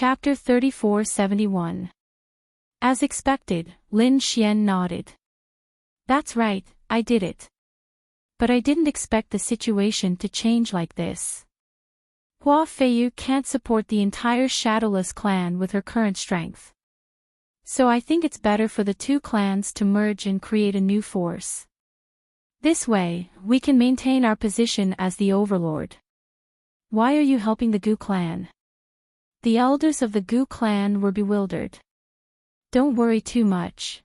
Chapter 3471. As expected, Lin Xian nodded. That's right, I did it. But I didn't expect the situation to change like this. Hua Feiyu can't support the entire Shadowless clan with her current strength. So I think it's better for the two clans to merge and create a new force. This way, we can maintain our position as the overlord. Why are you helping the Gu clan? The elders of the Gu clan were bewildered. Don't worry too much.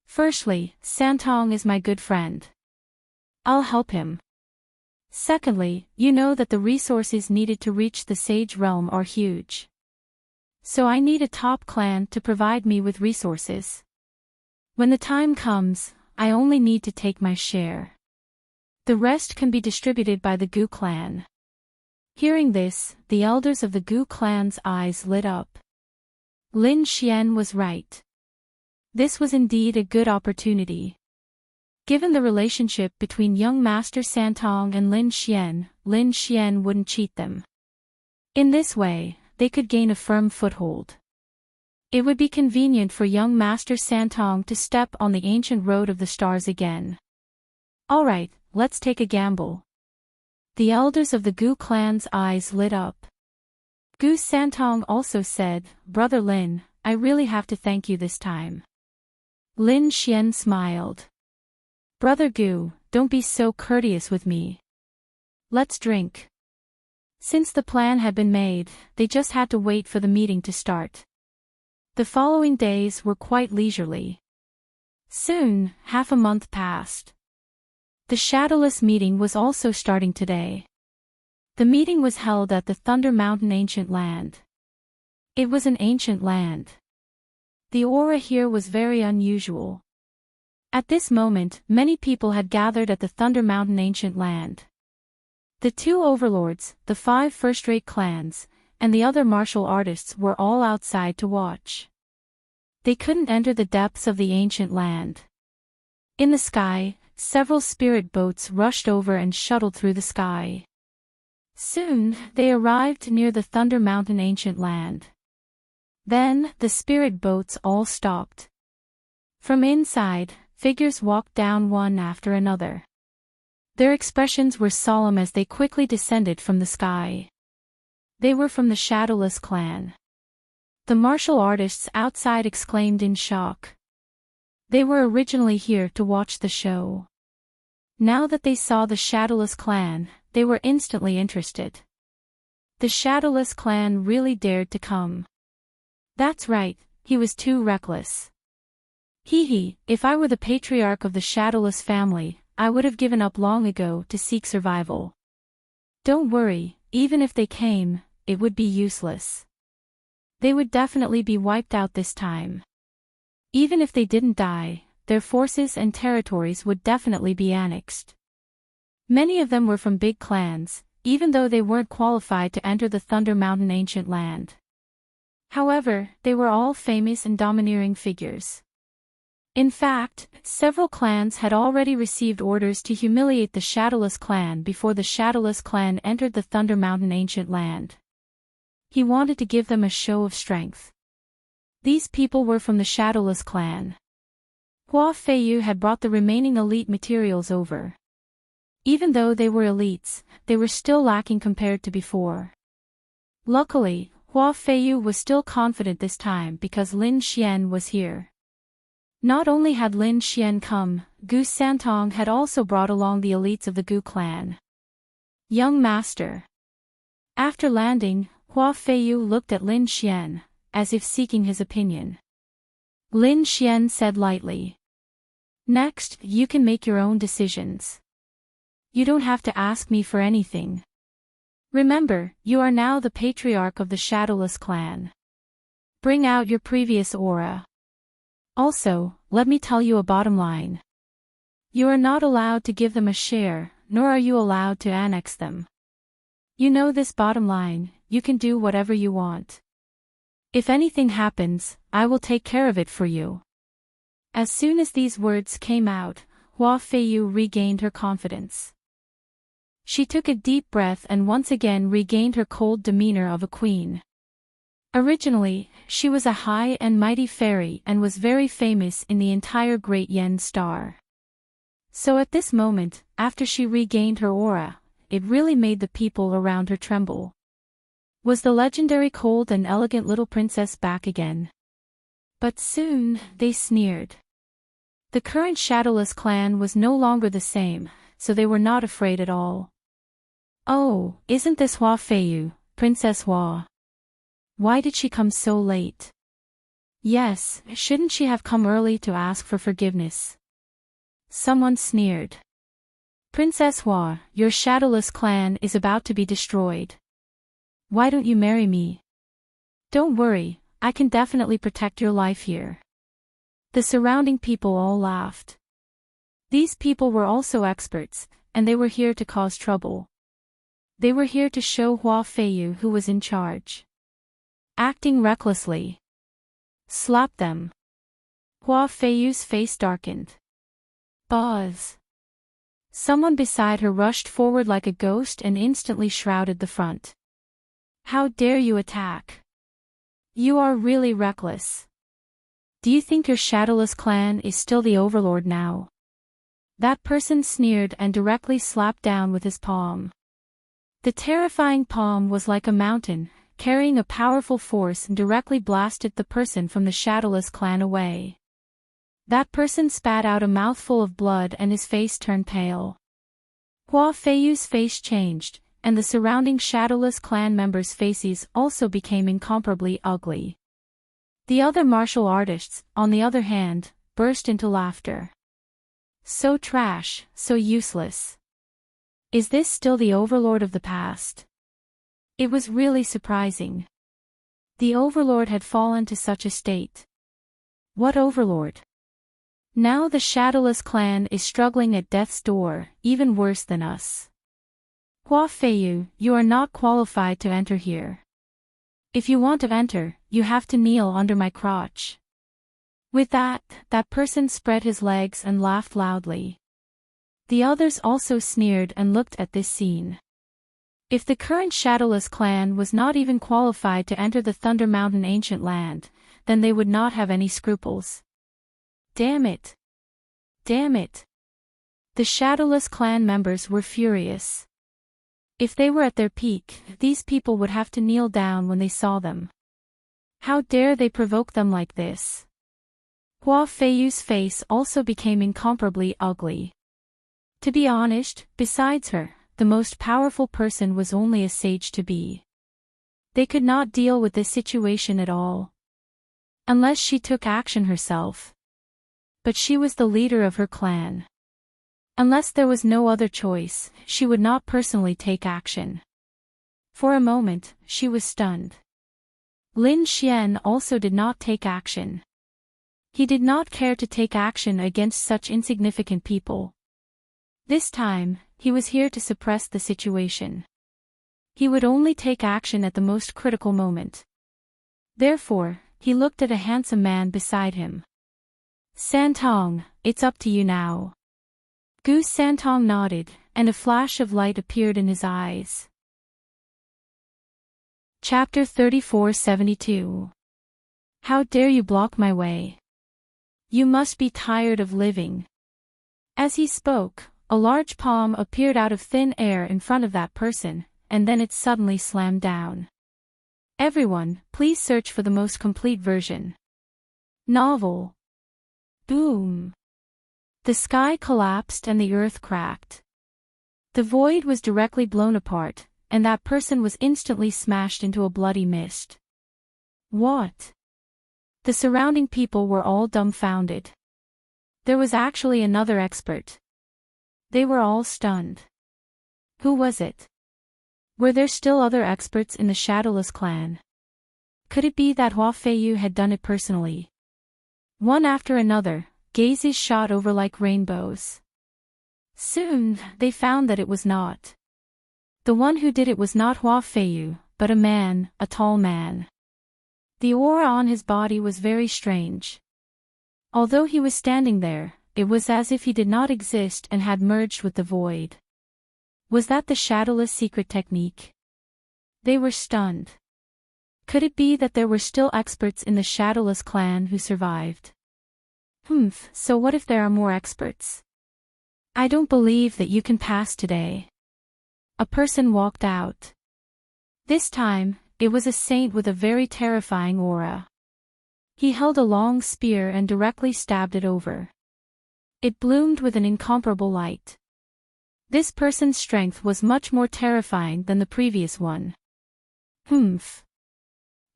Firstly, Santong is my good friend. I'll help him. Secondly, you know that the resources needed to reach the Sage Realm are huge. So I need a top clan to provide me with resources. When the time comes, I only need to take my share. The rest can be distributed by the Gu clan. Hearing this, the elders of the Gu clan's eyes lit up. Lin Xian was right. This was indeed a good opportunity. Given the relationship between young Master Santong and Lin Xian wouldn't cheat them. In this way, they could gain a firm foothold. It would be convenient for young Master Santong to step on the ancient road of the stars again. Alright, let's take a gamble. The elders of the Gu clan's eyes lit up. Gu Santong also said, Brother Lin, I really have to thank you this time. Lin Xian smiled. Brother Gu, don't be so courteous with me. Let's drink. Since the plan had been made, they just had to wait for the meeting to start. The following days were quite leisurely. Soon, half a month passed. The Shadowless meeting was also starting today. The meeting was held at the Thunder Mountain Ancient Land. It was an ancient land. The aura here was very unusual. At this moment, many people had gathered at the Thunder Mountain Ancient Land. The two overlords, the 5 first-rate clans, and the other martial artists were all outside to watch. They couldn't enter the depths of the ancient land. In the sky, several spirit boats rushed over and shuttled through the sky. Soon, they arrived near the Thunder Mountain Ancient Land. Then, the spirit boats all stopped. From inside, figures walked down one after another. Their expressions were solemn as they quickly descended from the sky. They were from the Shadowless clan. The martial artists outside exclaimed in shock. They were originally here to watch the show. Now that they saw the Shadowless clan, they were instantly interested. The Shadowless clan really dared to come. That's right, he was too reckless. If I were the patriarch of the Shadowless family, I would have given up long ago to seek survival. Don't worry, even if they came, it would be useless. They would definitely be wiped out this time. Even if they didn't die, their forces and territories would definitely be annexed. Many of them were from big clans, even though they weren't qualified to enter the Thunder Mountain Ancient Land. However, they were all famous and domineering figures. In fact, several clans had already received orders to humiliate the Shadowless clan before the Shadowless clan entered the Thunder Mountain Ancient Land. He wanted to give them a show of strength. These people were from the Shadowless clan. Hua Feiyu had brought the remaining elite materials over. Even though they were elites, they were still lacking compared to before. Luckily, Hua Feiyu was still confident this time because Lin Xian was here. Not only had Lin Xian come, Gu Santong had also brought along the elites of the Gu clan. Young Master. After landing, Hua Feiyu looked at Lin Xian, as if seeking his opinion. Lin Xian said lightly. Next, you can make your own decisions. You don't have to ask me for anything. Remember, you are now the patriarch of the Shadowless clan. Bring out your previous aura. Also, let me tell you a bottom line. You are not allowed to give them a share, nor are you allowed to annex them. You know this bottom line, you can do whatever you want. If anything happens, I will take care of it for you. As soon as these words came out, Hua Feiyu regained her confidence. She took a deep breath and once again regained her cold demeanor of a queen. Originally, she was a high and mighty fairy and was very famous in the entire Great Yen Star. So at this moment, after she regained her aura, it really made the people around her tremble. Was the legendary cold and elegant little princess back again? But soon, they sneered. The current Shadowless clan was no longer the same, so they were not afraid at all. Oh, isn't this Hua Feiyu, Princess Hua? Why did she come so late? Yes, shouldn't she have come early to ask for forgiveness? Someone sneered. Princess Hua, your Shadowless clan is about to be destroyed. Why don't you marry me? Don't worry, I can definitely protect your life here. The surrounding people all laughed. These people were also experts, and they were here to cause trouble. They were here to show Hua Feiyu who was in charge. Acting recklessly. Slap them. Hua Feiyu's face darkened. Buzz. Someone beside her rushed forward like a ghost and instantly shrouded the front. How dare you attack? You are really reckless. Do you think your Shadowless clan is still the overlord now? That person sneered and directly slapped down with his palm. The terrifying palm was like a mountain, carrying a powerful force and directly blasted the person from the Shadowless clan away. That person spat out a mouthful of blood and his face turned pale. Hua Feiyu's face changed, and the surrounding Shadowless clan members' faces also became incomparably ugly. The other martial artists, on the other hand, burst into laughter. So trash, so useless. Is this still the overlord of the past? It was really surprising. The overlord had fallen to such a state. What overlord? Now the Shadowless clan is struggling at death's door, even worse than us. Hua Feiyu, you are not qualified to enter here. If you want to enter, you have to kneel under my crotch. With that person spread his legs and laughed loudly. The others also sneered and looked at this scene. If the current Shadowless clan was not even qualified to enter the Thunder Mountain ancient land, then they would not have any scruples. Damn it! Damn it! The Shadowless clan members were furious. If they were at their peak, these people would have to kneel down when they saw them. How dare they provoke them like this? Hua Feiyu's face also became incomparably ugly. To be honest, besides her, the most powerful person was only a sage to be. They could not deal with this situation at all. Unless she took action herself. But she was the leader of her clan. Unless there was no other choice, she would not personally take action. For a moment, she was stunned. Lin Xian also did not take action. He did not care to take action against such insignificant people. This time, he was here to suppress the situation. He would only take action at the most critical moment. Therefore, he looked at a handsome man beside him. Santong, it's up to you now. Gu Santong nodded, and a flash of light appeared in his eyes. Chapter 3472. How dare you block my way? You must be tired of living. As he spoke, a large palm appeared out of thin air in front of that person, and then it suddenly slammed down. Everyone, please search for the most complete version. Novel. Boom. The sky collapsed and the earth cracked. The void was directly blown apart, and that person was instantly smashed into a bloody mist. What? The surrounding people were all dumbfounded. There was actually another expert. They were all stunned. Who was it? Were there still other experts in the Shadowless clan? Could it be that Hua Feiyu had done it personally? One after another, gazes shot over like rainbows. Soon, they found that it was not. The one who did it was not Hua Feiyu, but a man, a tall man. The aura on his body was very strange. Although he was standing there, it was as if he did not exist and had merged with the void. Was that the Shadowless secret technique? They were stunned. Could it be that there were still experts in the Shadowless clan who survived? So what if there are more experts? I don't believe that you can pass today. A person walked out. This time, it was a saint with a very terrifying aura. He held a long spear and directly stabbed it over. It bloomed with an incomparable light. This person's strength was much more terrifying than the previous one.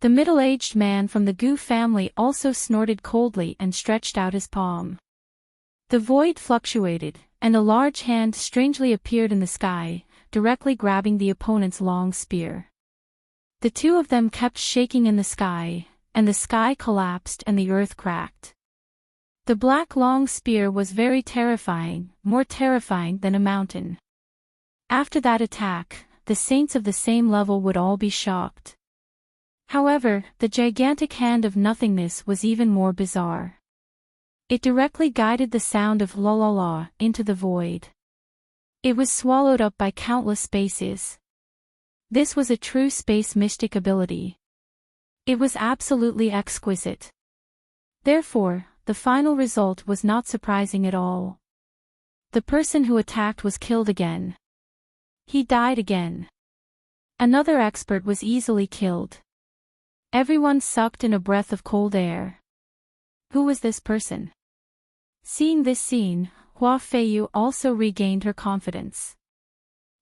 The middle-aged man from the Goo family also snorted coldly and stretched out his palm. The void fluctuated, and a large hand strangely appeared in the sky, directly grabbing the opponent's long spear. The two of them kept shaking in the sky, and the sky collapsed and the earth cracked. The black long spear was very terrifying, more terrifying than a mountain. After that attack, the saints of the same level would all be shocked. However, the gigantic hand of nothingness was even more bizarre. It directly guided the sound of la la la into the void. It was swallowed up by countless spaces. This was a true space mystic ability. It was absolutely exquisite. Therefore, the final result was not surprising at all. The person who attacked was killed again. He died again. Another expert was easily killed. Everyone sucked in a breath of cold air. Who was this person? Seeing this scene, Hua Feiyu also regained her confidence.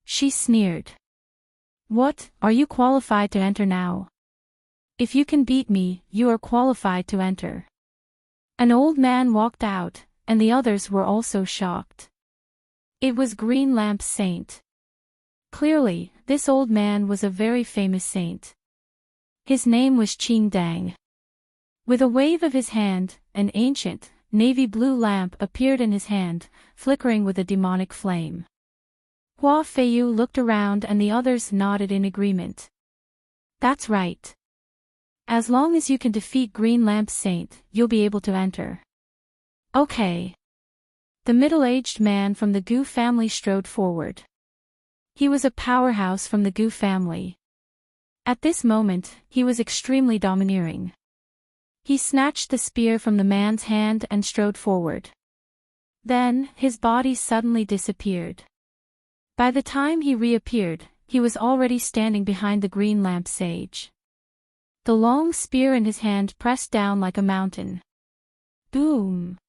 She sneered. What, are you qualified to enter now? If you can beat me, you are qualified to enter. An old man walked out, and the others were also shocked. It was Green Lamp's saint. Clearly, this old man was a very famous saint. His name was Qing Dang. With a wave of his hand, an ancient, navy blue lamp appeared in his hand, flickering with a demonic flame. Hua Feiyu looked around and the others nodded in agreement. That's right. As long as you can defeat Green Lamp's saint, you'll be able to enter. Okay. The middle-aged man from the Goo family strode forward. He was a powerhouse from the Goo family. At this moment, he was extremely domineering. He snatched the spear from the man's hand and strode forward. Then, his body suddenly disappeared. By the time he reappeared, he was already standing behind the Green Lamp sage. The long spear in his hand pressed down like a mountain. Boom!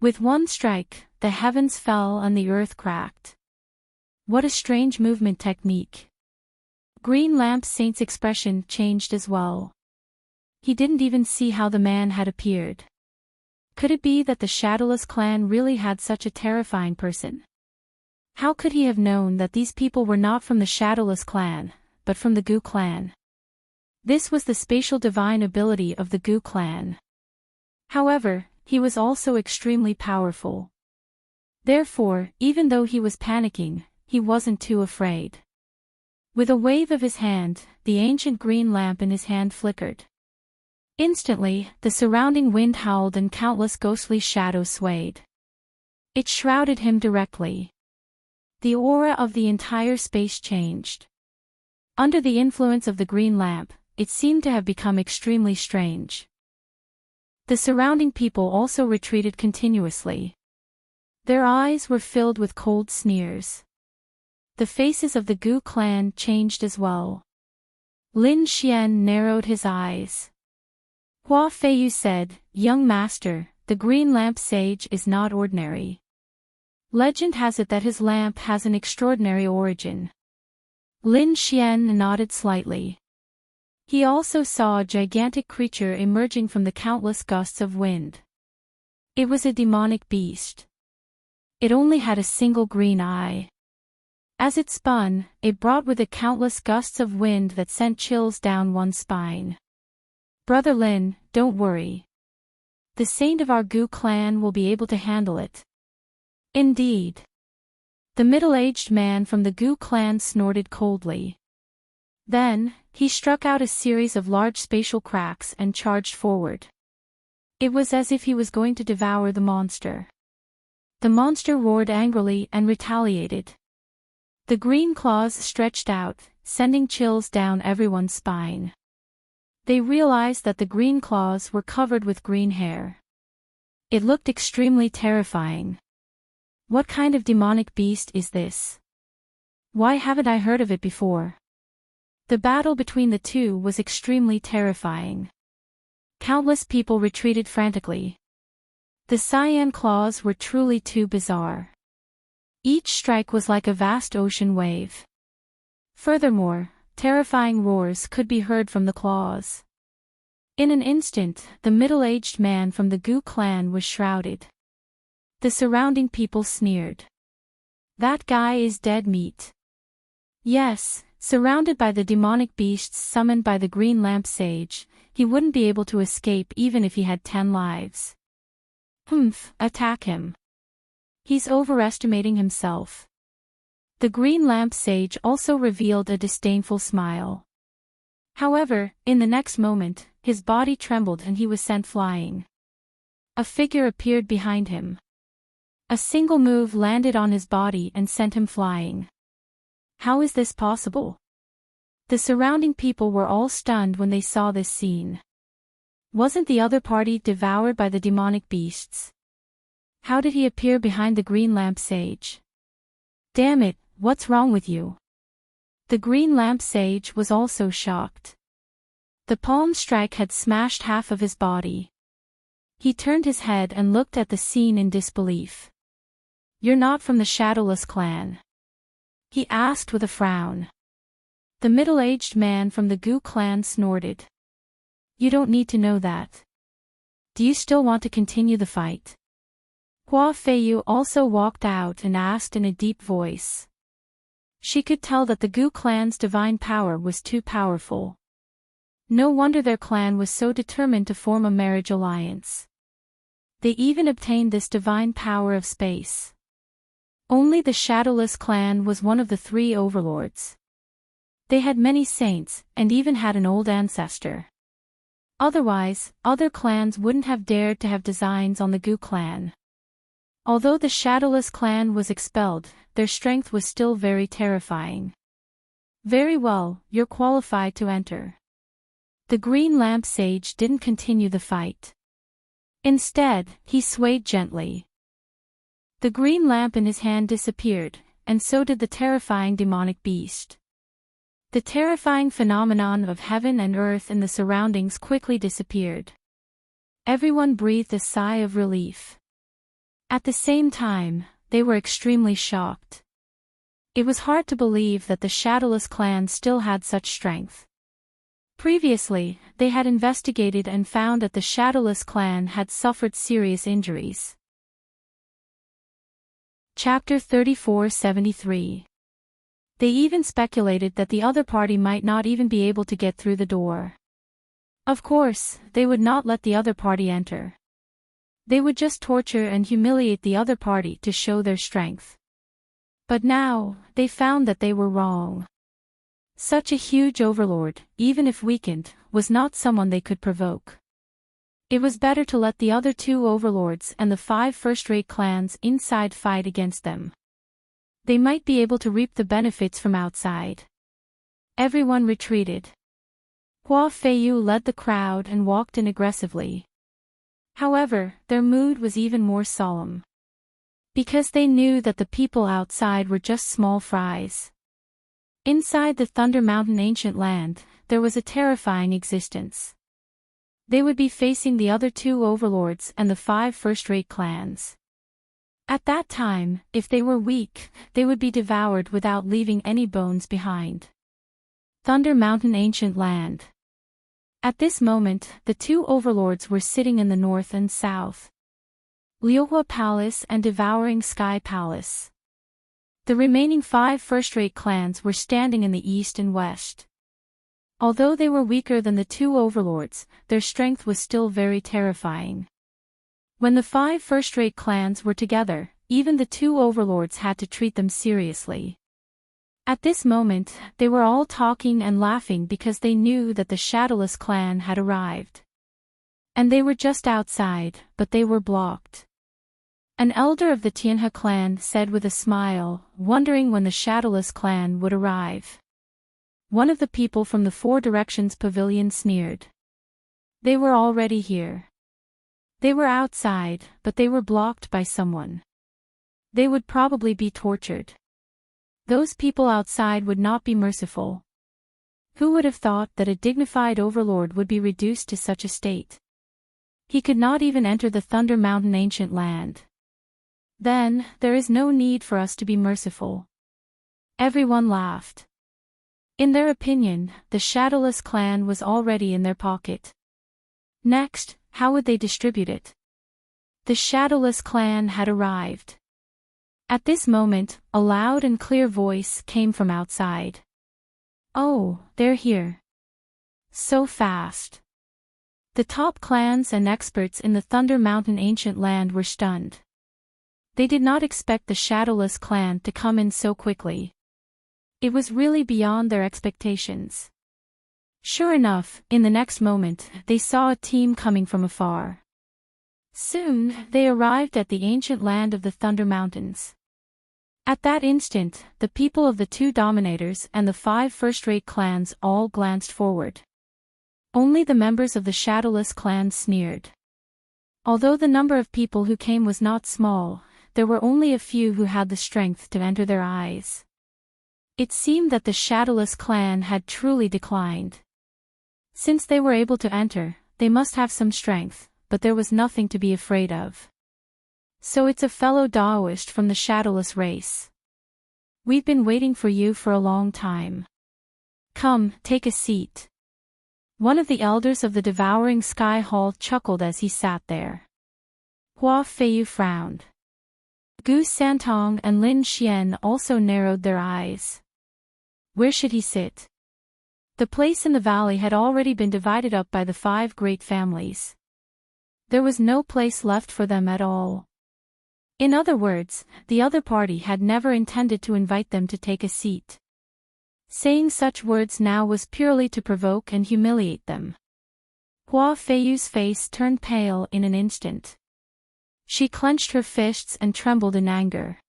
With one strike, the heavens fell and the earth cracked. What a strange movement technique. Green Lamp Saint's expression changed as well. He didn't even see how the man had appeared. Could it be that the Shadowless clan really had such a terrifying person? How could he have known that these people were not from the Shadowless clan, but from the Goo clan? This was the spatial divine ability of the Goo clan. However, he was also extremely powerful. Therefore, even though he was panicking, he wasn't too afraid. With a wave of his hand, the ancient green lamp in his hand flickered. Instantly, the surrounding wind howled and countless ghostly shadows swayed. It shrouded him directly. The aura of the entire space changed. Under the influence of the green lamp, it seemed to have become extremely strange. The surrounding people also retreated continuously. Their eyes were filled with cold sneers. The faces of the Goo clan changed as well. Lin Xian narrowed his eyes. Hua Feiyu said, "Young master, the green lamp sage is not ordinary. Legend has it that his lamp has an extraordinary origin." Lin Xian nodded slightly. He also saw a gigantic creature emerging from the countless gusts of wind. It was a demonic beast. It only had a single green eye. As it spun, it brought with it countless gusts of wind that sent chills down one's spine. "Brother Lin, don't worry. The saint of our Goo clan will be able to handle it." Indeed. The middle-aged man from the Goo clan snorted coldly. Then, he struck out a series of large spatial cracks and charged forward. It was as if he was going to devour the monster. The monster roared angrily and retaliated. The green claws stretched out, sending chills down everyone's spine. They realized that the green claws were covered with green hair. It looked extremely terrifying. What kind of demonic beast is this? Why haven't I heard of it before? The battle between the two was extremely terrifying. Countless people retreated frantically. The cyan claws were truly too bizarre. Each strike was like a vast ocean wave. Furthermore, terrifying roars could be heard from the claws. In an instant, the middle-aged man from the Goo clan was shrouded. The surrounding people sneered. That guy is dead meat. Yes, surrounded by the demonic beasts summoned by the Green Lamp Sage, he wouldn't be able to escape even if he had 10 lives. Attack him. He's overestimating himself. The Green Lamp Sage also revealed a disdainful smile. However, in the next moment, his body trembled and he was sent flying. A figure appeared behind him. A single move landed on his body and sent him flying. How is this possible? The surrounding people were all stunned when they saw this scene. Wasn't the other party devoured by the demonic beasts? How did he appear behind the Green Lamp Sage? Damn it, what's wrong with you? The Green Lamp Sage was also shocked. The palm strike had smashed half of his body. He turned his head and looked at the scene in disbelief. You're not from the Shadowless clan? He asked with a frown. The middle-aged man from the Goo clan snorted. You don't need to know that. Do you still want to continue the fight? Hua Feiyu also walked out and asked in a deep voice. She could tell that the Goo clan's divine power was too powerful. No wonder their clan was so determined to form a marriage alliance. They even obtained this divine power of space. Only the Shadowless clan was one of the 3 overlords. They had many saints, and even had an old ancestor. Otherwise, other clans wouldn't have dared to have designs on the Goo clan. Although the Shadowless clan was expelled, their strength was still very terrifying. Very well, you're qualified to enter. The Green Lamp Sage didn't continue the fight. Instead, he swayed gently. The green lamp in his hand disappeared, and so did the terrifying demonic beast. The terrifying phenomenon of heaven and earth in the surroundings quickly disappeared. Everyone breathed a sigh of relief. At the same time, they were extremely shocked. It was hard to believe that the Shadowless clan still had such strength. Previously, they had investigated and found that the Shadowless clan had suffered serious injuries. Chapter 3473. They even speculated that the other party might not even be able to get through the door. Of course, they would not let the other party enter. They would just torture and humiliate the other party to show their strength. But now, they found that they were wrong. Such a huge overlord, even if weakened, was not someone they could provoke. It was better to let the other 2 overlords and the 5 first-rate clans inside fight against them. They might be able to reap the benefits from outside. Everyone retreated. Hua Feiyu led the crowd and walked in aggressively. However, their mood was even more solemn. Because they knew that the people outside were just small fries. Inside the Thunder Mountain ancient land, there was a terrifying existence. They would be facing the other 2 overlords and the 5 first-rate clans. At that time, if they were weak, they would be devoured without leaving any bones behind. Thunder Mountain ancient land. At this moment, the 2 overlords were sitting in the north and south. Liuhua Palace and Devouring Sky Palace. The remaining 5 first-rate clans were standing in the east and west. Although they were weaker than the 2 overlords, their strength was still very terrifying. When the 5 first-rate clans were together, even the 2 overlords had to treat them seriously. At this moment, they were all talking and laughing because they knew that the Shadowless clan had arrived. And they were just outside, but they were blocked. An elder of the Tianhe clan said with a smile, wondering when the Shadowless clan would arrive. One of the people from the Four Directions pavilion sneered. They were already here. They were outside, but they were blocked by someone. They would probably be tortured. Those people outside would not be merciful. Who would have thought that a dignified overlord would be reduced to such a state? He could not even enter the Thunder Mountain ancient land. Then, there is no need for us to be merciful. Everyone laughed. In their opinion, the Shadowless clan was already in their pocket. Next, how would they distribute it? The Shadowless clan had arrived. At this moment, a loud and clear voice came from outside. Oh, they're here. So fast. The top clans and experts in the Thunder Mountain ancient land were stunned. They did not expect the Shadowless clan to come in so quickly. It was really beyond their expectations. Sure enough, in the next moment, they saw a team coming from afar. Soon, they arrived at the ancient land of the Thunder Mountains. At that instant, the people of the two dominators and the 5 first-rate clans all glanced forward. Only the members of the Shadowless clan sneered. Although the number of people who came was not small, there were only a few who had the strength to enter their eyes. It seemed that the Shadowless clan had truly declined. Since they were able to enter, they must have some strength, but there was nothing to be afraid of. So it's a fellow Daoist from the Shadowless race. We've been waiting for you for a long time. Come, take a seat. One of the elders of the Devouring Sky Hall chuckled as he sat there. Hua Feiyu frowned. Gu Santong and Lin Xian also narrowed their eyes. Where should he sit? The place in the valley had already been divided up by the 5 great families. There was no place left for them at all. In other words, the other party had never intended to invite them to take a seat. Saying such words now was purely to provoke and humiliate them. Hua Feiyu's face turned pale in an instant. She clenched her fists and trembled in anger.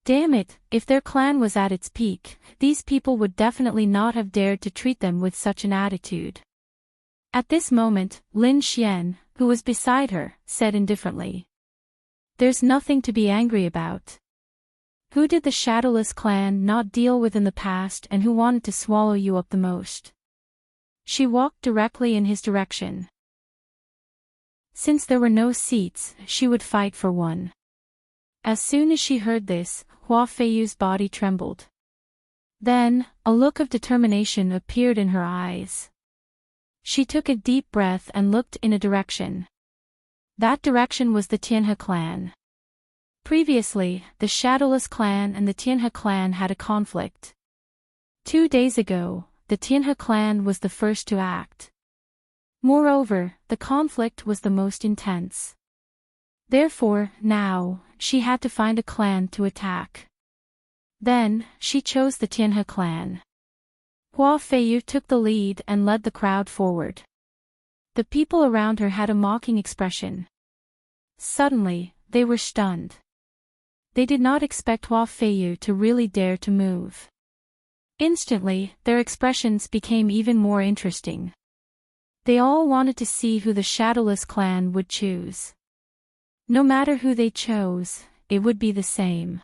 Damn it, if their clan was at its peak, these people would definitely not have dared to treat them with such an attitude. At this moment, Lin Xian, who was beside her, said indifferently. There's nothing to be angry about. Who did the Shadowless clan not deal with in the past and who wanted to swallow you up the most? She walked directly in his direction. Since there were no seats, she would fight for one. As soon as she heard this, Hua Feiyu's body trembled. Then, a look of determination appeared in her eyes. She took a deep breath and looked in a direction. That direction was the Tianhe clan. Previously, the Shadowless clan and the Tianhe clan had a conflict. 2 days ago, the Tianhe clan was the first to act. Moreover, the conflict was the most intense. Therefore, now, she had to find a clan to attack. Then, she chose the Tianhe clan. Hua Feiyu took the lead and led the crowd forward. The people around her had a mocking expression. Suddenly, they were stunned. They did not expect Hua Feiyu to really dare to move. Instantly, their expressions became even more interesting. They all wanted to see who the Shadowless clan would choose. No matter who they chose, it would be the same.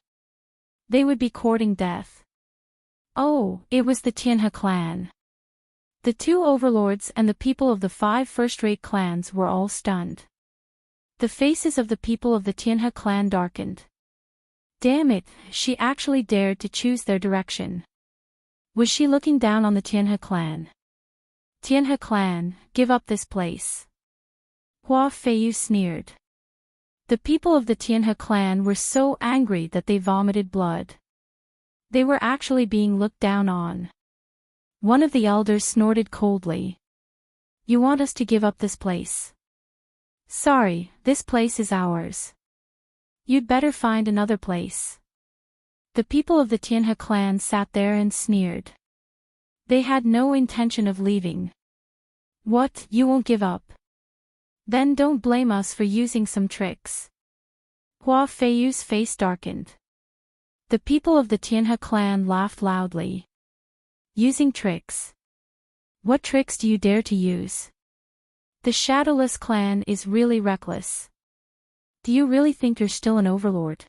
They would be courting death. Oh, it was the Tianhe clan. The 2 overlords and the people of the 5 first-rate clans were all stunned. The faces of the people of the Tianhe clan darkened. Damn it, she actually dared to choose their direction. Was she looking down on the Tianhe clan? Tianhe clan, give up this place. Hua Feiyu sneered. The people of the Tianhe clan were so angry that they vomited blood. They were actually being looked down on. One of the elders snorted coldly. You want us to give up this place? Sorry, this place is ours. You'd better find another place. The people of the Tianhe clan sat there and sneered. They had no intention of leaving. What, you won't give up? Then don't blame us for using some tricks. Hua Feiyu's face darkened. The people of the Tianhe clan laughed loudly. Using tricks. What tricks do you dare to use? The Shadowless clan is really reckless. Do you really think you're still an overlord?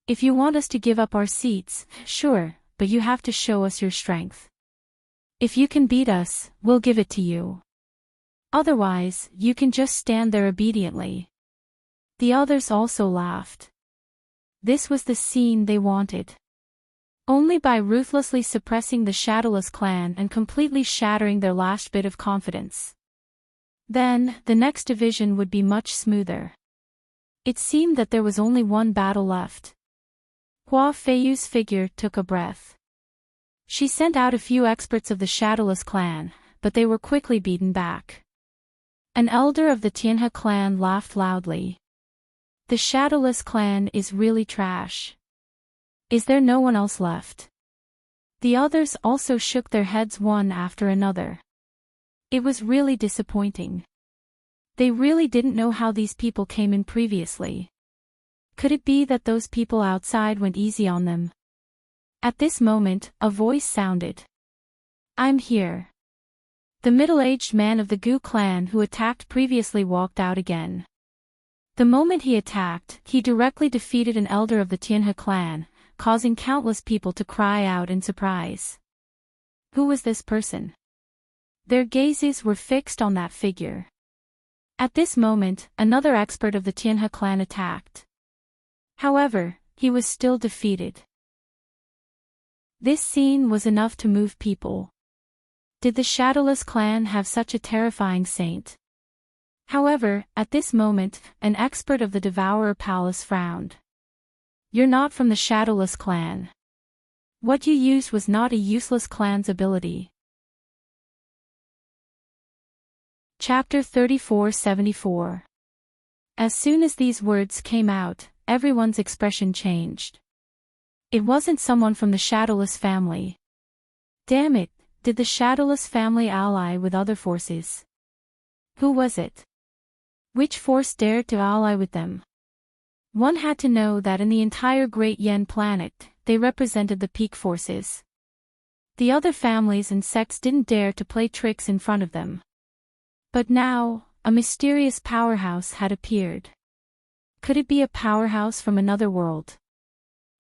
If you want us to give up our seats, sure, but you have to show us your strength. If you can beat us, we'll give it to you. Otherwise, you can just stand there obediently. The others also laughed. This was the scene they wanted. Only by ruthlessly suppressing the Shadowless clan and completely shattering their last bit of confidence. Then, the next division would be much smoother. It seemed that there was only one battle left. Hua Feiyu's figure took a breath. She sent out a few experts of the Shadowless clan, but they were quickly beaten back. An elder of the Tianhe clan laughed loudly. The Shadowless clan is really trash. Is there no one else left? The others also shook their heads one after another. It was really disappointing. They really didn't know how these people came in previously. Could it be that those people outside went easy on them? At this moment, a voice sounded. I'm here. The middle-aged man of the Gu clan who attacked previously walked out again. The moment he attacked, he directly defeated an elder of the Tianhe clan, causing countless people to cry out in surprise. Who was this person? Their gazes were fixed on that figure. At this moment, another expert of the Tianhe clan attacked. However, he was still defeated. This scene was enough to move people. Did the Shadowless clan have such a terrifying saint? However, at this moment, an expert of the Devourer Palace frowned. You're not from the Shadowless clan. What you used was not a useless clan's ability. Chapter 3474. As soon as these words came out, everyone's expression changed. It wasn't someone from the Shadowless family. Damn it, did the Shadowless family ally with other forces? Who was it? Which force dared to ally with them? One had to know that in the entire Great Yen planet, they represented the peak forces. The other families and sects didn't dare to play tricks in front of them. But now, a mysterious powerhouse had appeared. Could it be a powerhouse from another world?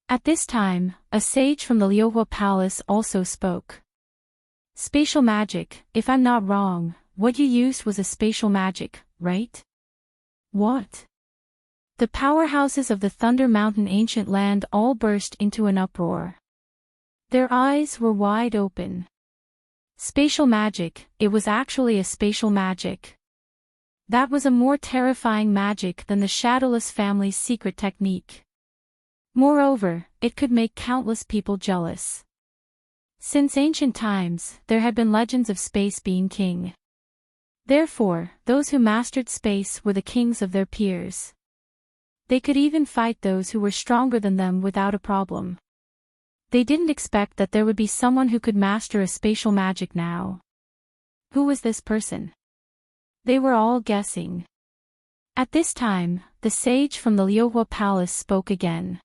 At this time, a sage from the Liuhua Palace also spoke. Spatial magic, if I'm not wrong, what you used was a spatial magic, right? What? The powerhouses of the Thunder Mountain ancient land all burst into an uproar. Their eyes were wide open. Spatial magic, it was actually a spatial magic. That was a more terrifying magic than the Shadowless family's secret technique. Moreover, it could make countless people jealous. Since ancient times, there had been legends of space being king. Therefore, those who mastered space were the kings of their peers. They could even fight those who were stronger than them without a problem. They didn't expect that there would be someone who could master a spatial magic now. Who was this person? They were all guessing. At this time, the sage from the Liuhua Palace spoke again.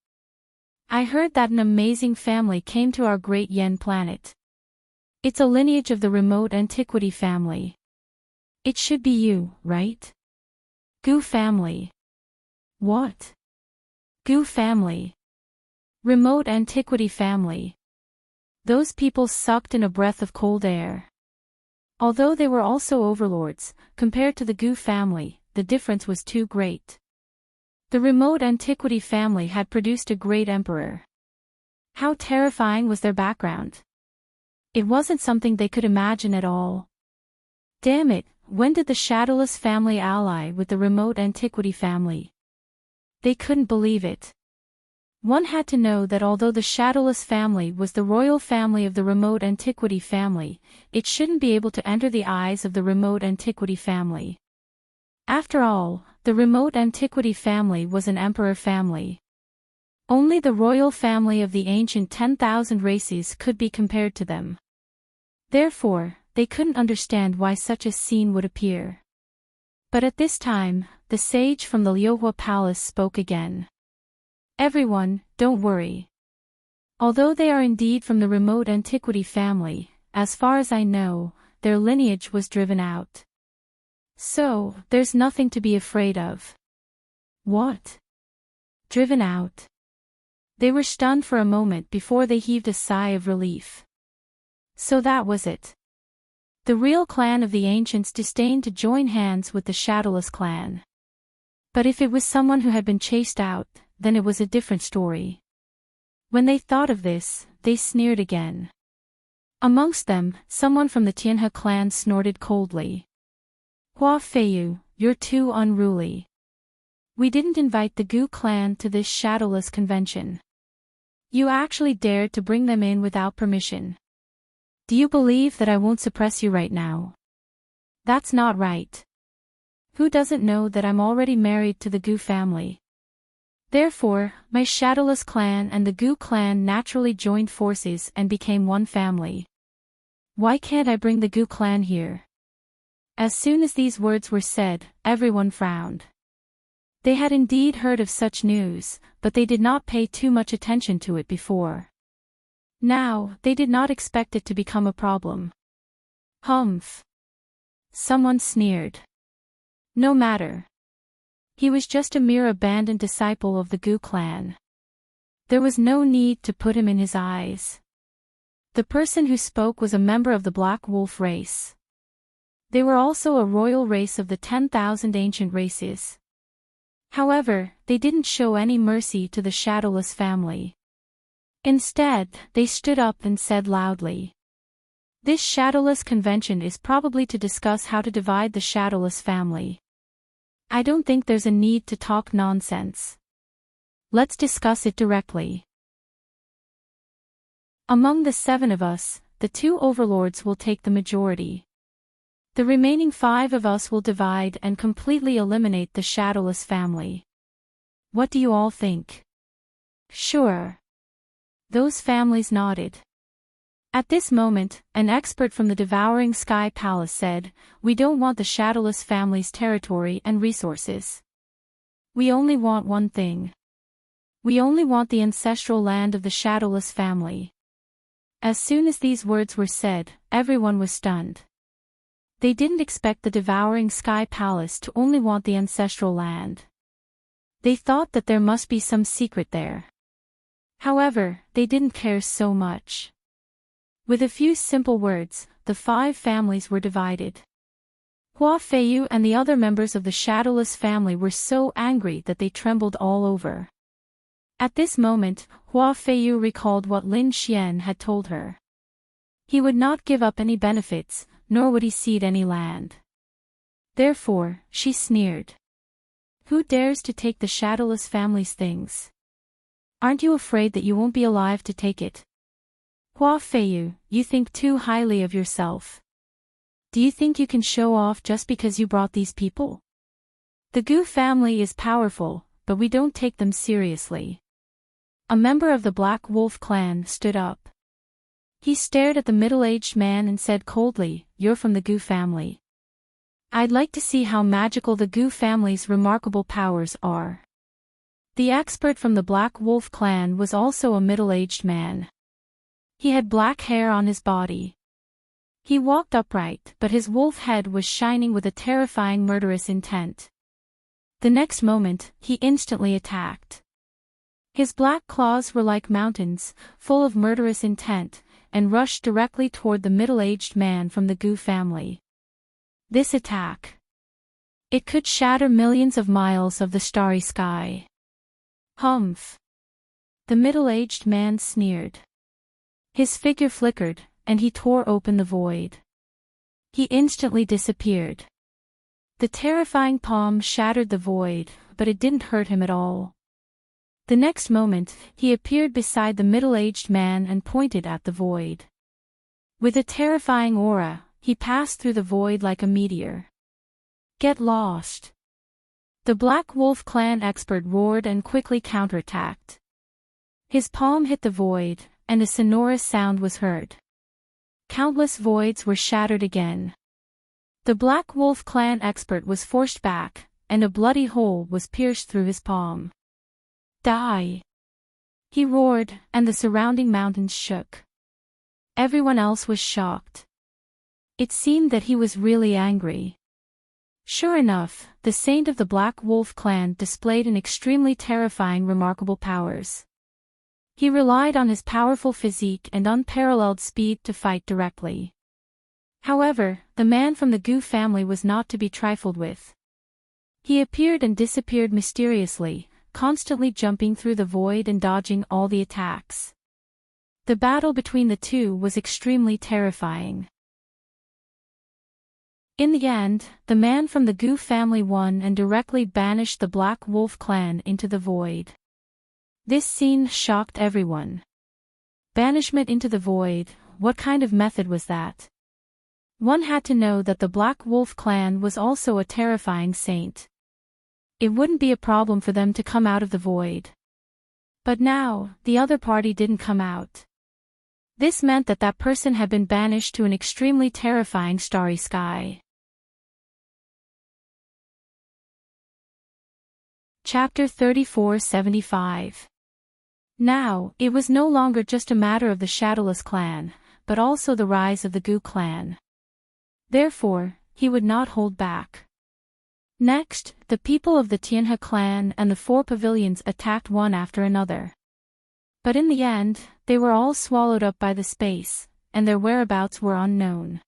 I heard that an amazing family came to our Great Yen planet. It's a lineage of the remote antiquity family. It should be you, right? Gu family. What? Gu family. Remote antiquity family. Those people sucked in a breath of cold air. Although they were also overlords, compared to the Gu family, the difference was too great. The remote antiquity family had produced a great emperor. How terrifying was their background? It wasn't something they could imagine at all. Damn it, when did the Shadowless family ally with the remote antiquity family? They couldn't believe it. One had to know that although the Shadowless family was the royal family of the remote antiquity family, it shouldn't be able to enter the eyes of the remote antiquity family. After all, the remote antiquity family was an emperor family. Only the royal family of the ancient 10,000 races could be compared to them. Therefore, they couldn't understand why such a scene would appear. But at this time, the sage from the Liuhua Palace spoke again. Everyone, don't worry. Although they are indeed from the remote antiquity family, as far as I know, their lineage was driven out. So, there's nothing to be afraid of. What? Driven out. They were stunned for a moment before they heaved a sigh of relief. So that was it. The real clan of the ancients disdained to join hands with the shadowless clan. But if it was someone who had been chased out, then it was a different story. When they thought of this, they sneered again. Amongst them, someone from the Tianhe clan snorted coldly. Hua Feiyu, you're too unruly. We didn't invite the Gu clan to this shadowless convention. You actually dared to bring them in without permission. Do you believe that I won't suppress you right now? That's not right. Who doesn't know that I'm already married to the Gu family? Therefore, my shadowless clan and the Gu clan naturally joined forces and became one family. Why can't I bring the Gu clan here? As soon as these words were said, everyone frowned. They had indeed heard of such news, but they did not pay too much attention to it before. Now, they did not expect it to become a problem. Humph. Someone sneered. No matter. He was just a mere abandoned disciple of the Gu clan. There was no need to put him in his eyes. The person who spoke was a member of the Black Wolf race. They were also a royal race of the 10,000 ancient races. However, they didn't show any mercy to the shadowless family. Instead, they stood up and said loudly. This shadowless convention is probably to discuss how to divide the shadowless family. I don't think there's a need to talk nonsense. Let's discuss it directly. Among the 7 of us, the 2 overlords will take the majority. The remaining 5 of us will divide and completely eliminate the shadowless family. What do you all think? Sure. Those families nodded. At this moment, an expert from the Devouring Sky Palace said, "We don't want the shadowless family's territory and resources. We only want one thing. We only want the ancestral land of the shadowless family." As soon as these words were said, everyone was stunned. They didn't expect the Devouring Sky Palace to only want the ancestral land. They thought that there must be some secret there. However, they didn't care so much. With a few simple words, the 5 families were divided. Hua Feiyu and the other members of the shadowless family were so angry that they trembled all over. At this moment, Hua Feiyu recalled what Lin Xian had told her. He would not give up any benefits, nor would he cede any land. Therefore, she sneered. Who dares to take the shadowless family's things? Aren't you afraid that you won't be alive to take it? Hua Feiyu, you think too highly of yourself. Do you think you can show off just because you brought these people? The Gu family is powerful, but we don't take them seriously. A member of the Black Wolf clan stood up. He stared at the middle-aged man and said coldly, "You're from the Gu family. I'd like to see how magical the Gu family's remarkable powers are." The expert from the Black Wolf clan was also a middle-aged man. He had black hair on his body. He walked upright, but his wolf head was shining with a terrifying murderous intent. The next moment, he instantly attacked. His black claws were like mountains, full of murderous intent, and rushed directly toward the middle-aged man from the Gu family. This attack. It could shatter millions of miles of the starry sky. Humph. The middle-aged man sneered. His figure flickered, and he tore open the void. He instantly disappeared. The terrifying palm shattered the void, but it didn't hurt him at all. The next moment, he appeared beside the middle-aged man and pointed at the void. With a terrifying aura, he passed through the void like a meteor. Get lost. The Black Wolf clan expert roared and quickly counterattacked. His palm hit the void, and a sonorous sound was heard. Countless voids were shattered again. The Black Wolf clan expert was forced back, and a bloody hole was pierced through his palm. Die! He roared, and the surrounding mountains shook. Everyone else was shocked. It seemed that he was really angry. Sure enough, the Saint of the Black Wolf clan displayed an extremely terrifying remarkable powers. He relied on his powerful physique and unparalleled speed to fight directly. However, the man from the Goo family was not to be trifled with. He appeared and disappeared mysteriously, constantly jumping through the void and dodging all the attacks. The battle between the two was extremely terrifying. In the end, the man from the Goo family won and directly banished the Black Wolf clan into the void. This scene shocked everyone. Banishment into the void, what kind of method was that? One had to know that the Black Wolf clan was also a terrifying saint. It wouldn't be a problem for them to come out of the void. But now, the other party didn't come out. This meant that that person had been banished to an extremely terrifying starry sky. Chapter 3475. Now, it was no longer just a matter of the Shadowless clan, but also the rise of the Goo clan. Therefore, he would not hold back. Next, the people of the Tianhe clan and the 4 pavilions attacked one after another. But in the end, they were all swallowed up by the space, and their whereabouts were unknown.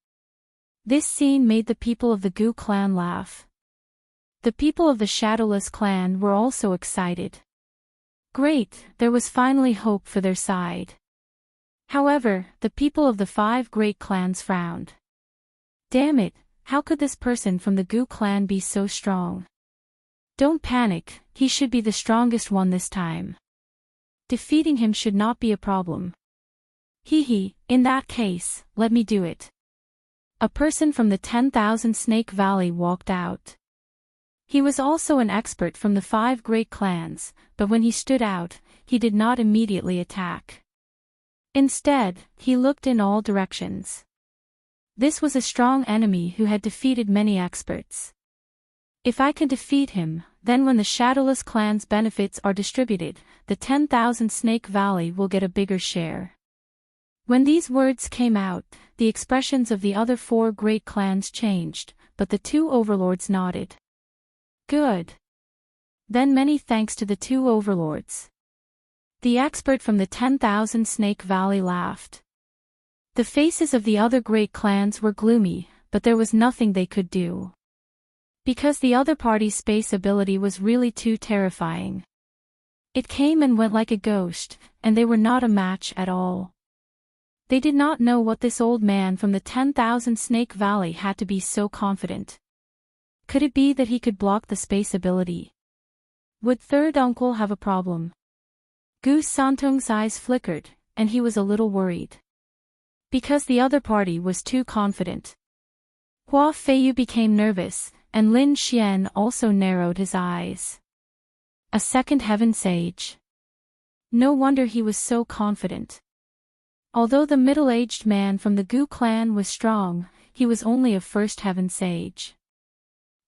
This scene made the people of the Goo clan laugh. The people of the Shadowless clan were also excited. Great, there was finally hope for their side. However, the people of the 5 great clans frowned. Damn it, how could this person from the Goo clan be so strong? Don't panic, he should be the strongest one this time. Defeating him should not be a problem. Hee, in that case, let me do it. A person from the 10,000 Snake Valley walked out. He was also an expert from the 5 great clans, but when he stood out, he did not immediately attack. Instead, he looked in all directions. This was a strong enemy who had defeated many experts. If I can defeat him, then when the Shadowless clan's benefits are distributed, the 10,000 Snake Valley will get a bigger share. When these words came out, the expressions of the other 4 great clans changed, but the 2 overlords nodded. Good. Then many thanks to the 2 overlords. The expert from the 10,000 Snake Valley laughed. The faces of the other great clans were gloomy, but there was nothing they could do. Because the other party's space ability was really too terrifying. It came and went like a ghost, and they were not a match at all. They did not know what this old man from the 10,000 Snake Valley had to be so confident. Could it be that he could block the space ability? Would third uncle have a problem? Gu Santong's eyes flickered, and he was a little worried. Because the other party was too confident. Hua Feiyu became nervous, and Lin Xian also narrowed his eyes. A second heaven sage. No wonder he was so confident. Although the middle-aged man from the Gu clan was strong, he was only a first heaven sage.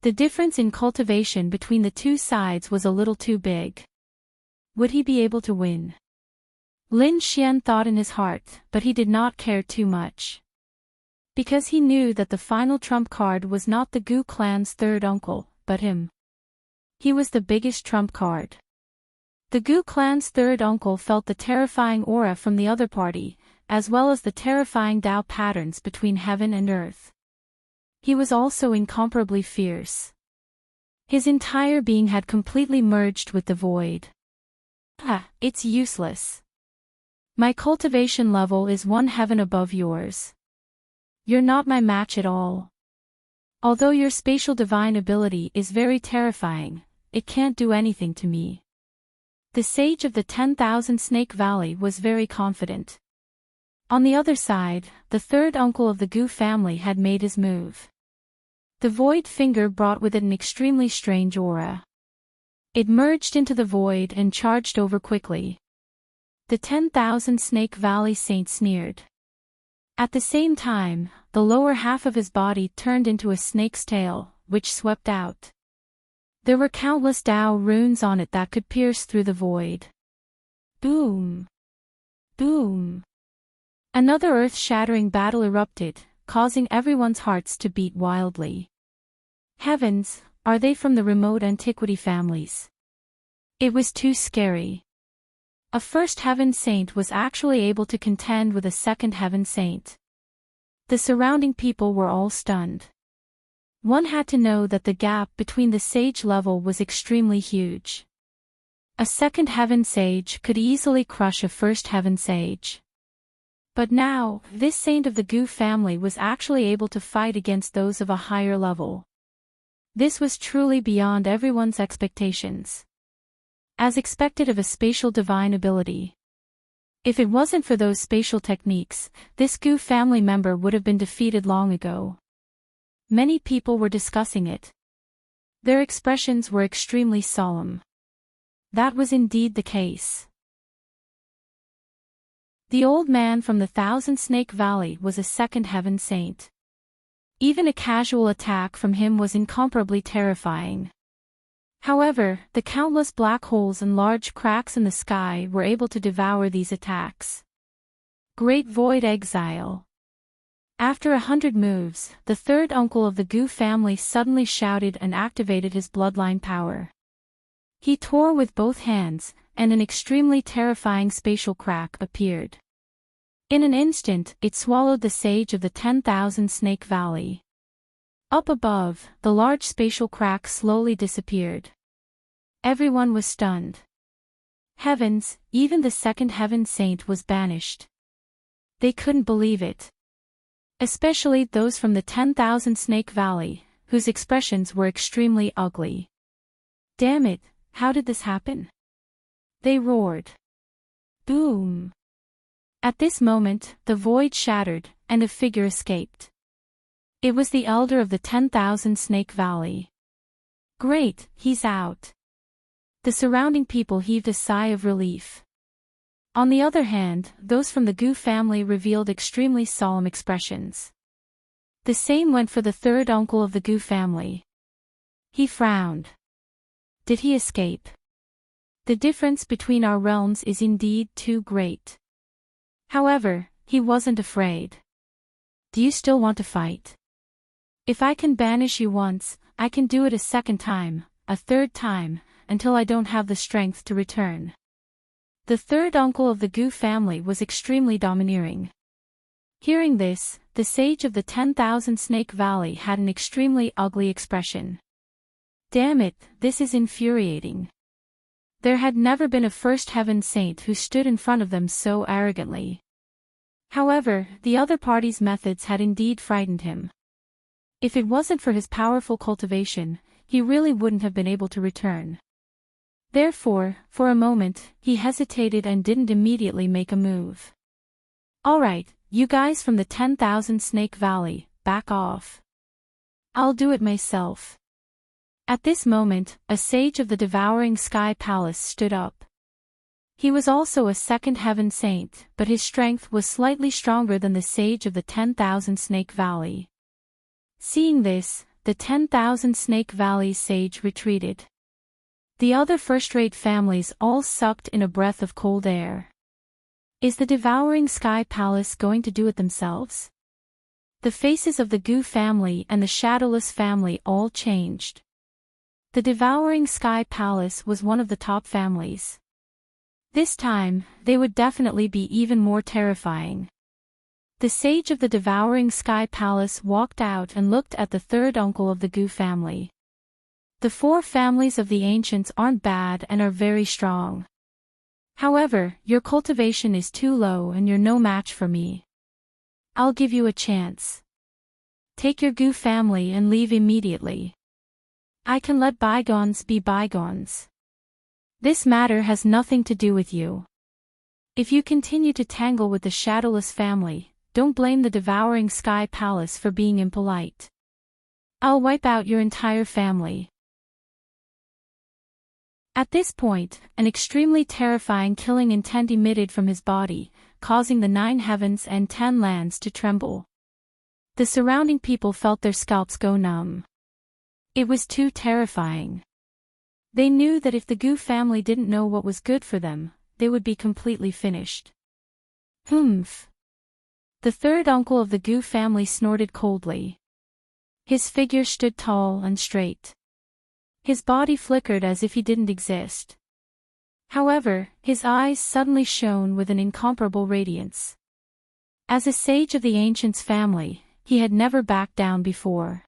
The difference in cultivation between the 2 sides was a little too big. Would he be able to win? Lin Xian thought in his heart, but he did not care too much. Because he knew that the final trump card was not the Gu clan's third uncle, but him. He was the biggest trump card. The Gu clan's third uncle felt the terrifying aura from the other party, as well as the terrifying Tao patterns between heaven and earth. He was also incomparably fierce. His entire being had completely merged with the void. It's useless. My cultivation level is 1 heaven above yours. You're not my match at all. Although your spatial divine ability is very terrifying, it can't do anything to me. The sage of the 10,000 Snake Valley was very confident. On the other side, the third uncle of the Gu family had made his move. The void finger brought with it an extremely strange aura. It merged into the void and charged over quickly. The 10,000 Snake Valley saint sneered. At the same time, the lower half of his body turned into a snake's tail, which swept out. There were countless Tao runes on it that could pierce through the void. Boom! Boom! Another earth-shattering battle erupted, causing everyone's hearts to beat wildly. Heavens, are they from the remote antiquity families? It was too scary. A first heaven saint was actually able to contend with a second heaven saint. The surrounding people were all stunned. One had to know that the gap between the sage level was extremely huge. A second heaven sage could easily crush a first heaven sage. But now, this saint of the Gu family was actually able to fight against those of a higher level. This was truly beyond everyone's expectations. As expected of a spatial divine ability. If it wasn't for those spatial techniques, this Gu family member would have been defeated long ago. Many people were discussing it. Their expressions were extremely solemn. That was indeed the case. The old man from the Thousand Snake Valley was a second heaven saint. Even a casual attack from him was incomparably terrifying. However, the countless black holes and large cracks in the sky were able to devour these attacks. Great Void Exile. After 100 moves, the third uncle of the Gu family suddenly shouted and activated his bloodline power. He tore with both hands, and an extremely terrifying spatial crack appeared. In an instant, it swallowed the sage of the 10,000 Snake Valley. Up above, the large spatial crack slowly disappeared. Everyone was stunned. Heavens, even the second heaven saint was banished. They couldn't believe it. Especially those from the 10,000 Snake Valley, whose expressions were extremely ugly. Damn it, how did this happen? They roared. Boom! At this moment, the void shattered, and a figure escaped. It was the elder of the 10,000 Snake Valley. Great, he's out. The surrounding people heaved a sigh of relief. On the other hand, those from the Gu family revealed extremely solemn expressions. The same went for the third uncle of the Gu family. He frowned. Did he escape? The difference between our realms is indeed too great. However, he wasn't afraid. Do you still want to fight? If I can banish you once, I can do it a second time, a third time, until I don't have the strength to return. The third uncle of the Gu family was extremely domineering. Hearing this, the sage of the 10,000 Snake Valley had an extremely ugly expression. Damn it, this is infuriating. There had never been a first heaven saint who stood in front of them so arrogantly. However, the other party's methods had indeed frightened him. If it wasn't for his powerful cultivation, he really wouldn't have been able to return. Therefore, for a moment, he hesitated and didn't immediately make a move. Alright, you guys from the 10,000 Snake Valley, back off. I'll do it myself. At this moment, a sage of the Devouring Sky Palace stood up. He was also a second heaven saint, but his strength was slightly stronger than the sage of the 10,000 Snake Valley. Seeing this, the 10,000 Snake Valley sage retreated. The other first-rate families all sucked in a breath of cold air. Is the Devouring Sky Palace going to do it themselves? The faces of the Gu family and the Shadowless family all changed. The Devouring Sky Palace was one of the top families. This time, they would definitely be even more terrifying. The sage of the Devouring Sky Palace walked out and looked at the third uncle of the Gu family. The four families of the ancients aren't bad and are very strong. However, your cultivation is too low and you're no match for me. I'll give you a chance. Take your Gu family and leave immediately. I can let bygones be bygones. This matter has nothing to do with you. If you continue to tangle with the Shadowless family, don't blame the Devouring Sky Palace for being impolite. I'll wipe out your entire family. At this point, an extremely terrifying killing intent emitted from his body, causing the 9 heavens and 10 lands to tremble. The surrounding people felt their scalps go numb. It was too terrifying. They knew that if the Gu family didn't know what was good for them, they would be completely finished. Humph. The third uncle of the Gu family snorted coldly. His figure stood tall and straight. His body flickered as if he didn't exist. However, his eyes suddenly shone with an incomparable radiance. As a sage of the Ancients family, he had never backed down before.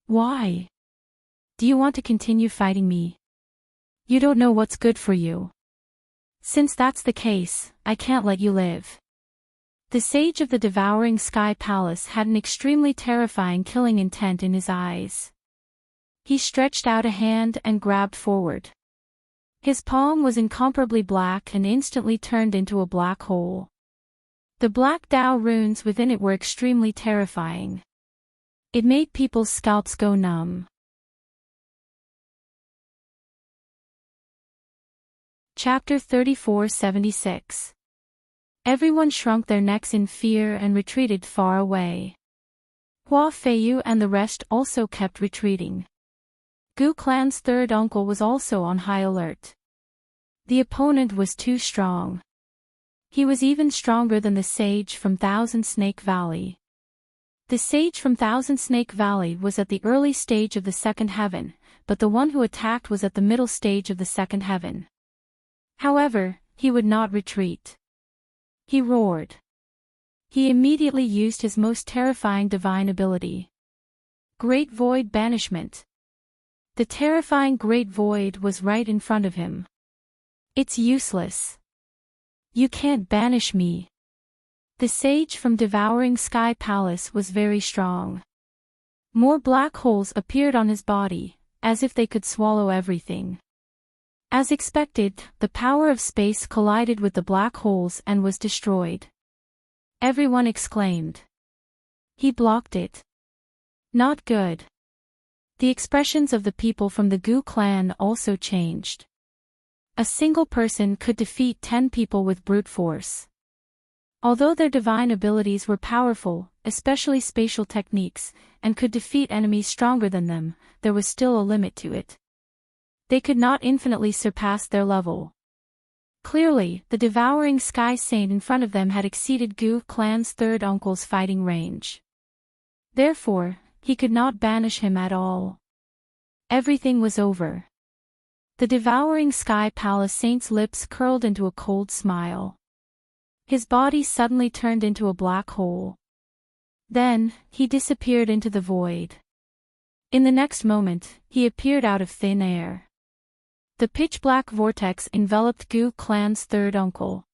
Why? Do you want to continue fighting me? You don't know what's good for you. Since that's the case, I can't let you live. The sage of the Devouring Sky Palace had an extremely terrifying killing intent in his eyes. He stretched out a hand and grabbed forward. His palm was incomparably black and instantly turned into a black hole. The black Tao runes within it were extremely terrifying. It made people's scalps go numb. Chapter 3476. Everyone shrunk their necks in fear and retreated far away. Hua Feiyu and the rest also kept retreating. Gu Clan's third uncle was also on high alert. The opponent was too strong. He was even stronger than the sage from Thousand Snake Valley. The sage from Thousand Snake Valley was at the early stage of the second heaven, but the one who attacked was at the middle stage of the second heaven. However, he would not retreat. He roared. He immediately used his most terrifying divine ability. Great Void Banishment. The terrifying Great Void was right in front of him. It's useless. You can't banish me. The sage from Devouring Sky Palace was very strong. More black holes appeared on his body, as if they could swallow everything. As expected, the power of space collided with the black holes and was destroyed. Everyone exclaimed. He blocked it. Not good. The expressions of the people from the Gu clan also changed. A single person could defeat 10 people with brute force. Although their divine abilities were powerful, especially spatial techniques, and could defeat enemies stronger than them, there was still a limit to it. They could not infinitely surpass their level. Clearly, the Devouring Sky Saint in front of them had exceeded Gu clan's third uncle's fighting range. Therefore, he could not banish him at all. Everything was over. The Devouring Sky Palace Saint's lips curled into a cold smile. His body suddenly turned into a black hole. Then, he disappeared into the void. In the next moment, he appeared out of thin air. The pitch-black vortex enveloped Gu clan's third uncle.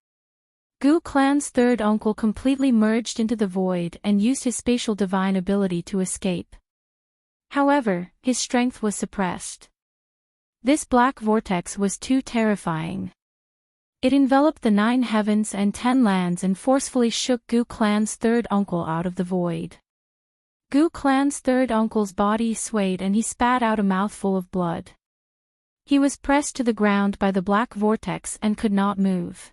Gu clan's third uncle completely merged into the void and used his spatial divine ability to escape. However, his strength was suppressed. This black vortex was too terrifying. It enveloped the 9 heavens and 10 lands and forcefully shook Gu clan's third uncle out of the void. Gu clan's third uncle's body swayed and he spat out a mouthful of blood. He was pressed to the ground by the black vortex and could not move.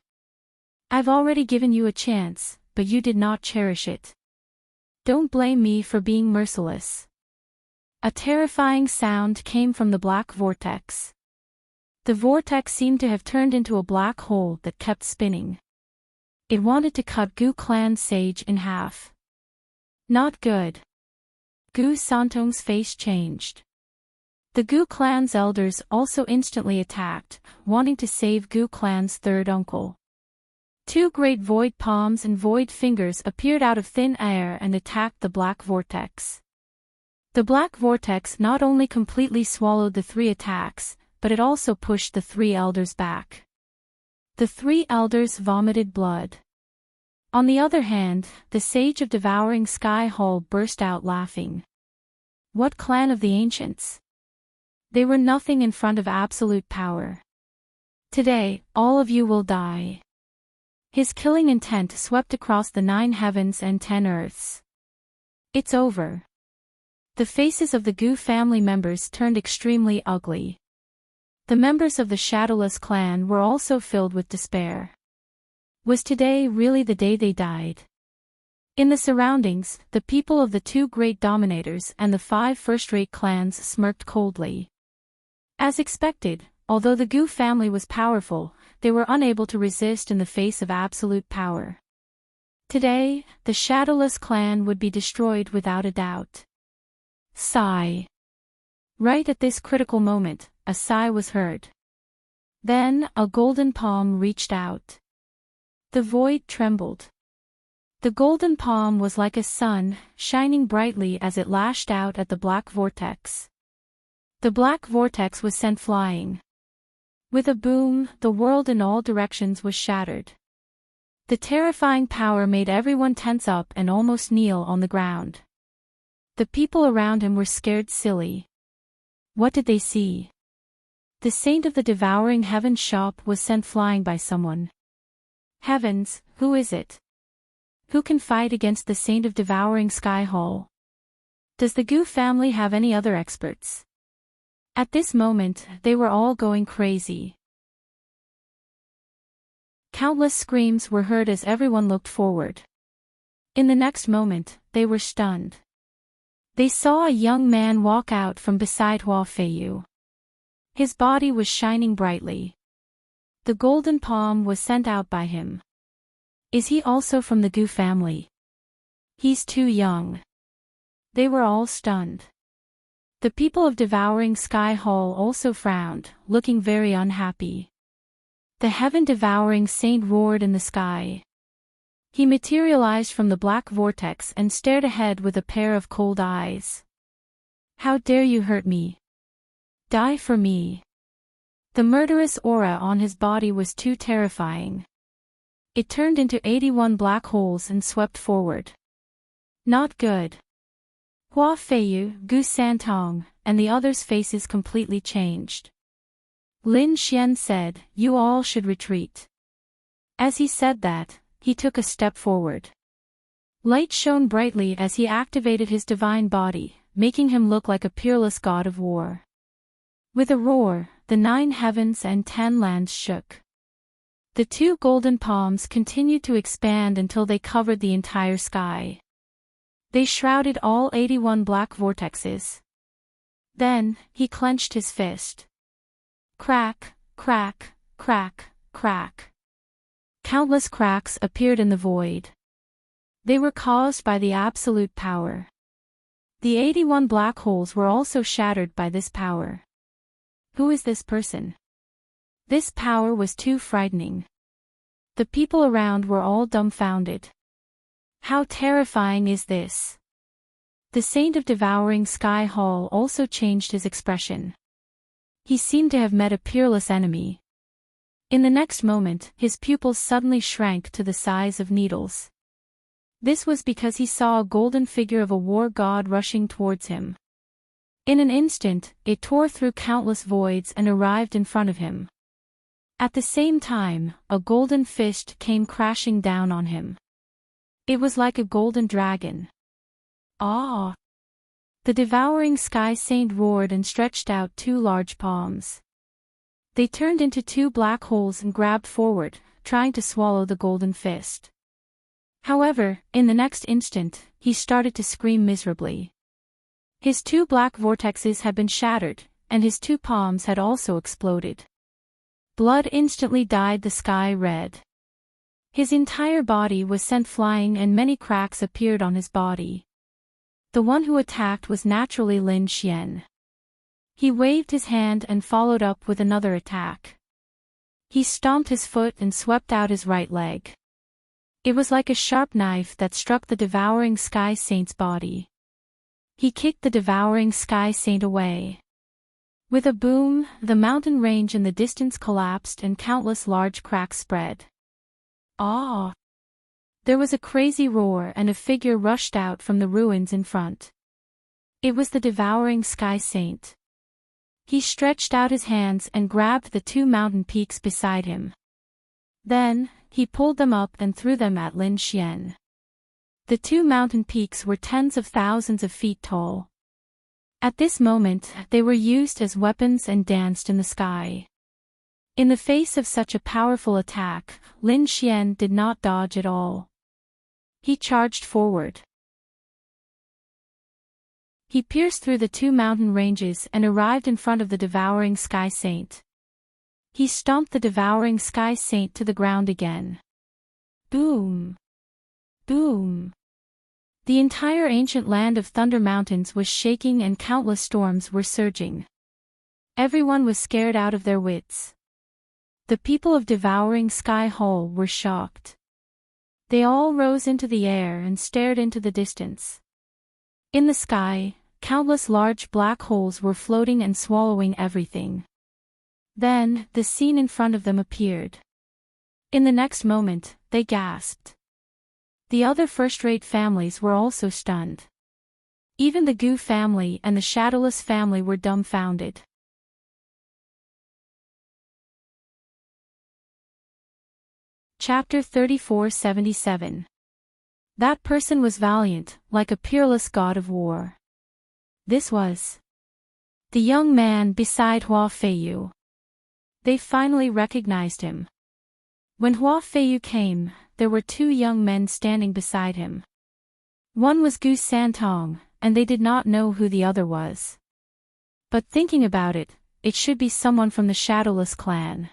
I've already given you a chance, but you did not cherish it. Don't blame me for being merciless. A terrifying sound came from the black vortex. The vortex seemed to have turned into a black hole that kept spinning. It wanted to cut Gu clan's sage in half. Not good. Gu Santong's face changed. The Gu clan's elders also instantly attacked, wanting to save Gu clan's third uncle. 2 great void palms and void fingers appeared out of thin air and attacked the black vortex. The black vortex not only completely swallowed the 3 attacks, but it also pushed the 3 elders back. The 3 elders vomited blood. On the other hand, the sage of Devouring Sky Hall burst out laughing. What clan of the ancients? They were nothing in front of absolute power. Today, all of you will die. His killing intent swept across the 9 heavens and 10 earths. It's over. The faces of the Gu family members turned extremely ugly. The members of the Shadowless clan were also filled with despair. Was today really the day they died? In the surroundings, the people of the 2 great dominators and the 5 first-rate clans smirked coldly. As expected, although the Gu family was powerful, they were unable to resist in the face of absolute power. Today, the Shadowless clan would be destroyed without a doubt. Sigh. Right at this critical moment, a sigh was heard. Then, a golden palm reached out. The void trembled. The golden palm was like a sun, shining brightly as it lashed out at the black vortex. The black vortex was sent flying. With a boom, the world in all directions was shattered. The terrifying power made everyone tense up and almost kneel on the ground. The people around him were scared silly. What did they see? The saint of the devouring heaven shop was sent flying by someone. Heavens, who is it? Who can fight against the saint of devouring sky hall? Does the Goo family have any other experts? At this moment, they were all going crazy. Countless screams were heard as everyone looked forward. In the next moment, they were stunned. They saw a young man walk out from beside Hua Feiyu. His body was shining brightly. The golden palm was sent out by him. Is he also from the Goo family? He's too young. They were all stunned. The people of Devouring Sky Hall also frowned, looking very unhappy. The heaven-devouring saint roared in the sky. He materialized from the black vortex and stared ahead with a pair of cold eyes. How dare you hurt me? Die for me. The murderous aura on his body was too terrifying. It turned into 81 black holes and swept forward. Not good. Hua Feiyu, Gu Santong, and the others' faces completely changed. Lin Xian said, "You all should retreat." As he said that, he took a step forward. Light shone brightly as he activated his divine body, making him look like a peerless god of war. With a roar, the 9 heavens and 10 lands shook. The 2 golden palms continued to expand until they covered the entire sky. They shrouded all 81 black vortexes. Then, he clenched his fist. Crack, crack, crack, crack. Countless cracks appeared in the void. They were caused by the absolute power. The 81 black holes were also shattered by this power. Who is this person? This power was too frightening. The people around were all dumbfounded. How terrifying is this? The saint of Devouring Sky Hall also changed his expression. He seemed to have met a peerless enemy. In the next moment, his pupils suddenly shrank to the size of needles. This was because he saw a golden figure of a war god rushing towards him. In an instant, it tore through countless voids and arrived in front of him. At the same time, a golden fist came crashing down on him. It was like a golden dragon. Ah! The devouring sky saint roared and stretched out 2 large palms. They turned into 2 black holes and grabbed forward, trying to swallow the golden fist. However, in the next instant, he started to scream miserably. His 2 black vortexes had been shattered, and his 2 palms had also exploded. Blood instantly dyed the sky red. His entire body was sent flying and many cracks appeared on his body. The one who attacked was naturally Lin Xian. He waved his hand and followed up with another attack. He stomped his foot and swept out his right leg. It was like a sharp knife that struck the devouring sky saint's body. He kicked the devouring sky saint away. With a boom, the mountain range in the distance collapsed and countless large cracks spread. Ah! There was a crazy roar and a figure rushed out from the ruins in front. It was the devouring sky saint. He stretched out his hands and grabbed the 2 mountain peaks beside him. Then, he pulled them up and threw them at Lin Xian. The 2 mountain peaks were tens of thousands of feet tall. At this moment, they were used as weapons and danced in the sky. In the face of such a powerful attack, Lin Xian did not dodge at all. He charged forward. He pierced through the 2 mountain ranges and arrived in front of the devouring sky saint. He stomped the devouring sky saint to the ground again. Boom! Boom! The entire ancient land of Thunder Mountains was shaking and countless storms were surging. Everyone was scared out of their wits. The people of Devouring Sky Hall were shocked. They all rose into the air and stared into the distance. In the sky, countless large black holes were floating and swallowing everything. Then, the scene in front of them appeared. In the next moment, they gasped. The other first-rate families were also stunned. Even the Goo family and the Shadowless family were dumbfounded. Chapter 3477. That person was valiant, like a peerless god of war. This was the young man beside Hua Feiyu. They finally recognized him. When Hua Feiyu came, there were two young men standing beside him. One was Gu Santong, and they did not know who the other was. But thinking about it, it should be someone from the Shadowless clan.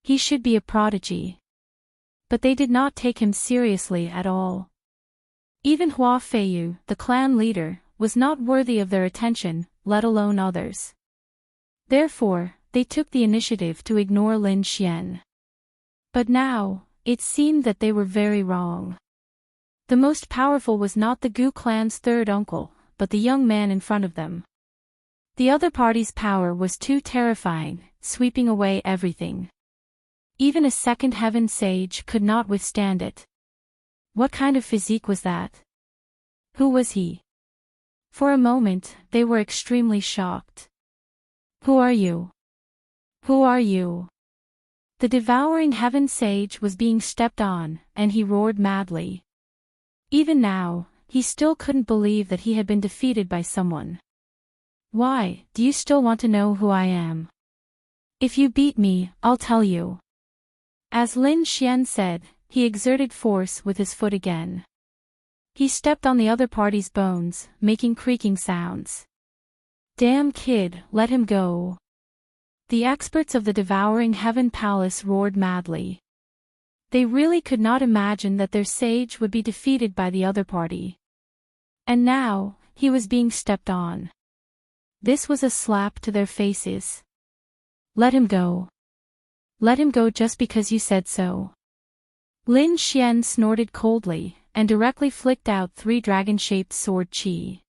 He should be a prodigy. But they did not take him seriously at all. Even Hua Feiyu, the clan leader, was not worthy of their attention, let alone others. Therefore, they took the initiative to ignore Lin Xian. But now, it seemed that they were very wrong. The most powerful was not the Gu clan's third uncle, but the young man in front of them. The other party's power was too terrifying, sweeping away everything. Even a second heaven sage could not withstand it. What kind of physique was that? Who was he? For a moment, they were extremely shocked. Who are you? Who are you? The devouring heaven sage was being stepped on, and he roared madly. Even now, he still couldn't believe that he had been defeated by someone. Why, do you still want to know who I am? If you beat me, I'll tell you. As Lin Xian said, he exerted force with his foot again. He stepped on the other party's bones, making creaking sounds. Damn kid, let him go. The experts of the Devouring Heaven Palace roared madly. They really could not imagine that their sage would be defeated by the other party. And now, he was being stepped on. This was a slap to their faces. Let him go. Let him go just because you said so. Lin Xian snorted coldly, and directly flicked out 3 dragon-shaped sword chi.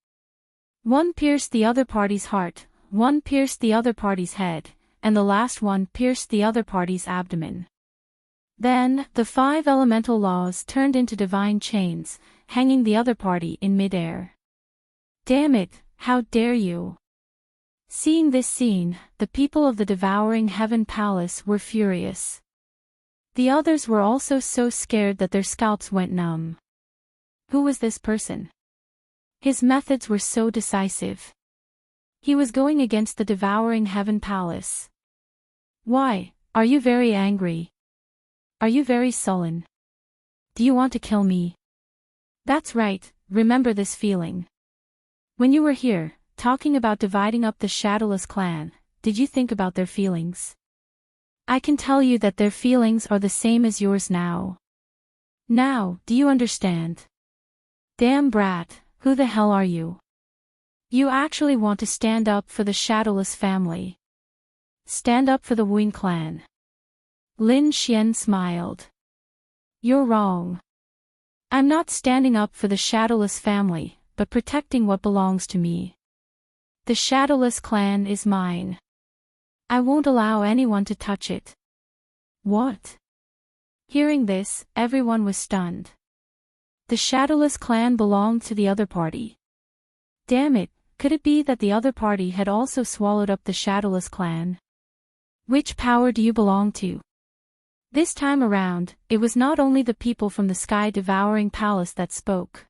One pierced the other party's heart, one pierced the other party's head, and the last one pierced the other party's abdomen. Then, the 5 elemental laws turned into divine chains, hanging the other party in midair. Damn it, how dare you! Seeing this scene, the people of the Devouring Heaven Palace were furious. The others were also so scared that their scalps went numb. Who was this person? His methods were so decisive. He was going against the Devouring Heaven Palace. Why, are you very angry? Are you very sullen? Do you want to kill me? That's right, remember this feeling. When you were here, talking about dividing up the Shadowless clan, did you think about their feelings? I can tell you that their feelings are the same as yours now. Now, do you understand? Damn brat, who the hell are you? You actually want to stand up for the Shadowless family. Stand up for the Wuin clan. Lin Xian smiled. You're wrong. I'm not standing up for the Shadowless family, but protecting what belongs to me. The Shadowless clan is mine. I won't allow anyone to touch it. What? Hearing this, everyone was stunned. The Shadowless clan belonged to the other party. Damn it, could it be that the other party had also swallowed up the Shadowless clan? Which power do you belong to? This time around, it was not only the people from the Sky Devouring Palace that spoke.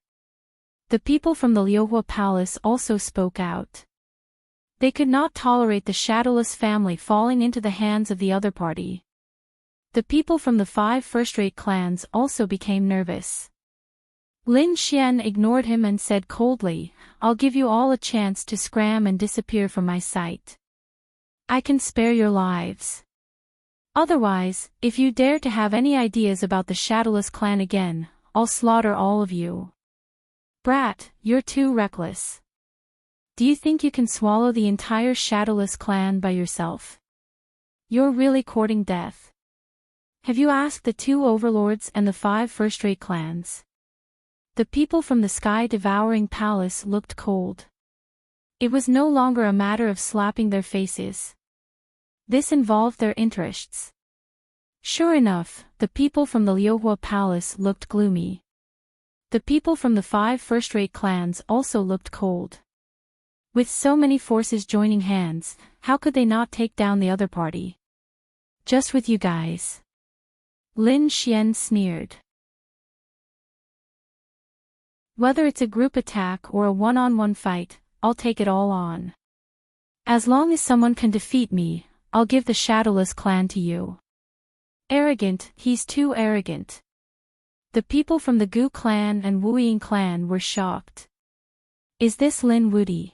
The people from the Liuhua Palace also spoke out. They could not tolerate the Shadowless family falling into the hands of the other party. The people from the 5 first-rate clans also became nervous. Lin Xian ignored him and said coldly, I'll give you all a chance to scram and disappear from my sight. I can spare your lives. Otherwise, if you dare to have any ideas about the Shadowless clan again, I'll slaughter all of you. Brat, you're too reckless. Do you think you can swallow the entire Shadowless clan by yourself? You're really courting death. Have you asked the 2 overlords and the 5 first-rate clans? The people from the sky-devouring palace looked cold. It was no longer a matter of slapping their faces. This involved their interests. Sure enough, the people from the Liuhua palace looked gloomy. The people from the 5 first-rate clans also looked cold. With so many forces joining hands, how could they not take down the other party? Just with you guys. Lin Xian sneered. Whether it's a group attack or a one-on-one fight, I'll take it all on. As long as someone can defeat me, I'll give the Shadowless clan to you. Arrogant, he's too arrogant. The people from the Gu clan and Wuying clan were shocked. Is this Lin Wudi?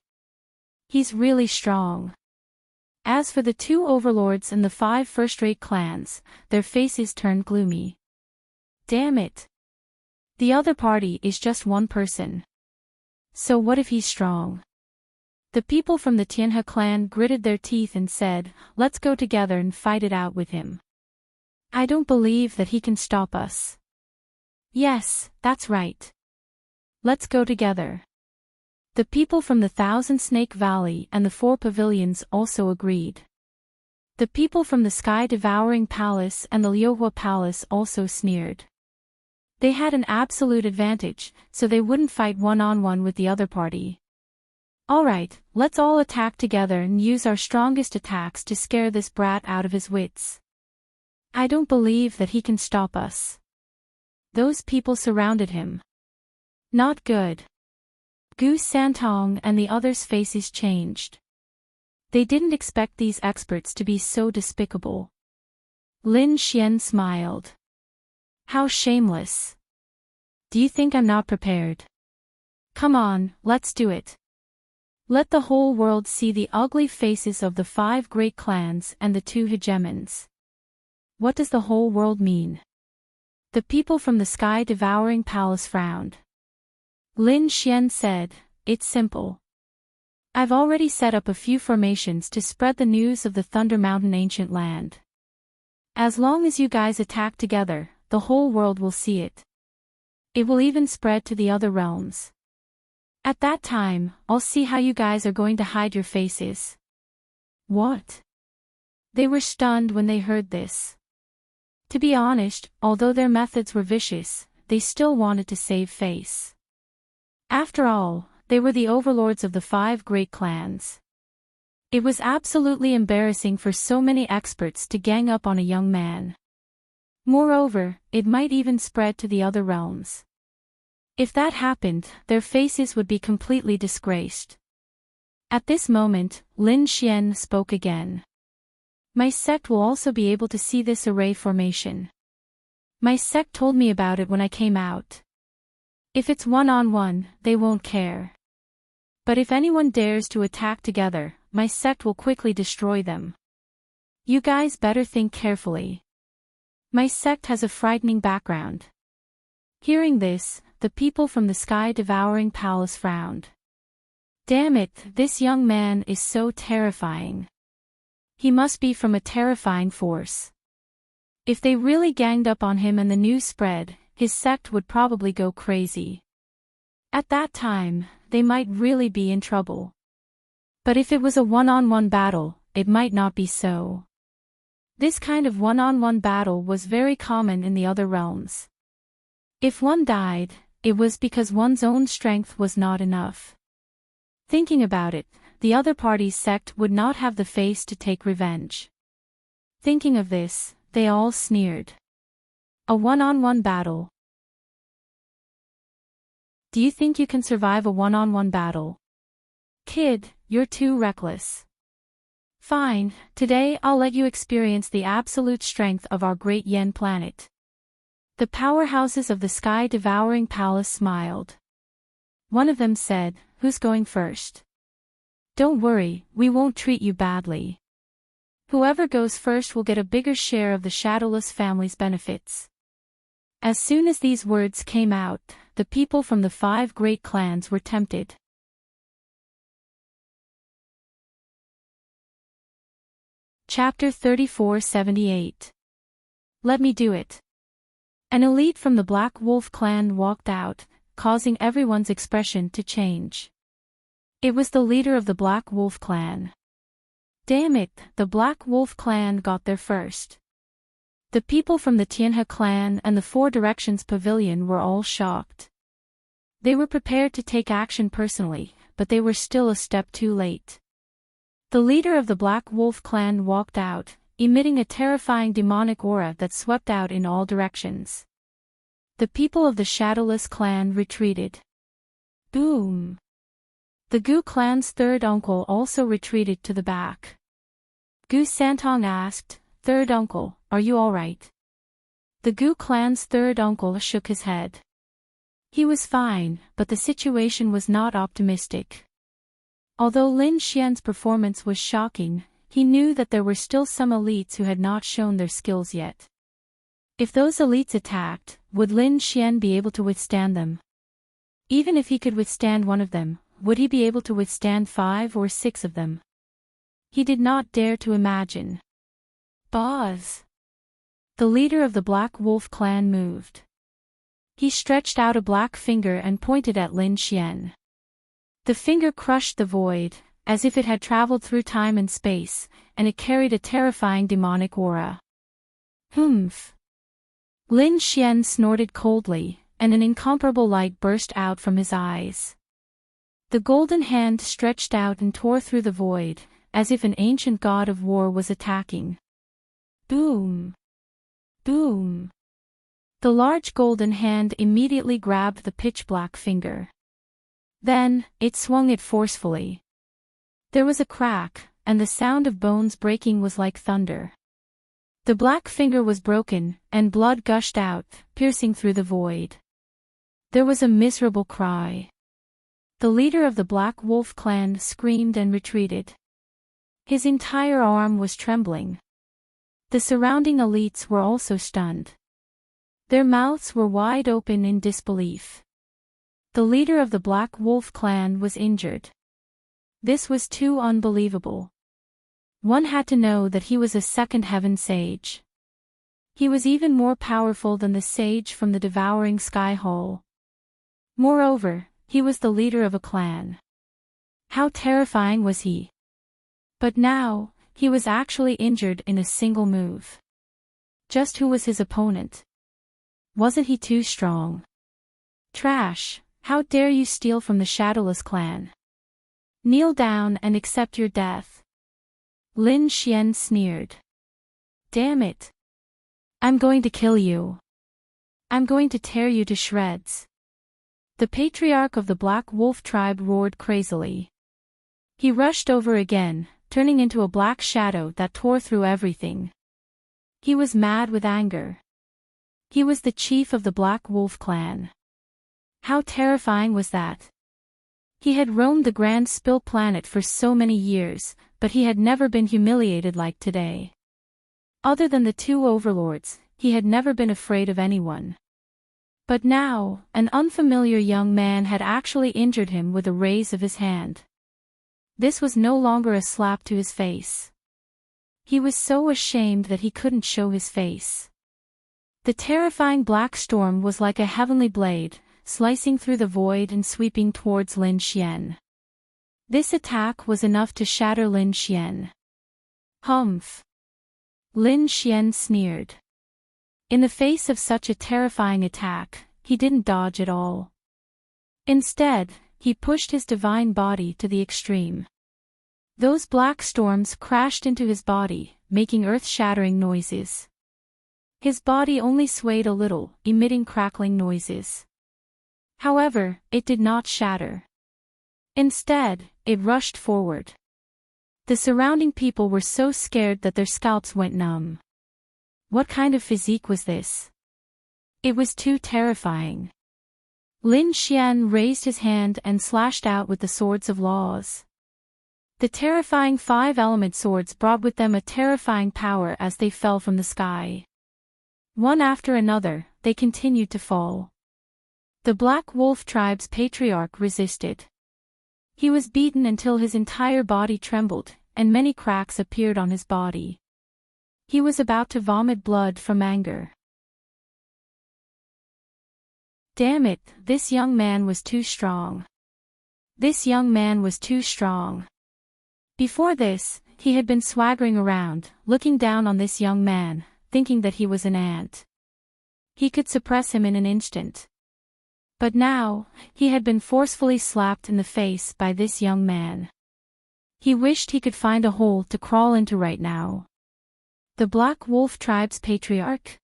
He's really strong. As for the 2 overlords and the 5 first-rate clans, their faces turned gloomy. Damn it. The other party is just one person. So what if he's strong? The people from the Tianhe clan gritted their teeth and said, let's go together and fight it out with him. I don't believe that he can stop us. Yes, that's right. Let's go together. The people from the Thousand Snake Valley and the 4 pavilions also agreed. The people from the Sky-Devouring Palace and the Liuhua Palace also sneered. They had an absolute advantage, so they wouldn't fight one-on-one with the other party. Alright, let's all attack together and use our strongest attacks to scare this brat out of his wits. I don't believe that he can stop us. Those people surrounded him. Not good. Gu Santong and the others' faces changed. They didn't expect these experts to be so despicable. Lin Xian smiled. How shameless. Do you think I'm not prepared? Come on, let's do it. Let the whole world see the ugly faces of the 5 great clans and the 2 hegemons. What does the whole world mean? The people from the Sky-Devouring Palace frowned. Lin Xian said, it's simple. I've already set up a few formations to spread the news of the Thunder Mountain ancient land. As long as you guys attack together, the whole world will see it. It will even spread to the other realms. At that time, I'll see how you guys are going to hide your faces. What? They were stunned when they heard this. To be honest, although their methods were vicious, they still wanted to save face. After all, they were the overlords of the 5 great clans. It was absolutely embarrassing for so many experts to gang up on a young man. Moreover, it might even spread to the other realms. If that happened, their faces would be completely disgraced. At this moment, Lin Xian spoke again. My sect will also be able to see this array formation. My sect told me about it when I came out. If it's one-on-one, they won't care. But if anyone dares to attack together, my sect will quickly destroy them. You guys better think carefully. My sect has a frightening background. Hearing this, the people from the Sky-Devouring Palace frowned. Damn it, this young man is so terrifying. He must be from a terrifying force. If they really ganged up on him and the news spread, his sect would probably go crazy. At that time, they might really be in trouble. But if it was a one-on-one battle, it might not be so. This kind of one-on-one battle was very common in the other realms. If one died, it was because one's own strength was not enough. Thinking about it, the other party's sect would not have the face to take revenge. Thinking of this, they all sneered. A one-on-one battle. Do you think you can survive a one-on-one battle? Kid, you're too reckless. Fine, today I'll let you experience the absolute strength of our great Yen planet. The powerhouses of the Sky-Devouring Palace smiled. One of them said, who's going first? Don't worry, we won't treat you badly. Whoever goes first will get a bigger share of the Shadowless family's benefits. As soon as these words came out, the people from the 5 great clans were tempted. Chapter 3478. Let me do it. An elite from the Black Wolf clan walked out, causing everyone's expression to change. It was the leader of the Black Wolf clan. Damn it, the Black Wolf clan got there first. The people from the Tianhe clan and the Four Directions Pavilion were all shocked. They were prepared to take action personally, but they were still a step too late. The leader of the Black Wolf clan walked out, emitting a terrifying demonic aura that swept out in all directions. The people of the Shadowless clan retreated. Boom! The Gu clan's third uncle also retreated to the back. Gu Santong asked, "Third uncle, are you alright?" The Gu clan's third uncle shook his head. He was fine, but the situation was not optimistic. Although Lin Xian's performance was shocking, he knew that there were still some elites who had not shown their skills yet. If those elites attacked, would Lin Xian be able to withstand them? Even if he could withstand one of them, would he be able to withstand 5 or 6 of them? He did not dare to imagine. Boz! The leader of the Black Wolf clan moved. He stretched out a black finger and pointed at Lin Xian. The finger crushed the void, as if it had traveled through time and space, and it carried a terrifying demonic aura. Humph! Lin Xian snorted coldly, and an incomparable light burst out from his eyes. The golden hand stretched out and tore through the void, as if an ancient god of war was attacking. Boom! Boom! The large golden hand immediately grabbed the pitch-black finger. Then, it swung it forcefully. There was a crack, and the sound of bones breaking was like thunder. The black finger was broken, and blood gushed out, piercing through the void. There was a miserable cry. The leader of the Black Wolf clan screamed and retreated. His entire arm was trembling. The surrounding elites were also stunned. Their mouths were wide open in disbelief. The leader of the Black Wolf clan was injured. This was too unbelievable. One had to know that he was a second heaven sage. He was even more powerful than the sage from the devouring sky hall. Moreover, he was the leader of a clan. How terrifying was he? But now, he was actually injured in a single move. Just who was his opponent? Wasn't he too strong? Trash! How dare you steal from the Shadowless clan? Kneel down and accept your death. Lin Xian sneered. Damn it! I'm going to kill you. I'm going to tear you to shreds. The patriarch of the Black Wolf tribe roared crazily. He rushed over again, turning into a black shadow that tore through everything. He was mad with anger. He was the chief of the Black Wolf clan. How terrifying was that? He had roamed the Grand Spill planet for so many years, but he had never been humiliated like today. Other than the 2 overlords, he had never been afraid of anyone. But now, an unfamiliar young man had actually injured him with a raise of his hand. This was no longer a slap to his face. He was so ashamed that he couldn't show his face. The terrifying black storm was like a heavenly blade, slicing through the void and sweeping towards Lin Xian. This attack was enough to shatter Lin Xian. Humph! Lin Xian sneered. In the face of such a terrifying attack, he didn't dodge at all. Instead, he pushed his divine body to the extreme. Those black storms crashed into his body, making earth-shattering noises. His body only swayed a little, emitting crackling noises. However, it did not shatter. Instead, it rushed forward. The surrounding people were so scared that their scalps went numb. What kind of physique was this? It was too terrifying. Lin Xian raised his hand and slashed out with the swords of laws. The terrifying 5-element swords brought with them a terrifying power as they fell from the sky. One after another, they continued to fall. The Black Wolf tribe's patriarch resisted. He was beaten until his entire body trembled, and many cracks appeared on his body. He was about to vomit blood from anger. Damn it, this young man was too strong. This young man was too strong. Before this, he had been swaggering around, looking down on this young man, thinking that he was an ant. He could suppress him in an instant. But now, he had been forcefully slapped in the face by this young man. He wished he could find a hole to crawl into right now. The Black Wolf tribe's patriarch?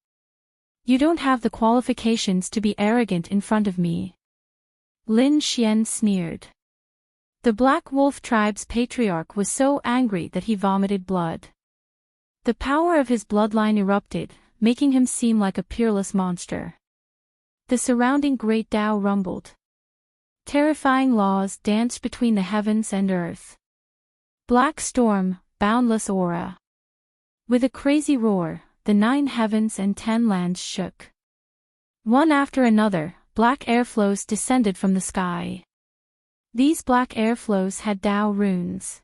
You don't have the qualifications to be arrogant in front of me. Lin Xian sneered. The Black Wolf tribe's patriarch was so angry that he vomited blood. The power of his bloodline erupted, making him seem like a peerless monster. The surrounding great Tao rumbled. Terrifying laws danced between the heavens and earth. Black storm, boundless aura. With a crazy roar, the 9 heavens and 10 lands shook. One after another, black airflows descended from the sky. These black airflows had Tao runes.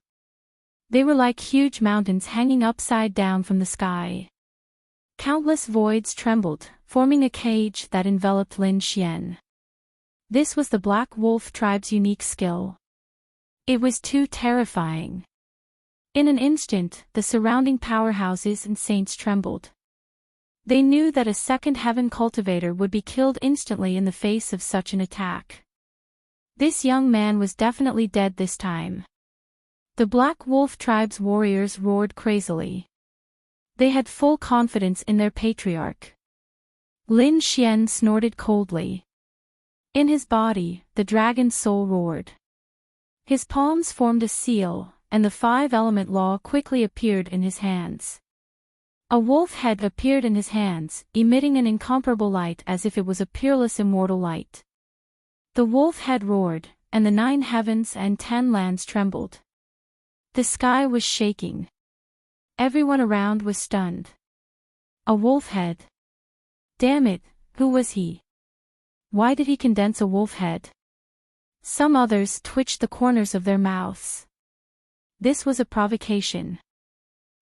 They were like huge mountains hanging upside down from the sky. Countless voids trembled, forming a cage that enveloped Lin Xian. This was the Black Wolf tribe's unique skill. It was too terrifying. In an instant, the surrounding powerhouses and saints trembled. They knew that a second heaven cultivator would be killed instantly in the face of such an attack. This young man was definitely dead this time. The Black Wolf tribe's warriors roared crazily. They had full confidence in their patriarch. Lin Xian snorted coldly. In his body, the dragon's soul roared. His palms formed a seal, and the 5-element law quickly appeared in his hands. A wolf head appeared in his hands, emitting an incomparable light as if it was a peerless immortal light. The wolf head roared, and the 9 heavens and 10 lands trembled. The sky was shaking. Everyone around was stunned. A wolf head. Damn it, who was he? Why did he condense a wolf head? Some others twitched the corners of their mouths. This was a provocation.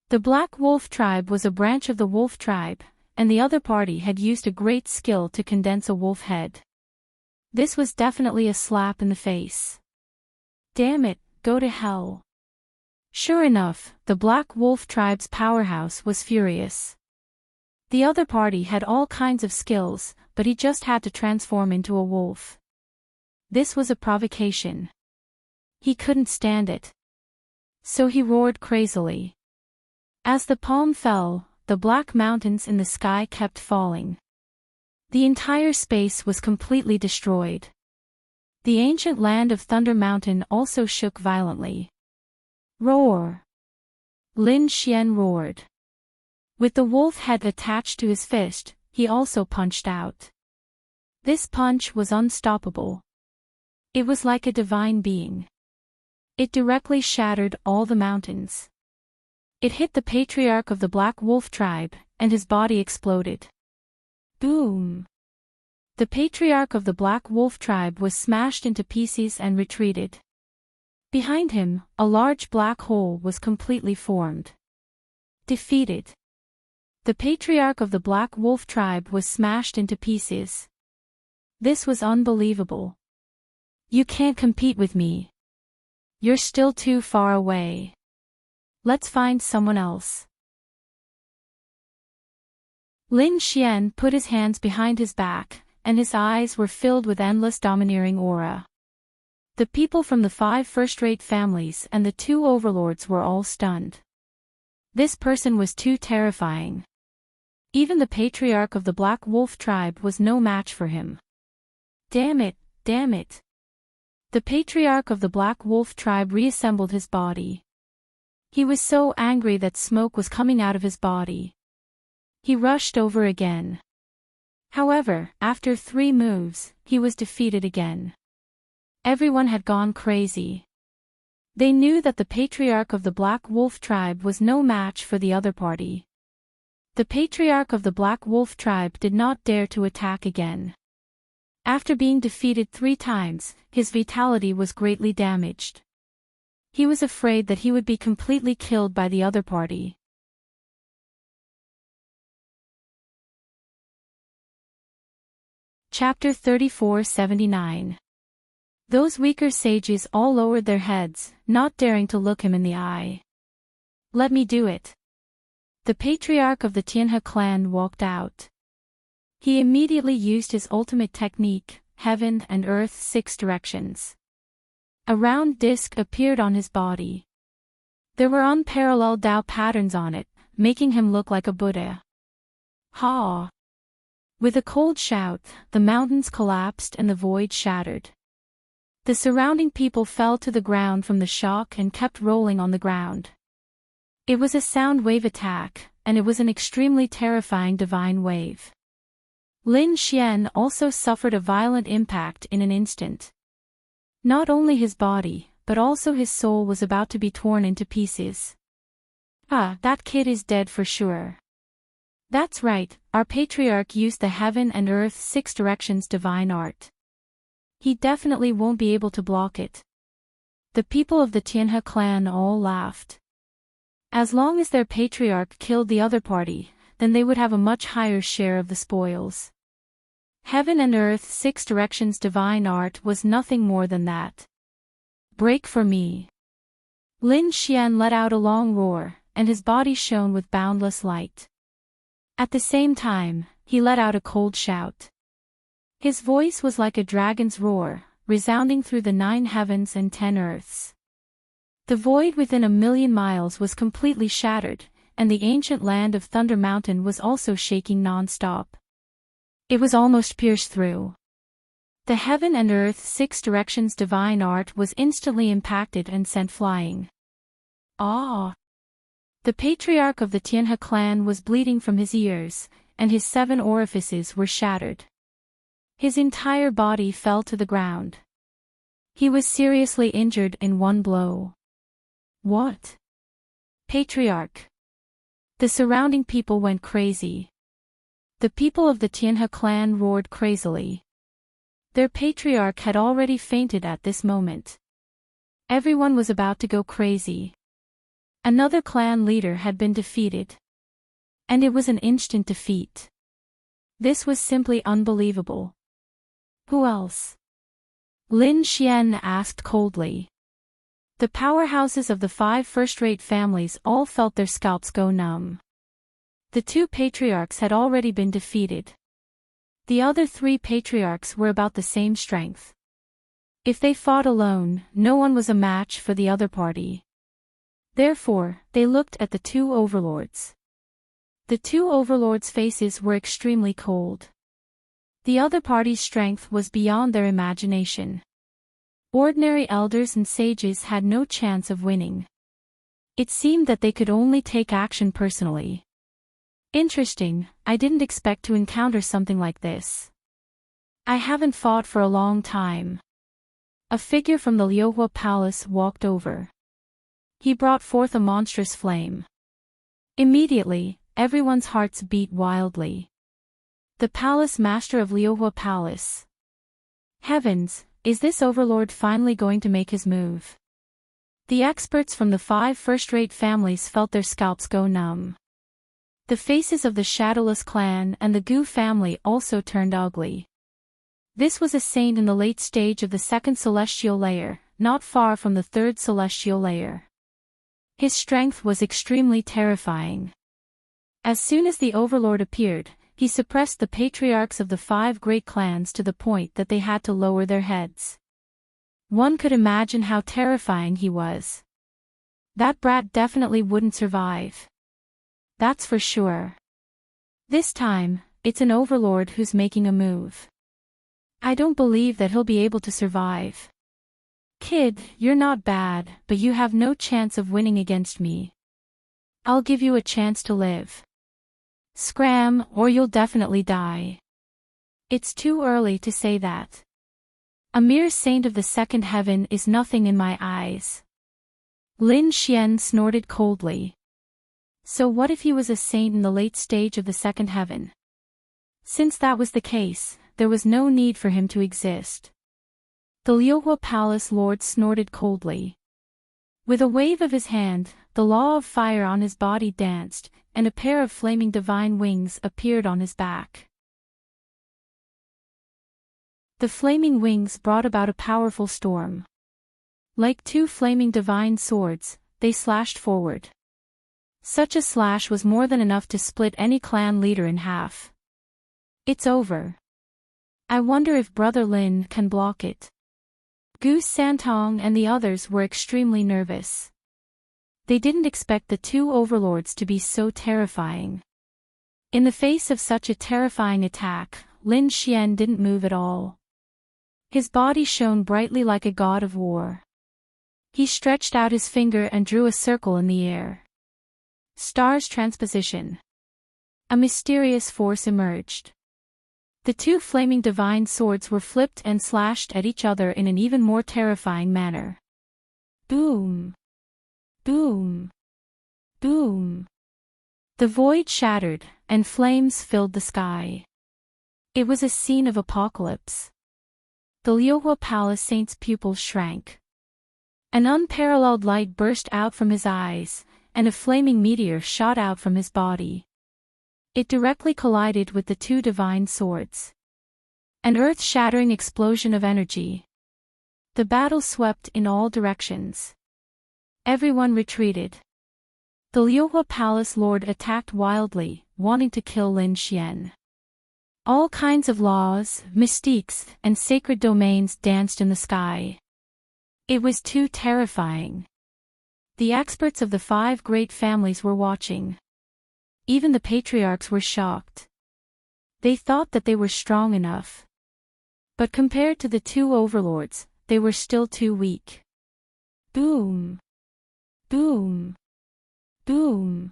The Black Wolf tribe was a branch of the Wolf tribe, and the other party had used a great skill to condense a wolf head. This was definitely a slap in the face. Damn it, go to hell. Sure enough, the Black Wolf tribe's powerhouse was furious. The other party had all kinds of skills, but he just had to transform into a wolf. This was a provocation. He couldn't stand it. So he roared crazily. As the palm fell, the black mountains in the sky kept falling. The entire space was completely destroyed. The ancient land of Thunder Mountain also shook violently. Roar! Lin Xian roared. With the wolf head attached to his fist, he also punched out. This punch was unstoppable. It was like a divine being. It directly shattered all the mountains. It hit the patriarch of the Black Wolf tribe, and his body exploded. Boom! The patriarch of the Black Wolf tribe was smashed into pieces and retreated. Behind him, a large black hole was completely formed. Defeated. The patriarch of the Black Wolf tribe was smashed into pieces. This was unbelievable. You can't compete with me. You're still too far away. Let's find someone else. Lin Xian put his hands behind his back, and his eyes were filled with endless domineering aura. The people from the 5 first-rate families and the 2 overlords were all stunned. This person was too terrifying. Even the patriarch of the Black Wolf tribe was no match for him. Damn it, damn it. The patriarch of the Black Wolf tribe reassembled his body. He was so angry that smoke was coming out of his body. He rushed over again. However, after 3 moves, he was defeated again. Everyone had gone crazy. They knew that the patriarch of the Black Wolf tribe was no match for the other party. The patriarch of the Black Wolf tribe did not dare to attack again. After being defeated 3 times, his vitality was greatly damaged. He was afraid that he would be completely killed by the other party. Chapter 34-79. Those weaker sages all lowered their heads, not daring to look him in the eye. "Let me do it." The patriarch of the Tianhe clan walked out. He immediately used his ultimate technique, Heaven and Earth 6 directions. A round disc appeared on his body. There were unparalleled Dao patterns on it, making him look like a Buddha. Ha! With a cold shout, the mountains collapsed and the void shattered. The surrounding people fell to the ground from the shock and kept rolling on the ground. It was a sound wave attack, and it was an extremely terrifying divine wave. Lin Xian also suffered a violent impact in an instant. Not only his body, but also his soul was about to be torn into pieces. "Ah, that kid is dead for sure." "That's right, our patriarch used the Heaven and Earth 6 directions divine art. He definitely won't be able to block it." The people of the Tianhe clan all laughed. As long as their patriarch killed the other party, then they would have a much higher share of the spoils. Heaven and Earth 6 directions divine art was nothing more than that. "Break for me." Lin Xian let out a long roar, and his body shone with boundless light. At the same time, he let out a cold shout. His voice was like a dragon's roar, resounding through the 9 heavens and 10 earths. The void within 1,000,000 miles was completely shattered, and the ancient land of Thunder Mountain was also shaking non-stop. It was almost pierced through. The Heaven and Earth 6 directions divine art was instantly impacted and sent flying. Ah! The patriarch of the Tianhe clan was bleeding from his ears, and his 7 orifices were shattered. His entire body fell to the ground. He was seriously injured in one blow. "What? Patriarch!" The surrounding people went crazy. The people of the Tianhe clan roared crazily. Their patriarch had already fainted at this moment. Everyone was about to go crazy. Another clan leader had been defeated. And it was an instant defeat. This was simply unbelievable. "Who else?" Lin Xian asked coldly. The powerhouses of the 5 first-rate families all felt their scalps go numb. The 2 patriarchs had already been defeated. The other 3 patriarchs were about the same strength. If they fought alone, no one was a match for the other party. Therefore, they looked at the 2 overlords. The 2 overlords' faces were extremely cold. The other party's strength was beyond their imagination. Ordinary elders and sages had no chance of winning. It seemed that they could only take action personally. Interesting, I didn't expect to encounter something like this. I haven't fought for a long time. A figure from the Liuhua Palace walked over. He brought forth a monstrous flame. Immediately, everyone's hearts beat wildly. The palace master of Liuhua Palace. Heavens, is this overlord finally going to make his move? The experts from the 5 first-rate families felt their scalps go numb. The faces of the Shadowless clan and the Gu family also turned ugly. This was a saint in the late stage of the 2nd celestial layer, not far from the 3rd celestial layer. His strength was extremely terrifying. As soon as the overlord appeared, he suppressed the patriarchs of the 5 great clans to the point that they had to lower their heads. One could imagine how terrifying he was. That brat definitely wouldn't survive. That's for sure. This time, it's an overlord who's making a move. I don't believe that he'll be able to survive. Kid, you're not bad, but you have no chance of winning against me. I'll give you a chance to live. Scram, or you'll definitely die. It's too early to say that. A mere saint of the 2nd heaven is nothing in my eyes. Lin Xian snorted coldly. So what if he was a saint in the late stage of the 2nd heaven? Since that was the case, there was no need for him to exist. The LoveLore Palace Lord snorted coldly. With a wave of his hand, the law of fire on his body danced, and a pair of flaming divine wings appeared on his back. The flaming wings brought about a powerful storm. Like two flaming divine swords, they slashed forward. Such a slash was more than enough to split any clan leader in half. It's over. I wonder if Brother Lin can block it. Gu Santong and the others were extremely nervous. They didn't expect the two overlords to be so terrifying. In the face of such a terrifying attack, Lin Xian didn't move at all. His body shone brightly like a god of war. He stretched out his finger and drew a circle in the air. Stars transposition. A mysterious force emerged. The two flaming divine swords were flipped and slashed at each other in an even more terrifying manner. Boom! Boom! Boom! The void shattered, and flames filled the sky. It was a scene of apocalypse. The LoveLore Palace Saint's pupils shrank. An unparalleled light burst out from his eyes, and a flaming meteor shot out from his body. It directly collided with the two divine swords. An earth-shattering explosion of energy. The battle swept in all directions. Everyone retreated. The LoveLore Palace Lord attacked wildly, wanting to kill Lin Xian. All kinds of laws, mystiques, and sacred domains danced in the sky. It was too terrifying. The experts of the 5 great families were watching. Even the patriarchs were shocked. They thought that they were strong enough. But compared to the two overlords, they were still too weak. Boom! Boom! Boom!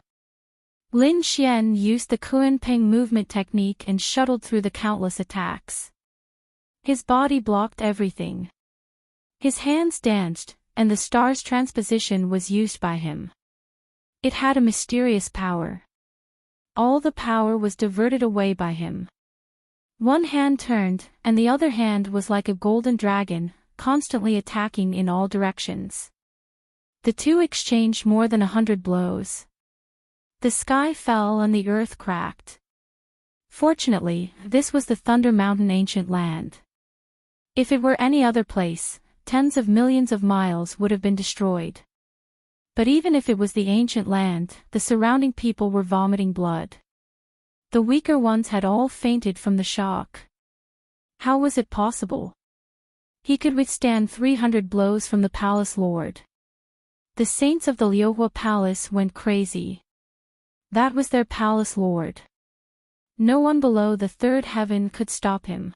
Lin Xian used the Kuan-Ping movement technique and shuttled through the countless attacks. His body blocked everything. His hands danced, and the star's transposition was used by him. It had a mysterious power. All the power was diverted away by him. One hand turned, and the other hand was like a golden dragon, constantly attacking in all directions. The two exchanged more than 100 blows. The sky fell and the earth cracked. Fortunately, this was the Thunder Mountain ancient land. If it were any other place, tens of millions of miles would have been destroyed. But even if it was the ancient land, the surrounding people were vomiting blood. The weaker ones had all fainted from the shock. How was it possible? He could withstand 300 blows from the palace lord. The saints of the LoveLore Palace went crazy. That was their palace lord. No one below the third heaven could stop him.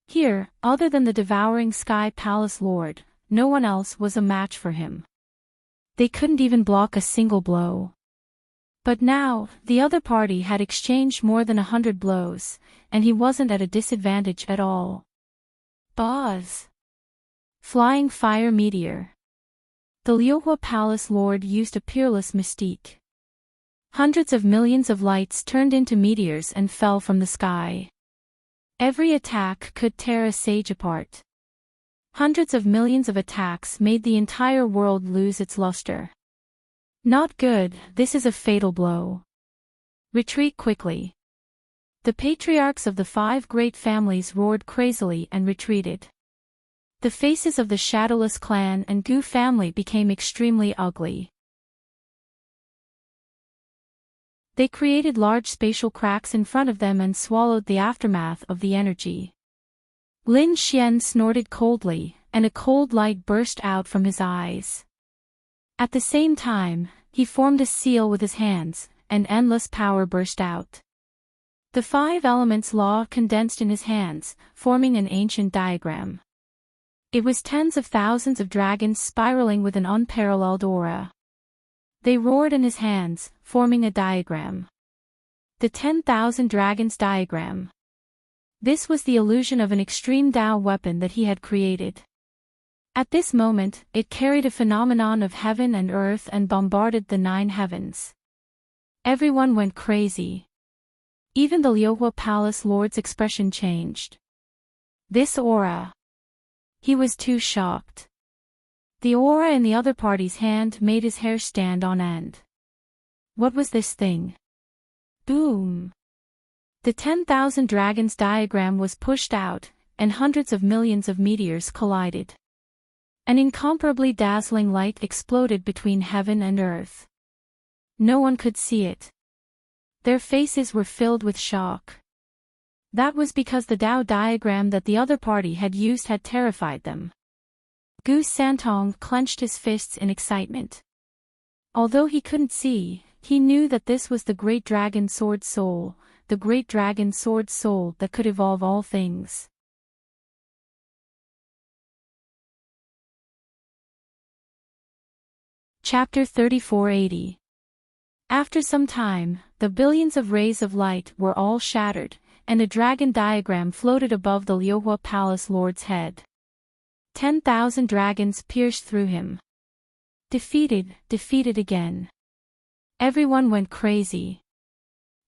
Here, other than the devouring sky palace lord, no one else was a match for him. They couldn't even block a single blow. But now, the other party had exchanged more than 100 blows, and he wasn't at a disadvantage at all. Buzz! Flying fire meteor. The LoveLore Palace Lord used a peerless mystique. Hundreds of millions of lights turned into meteors and fell from the sky. Every attack could tear a sage apart. Hundreds of millions of attacks made the entire world lose its luster. Not good, this is a fatal blow. Retreat quickly. The patriarchs of the 5 great families roared crazily and retreated. The faces of the Shadowless clan and Gu family became extremely ugly. They created large spatial cracks in front of them and swallowed the aftermath of the energy. Lin Xian snorted coldly, and a cold light burst out from his eyes. At the same time, he formed a seal with his hands, and endless power burst out. The 5 elements law condensed in his hands, forming an ancient diagram. It was tens of thousands of dragons spiraling with an unparalleled aura. They roared in his hands, forming a diagram. The 10,000 dragons diagram. This was the illusion of an extreme Dao weapon that he had created. At this moment, it carried a phenomenon of heaven and earth and bombarded the 9 heavens. Everyone went crazy. Even the LoveLore Palace Lord's expression changed. This aura. He was too shocked. The aura in the other party's hand made his hair stand on end. What was this thing? Boom! The 10,000 dragons diagram was pushed out, and hundreds of millions of meteors collided. An incomparably dazzling light exploded between heaven and earth. No one could see it. Their faces were filled with shock. That was because the Tao diagram that the other party had used had terrified them. Gu Santong clenched his fists in excitement. Although he couldn't see, he knew that this was the Great Dragon Sword Soul, the Great Dragon Sword Soul that could evolve all things. Chapter 3480. After some time, the billions of rays of light were all shattered, and a dragon diagram floated above the LoveLore Palace Lord's head. 10,000 dragons pierced through him. Defeated again. Everyone went crazy.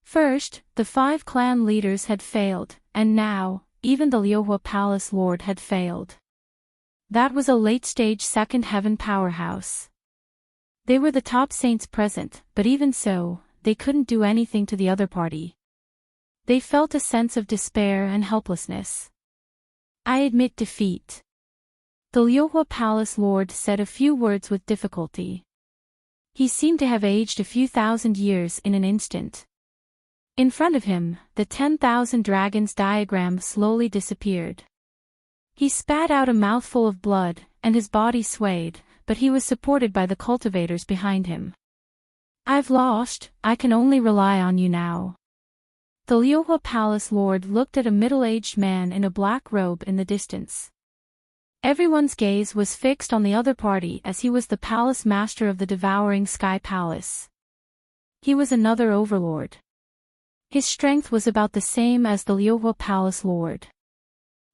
First, the 5 clan leaders had failed, and now, even the LoveLore Palace Lord had failed. That was a late-stage second heaven powerhouse. They were the top saints present, but even so, they couldn't do anything to the other party. They felt a sense of despair and helplessness. I admit defeat. The LoveLore Palace Lord said a few words with difficulty. He seemed to have aged a few thousand years in an instant. In front of him, the 10,000 dragons diagram slowly disappeared. He spat out a mouthful of blood, and his body swayed, but he was supported by the cultivators behind him. I've lost, I can only rely on you now. The LoveLore Palace Lord looked at a middle-aged man in a black robe in the distance. Everyone's gaze was fixed on the other party as he was the palace master of the Devouring Sky Palace. He was another overlord. His strength was about the same as the LoveLore Palace Lord.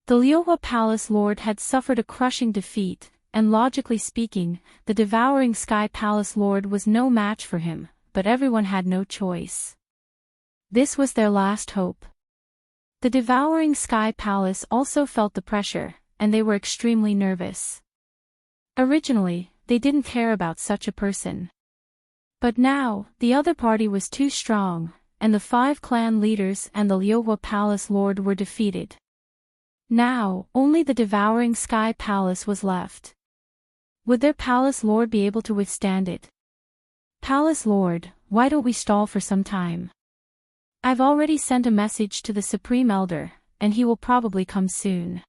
The LoveLore Palace Lord had suffered a crushing defeat, and logically speaking, the Devouring Sky Palace Lord was no match for him, but everyone had no choice. This was their last hope. The Devouring Sky Palace also felt the pressure, and they were extremely nervous. Originally, they didn't care about such a person. But now, the other party was too strong, and the 5 clan leaders and the LoveLore Palace Lord were defeated. Now, only the Devouring Sky Palace was left. Would their Palace Lord be able to withstand it? Palace Lord, why don't we stall for some time? I've already sent a message to the Supreme Elder, and he will probably come soon.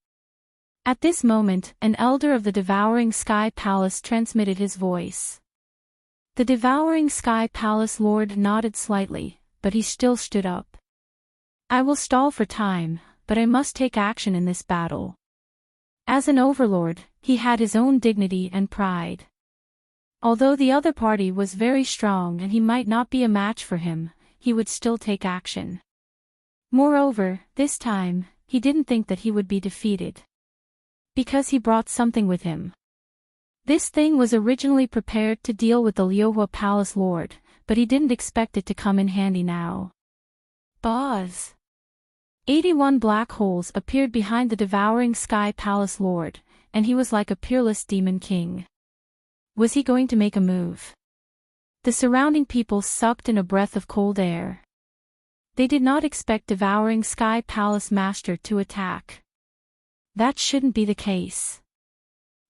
At this moment, an elder of the Devouring Sky Palace transmitted his voice. The Devouring Sky Palace Lord nodded slightly, but he still stood up. I will stall for time, but I must take action in this battle. As an overlord, he had his own dignity and pride. Although the other party was very strong and he might not be a match for him, he would still take action. Moreover, this time, he didn't think that he would be defeated. Because he brought something with him. This thing was originally prepared to deal with the LoveLore Palace Lord, but he didn't expect it to come in handy now. Buzz! 81 black holes appeared behind the Devouring Sky Palace Lord, and he was like a peerless demon king. Was he going to make a move? The surrounding people sucked in a breath of cold air. They did not expect Devouring Sky Palace Master to attack. That shouldn't be the case.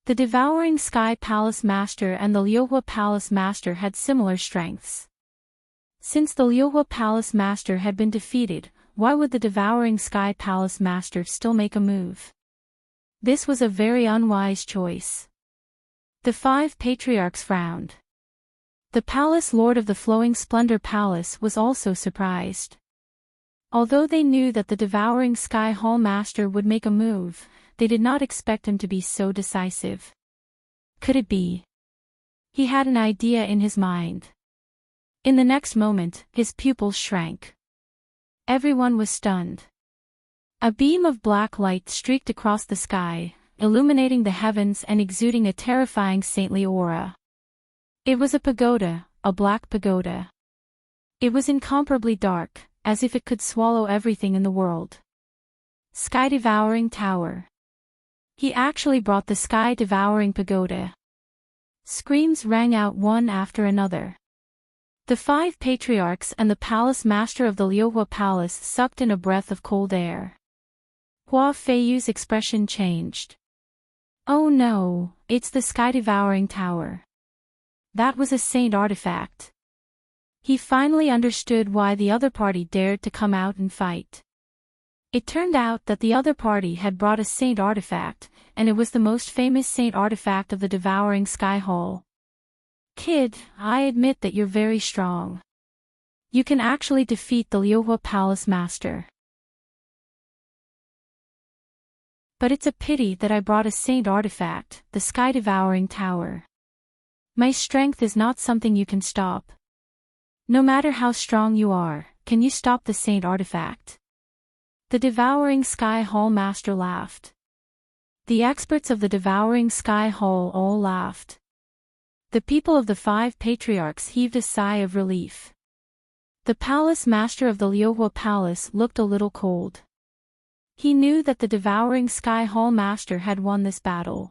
The Devouring Sky Palace Master and the LoveLore Palace Master had similar strengths. Since the LoveLore Palace Master had been defeated, why would the Devouring Sky Palace Master still make a move? This was a very unwise choice. The 5 patriarchs frowned. The Palace Lord of the Flowing Splendor Palace was also surprised. Although they knew that the Devouring Sky Hall Master would make a move, they did not expect him to be so decisive. Could it be? He had an idea in his mind. In the next moment, his pupils shrank. Everyone was stunned. A beam of black light streaked across the sky, illuminating the heavens and exuding a terrifying saintly aura. It was a pagoda, a black pagoda. It was incomparably dark, as if it could swallow everything in the world. Sky-devouring tower. He actually brought the sky-devouring pagoda. Screams rang out one after another. The 5 patriarchs and the palace master of the Liuhua palace sucked in a breath of cold air. Hua Feiyu's expression changed. Oh no, it's the sky-devouring tower. That was a saint artifact. He finally understood why the other party dared to come out and fight. It turned out that the other party had brought a saint artifact, and it was the most famous saint artifact of the devouring sky hall. Kid, I admit that you're very strong. You can actually defeat the Liuhua palace master. But it's a pity that I brought a saint artifact, the sky-devouring tower. My strength is not something you can stop. No matter how strong you are, can you stop the saint artifact? The devouring sky hall master laughed. The experts of the devouring sky hall all laughed. The people of the 5 patriarchs heaved a sigh of relief. The palace master of the Liuhua palace looked a little cold. He knew that the devouring sky hall master had won this battle.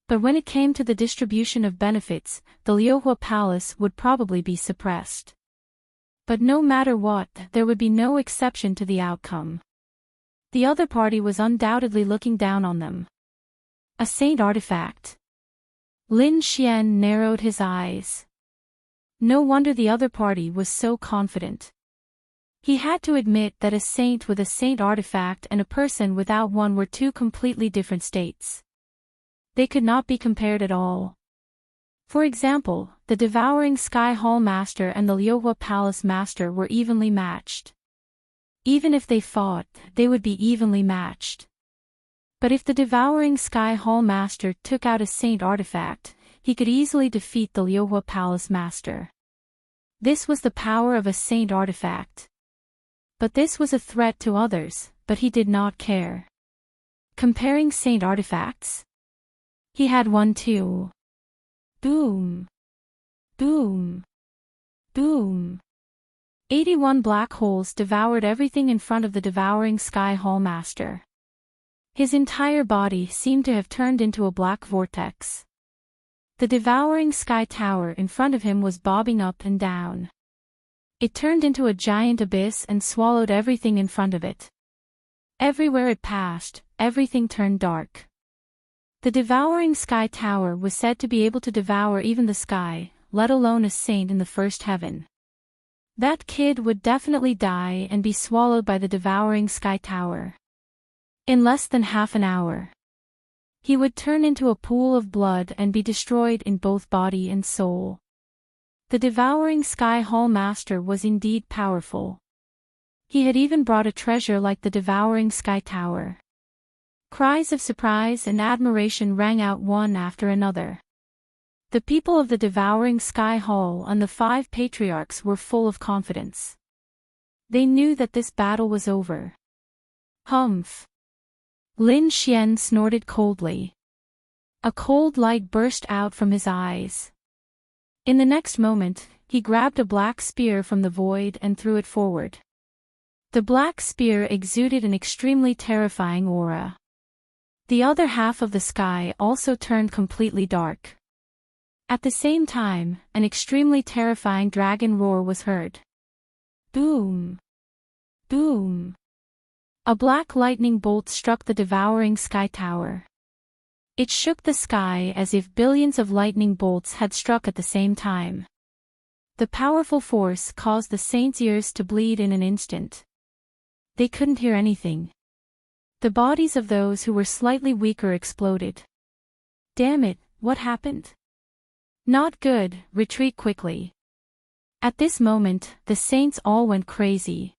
But when it came to the distribution of benefits, the Liuhua palace would probably be suppressed. But no matter what, there would be no exception to the outcome. The other party was undoubtedly looking down on them. A saint artifact. Lin Xian narrowed his eyes. No wonder the other party was so confident. He had to admit that a saint with a saint artifact and a person without one were 2 completely different states. They could not be compared at all. For example, the devouring sky hall master and the Liuhua palace master were evenly matched. Even if they fought, they would be evenly matched. But if the devouring sky hall master took out a saint artifact, he could easily defeat the Liuhua palace master. This was the power of a saint artifact. But this was a threat to others, but he did not care. Comparing saint artifacts? He had one too. Boom. Boom. Boom. 81 black holes devoured everything in front of the devouring sky hall master. His entire body seemed to have turned into a black vortex. The devouring sky tower in front of him was bobbing up and down. It turned into a giant abyss and swallowed everything in front of it. Everywhere it passed, everything turned dark. The devouring sky tower was said to be able to devour even the sky, let alone a saint in the first heaven. That kid would definitely die and be swallowed by the devouring sky tower. In less than half an hour. He would turn into a pool of blood and be destroyed in both body and soul. The devouring sky hall master was indeed powerful. He had even brought a treasure like the devouring sky tower. Cries of surprise and admiration rang out one after another. The people of the devouring sky hall and the 5 patriarchs were full of confidence. They knew that this battle was over. Humph. Lin Xian snorted coldly. A cold light burst out from his eyes. In the next moment, he grabbed a black spear from the void and threw it forward. The black spear exuded an extremely terrifying aura. The other half of the sky also turned completely dark. At the same time, an extremely terrifying dragon roar was heard. Boom! Boom! A black lightning bolt struck the devouring sky tower. It shook the sky as if billions of lightning bolts had struck at the same time. The powerful force caused the saints' ears to bleed in an instant. They couldn't hear anything. The bodies of those who were slightly weaker exploded. Damn it, what happened? Not good, retreat quickly. At this moment, the saints all went crazy.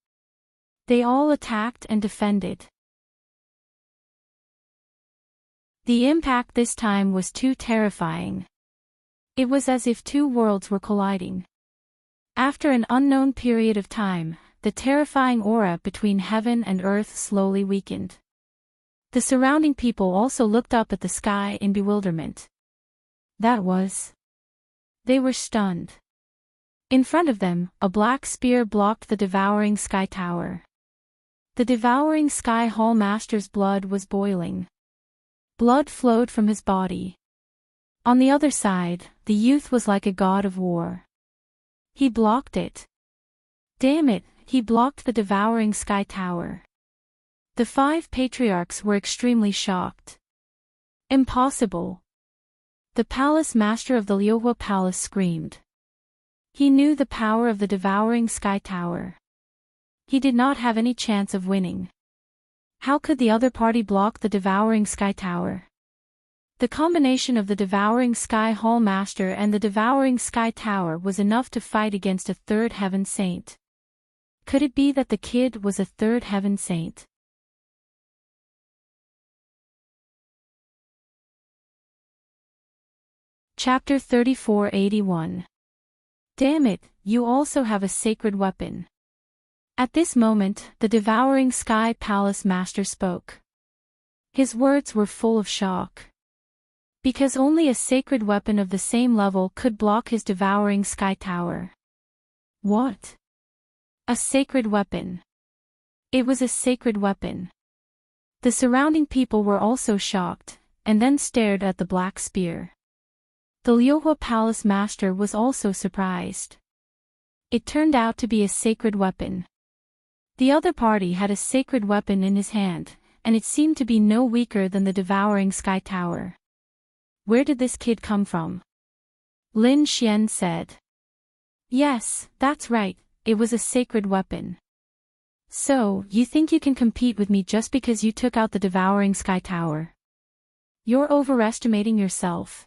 They all attacked and defended. The impact this time was too terrifying. It was as if 2 worlds were colliding. After an unknown period of time, the terrifying aura between heaven and earth slowly weakened. The surrounding people also looked up at the sky in bewilderment. That was. They were stunned. In front of them, a black spear blocked the devouring sky tower. The devouring sky hall master's blood was boiling. Blood flowed from his body. On the other side, the youth was like a god of war. He blocked it. Damn it, he blocked the devouring sky tower. The 5 patriarchs were extremely shocked. Impossible. The palace master of the LoveLore palace screamed. He knew the power of the devouring sky tower. He did not have any chance of winning. How could the other party block the devouring sky tower? The combination of the devouring sky hall master and the devouring sky tower was enough to fight against a 3rd heaven saint. Could it be that the kid was a 3rd heaven saint? Chapter 3481. Damn it, you also have a sacred weapon. At this moment, the devouring sky palace master spoke. His words were full of shock. Because only a sacred weapon of the same level could block his devouring sky tower. What? A sacred weapon. It was a sacred weapon. The surrounding people were also shocked, and then stared at the black spear. The LoveLore palace master was also surprised. It turned out to be a sacred weapon. The other party had a sacred weapon in his hand, and it seemed to be no weaker than the devouring sky tower. Where did this kid come from? Lin Xian said. Yes, that's right, it was a sacred weapon. So, you think you can compete with me just because you took out the devouring sky tower? You're overestimating yourself.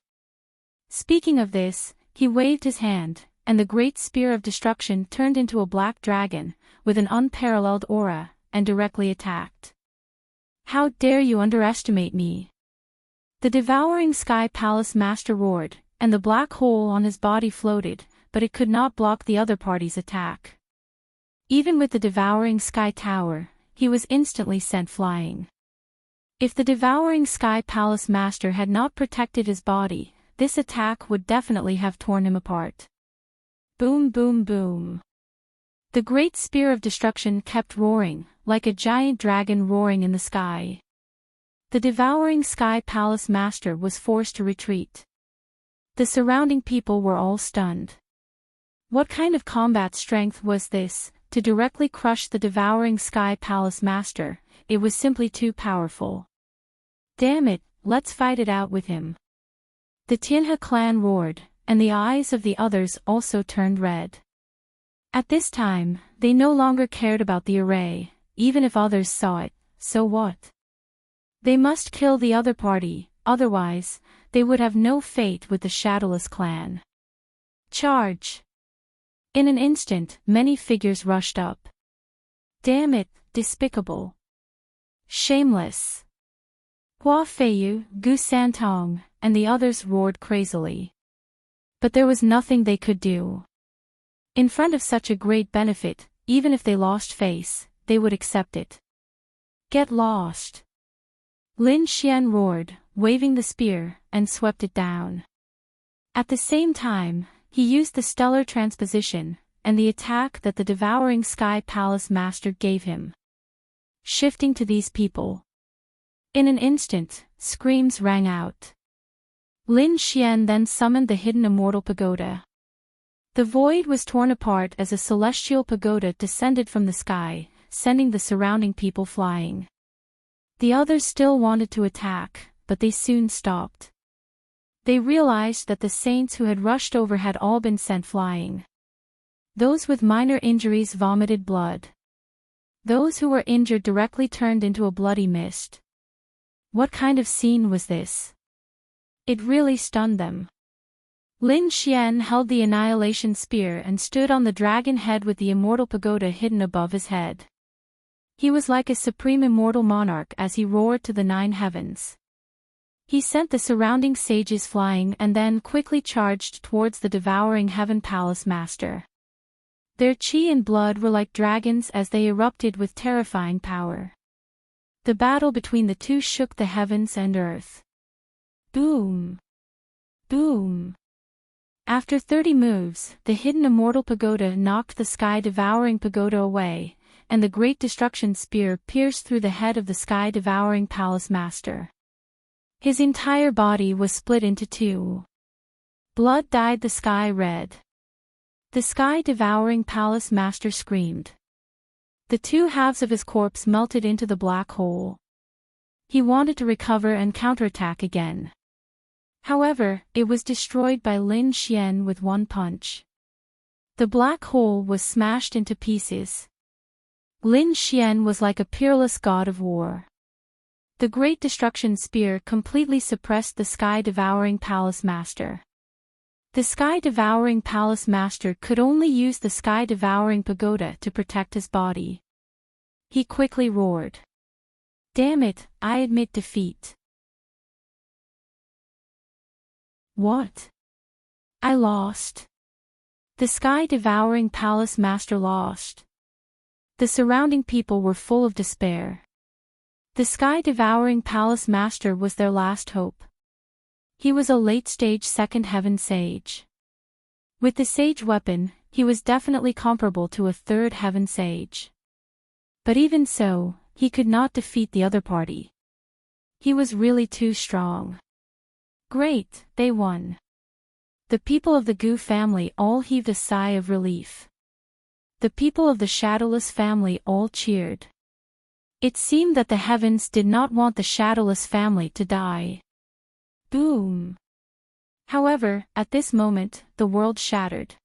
Speaking of this, he waved his hand, and the great spear of destruction turned into a black dragon, with an unparalleled aura, and directly attacked. How dare you underestimate me? The devouring sky palace master roared, and the black hole on his body floated, but it could not block the other party's attack. Even with the devouring sky tower, he was instantly sent flying. If the devouring sky palace master had not protected his body, this attack would definitely have torn him apart. Boom boom boom. The great spear of destruction kept roaring, like a giant dragon roaring in the sky. The devouring sky palace master was forced to retreat. The surrounding people were all stunned. What kind of combat strength was this, to directly crush the devouring sky palace master? It was simply too powerful. Damn it, let's fight it out with him. The Tianhe clan roared, and the eyes of the others also turned red. At this time, they no longer cared about the array, even if others saw it, so what? They must kill the other party, otherwise, they would have no fate with the Shadowless clan. Charge! In an instant, many figures rushed up. Damn it, despicable. Shameless. Hua Feiyu, Gu Santong, and the others roared crazily. But there was nothing they could do. In front of such a great benefit, even if they lost face, they would accept it. Get lost. Lin Xian roared, waving the spear, and swept it down. At the same time, he used the stellar transposition, and the attack that the devouring sky palace master gave him. Shifting to these people. In an instant, screams rang out. Lin Xian then summoned the hidden immortal pagoda. The void was torn apart as a celestial pagoda descended from the sky, sending the surrounding people flying. The others still wanted to attack, but they soon stopped. They realized that the saints who had rushed over had all been sent flying. Those with minor injuries vomited blood. Those who were injured directly turned into a bloody mist. What kind of scene was this? It really stunned them. Lin Xian held the annihilation spear and stood on the dragon head with the immortal pagoda hidden above his head. He was like a supreme immortal monarch as he roared to the 9 heavens. He sent the surrounding sages flying and then quickly charged towards the devouring heaven palace master. Their chi and blood were like dragons as they erupted with terrifying power. The battle between the two shook the heavens and earth. Boom! Boom! After 30 moves, the hidden immortal pagoda knocked the sky-devouring pagoda away, and the great destruction spear pierced through the head of the sky-devouring palace master. His entire body was split into two. Blood dyed the sky red. The sky-devouring palace master screamed. The two halves of his corpse melted into the black hole. He wanted to recover and counterattack again. However, it was destroyed by Lin Xian with one punch. The black hole was smashed into pieces. Lin Xian was like a peerless god of war. The great destruction spear completely suppressed the sky-devouring palace master. The sky-devouring palace master could only use the sky-devouring pagoda to protect his body. He quickly roared. "Damn it, I admit defeat." "What? I lost." The sky-devouring palace master lost. The surrounding people were full of despair. The sky-devouring palace master was their last hope. He was a late-stage second heaven sage. With the sage weapon, he was definitely comparable to a third heaven sage. But even so, he could not defeat the other party. He was really too strong. Great, they won. The people of the Gu family all heaved a sigh of relief. The people of the Shadowless family all cheered. It seemed that the heavens did not want the Shadowless family to die. Boom! However, at this moment, the world shattered.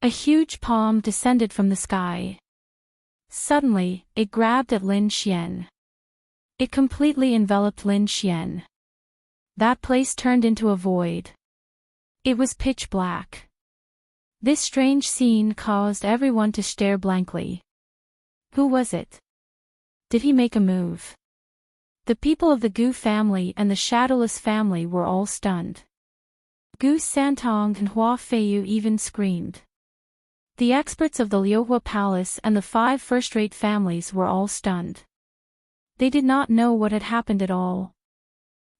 A huge palm descended from the sky. Suddenly, it grabbed at Lin Xian. It completely enveloped Lin Xian. That place turned into a void. It was pitch black. This strange scene caused everyone to stare blankly. Who was it? Did he make a move? The people of the Gu family and the Shadowless family were all stunned. Gu Santong and Hua Feiyu even screamed. The experts of the Liuhua Palace and the 5 first-rate families were all stunned. They did not know what had happened at all.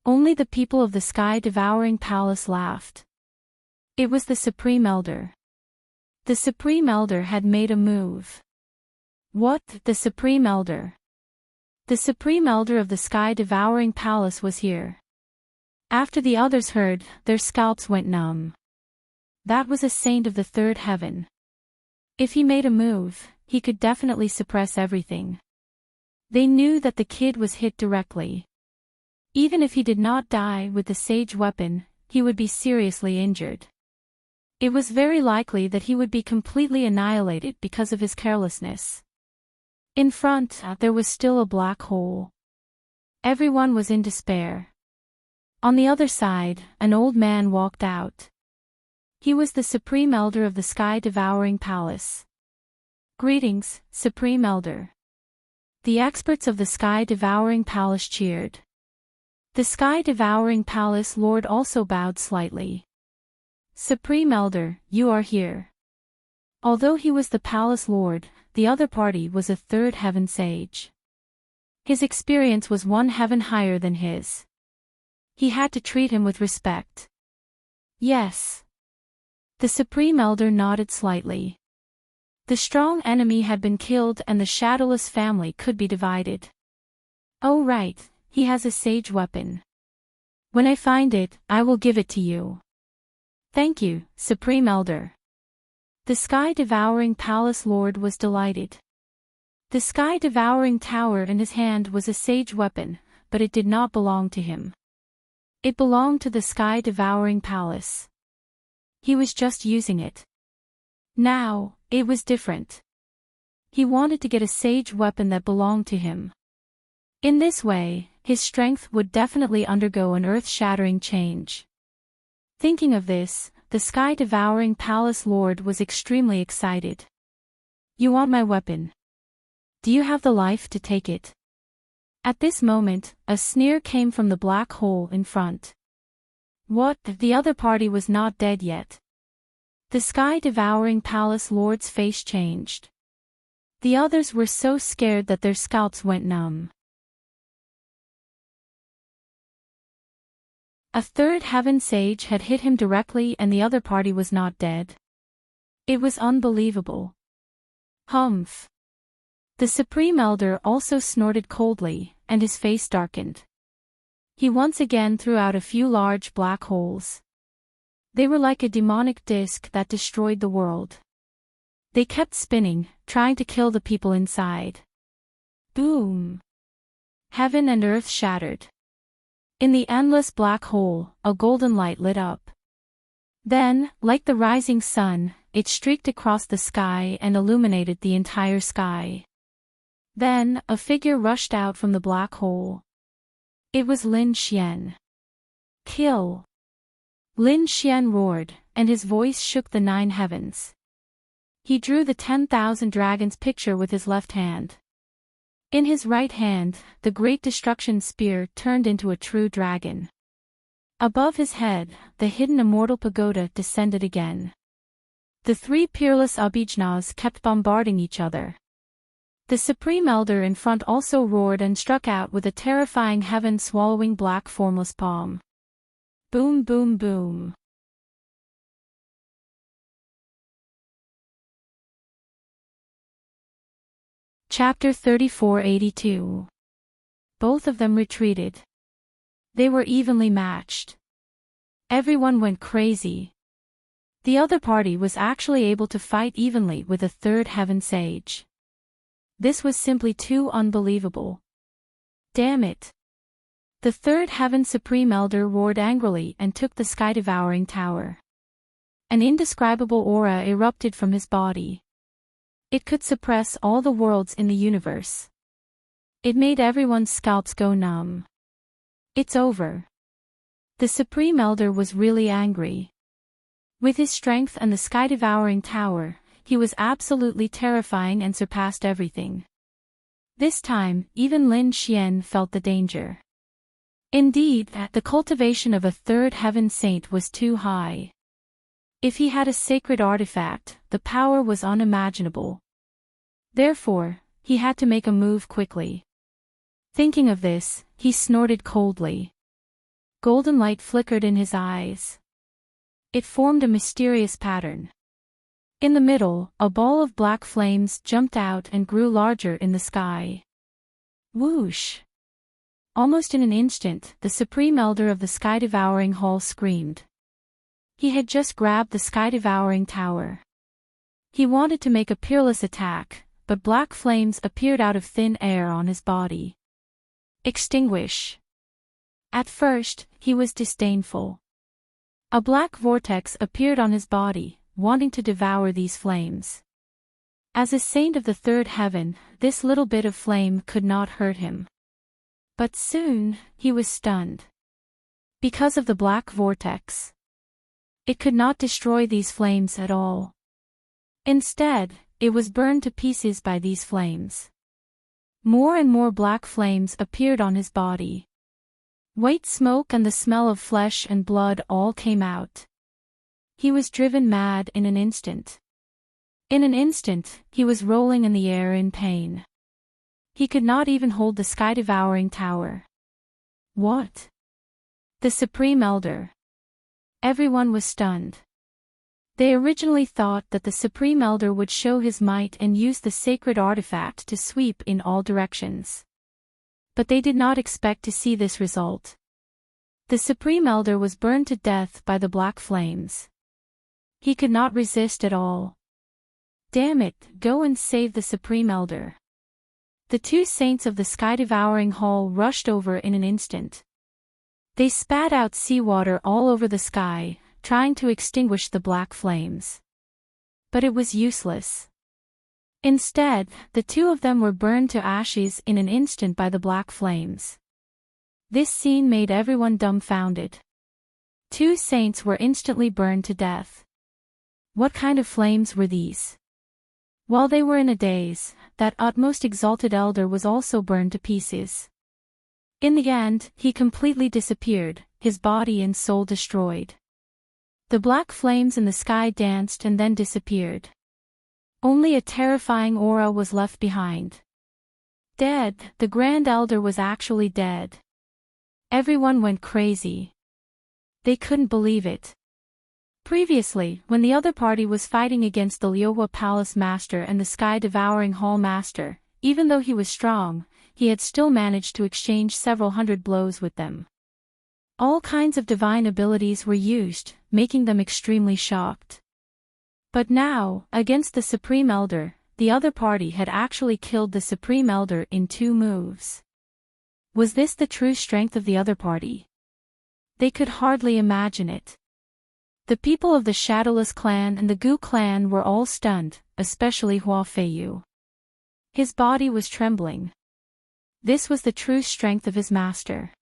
Only the people of the sky-devouring palace laughed. It was the Supreme Elder. The Supreme Elder had made a move. What? The Supreme Elder? The Supreme Elder of the sky-devouring palace was here. After the others heard, their scalps went numb. That was a saint of the third heaven. If he made a move, he could definitely suppress everything. They knew that the kid was hit directly. Even if he did not die with the sage weapon, he would be seriously injured. It was very likely that he would be completely annihilated because of his carelessness. In front, there was still a black hole. Everyone was in despair. On the other side, an old man walked out. He was the Supreme Elder of the Sky-Devouring Palace. Greetings, Supreme Elder. The experts of the Sky-Devouring Palace cheered. The Sky-Devouring Palace Lord also bowed slightly. Supreme Elder, you are here. Although he was the Palace Lord, the other party was a third heaven sage. His experience was one heaven higher than his. He had to treat him with respect. Yes. The Supreme Elder nodded slightly. The strong enemy had been killed and the Shadowless family could be divided. Oh right, he has a sage weapon. When I find it, I will give it to you. Thank you, Supreme Elder. The Sky-Devouring Palace Lord was delighted. The Sky-Devouring Tower in his hand was a sage weapon, but it did not belong to him. It belonged to the Sky-Devouring Palace. He was just using it. Now, it was different. He wanted to get a sage weapon that belonged to him. In this way, his strength would definitely undergo an earth-shattering change. Thinking of this, the Sky-Devouring Palace Lord was extremely excited. You want my weapon? Do you have the life to take it? At this moment, a sneer came from the black hole in front. What? The other party was not dead yet. The Sky-Devouring Palace Lord's face changed. The others were so scared that their scalps went numb. A third heaven sage had hit him directly and the other party was not dead. It was unbelievable. Humph. The Supreme Elder also snorted coldly, and his face darkened. He once again threw out a few large black holes. They were like a demonic disk that destroyed the world. They kept spinning, trying to kill the people inside. Boom! Heaven and earth shattered. In the endless black hole, a golden light lit up. Then, like the rising sun, it streaked across the sky and illuminated the entire sky. Then, a figure rushed out from the black hole. It was Lin Xian. Kill! Lin Xian roared, and his voice shook the 9 heavens. He drew the 10,000 dragons picture with his left hand. In his right hand, the great destruction spear turned into a true dragon. Above his head, the hidden immortal pagoda descended again. The 3 peerless abhijnas kept bombarding each other. The Supreme Elder in front also roared and struck out with a terrifying heaven-swallowing black formless palm. Boom boom boom. Chapter 3482. Both of them retreated. They were evenly matched. Everyone went crazy. The other party was actually able to fight evenly with a third heaven sage. This was simply too unbelievable. Damn it. The third heaven Supreme Elder roared angrily and took the sky-devouring tower. An indescribable aura erupted from his body. It could suppress all the worlds in the universe. It made everyone's scalps go numb. It's over. The Supreme Elder was really angry. With his strength and the sky-devouring tower, he was absolutely terrifying and surpassed everything. This time, even Lin Xian felt the danger. Indeed, the cultivation of a third heaven saint was too high. If he had a sacred artifact, the power was unimaginable. Therefore, he had to make a move quickly. Thinking of this, he snorted coldly. Golden light flickered in his eyes. It formed a mysterious pattern. In the middle, a ball of black flames jumped out and grew larger in the sky. Whoosh! Almost in an instant, the Supreme Elder of the Sky-Devouring Hall screamed. He had just grabbed the Sky-Devouring Tower. He wanted to make a peerless attack, but black flames appeared out of thin air on his body. Extinguish! At first, he was disdainful. A black vortex appeared on his body, wanting to devour these flames. As a saint of the third heaven, this little bit of flame could not hurt him. But soon, he was stunned. Because of the black vortex. It could not destroy these flames at all. Instead, it was burned to pieces by these flames. More and more black flames appeared on his body. White smoke and the smell of flesh and blood all came out. He was driven mad in an instant. In an instant, he was rolling in the air in pain. He could not even hold the sky-devouring tower. What? The Supreme Elder. Everyone was stunned. They originally thought that the Supreme Elder would show his might and use the sacred artifact to sweep in all directions. But they did not expect to see this result. The Supreme Elder was burned to death by the black flames. He could not resist at all. Damn it, go and save the Supreme Elder. The 2 saints of the Sky-Devouring Hall rushed over in an instant. They spat out seawater all over the sky, trying to extinguish the black flames. But it was useless. Instead, the 2 of them were burned to ashes in an instant by the black flames. This scene made everyone dumbfounded. 2 saints were instantly burned to death. What kind of flames were these? While they were in a daze, that utmost exalted elder was also burned to pieces. In the end, he completely disappeared, his body and soul destroyed. The black flames in the sky danced and then disappeared. Only a terrifying aura was left behind. Dead, the Grand Elder was actually dead. Everyone went crazy. They couldn't believe it. Previously, when the other party was fighting against the Liohua Palace Master and the Sky-Devouring Hall Master, even though he was strong, he had still managed to exchange several hundred blows with them. All kinds of divine abilities were used, making them extremely shocked. But now, against the Supreme Elder, the other party had actually killed the Supreme Elder in 2 moves. Was this the true strength of the other party? They could hardly imagine it. The people of the Shadowless clan and the Gu clan were all stunned, especially Hua Feiyu. His body was trembling. This was the true strength of his master.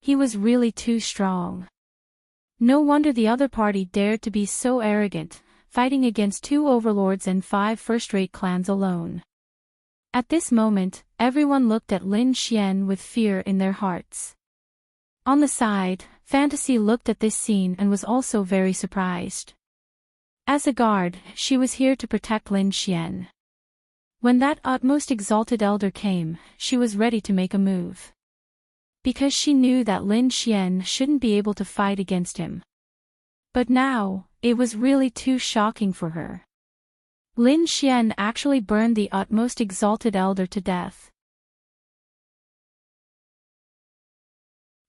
He was really too strong. No wonder the other party dared to be so arrogant, fighting against 2 overlords and 5 first-rate clans alone. At this moment, everyone looked at Lin Xian with fear in their hearts. On the side, Fantasy looked at this scene and was also very surprised. As a guard, she was here to protect Lin Xian. When that utmost exalted elder came, she was ready to make a move. Because she knew that Lin Xian shouldn't be able to fight against him. But now, it was really too shocking for her. Lin Xian actually burned the utmost exalted elder to death.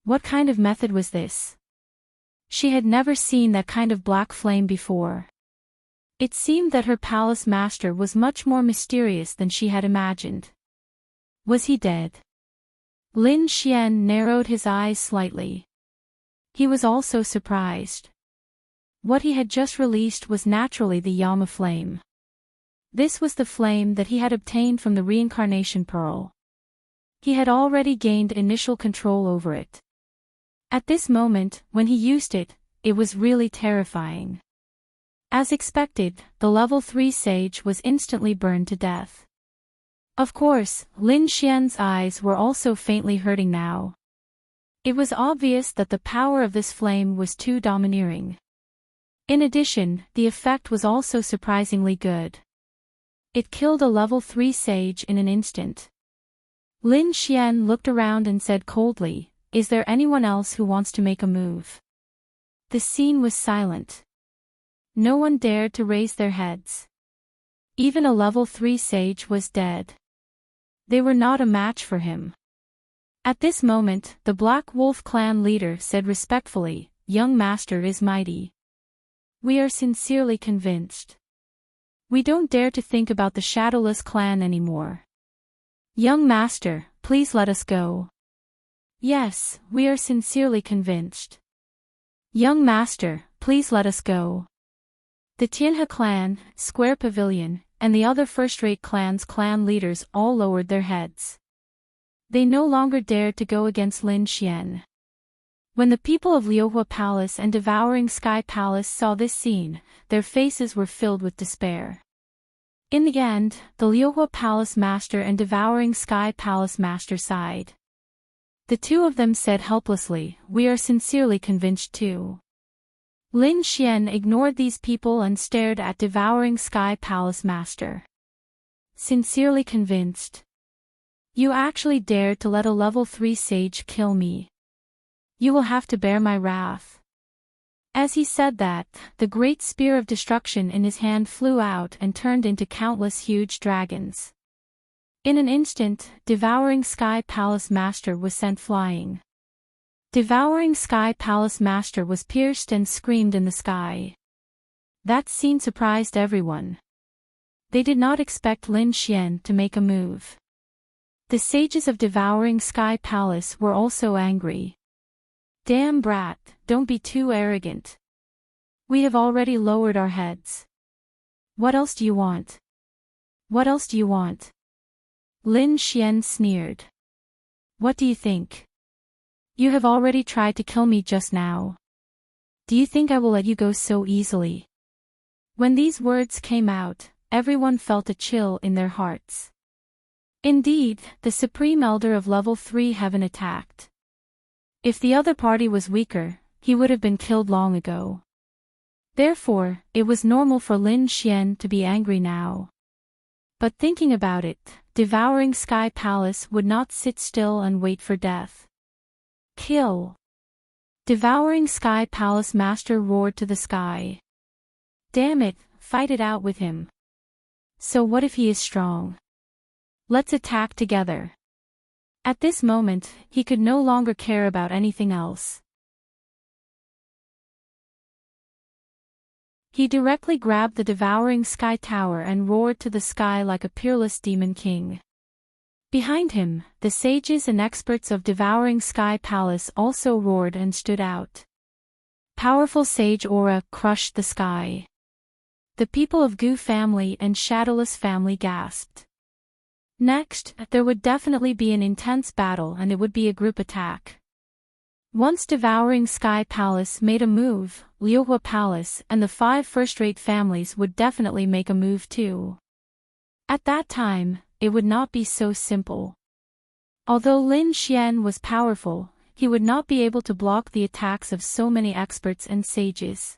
What kind of method was this? She had never seen that kind of black flame before. It seemed that her palace master was much more mysterious than she had imagined. Was he dead? Lin Xian narrowed his eyes slightly. He was also surprised. What he had just released was naturally the Yama flame. This was the flame that he had obtained from the reincarnation pearl. He had already gained initial control over it. At this moment, when he used it, it was really terrifying. As expected, the level 3 sage was instantly burned to death. Of course, Lin Xian's eyes were also faintly hurting now. It was obvious that the power of this flame was too domineering. In addition, the effect was also surprisingly good. It killed a level 3 sage in an instant. Lin Xian looked around and said coldly, "Is there anyone else who wants to make a move?" The scene was silent. No one dared to raise their heads. Even a level 3 sage was dead. They were not a match for him. At this moment, the Black Wolf clan leader said respectfully, "Young master is mighty. We are sincerely convinced. We don't dare to think about the Shadowless clan anymore. Young master, please let us go." "Yes, we are sincerely convinced. Young master, please let us go." The Tianhe clan, Square Pavilion, and the other first-rate clans' clan leaders all lowered their heads. They no longer dared to go against Lin Xian. When the people of Liohua Palace and Devouring Sky Palace saw this scene, their faces were filled with despair. In the end, the Liohua Palace Master and Devouring Sky Palace Master sighed. The 2 of them said helplessly, "We are sincerely convinced too." Lin Xian ignored these people and stared at Devouring Sky Palace Master. "Sincerely convinced? You actually dared to let a level 3 sage kill me. You will have to bear my wrath." As he said that, the great spear of destruction in his hand flew out and turned into countless huge dragons. In an instant, Devouring Sky Palace Master was sent flying. Devouring Sky Palace Master was pierced and screamed in the sky. That scene surprised everyone. They did not expect Lin Xian to make a move. The sages of Devouring Sky Palace were also angry. "Damn brat, don't be too arrogant. We have already lowered our heads. What else do you want? What else do you want?" Lin Xian sneered. "What do you think? You have already tried to kill me just now. Do you think I will let you go so easily?" When these words came out, everyone felt a chill in their hearts. Indeed, the Supreme Elder of Level 3 Heaven attacked. If the other party was weaker, he would have been killed long ago. Therefore, it was normal for Lin Xian to be angry now. But thinking about it, Devouring Sky Palace would not sit still and wait for death. Kill. Devouring Sky Palace Master roared to the sky. Damn it, fight it out with him. So what if he is strong? Let's attack together. At this moment, he could no longer care about anything else. He directly grabbed the Devouring Sky Tower and roared to the sky like a peerless demon king. Behind him, the sages and experts of Devouring Sky Palace also roared and stood out. Powerful sage aura crushed the sky. The people of Goo family and Shadowless family gasped. Next, there would definitely be an intense battle and it would be a group attack. Once Devouring Sky Palace made a move, Liyue Palace and the 5 first-rate families would definitely make a move too. At that time, it would not be so simple. Although Lin Xian was powerful, he would not be able to block the attacks of so many experts and sages.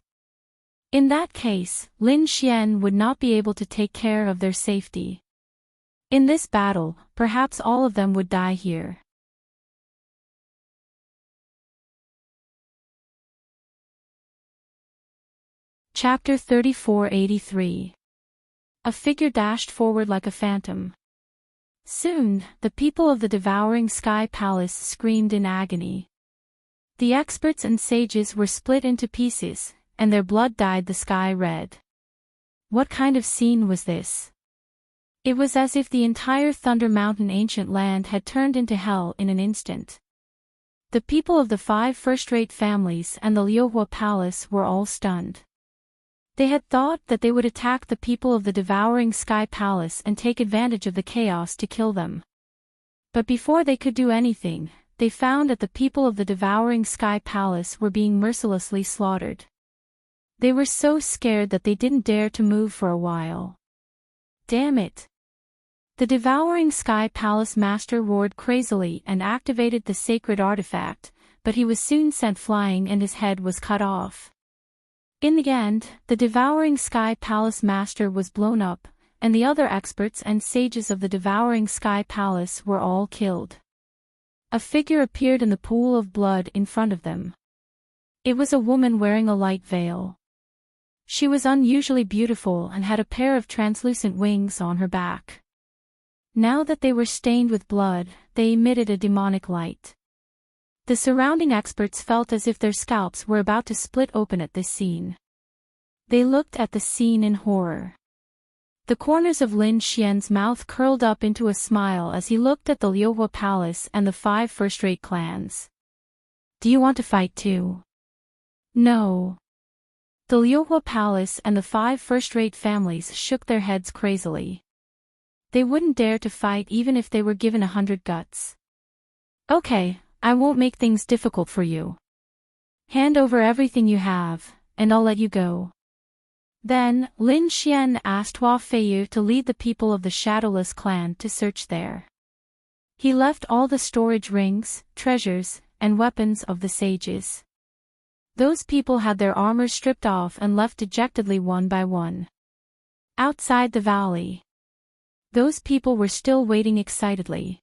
In that case, Lin Xian would not be able to take care of their safety. In this battle, perhaps all of them would die here. Chapter 3483. A figure dashed forward like a phantom. Soon, the people of the Devouring Sky Palace screamed in agony. The experts and sages were split into pieces, and their blood dyed the sky red. What kind of scene was this? It was as if the entire Thunder Mountain ancient land had turned into hell in an instant. The people of the 5 first-rate families and the Liyue Palace were all stunned. They had thought that they would attack the people of the Devouring Sky Palace and take advantage of the chaos to kill them. But before they could do anything, they found that the people of the Devouring Sky Palace were being mercilessly slaughtered. They were so scared that they didn't dare to move for a while. Damn it! The Devouring Sky Palace Master roared crazily and activated the sacred artifact, but he was soon sent flying and his head was cut off. In the end, the Devouring Sky Palace Master was blown up, and the other experts and sages of the Devouring Sky Palace were all killed. A figure appeared in the pool of blood in front of them. It was a woman wearing a light veil. She was unusually beautiful and had a pair of translucent wings on her back. Now that they were stained with blood, they emitted a demonic light. The surrounding experts felt as if their scalps were about to split open at this scene. They looked at the scene in horror. The corners of Lin Xian's mouth curled up into a smile as he looked at the Liyue Palace and the 5 first-rate clans. Do you want to fight too? No. The Liyue Palace and the 5 first-rate families shook their heads crazily. They wouldn't dare to fight even if they were given 100 guts. Okay, I won't make things difficult for you. Hand over everything you have, and I'll let you go. Then, Lin Xian asked Hua Feiyu to lead the people of the Shadowless clan to search there. He left all the storage rings, treasures, and weapons of the sages. Those people had their armor stripped off and left dejectedly one by one. Outside the valley, those people were still waiting excitedly.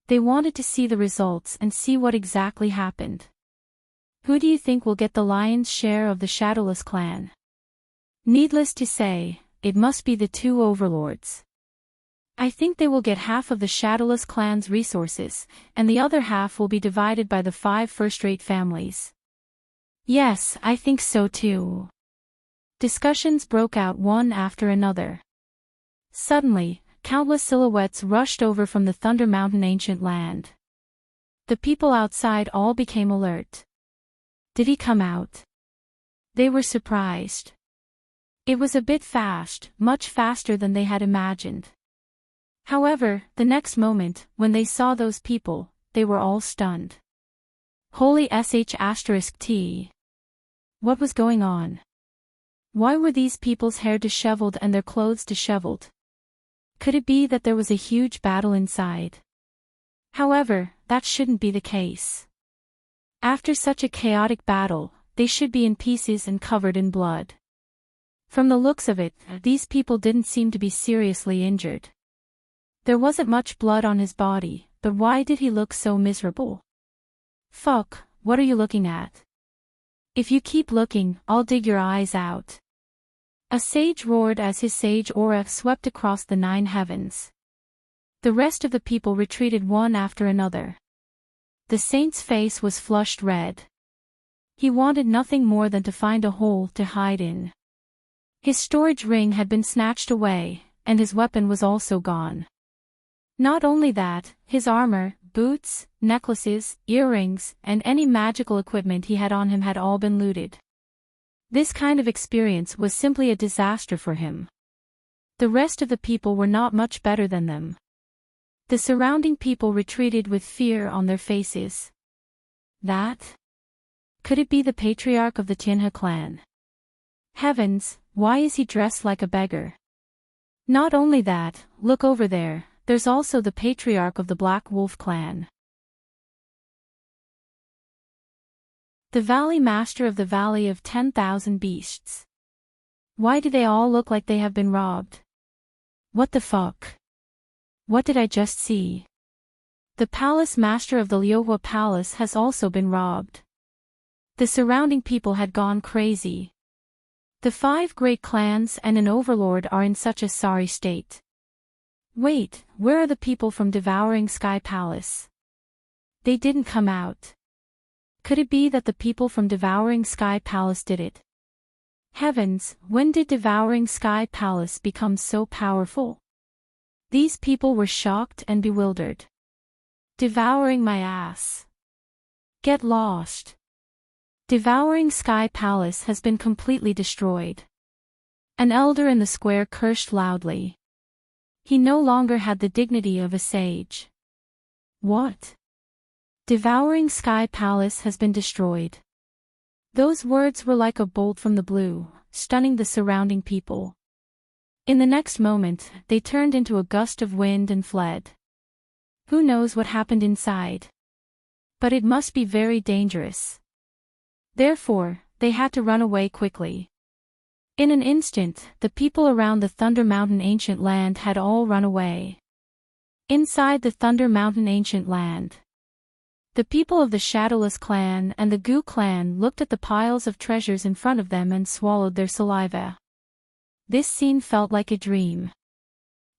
They wanted to see the results and see what exactly happened. Who do you think will get the lion's share of the Shadowless clan? Needless to say, it must be the 2 overlords. I think they will get half of the Shadowless clan's resources, and the other half will be divided by the 5 first-rate families. Yes, I think so too. Discussions broke out one after another. Suddenly, countless silhouettes rushed over from the Thunder Mountain ancient land. The people outside all became alert. Did he come out? They were surprised. It was a bit fast, much faster than they had imagined. However, the next moment, when they saw those people, they were all stunned. Holy sh*t. What was going on? Why were these people's hair disheveled and their clothes disheveled? Could it be that there was a huge battle inside? However, that shouldn't be the case. After such a chaotic battle, they should be in pieces and covered in blood. From the looks of it, these people didn't seem to be seriously injured. There wasn't much blood on his body, but why did he look so miserable? Fuck, what are you looking at? If you keep looking, I'll dig your eyes out. A sage roared as his sage aura swept across the 9 heavens. The rest of the people retreated one after another. The saint's face was flushed red. He wanted nothing more than to find a hole to hide in. His storage ring had been snatched away, and his weapon was also gone. Not only that, his armor, boots, necklaces, earrings, and any magical equipment he had on him had all been looted. This kind of experience was simply a disaster for him. The rest of the people were not much better than them. The surrounding people retreated with fear on their faces. That? Could it be the patriarch of the Tianhe clan? Heavens, why is he dressed like a beggar? Not only that, look over there, there's also the patriarch of the Black Wolf clan. The Valley Master of the Valley of 10,000 Beasts. Why do they all look like they have been robbed? What the fuck? What did I just see? The Palace Master of the Liuhua Palace has also been robbed. The surrounding people had gone crazy. The 5 great clans and an overlord are in such a sorry state. Wait, where are the people from Devouring Sky Palace? They didn't come out. Could it be that the people from Devouring Sky Palace did it? Heavens, when did Devouring Sky Palace become so powerful? These people were shocked and bewildered. Devouring my ass. Get lost. Devouring Sky Palace has been completely destroyed. An elder in the square cursed loudly. He no longer had the dignity of a sage. What? Devouring Sky Palace has been destroyed. Those words were like a bolt from the blue, stunning the surrounding people. In the next moment, they turned into a gust of wind and fled. Who knows what happened inside? But it must be very dangerous. Therefore, they had to run away quickly. In an instant, the people around the Thunder Mountain Ancient Land had all run away. Inside the Thunder Mountain Ancient Land, the people of the Shadowless clan and the Gu clan looked at the piles of treasures in front of them and swallowed their saliva. This scene felt like a dream.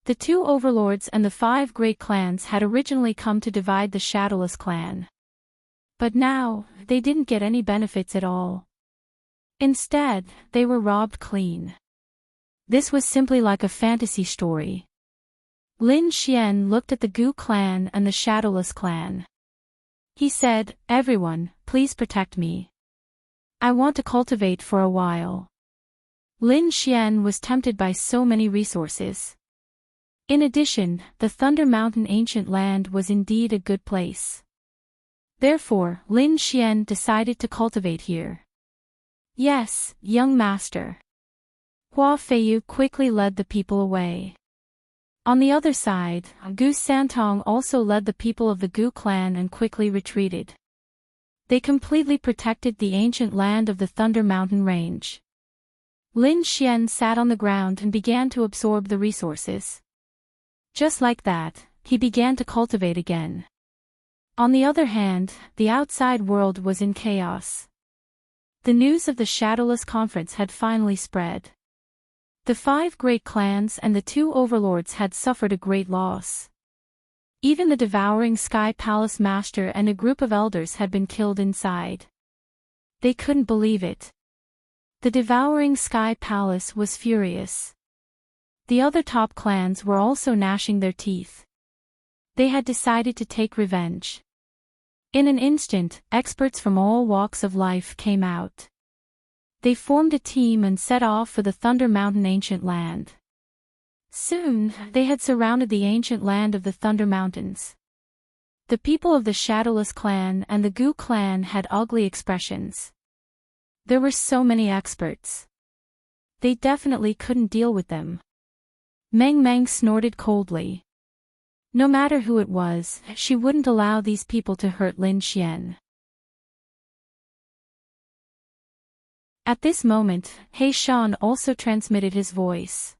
The 2 overlords and the 5 great clans had originally come to divide the Shadowless clan. But now, they didn't get any benefits at all. Instead, they were robbed clean. This was simply like a fantasy story. Lin Xian looked at the Gu clan and the Shadowless clan. He said, "Everyone, please protect me. I want to cultivate for a while." Lin Xian was tempted by so many resources. In addition, the Thunder Mountain Ancient Land was indeed a good place. Therefore, Lin Xian decided to cultivate here. Yes, young master. Hua Feiyu quickly led the people away. On the other side, Gu Santong also led the people of the Gu clan and quickly retreated. They completely protected the ancient land of the Thunder Mountain Range. Lin Xian sat on the ground and began to absorb the resources. Just like that, he began to cultivate again. On the other hand, the outside world was in chaos. The news of the Shadowless Conference had finally spread. The 5 great clans and the 2 overlords had suffered a great loss. Even the Devouring Sky Palace Master and a group of elders had been killed inside. They couldn't believe it. The Devouring Sky Palace was furious. The other top clans were also gnashing their teeth. They had decided to take revenge. In an instant, experts from all walks of life came out. They formed a team and set off for the Thunder Mountain Ancient Land. Soon, they had surrounded the ancient land of the Thunder Mountains. The people of the Shadowless clan and the Gu clan had ugly expressions. There were so many experts. They definitely couldn't deal with them. Meng Meng snorted coldly. No matter who it was, she wouldn't allow these people to hurt Lin Xian. At this moment, He Shan also transmitted his voice.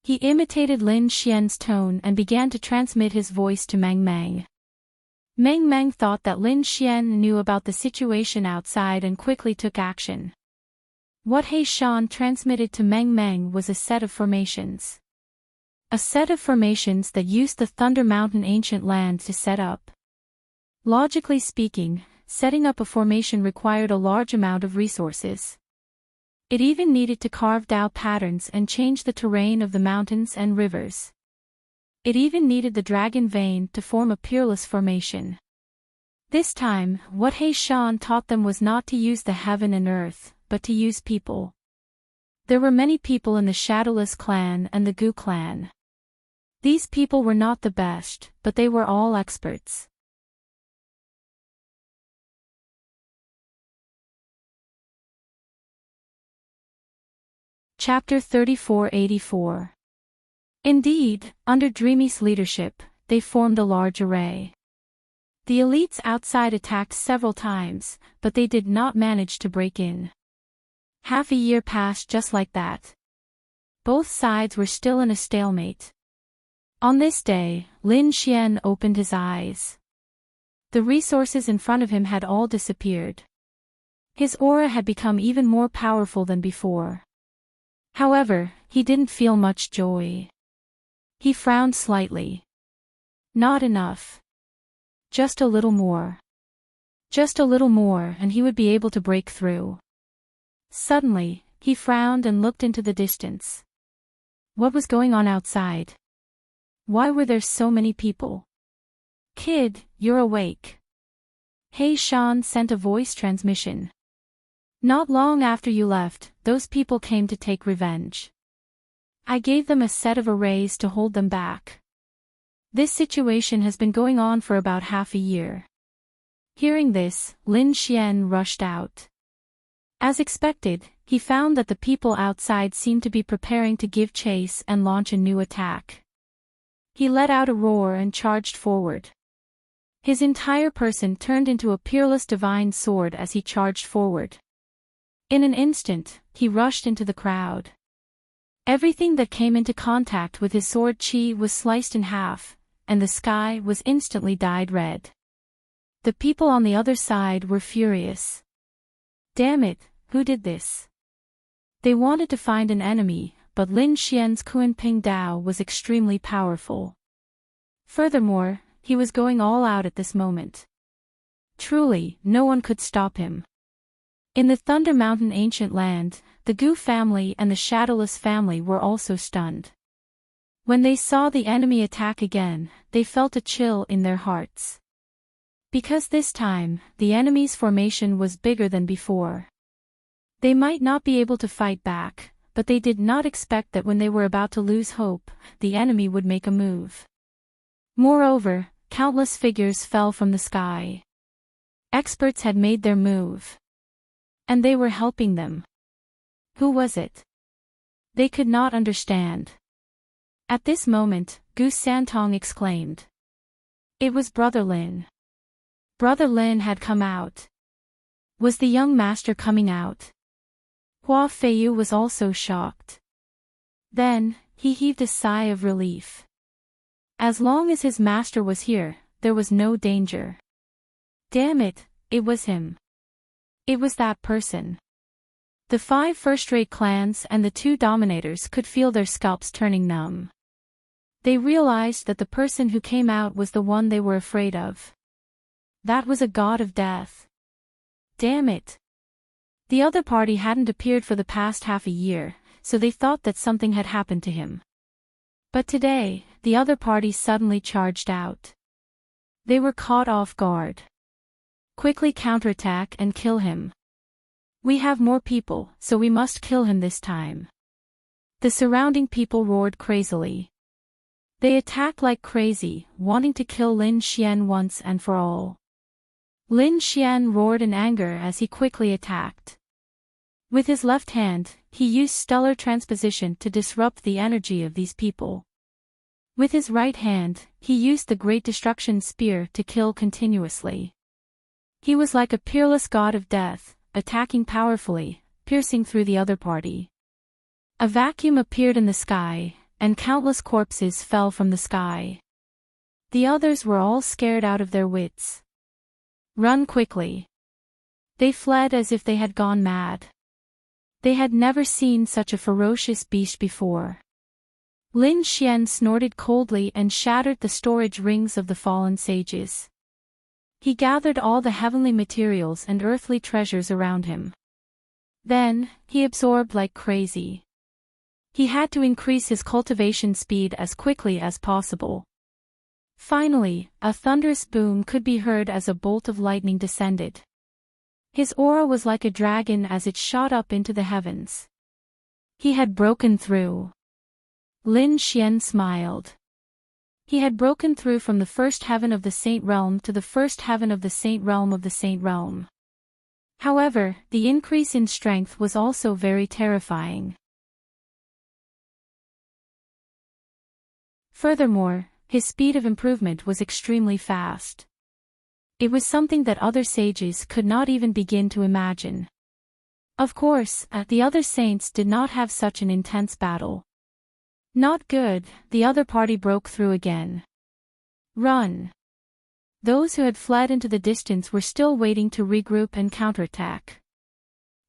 He imitated Lin Xian's tone and began to transmit his voice to Meng Meng. Meng Meng thought that Lin Xian knew about the situation outside and quickly took action. What He Shan transmitted to Meng Meng was a set of formations. A set of formations that used the Thunder Mountain ancient land to set up. Logically speaking, setting up a formation required a large amount of resources. It even needed to carve out patterns and change the terrain of the mountains and rivers. It even needed the dragon vein to form a peerless formation. This time, what He Shan taught them was not to use the heaven and earth, but to use people. There were many people in the Shadowless clan and the Gu clan. These people were not the best, but they were all experts. Chapter 3484. Indeed, under Dreamy's leadership, they formed a large array. The elites outside attacked several times, but they did not manage to break in. Half a year passed just like that. Both sides were still in a stalemate. On this day, Lin Xian opened his eyes. The resources in front of him had all disappeared. His aura had become even more powerful than before. However, he didn't feel much joy. He frowned slightly. Not enough. Just a little more. Just a little more and he would be able to break through. Suddenly, he frowned and looked into the distance. What was going on outside? Why were there so many people? Kid, you're awake. He Shan sent a voice transmission. Not long after you left, those people came to take revenge. I gave them a set of arrays to hold them back. This situation has been going on for about half a year. Hearing this, Lin Xian rushed out. As expected, he found that the people outside seemed to be preparing to give chase and launch a new attack. He let out a roar and charged forward. His entire person turned into a peerless divine sword as he charged forward. In an instant, he rushed into the crowd. Everything that came into contact with his sword chi was sliced in half, and the sky was instantly dyed red. The people on the other side were furious. Damn it, who did this? They wanted to find an enemy, but Lin Xian's Kunping Dao was extremely powerful. Furthermore, he was going all out at this moment. Truly, no one could stop him. In the Thunder Mountain ancient land, the Gu family and the Shadowless family were also stunned. When they saw the enemy attack again, they felt a chill in their hearts. Because this time, the enemy's formation was bigger than before. They might not be able to fight back, but they did not expect that when they were about to lose hope, the enemy would make a move. Moreover, countless figures fell from the sky. Experts had made their move. And they were helping them. Who was it? They could not understand. At this moment, Gu Santong exclaimed. It was Brother Lin. Brother Lin had come out. Was the young master coming out? Hua Feiyu was also shocked. Then, he heaved a sigh of relief. As long as his master was here, there was no danger. Damn it, it was him. It was that person. The 5 first-rate clans and the 2 dominators could feel their scalps turning numb. They realized that the person who came out was the one they were afraid of. That was a god of death. Damn it. The other party hadn't appeared for the past half a year, so they thought that something had happened to him. But today, the other party suddenly charged out. They were caught off guard. Quickly counterattack and kill him. We have more people, so we must kill him this time. The surrounding people roared crazily. They attacked like crazy, wanting to kill Lin Xian once and for all. Lin Xian roared in anger as he quickly attacked. With his left hand, he used stellar transposition to disrupt the energy of these people. With his right hand, he used the Great Destruction Spear to kill continuously. He was like a peerless god of death, attacking powerfully, piercing through the other party. A vacuum appeared in the sky, and countless corpses fell from the sky. The others were all scared out of their wits. Run quickly. They fled as if they had gone mad. They had never seen such a ferocious beast before. Lin Xian snorted coldly and shattered the storage rings of the fallen sages. He gathered all the heavenly materials and earthly treasures around him. Then, he absorbed like crazy. He had to increase his cultivation speed as quickly as possible. Finally, a thunderous boom could be heard as a bolt of lightning descended. His aura was like a dragon as it shot up into the heavens. He had broken through. Lin Xian smiled. He had broken through from the first heaven of the Saint Realm to the first heaven of the Saint Realm of the Saint Realm. However, the increase in strength was also very terrifying. Furthermore, his speed of improvement was extremely fast. It was something that other sages could not even begin to imagine. Of course, the other saints did not have such an intense battle. Not good, the other party broke through again. Run! Those who had fled into the distance were still waiting to regroup and counterattack.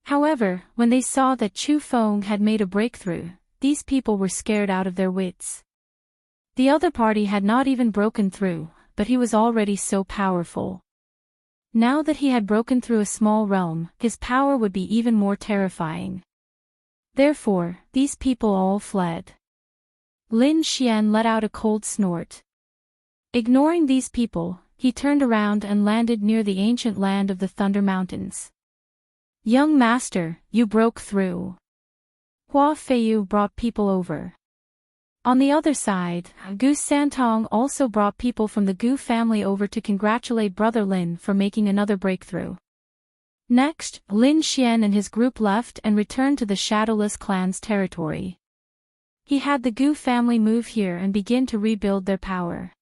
However, when they saw that Chu Feng had made a breakthrough, these people were scared out of their wits. The other party had not even broken through, but he was already so powerful. Now that he had broken through a small realm, his power would be even more terrifying. Therefore, these people all fled. Lin Xian let out a cold snort. Ignoring these people, he turned around and landed near the ancient land of the Thunder Mountains. Young master, you broke through. Hua Feiyu brought people over. On the other side, Gu Santong also brought people from the Gu family over to congratulate Brother Lin for making another breakthrough. Next, Lin Xian and his group left and returned to the Shadowless clan's territory. He had the Gu family move here and begin to rebuild their power.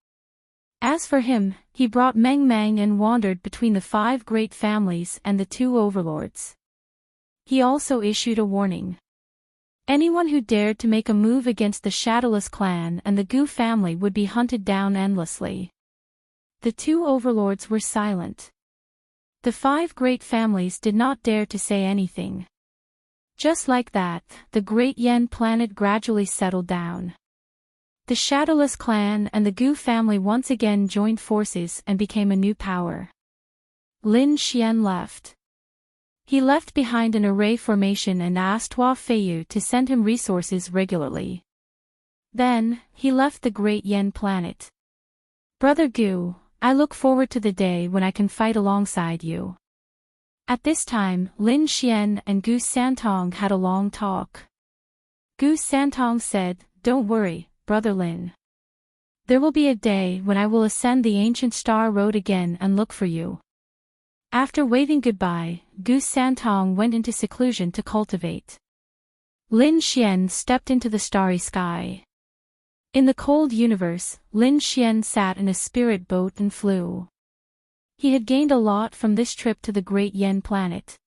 As for him, he brought Meng Meng and wandered between the 5 great families and the 2 overlords. He also issued a warning. Anyone who dared to make a move against the Shadowless clan and the Gu family would be hunted down endlessly. The 2 overlords were silent. The 5 great families did not dare to say anything. Just like that, the Great Yen planet gradually settled down. The Shadowless clan and the Gu family once again joined forces and became a new power. Lin Xian left. He left behind an array formation and asked Hua Feiyu to send him resources regularly. Then, he left the Great Yen planet. Brother Gu, I look forward to the day when I can fight alongside you. At this time, Lin Xian and Gu Santong had a long talk. Gu Santong said, "Don't worry, Brother Lin. There will be a day when I will ascend the ancient star road again and look for you." After waving goodbye, Gu Santong went into seclusion to cultivate. Lin Xian stepped into the starry sky. In the cold universe, Lin Xian sat in a spirit boat and flew. He had gained a lot from this trip to the Great Yen planet.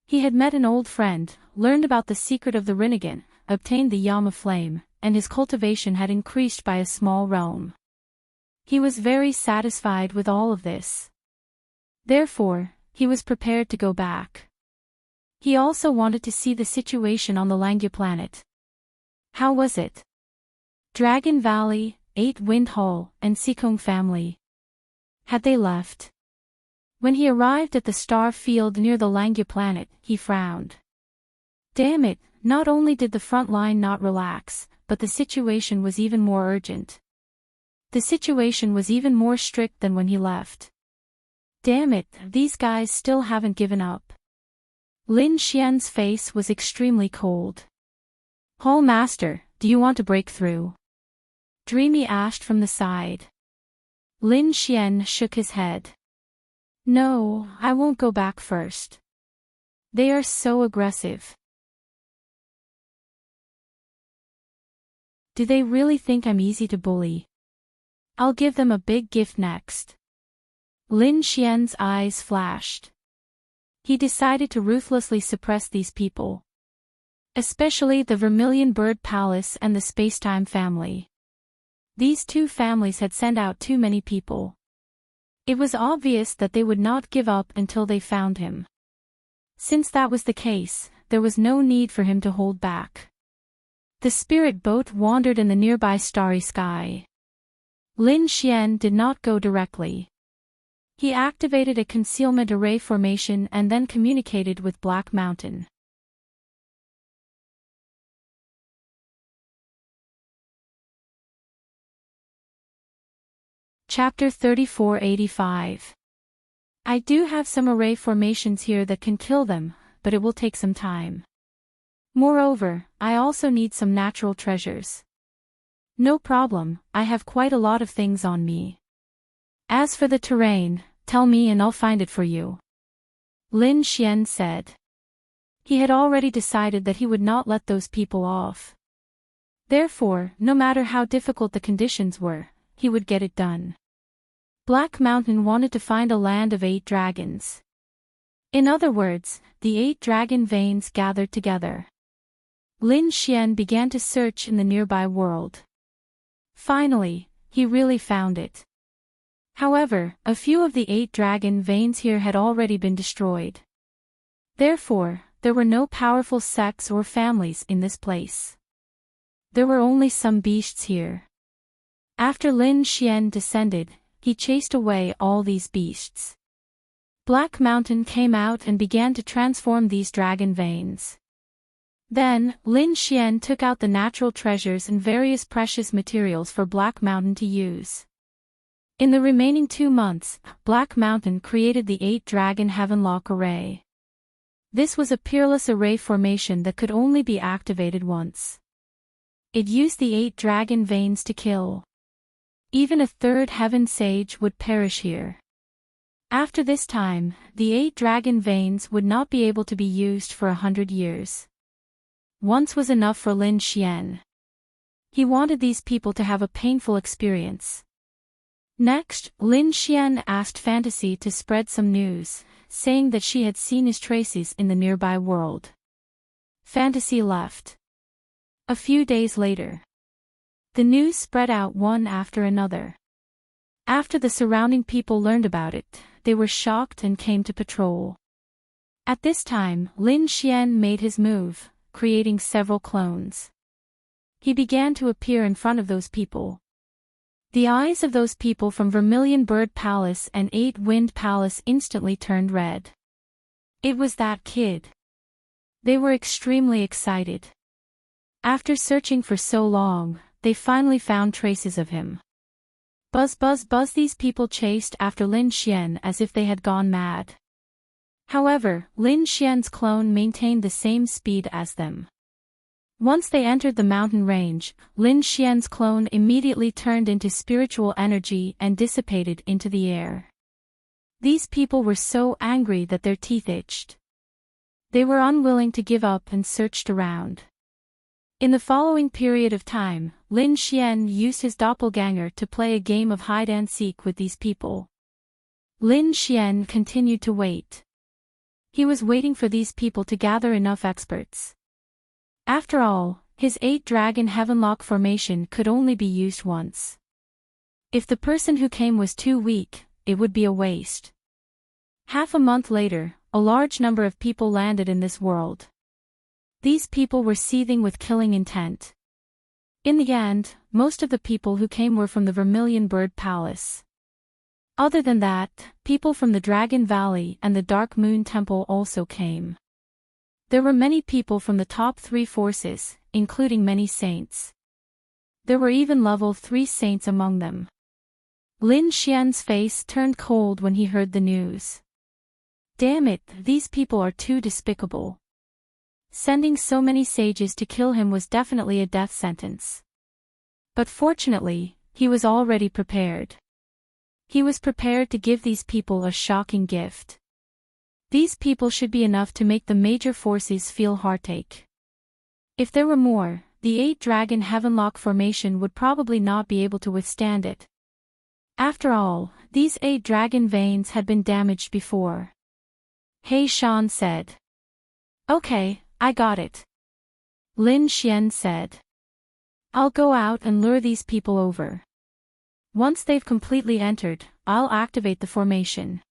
He had met an old friend, learned about the secret of the Rinnegan, obtained the Yama Flame, and his cultivation had increased by a small realm. He was very satisfied with all of this. Therefore, he was prepared to go back. He also wanted to see the situation on the Langya planet. How was it? Dragon Valley, 8 Wind Hall, and Sikong family. Had they left? When he arrived at the star field near the Langya planet, he frowned. Damn it, not only did the front line not relax, but the situation was even more urgent. The situation was even more strict than when he left. Damn it, these guys still haven't given up. Lin Xian's face was extremely cold. Hall Master, do you want to break through? Dreamy asked from the side. Lin Xian shook his head. No, I won't go back first. They are so aggressive. Do they really think I'm easy to bully? I'll give them a big gift next. Lin Xian's eyes flashed. He decided to ruthlessly suppress these people. Especially the Vermilion Bird Palace and the Spacetime family. These two families had sent out too many people. It was obvious that they would not give up until they found him. Since that was the case, there was no need for him to hold back. The spirit boat wandered in the nearby starry sky. Lin Xian did not go directly. He activated a concealment array formation and then communicated with Black Mountain. Chapter 3485. I do have some array formations here that can kill them, but it will take some time. Moreover, I also need some natural treasures. No problem, I have quite a lot of things on me. As for the terrain, tell me and I'll find it for you. Lin Xian said. He had already decided that he would not let those people off. Therefore, no matter how difficult the conditions were, he would get it done. Black Mountain wanted to find a land of 8 dragons. In other words, the 8 dragon veins gathered together. Lin Xian began to search in the nearby world. Finally, he really found it. However, a few of the 8 dragon veins here had already been destroyed. Therefore, there were no powerful sects or families in this place. There were only some beasts here. After Lin Xian descended, he chased away all these beasts. Black Mountain came out and began to transform these dragon veins. Then, Lin Xian took out the natural treasures and various precious materials for Black Mountain to use. In the remaining 2 months, Black Mountain created the 8 Dragon Heavenlock Array. This was a peerless array formation that could only be activated once. It used the 8 dragon veins to kill. Even a 3rd heaven sage would perish here. After this time, the 8 dragon veins would not be able to be used for 100 years. Once was enough for Lin Xian. He wanted these people to have a painful experience. Next, Lin Xian asked Fantasy to spread some news, saying that she had seen his traces in the nearby world. Fantasy left. A few days later, the news spread out one after another. After the surrounding people learned about it, they were shocked and came to patrol. At this time, Lin Xian made his move, creating several clones. He began to appear in front of those people. The eyes of those people from Vermilion Bird Palace and 8 Wind Palace instantly turned red. It was that kid. They were extremely excited. After searching for so long, they finally found traces of him. Buzz buzz buzz, these people chased after Lin Xian as if they had gone mad. However, Lin Xian's clone maintained the same speed as them. Once they entered the mountain range, Lin Xian's clone immediately turned into spiritual energy and dissipated into the air. These people were so angry that their teeth itched. They were unwilling to give up and searched around. In the following period of time, Lin Xian used his doppelganger to play a game of hide-and-seek with these people. Lin Xian continued to wait. He was waiting for these people to gather enough experts. After all, his 8 Dragon Heavenlock formation could only be used once. If the person who came was too weak, it would be a waste. Half a month later, a large number of people landed in this world. These people were seething with killing intent. In the end, most of the people who came were from the Vermilion Bird Palace. Other than that, people from the Dragon Valley and the Dark Moon Temple also came. There were many people from the top 3 forces, including many saints. There were even level 3 saints among them. Lin Xian's face turned cold when he heard the news. Damn it, these people are too despicable. Sending so many sages to kill him was definitely a death sentence. But fortunately, he was already prepared. He was prepared to give these people a shocking gift. These people should be enough to make the major forces feel heartache. If there were more, the 8 Dragon Heavenlock formation would probably not be able to withstand it. After all, these 8 dragon veins had been damaged before. He Shan said. Okay, I got it. Lin Xian said. I'll go out and lure these people over. Once they've completely entered, I'll activate the formation.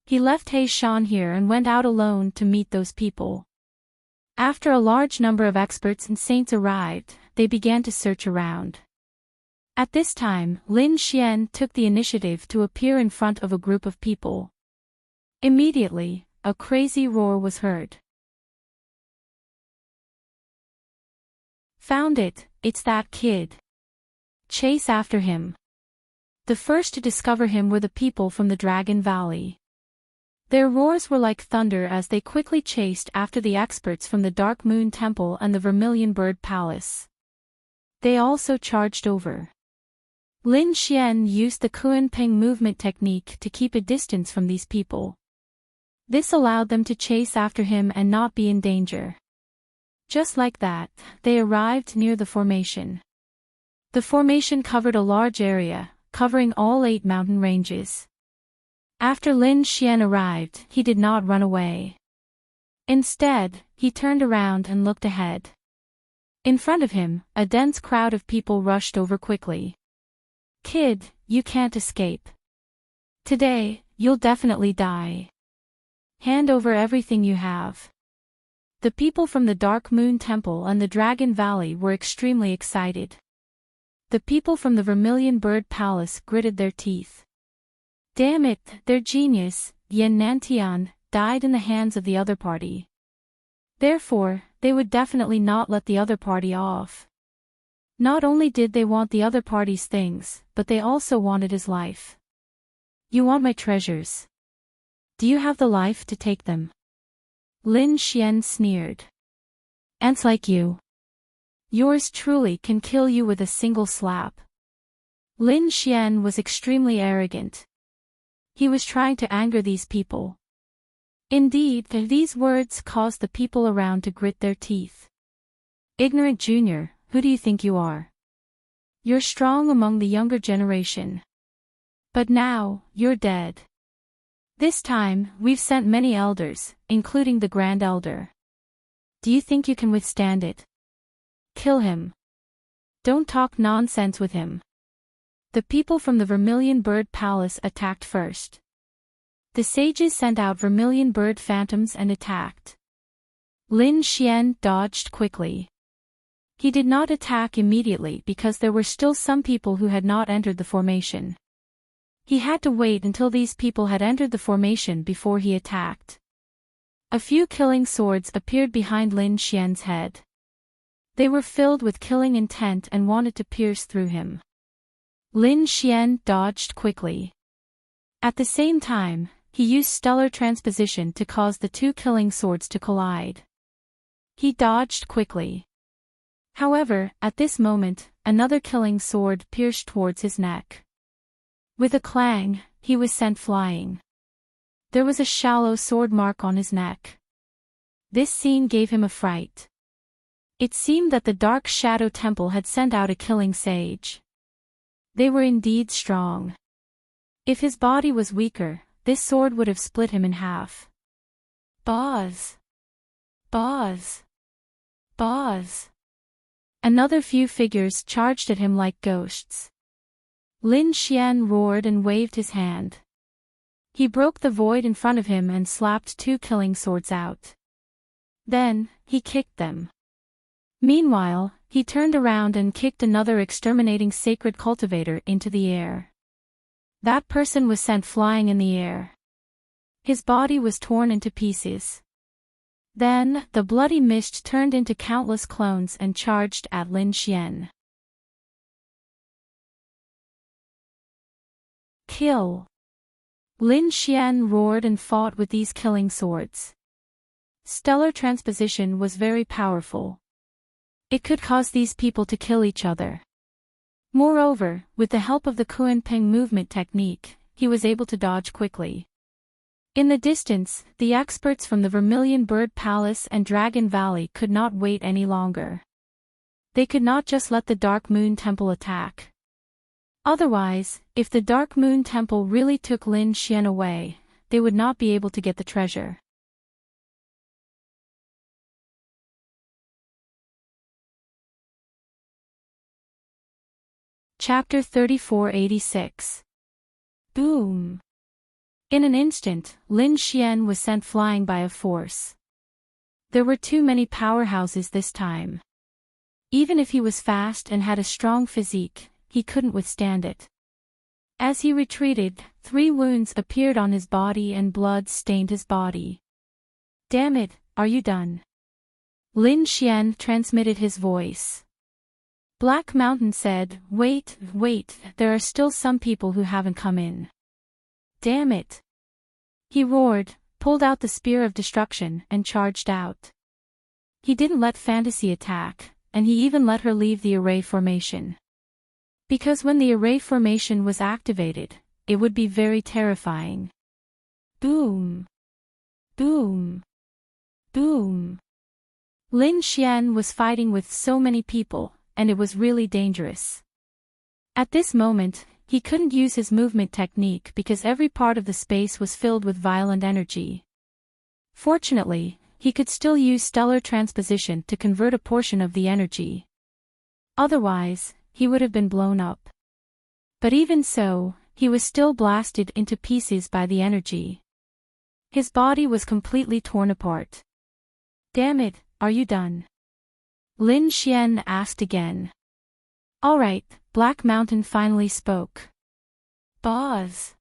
He left He Shan here and went out alone to meet those people. After a large number of experts and saints arrived, they began to search around. At this time, Lin Xian took the initiative to appear in front of a group of people. Immediately, a crazy roar was heard. Found it, it's that kid. Chase after him. The first to discover him were the people from the Dragon Valley. Their roars were like thunder as they quickly chased after the experts from the Dark Moon Temple and the Vermilion Bird Palace. They also charged over. Lin Xian used the Kuan-Ping movement technique to keep a distance from these people. This allowed them to chase after him and not be in danger. Just like that, they arrived near the formation. The formation covered a large area, covering all 8 mountain ranges. After Lin Xian arrived, he did not run away. Instead, he turned around and looked ahead. In front of him, a dense crowd of people rushed over quickly. Kid, you can't escape. Today, you'll definitely die. Hand over everything you have. The people from the Dark Moon Temple and the Dragon Valley were extremely excited. The people from the Vermilion Bird Palace gritted their teeth. Damn it, their genius, Yan Nantian, died in the hands of the other party. Therefore, they would definitely not let the other party off. Not only did they want the other party's things, but they also wanted his life. You want my treasures? Do you have the life to take them? Lin Xian sneered. Ants like you. Yours truly can kill you with a single slap. Lin Xian was extremely arrogant. He was trying to anger these people. Indeed, these words caused the people around to grit their teeth. Ignorant junior, who do you think you are? You're strong among the younger generation. But now, you're dead. This time, we've sent many elders, including the Grand Elder. Do you think you can withstand it? Kill him. Don't talk nonsense with him. The people from the Vermilion Bird Palace attacked first. The sages sent out Vermilion Bird Phantoms and attacked. Lin Xian dodged quickly. He did not attack immediately because there were still some people who had not entered the formation. He had to wait until these people had entered the formation before he attacked. A few killing swords appeared behind Lin Xian's head. They were filled with killing intent and wanted to pierce through him. Lin Xian dodged quickly. At the same time, he used stellar transposition to cause the 2 killing swords to collide. He dodged quickly. However, at this moment, another killing sword pierced towards his neck. With a clang, he was sent flying. There was a shallow sword mark on his neck. This scene gave him a fright. It seemed that the Dark Shadow Temple had sent out a killing sage. They were indeed strong. If his body was weaker, this sword would have split him in half. Boz! Boz! Boz! Another few figures charged at him like ghosts. Lin Xian roared and waved his hand. He broke the void in front of him and slapped 2 killing swords out. Then, he kicked them. Meanwhile, he turned around and kicked another exterminating sacred cultivator into the air. That person was sent flying in the air. His body was torn into pieces. Then, the bloody mist turned into countless clones and charged at Lin Xian. Kill! Lin Xian roared and fought with these killing swords. Stellar transposition was very powerful. It could cause these people to kill each other. Moreover, with the help of the Kuan-Ping movement technique, he was able to dodge quickly. In the distance, the experts from the Vermilion Bird Palace and Dragon Valley could not wait any longer. They could not just let the Dark Moon Temple attack. Otherwise, if the Dark Moon Temple really took Lin Xian away, they would not be able to get the treasure. Chapter 3486. Boom. In an instant, Lin Xian was sent flying by a force. There were too many powerhouses this time. Even if he was fast and had a strong physique, he couldn't withstand it. As he retreated, 3 wounds appeared on his body and blood stained his body. Damn it, are you done? Lin Xian transmitted his voice. Black Mountain said, wait, there are still some people who haven't come in. Damn it. He roared, pulled out the Spear of Destruction and charged out. He didn't let Fantasy attack, and he even let her leave the array formation. Because when the array formation was activated, it would be very terrifying. Boom. Boom. Boom. Lin Xian was fighting with so many people, and it was really dangerous. At this moment, he couldn't use his movement technique because every part of the space was filled with violent energy. Fortunately, he could still use stellar transposition to convert a portion of the energy. Otherwise, he would have been blown up. But even so, he was still blasted into pieces by the energy. His body was completely torn apart. Damn it, are you done? Lin Xian asked again. All right, Black Mountain finally spoke. Boz.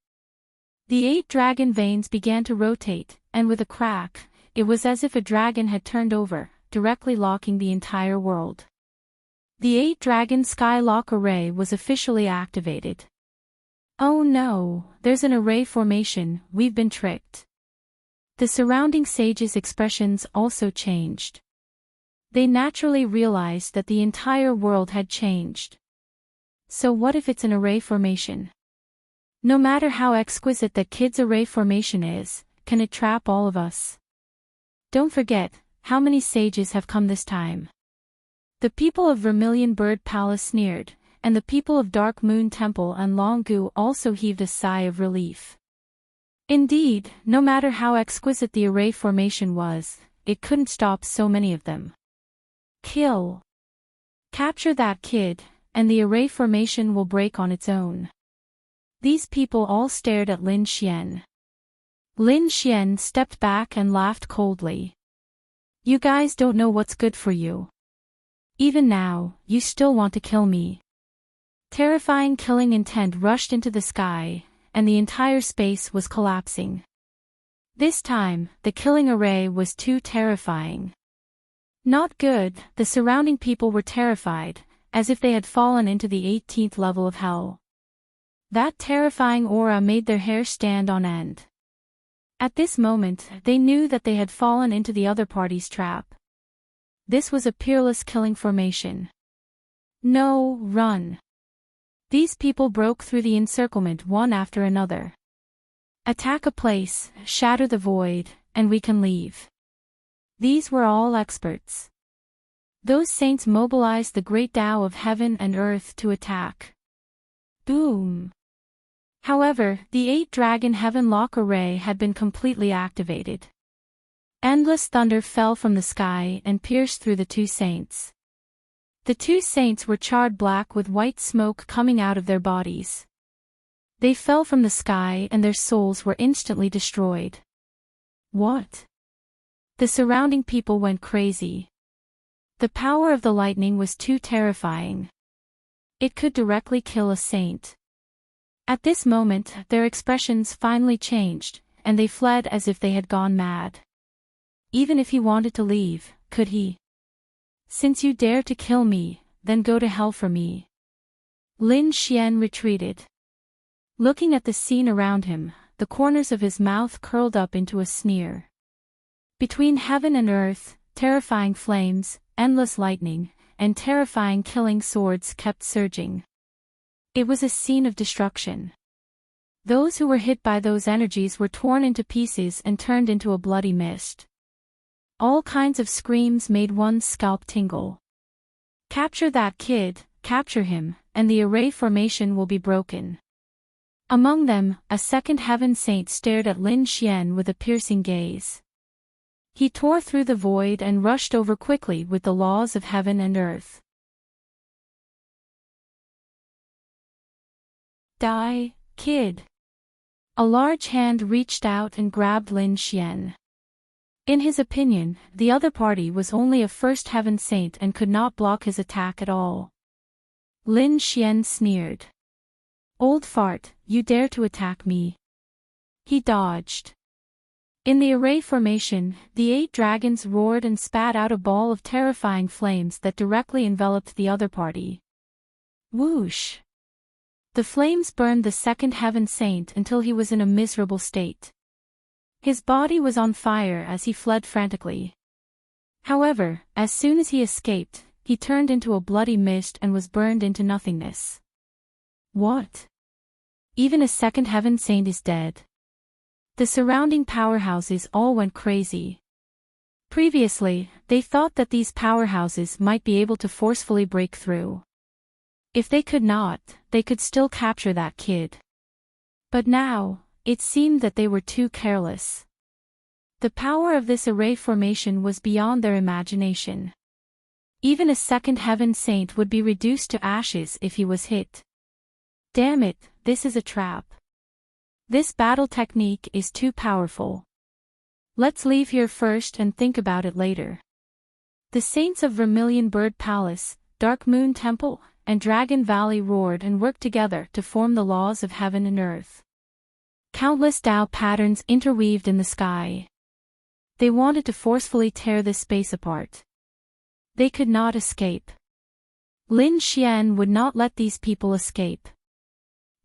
The 8 dragon veins began to rotate, and with a crack, it was as if a dragon had turned over, directly locking the entire world. The 8 dragon sky lock array was officially activated. Oh no, there's an array formation, we've been tricked. The surrounding sages' expressions also changed. They naturally realized that the entire world had changed. So what if it's an array formation? No matter how exquisite that kid's array formation is, can it trap all of us? Don't forget, how many sages have come this time? The people of Vermilion Bird Palace sneered, and the people of Dark Moon Temple and Longgu also heaved a sigh of relief. Indeed, no matter how exquisite the array formation was, it couldn't stop so many of them. Kill. Capture that kid, and the array formation will break on its own. These people all stared at Lin Xian. Lin Xian stepped back and laughed coldly. You guys don't know what's good for you. Even now, you still want to kill me. Terrifying killing intent rushed into the sky, and the entire space was collapsing. This time, the killing array was too terrifying. Not good, the surrounding people were terrified, as if they had fallen into the 18th level of hell. That terrifying aura made their hair stand on end. At this moment, they knew that they had fallen into the other party's trap. This was a peerless killing formation. No, run. These people broke through the encirclement one after another. Attack a place, shatter the void, and we can leave. These were all experts. Those saints mobilized the great Tao of heaven and earth to attack. Boom. However, the 8 dragon heaven lock array had been completely activated. Endless thunder fell from the sky and pierced through the 2 saints. The 2 saints were charred black with white smoke coming out of their bodies. They fell from the sky and their souls were instantly destroyed. What? The surrounding people went crazy. The power of the lightning was too terrifying. It could directly kill a saint. At this moment, their expressions finally changed, and they fled as if they had gone mad. Even if he wanted to leave, could he? Since you dare to kill me, then go to hell for me. Lin Xian retreated. Looking at the scene around him, the corners of his mouth curled up into a sneer. Between heaven and earth, terrifying flames, endless lightning, and terrifying killing swords kept surging. It was a scene of destruction. Those who were hit by those energies were torn into pieces and turned into a bloody mist. All kinds of screams made one's scalp tingle. Capture that kid, capture him, and the array formation will be broken. Among them, a second heaven saint stared at Lin Xian with a piercing gaze. He tore through the void and rushed over quickly with the laws of heaven and earth. Die, kid. A large hand reached out and grabbed Lin Xian. In his opinion, the other party was only a first heaven saint and could not block his attack at all. Lin Xian sneered. Old fart, you dare to attack me. He dodged. In the array formation, the 8 dragons roared and spat out a ball of terrifying flames that directly enveloped the other party. Whoosh! The flames burned the second heaven saint until he was in a miserable state. His body was on fire as he fled frantically. However, as soon as he escaped, he turned into a bloody mist and was burned into nothingness. What? Even a second heaven saint is dead. The surrounding powerhouses all went crazy. Previously, they thought that these powerhouses might be able to forcefully break through. If they could not, they could still capture that kid. But now, it seemed that they were too careless. The power of this array formation was beyond their imagination. Even a second heaven saint would be reduced to ashes if he was hit. Damn it, this is a trap. This battle technique is too powerful. Let's leave here first and think about it later. The saints of Vermilion Bird Palace, Dark Moon Temple, and Dragon Valley roared and worked together to form the laws of heaven and earth. Countless Tao patterns interweaved in the sky. They wanted to forcefully tear this space apart. They could not escape. Lin Xian would not let these people escape.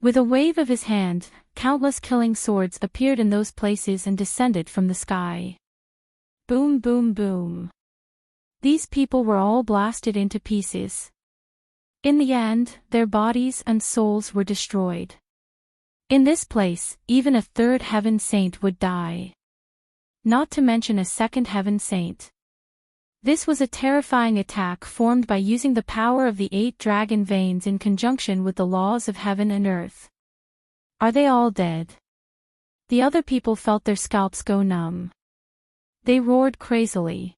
With a wave of his hand, countless killing swords appeared in those places and descended from the sky. Boom, boom, boom. These people were all blasted into pieces. In the end, their bodies and souls were destroyed. In this place, even a third heaven saint would die. Not to mention a second heaven saint. This was a terrifying attack formed by using the power of the 8 dragon veins in conjunction with the laws of heaven and earth. Are they all dead? The other people felt their scalps go numb. They roared crazily.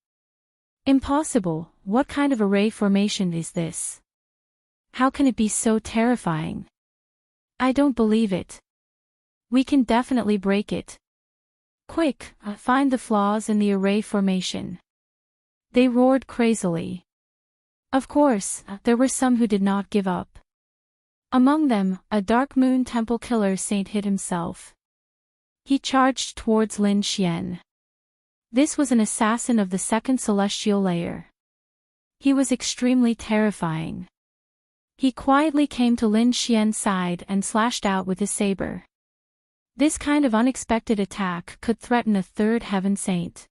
Impossible, what kind of array formation is this? How can it be so terrifying? I don't believe it. We can definitely break it. Quick, find the flaws in the array formation. They roared crazily. Of course, there were some who did not give up. Among them, a Dark Moon Temple killer saint hid himself. He charged towards Lin Xian. This was an assassin of the second celestial layer. He was extremely terrifying. He quietly came to Lin Xian's side and slashed out with his saber. This kind of unexpected attack could threaten a third heaven saint.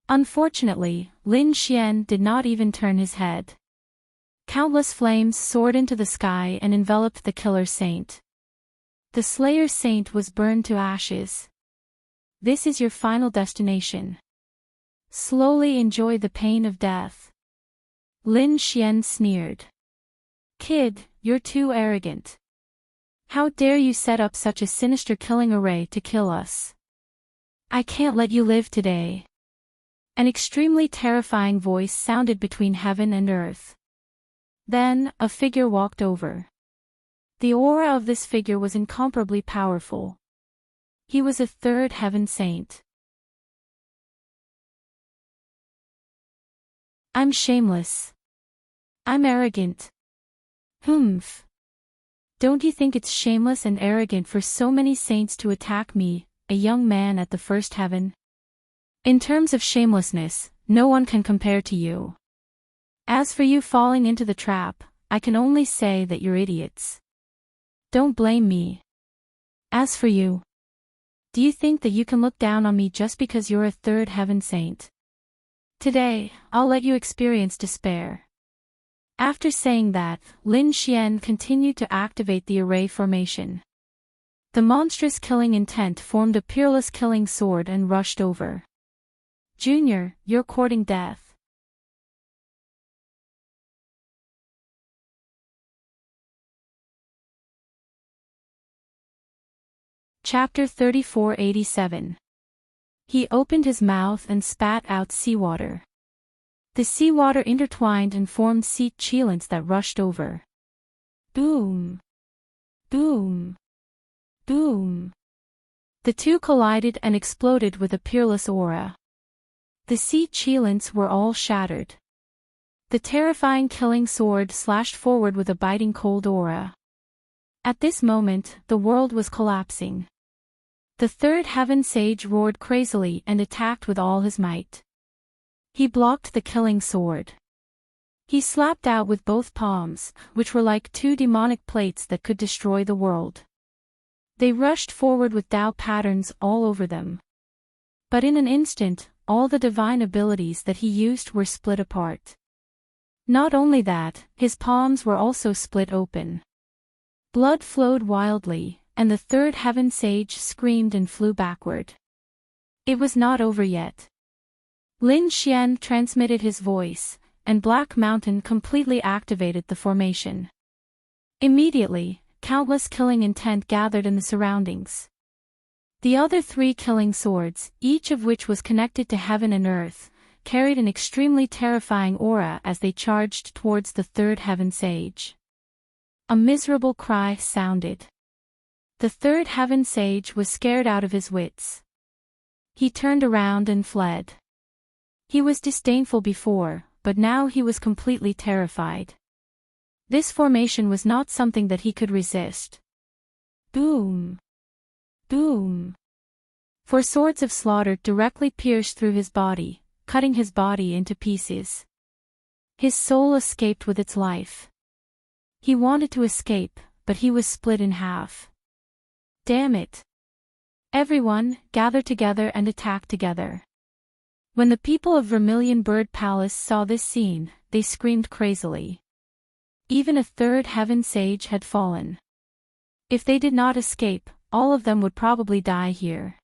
Unfortunately, Lin Xian did not even turn his head. Countless flames soared into the sky and enveloped the killer saint. The slayer saint was burned to ashes. This is your final destination. Slowly enjoy the pain of death. Lin Xian sneered. Kid, you're too arrogant. How dare you set up such a sinister killing array to kill us? I can't let you live today. An extremely terrifying voice sounded between heaven and earth. Then, a figure walked over. The aura of this figure was incomparably powerful. He was a third heaven saint. I'm shameless. I'm arrogant. Humph. Don't you think it's shameless and arrogant for so many saints to attack me, a young man at the first heaven? In terms of shamelessness, no one can compare to you. As for you falling into the trap, I can only say that you're idiots. Don't blame me. As for you, do you think that you can look down on me just because you're a third heaven saint? Today, I'll let you experience despair. After saying that, Lin Xian continued to activate the array formation. The monstrous killing intent formed a peerless killing sword and rushed over. Junior, you're courting death. Chapter 3487. He opened his mouth and spat out seawater. The seawater intertwined and formed sea cheilants that rushed over. Boom! Boom! Boom! The two collided and exploded with a peerless aura. The sea cheilants were all shattered. The terrifying killing sword slashed forward with a biting cold aura. At this moment, the world was collapsing. The third heaven sage roared crazily and attacked with all his might. He blocked the killing sword. He slapped out with both palms, which were like two demonic plates that could destroy the world. They rushed forward with Tao patterns all over them. But in an instant, all the divine abilities that he used were split apart. Not only that, his palms were also split open. Blood flowed wildly, and the third heaven sage screamed and flew backward. It was not over yet. Lin Xian transmitted his voice, and Black Mountain completely activated the formation. Immediately, countless killing intent gathered in the surroundings. The other three killing swords, each of which was connected to heaven and earth, carried an extremely terrifying aura as they charged towards the third heaven sage. A miserable cry sounded. The third heaven sage was scared out of his wits. He turned around and fled. He was disdainful before, but now he was completely terrified. This formation was not something that he could resist. Boom! Boom! Four swords of slaughter directly pierced through his body, cutting his body into pieces. His soul escaped with its life. He wanted to escape, but he was split in half. Damn it! Everyone, gather together and attack together. When the people of Vermilion Bird Palace saw this scene, they screamed crazily. Even a third heaven sage had fallen. If they did not escape, all of them would probably die here.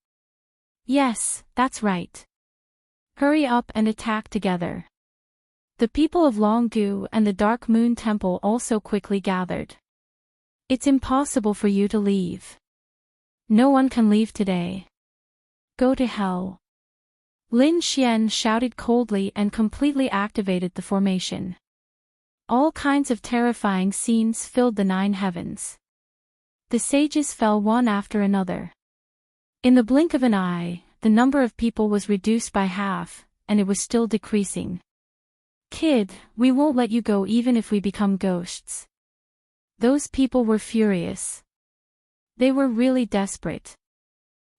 Yes, that's right. Hurry up and attack together. The people of Longgu and the Dark Moon Temple also quickly gathered. It's impossible for you to leave. No one can leave today. Go to hell. Lin Xian shouted coldly and completely activated the formation. All kinds of terrifying scenes filled the 9 heavens. The sages fell one after another. In the blink of an eye, the number of people was reduced by half, and it was still decreasing. Kid, we won't let you go even if we become ghosts. Those people were furious. They were really desperate.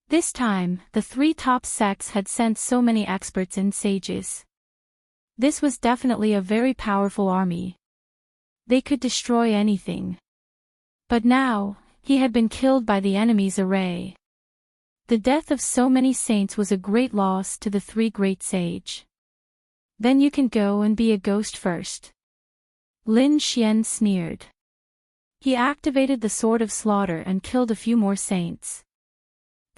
This time, the 3 top sects had sent so many experts and sages. This was definitely a very powerful army. They could destroy anything. But now, he had been killed by the enemy's array. The death of so many saints was a great loss to the 3 great sage. Then you can go and be a ghost first. Lin Xian sneered. He activated the Sword of Slaughter and killed a few more saints.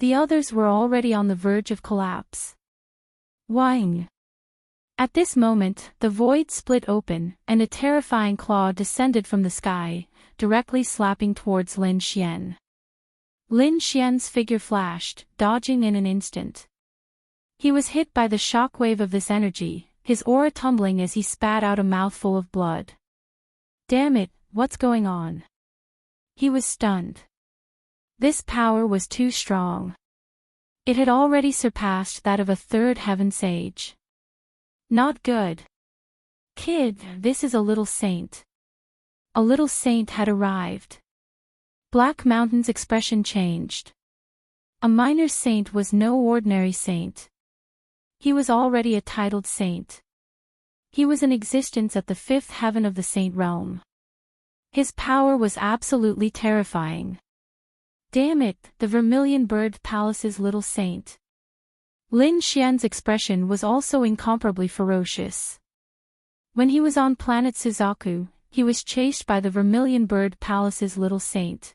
The others were already on the verge of collapse. Wang! At this moment, the void split open, and a terrifying claw descended from the sky, directly slapping towards Lin Xian. Lin Xian's figure flashed, dodging in an instant. He was hit by the shockwave of this energy, his aura tumbling as he spat out a mouthful of blood. Damn it, what's going on? He was stunned. This power was too strong. It had already surpassed that of a 3rd heaven sage. Not good. Kid, this is a little saint. A little saint had arrived. Black Mountain's expression changed. A minor saint was no ordinary saint. He was already a titled saint. He was in existence at the 5th heaven of the saint realm. His power was absolutely terrifying. Damn it, the Vermilion Bird Palace's little saint. Lin Xian's expression was also incomparably ferocious. When he was on planet Suzaku, he was chased by the Vermilion Bird Palace's little saint.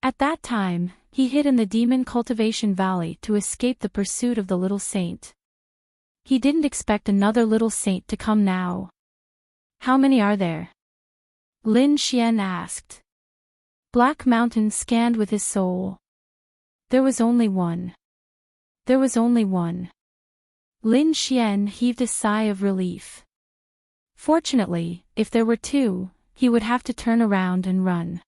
At that time, he hid in the Demon Cultivation Valley to escape the pursuit of the little saint. He didn't expect another little saint to come now. How many are there? Lin Xian asked. Black Mountain scanned with his soul. There was only one. There was only one. Lin Xian heaved a sigh of relief. Fortunately, if there were 2, he would have to turn around and run.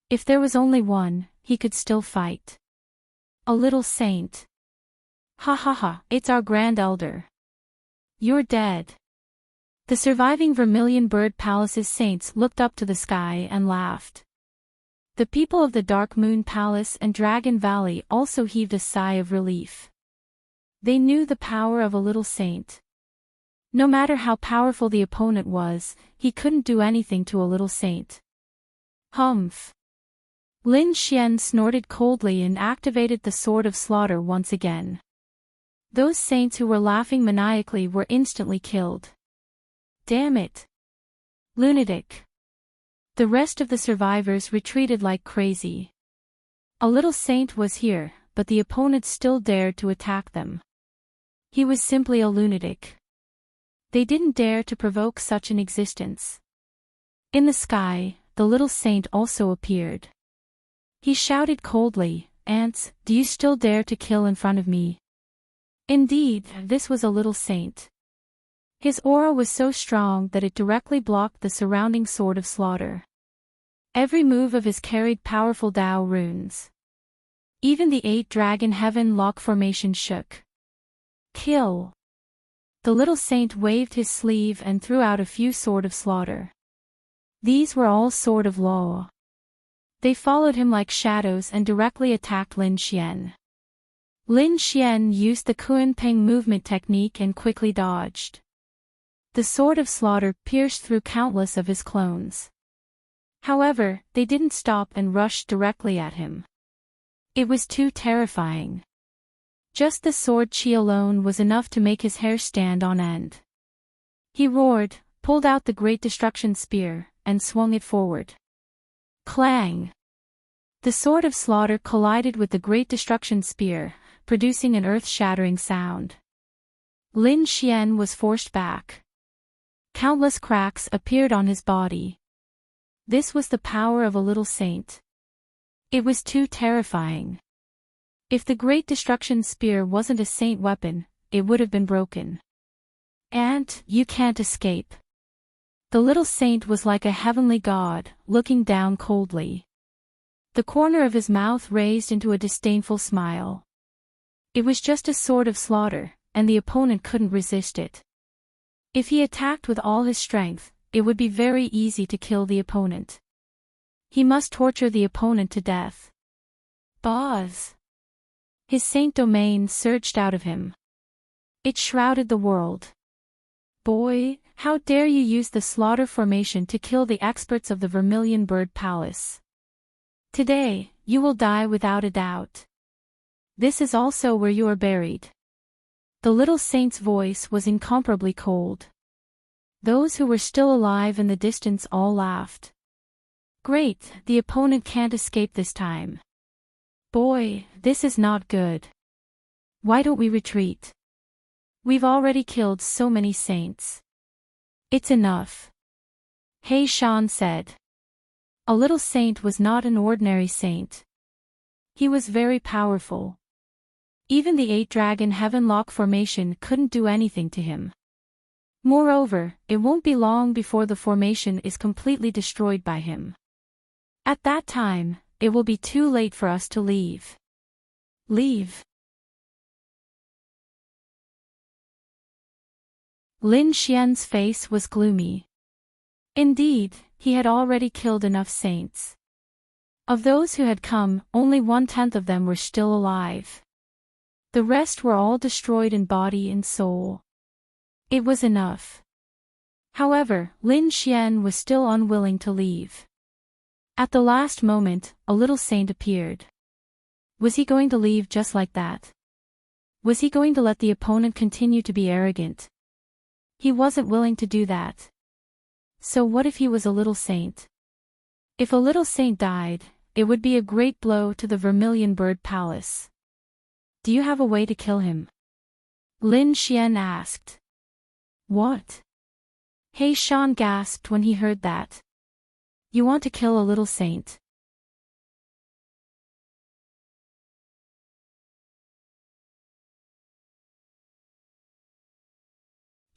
If there was only one, he could still fight. A little saint. Ha ha ha, it's our Grand Elder. You're dead. The surviving Vermilion Bird Palace's saints looked up to the sky and laughed. The people of the Dark Moon Palace and Dragon Valley also heaved a sigh of relief. They knew the power of a little saint. No matter how powerful the opponent was, he couldn't do anything to a little saint. Humph. Lin Xian snorted coldly and activated the Sword of Slaughter once again. Those saints who were laughing maniacally were instantly killed. Damn it. Lunatic. The rest of the survivors retreated like crazy. A little saint was here, but the opponent still dared to attack them. He was simply a lunatic. They didn't dare to provoke such an existence. In the sky, the little saint also appeared. He shouted coldly, "Ants, do you still dare to kill in front of me?" Indeed, this was a little saint. His aura was so strong that it directly blocked the surrounding Sword of Slaughter. Every move of his carried powerful Tao runes. Even the 8 Dragon Heaven Lock formation shook. Kill. The little saint waved his sleeve and threw out a few Sword of Slaughter. These were all Sword of Law. They followed him like shadows and directly attacked Lin Xian. Lin Xian used the Kunpeng movement technique and quickly dodged. The Sword of Slaughter pierced through countless of his clones. However, they didn't stop and rushed directly at him. It was too terrifying. Just the sword chi alone was enough to make his hair stand on end. He roared, pulled out the Great Destruction Spear, and swung it forward. Clang! The Sword of Slaughter collided with the Great Destruction Spear, producing an earth-shattering sound. Lin Xian was forced back. Countless cracks appeared on his body. This was the power of a little saint. It was too terrifying. If the Great Destruction Spear wasn't a saint weapon, it would have been broken. "Ant, you can't escape." The little saint was like a heavenly god, looking down coldly. The corner of his mouth raised into a disdainful smile. It was just a Sword of Slaughter, and the opponent couldn't resist it. If he attacked with all his strength, it would be very easy to kill the opponent. He must torture the opponent to death. Buzz! His saint domain surged out of him. It shrouded the world. "Boy, how dare you use the Slaughter formation to kill the experts of the Vermilion Bird Palace. Today, you will die without a doubt. This is also where you are buried." The little saint's voice was incomparably cold. Those who were still alive in the distance all laughed. "Great, the opponent can't escape this time. Boy, this is not good. Why don't we retreat? We've already killed so many saints. It's enough." He Shan said. A little saint was not an ordinary saint. He was very powerful. Even the 8 Dragon Heaven Lock formation couldn't do anything to him. Moreover, it won't be long before the formation is completely destroyed by him. At that time, it will be too late for us to leave. Leave. Lin Xian's face was gloomy. Indeed, he had already killed enough saints. Of those who had come, only 1/10 of them were still alive. The rest were all destroyed in body and soul. It was enough. However, Lin Xian was still unwilling to leave. At the last moment, a little saint appeared. Was he going to leave just like that? Was he going to let the opponent continue to be arrogant? He wasn't willing to do that. So what if he was a little saint? If a little saint died, it would be a great blow to the Vermilion Bird Palace. "Do you have a way to kill him?" Lin Xian asked. "What?" He Shan gasped when he heard that. "You want to kill a little saint?"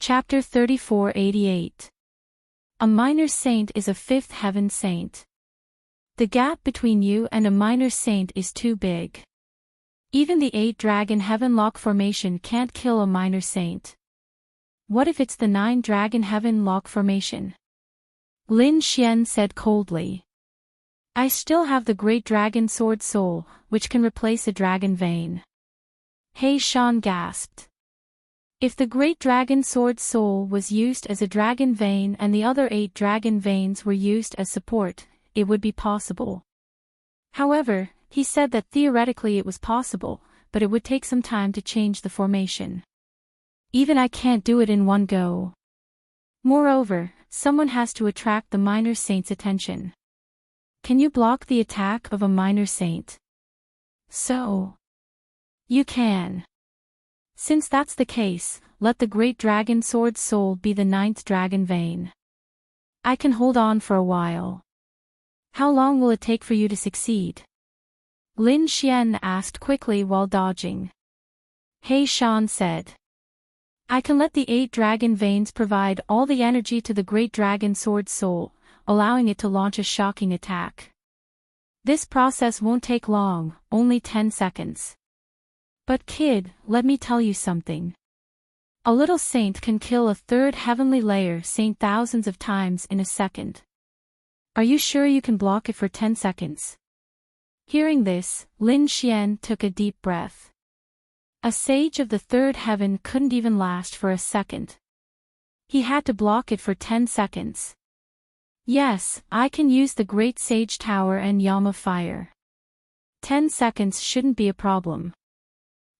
Chapter 3488. A minor saint is a 5th heaven saint. The gap between you and a minor saint is too big. Even the 8-dragon heaven lock formation can't kill a minor saint. What if it's the 9-dragon heaven lock formation? Lin Xian said coldly. I still have the great dragon sword soul, which can replace a dragon vein. He Shan gasped. If the great dragon sword soul was used as a dragon vein and the other 8 dragon veins were used as support, it would be possible. However, he said that theoretically it was possible, but it would take some time to change the formation. Even I can't do it in one go. Moreover, someone has to attract the minor saint's attention. Can you block the attack of a minor saint? So. You can. Since that's the case, let the great dragon sword soul be the 9th dragon vein. I can hold on for a while. How long will it take for you to succeed? Lin Xian asked quickly while dodging. He Shan said. I can let the 8 dragon veins provide all the energy to the great dragon sword soul, allowing it to launch a shocking attack. This process won't take long, only 10 seconds. But kid, let me tell you something. A little saint can kill a 3rd heavenly layer saint thousands of times in a second. Are you sure you can block it for 10 seconds? Hearing this, Lin Xian took a deep breath. A sage of the 3rd heaven couldn't even last for a second. He had to block it for 10 seconds. Yes, I can use the Great Sage Tower and Yama Fire. 10 seconds shouldn't be a problem.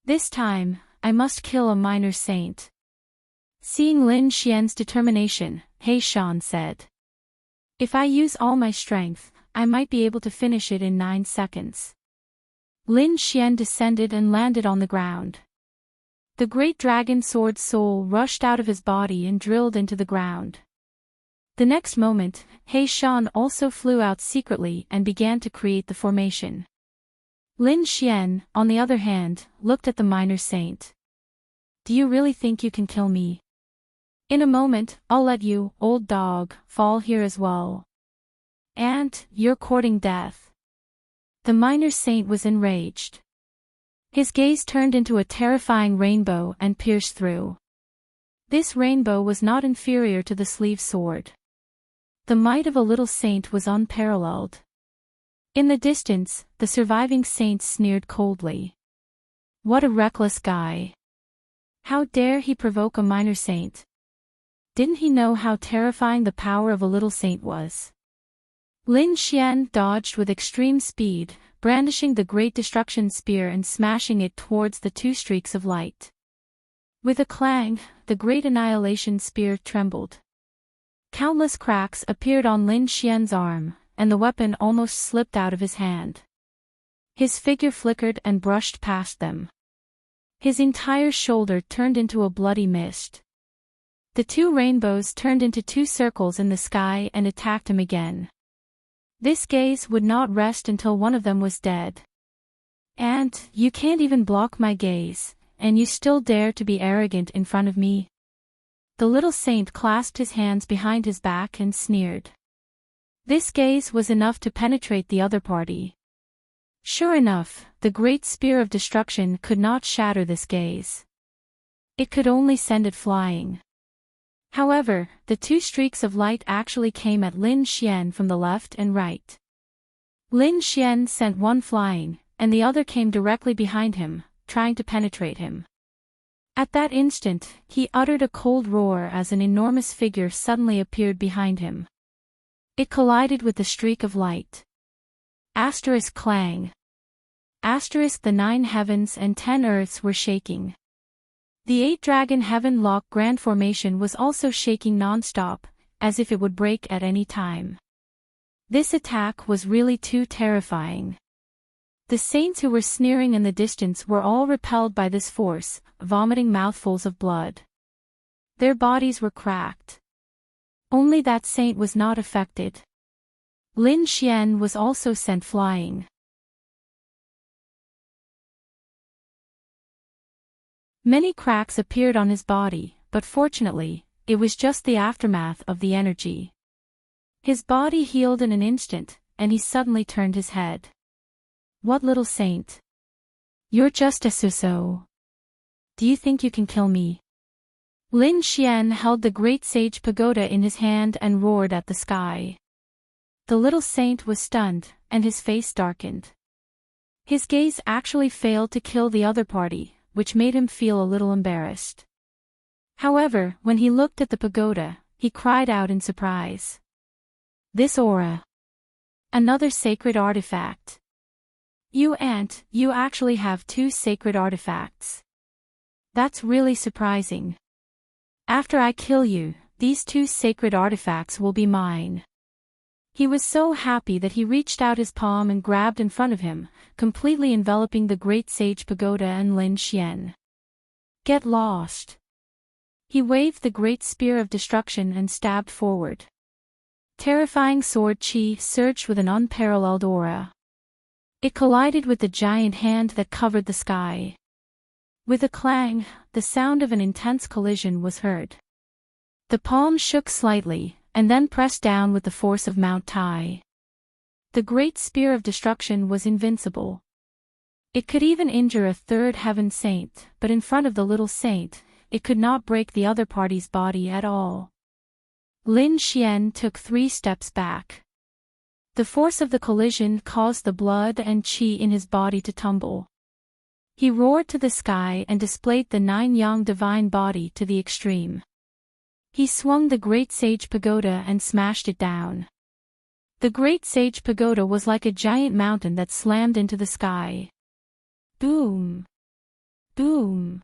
This time, I must kill a minor saint. Seeing Lin Xian's determination, He Shan said. If I use all my strength, I might be able to finish it in 9 seconds. Lin Xian descended and landed on the ground. The great dragon sword soul rushed out of his body and drilled into the ground. The next moment, He Shan also flew out secretly and began to create the formation. Lin Xian, on the other hand, looked at the minor saint. Do you really think you can kill me? In a moment, I'll let you, old dog, fall here as well. And, you're courting death. The minor saint was enraged. His gaze turned into a terrifying rainbow and pierced through. This rainbow was not inferior to the sleeve sword. The might of a little saint was unparalleled. In the distance, the surviving saint sneered coldly. What a reckless guy. How dare he provoke a minor saint? Didn't he know how terrifying the power of a little saint was? Lin Xian dodged with extreme speed, brandishing the Great Destruction Spear and smashing it towards the 2 streaks of light. With a clang, the Great Annihilation Spear trembled. Countless cracks appeared on Lin Xian's arm, and the weapon almost slipped out of his hand. His figure flickered and brushed past them. His entire shoulder turned into a bloody mist. The 2 rainbows turned into 2 circles in the sky and attacked him again. This gaze would not rest until one of them was dead. And, you can't even block my gaze, and you still dare to be arrogant in front of me? The little saint clasped his hands behind his back and sneered. This gaze was enough to penetrate the other party. Sure enough, the great spear of destruction could not shatter this gaze. It could only send it flying. However, the 2 streaks of light actually came at Lin Xian from the left and right. Lin Xian sent one flying, and the other came directly behind him, trying to penetrate him. At that instant, he uttered a cold roar as an enormous figure suddenly appeared behind him. It collided with the streak of light. Asterisk clang. Asterisk the 9 heavens and 10 earths were shaking. The 8-dragon heaven lock grand formation was also shaking non-stop, as if it would break at any time. This attack was really too terrifying. The saints who were sneering in the distance were all repelled by this force, vomiting mouthfuls of blood. Their bodies were cracked. Only that saint was not affected. Lin Xian was also sent flying. Many cracks appeared on his body, but fortunately, it was just the aftermath of the energy. His body healed in an instant, and he suddenly turned his head. What little saint? You're just a so-so. Do you think you can kill me? Lin Xian held the great sage pagoda in his hand and roared at the sky. The little saint was stunned, and his face darkened. His gaze actually failed to kill the other party, which made him feel a little embarrassed. However, when he looked at the pagoda, he cried out in surprise. This aura! Another sacred artifact. You actually have 2 sacred artifacts. That's really surprising. After I kill you, these 2 sacred artifacts will be mine. He was so happy that he reached out his palm and grabbed in front of him, completely enveloping the great sage pagoda and Lin Xian. Get lost. He waved the great spear of destruction and stabbed forward. Terrifying sword chi surged with an unparalleled aura. It collided with the giant hand that covered the sky. With a clang, the sound of an intense collision was heard. The palm shook slightly, and then pressed down with the force of Mount Tai. The great spear of destruction was invincible. It could even injure a 3rd heaven saint, but in front of the little saint, it could not break the other party's body at all. Lin Xian took 3 steps back. The force of the collision caused the blood and qi in his body to tumble. He roared to the sky and displayed the 9-yang divine body to the extreme. He swung the great sage pagoda and smashed it down. The great sage pagoda was like a giant mountain that slammed into the sky. Boom! Boom!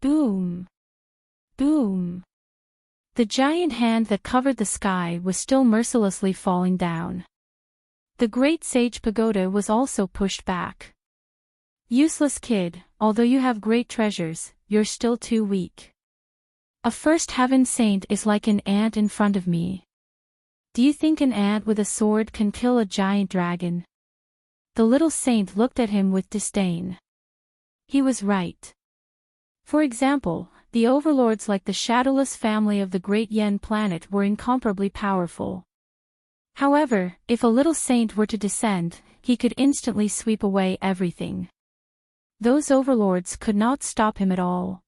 Boom! Boom! The giant hand that covered the sky was still mercilessly falling down. The great sage pagoda was also pushed back. Useless kid, although you have great treasures, you're still too weak. A 1st heaven saint is like an ant in front of me. Do you think an ant with a sword can kill a giant dragon? The little saint looked at him with disdain. He was right. For example, the overlords like the shadowless family of the great Yen planet were incomparably powerful. However, if a little saint were to descend, he could instantly sweep away everything. Those overlords could not stop him at all.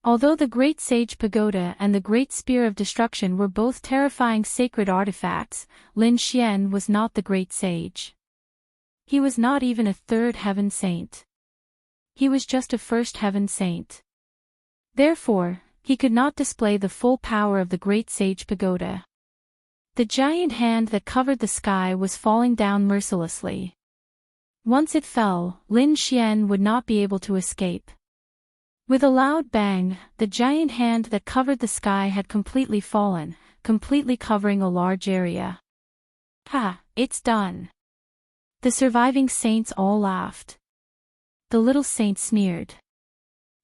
Although the Great Sage Pagoda and the Great Spear of Destruction were both terrifying sacred artifacts, Lin Xian was not the Great Sage. He was not even a 3rd heaven saint. He was just a 1st heaven saint. Therefore, he could not display the full power of the Great Sage Pagoda. The giant hand that covered the sky was falling down mercilessly. Once it fell, Lin Xian would not be able to escape. With a loud bang, the giant hand that covered the sky had completely fallen, completely covering a large area. Ha, it's done. The surviving saints all laughed. The little saint sneered.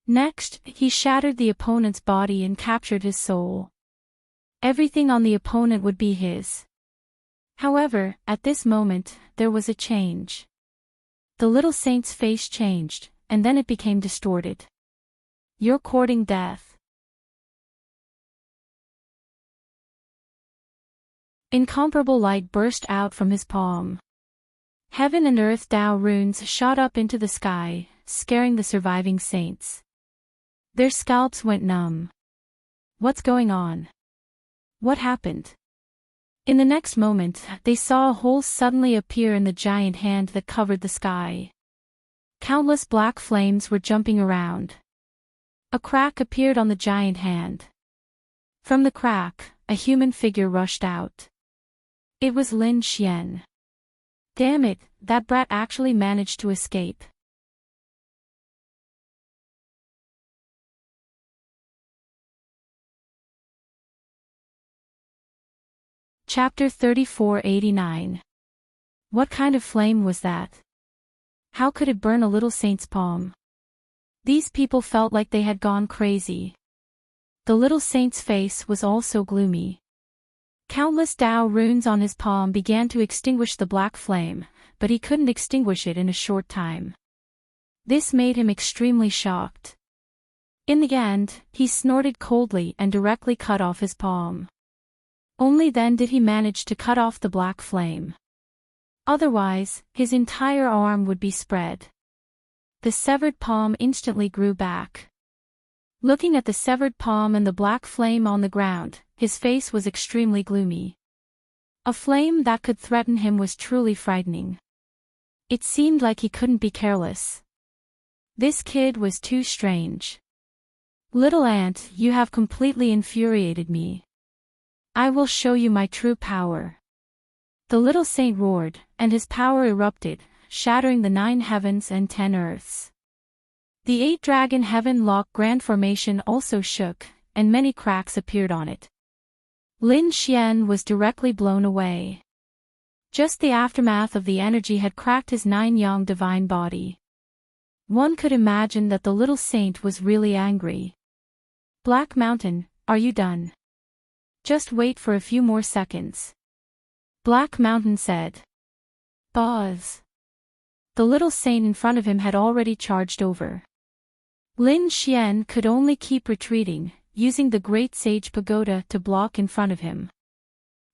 Next, he shattered the opponent's body and captured his soul. Everything on the opponent would be his. However, at this moment, there was a change. The little saint's face changed, and then it became distorted. You're courting death. Incomparable light burst out from his palm. Heaven and earth Tao runes shot up into the sky, scaring the surviving saints. Their scalps went numb. What's going on? What happened? In the next moment, they saw a hole suddenly appear in the giant hand that covered the sky. Countless black flames were jumping around. A crack appeared on the giant hand. From the crack, a human figure rushed out. It was Lin Xian. Damn it, that brat actually managed to escape. Chapter 3489. What kind of flame was that? How could it burn a little saint's palm? These people felt like they had gone crazy. The little saint's face was also gloomy. Countless Tao runes on his palm began to extinguish the black flame, but he couldn't extinguish it in a short time. This made him extremely shocked. In the end, he snorted coldly and directly cut off his palm. Only then did he manage to cut off the black flame. Otherwise, his entire arm would be spread. The severed palm instantly grew back. Looking at the severed palm and the black flame on the ground, his face was extremely gloomy. A flame that could threaten him was truly frightening. It seemed like he couldn't be careless. This kid was too strange. Little ant, you have completely infuriated me. I will show you my true power. The little saint roared, and his power erupted, shattering the 9 heavens and 10 earths. The 8-dragon heaven-lock grand formation also shook, and many cracks appeared on it. Lin Xian was directly blown away. Just the aftermath of the energy had cracked his 9-yang divine body. One could imagine that the little saint was really angry. Black Mountain, are you done? Just wait for a few more seconds. Black Mountain said. Buzz. The little saint in front of him had already charged over. Lin Xian could only keep retreating, using the Great Sage Pagoda to block in front of him.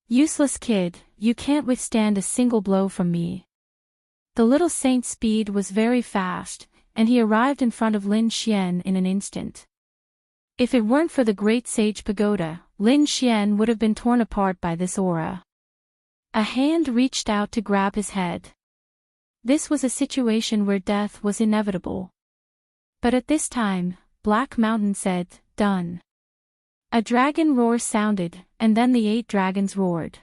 Useless kid, you can't withstand a single blow from me. The little saint's speed was very fast, and he arrived in front of Lin Xian in an instant. If it weren't for the Great Sage Pagoda, Lin Xian would have been torn apart by this aura. A hand reached out to grab his head. This was a situation where death was inevitable. But at this time, Black Mountain said, done. A dragon roar sounded, and then the 8 dragons roared.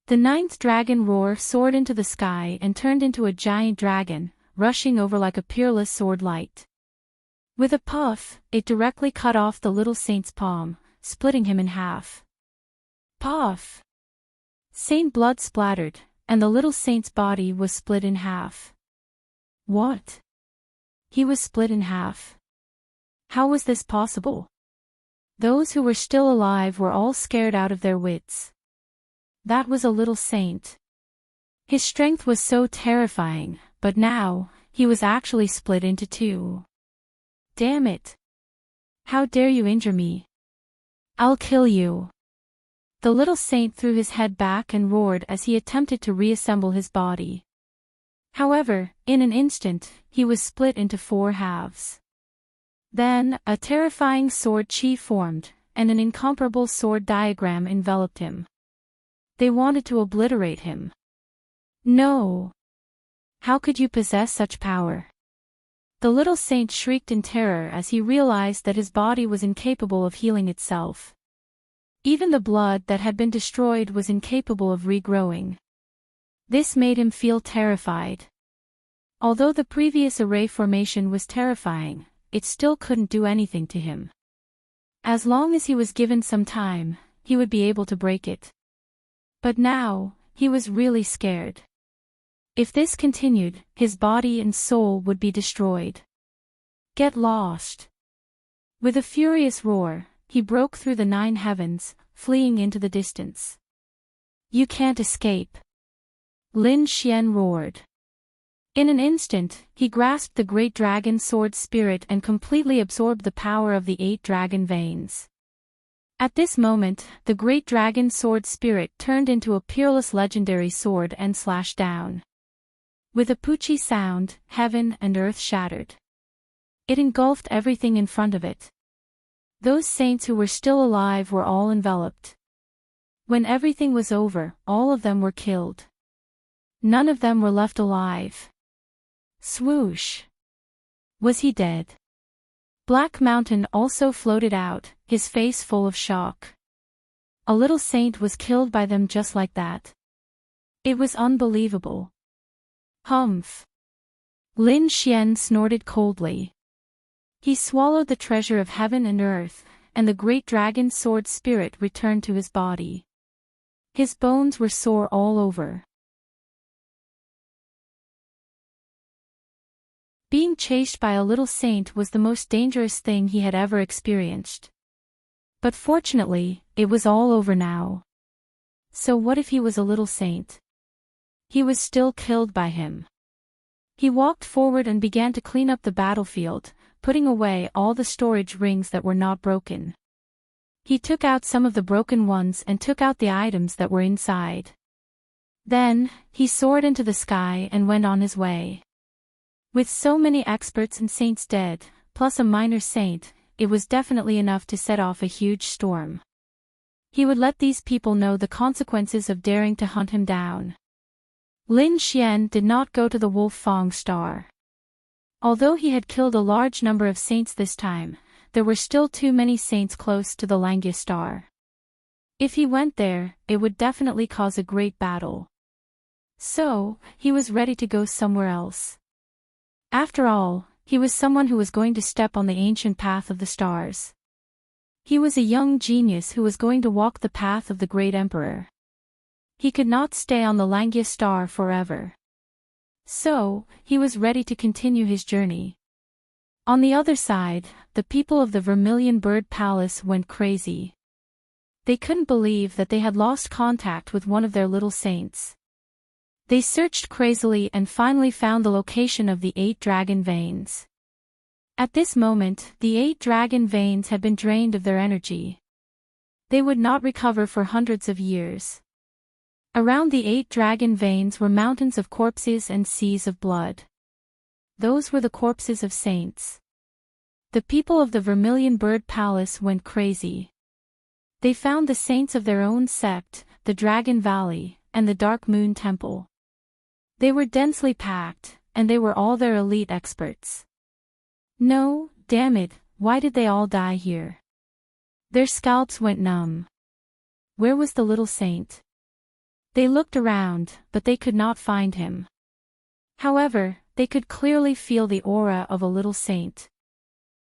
The 9th dragon roar soared into the sky and turned into a giant dragon, rushing over like a peerless sword light. With a puff, it directly cut off the little saint's palm, splitting him in half. Puff! Saint blood splattered, and the little saint's body was split in half. What? He was split in half. How was this possible? Those who were still alive were all scared out of their wits. That was a little saint. His strength was so terrifying, but now, he was actually split into 2. Damn it! How dare you injure me? I'll kill you! The little saint threw his head back and roared as he attempted to reassemble his body. However, in an instant, he was split into 4 halves. Then, a terrifying sword chi formed, and an incomparable sword diagram enveloped him. They wanted to obliterate him. No! How could you possess such power? The little saint shrieked in terror as he realized that his body was incapable of healing itself. Even the blood that had been destroyed was incapable of regrowing. This made him feel terrified. Although the previous array formation was terrifying, it still couldn't do anything to him. As long as he was given some time, he would be able to break it. But now, he was really scared. If this continued, his body and soul would be destroyed. Get lost! With a furious roar, he broke through the 9 heavens, fleeing into the distance. You can't escape! Lin Xian roared. In an instant, he grasped the great dragon sword spirit and completely absorbed the power of the 8 dragon veins. At this moment, the great dragon sword spirit turned into a peerless legendary sword and slashed down. With a poochie sound, heaven and earth shattered. It engulfed everything in front of it. Those saints who were still alive were all enveloped. When everything was over, all of them were killed. None of them were left alive. Swoosh! Was he dead? Black Mountain also floated out, his face full of shock. A little saint was killed by them just like that. It was unbelievable. Humph! Lin Xian snorted coldly. He swallowed the treasure of heaven and earth, and the great dragon sword spirit returned to his body. His bones were sore all over. Being chased by a little saint was the most dangerous thing he had ever experienced. But fortunately, it was all over now. So what if he was a little saint? He was still killed by him. He walked forward and began to clean up the battlefield, putting away all the storage rings that were not broken. He took out some of the broken ones and took out the items that were inside. Then, he soared into the sky and went on his way. With so many experts and saints dead, plus a minor saint, it was definitely enough to set off a huge storm. He would let these people know the consequences of daring to hunt him down. Lin Xian did not go to the Wolf Fong Star. Although he had killed a large number of saints this time, there were still too many saints close to the Langya Star. If he went there, it would definitely cause a great battle. So, he was ready to go somewhere else. After all, he was someone who was going to step on the ancient path of the stars. He was a young genius who was going to walk the path of the great emperor. He could not stay on the Langya Star forever. So, he was ready to continue his journey. On the other side, the people of the Vermilion Bird Palace went crazy. They couldn't believe that they had lost contact with one of their little saints. They searched crazily and finally found the location of the 8 dragon veins. At this moment, the 8 dragon veins had been drained of their energy. They would not recover for hundreds of years. Around the 8 dragon veins were mountains of corpses and seas of blood. Those were the corpses of saints. The people of the Vermilion Bird Palace went crazy. They found the saints of their own sect, the Dragon Valley, and the Dark Moon Temple. They were densely packed, and they were all their elite experts. No, damn it, why did they all die here? Their scalps went numb. Where was the little saint? They looked around, but they could not find him. However, they could clearly feel the aura of a little saint.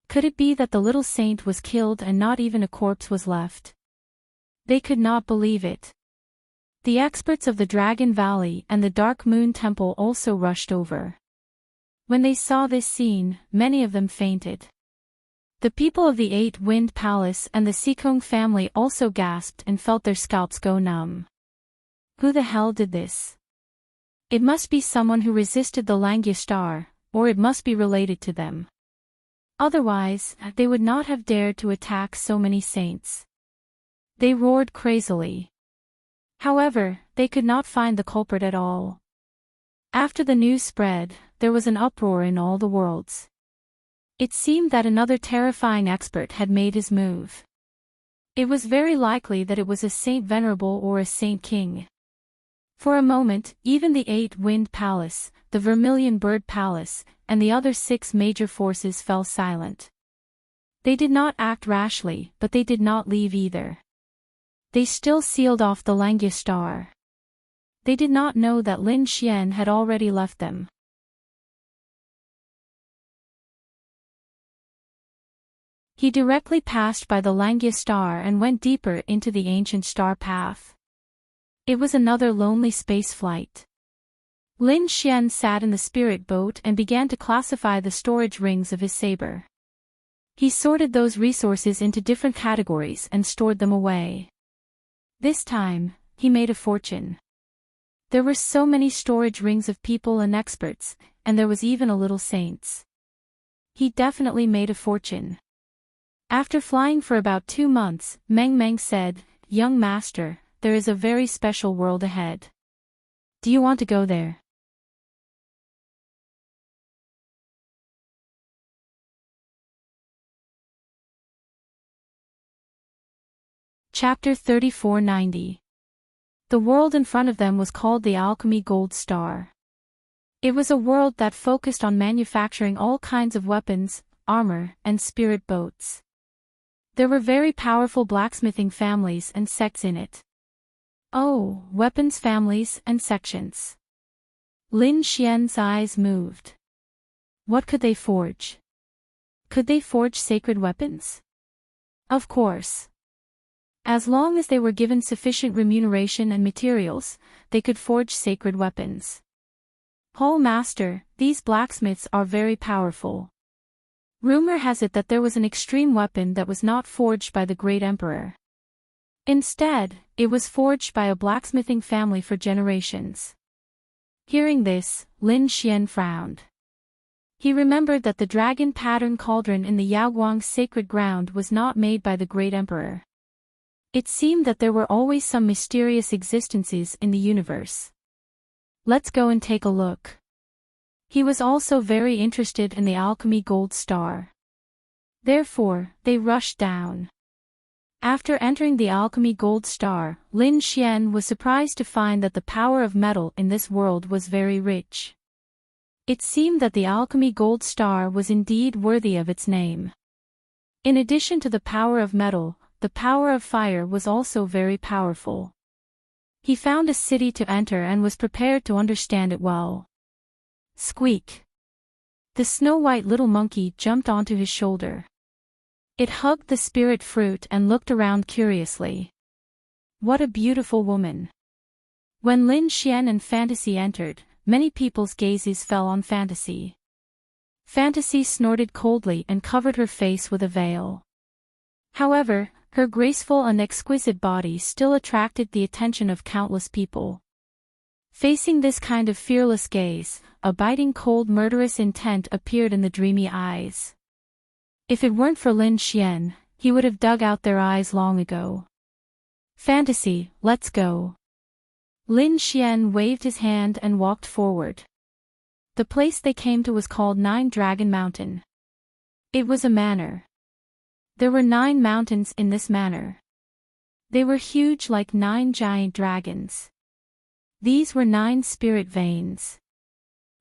Could it be that the little saint was killed and not even a corpse was left? They could not believe it. The experts of the Dragon Valley and the Dark Moon Temple also rushed over. When they saw this scene, many of them fainted. The people of the 8 Wind Palace and the Sikong family also gasped and felt their scalps go numb. Who the hell did this? It must be someone who resisted the Langya Star, or it must be related to them. Otherwise, they would not have dared to attack so many saints. They roared crazily. However, they could not find the culprit at all. After the news spread, there was an uproar in all the worlds. It seemed that another terrifying expert had made his move. It was very likely that it was a Saint Venerable or a Saint King. For a moment, even the 8 Wind Palace, the Vermilion Bird Palace, and the other 6 major forces fell silent. They did not act rashly, but they did not leave either. They still sealed off the Langya Star. They did not know that Lin Xian had already left them. He directly passed by the Langya Star and went deeper into the ancient star path. It was another lonely space flight. Lin Xian sat in the spirit boat and began to classify the storage rings of his saber. He sorted those resources into different categories and stored them away. This time, he made a fortune. There were so many storage rings of people and experts, and there was even a little saints. He definitely made a fortune. After flying for about 2 months, Meng Meng said, "Young master, there is a very special world ahead. Do you want to go there?" Chapter 3490. The world in front of them was called the Alchemy Gold Star. It was a world that focused on manufacturing all kinds of weapons, armor, and spirit boats. There were very powerful blacksmithing families and sects in it. Oh, weapons families and sections. Lin Xian's eyes moved. What could they forge? Could they forge sacred weapons? Of course. As long as they were given sufficient remuneration and materials, they could forge sacred weapons. "Oh master, these blacksmiths are very powerful. Rumor has it that there was an extreme weapon that was not forged by the great emperor. Instead, it was forged by a blacksmithing family for generations." Hearing this, Lin Xian frowned. He remembered that the dragon pattern cauldron in the Yaoguang sacred ground was not made by the great emperor. It seemed that there were always some mysterious existences in the universe. Let's go and take a look. He was also very interested in the alchemy gold star. Therefore, they rushed down. After entering the alchemy gold star, Lin Xian was surprised to find that the power of metal in this world was very rich. It seemed that the alchemy gold star was indeed worthy of its name. In addition to the power of metal, the power of fire was also very powerful. He found a city to enter and was prepared to understand it well. Squeak! The snow-white little monkey jumped onto his shoulder. It hugged the spirit fruit and looked around curiously. What a beautiful woman! When Lin Xian and Fantasy entered, many people's gazes fell on Fantasy. Fantasy snorted coldly and covered her face with a veil. However, her graceful and exquisite body still attracted the attention of countless people. Facing this kind of fearless gaze, a biting cold murderous intent appeared in the dreamy eyes. If it weren't for Lin Xian, he would have dug out their eyes long ago. Fantasy, let's go. Lin Xian waved his hand and walked forward. The place they came to was called Nine Dragon Mountain. It was a manor. There were 9 mountains in this manor. They were huge like 9 giant dragons. These were 9 spirit veins.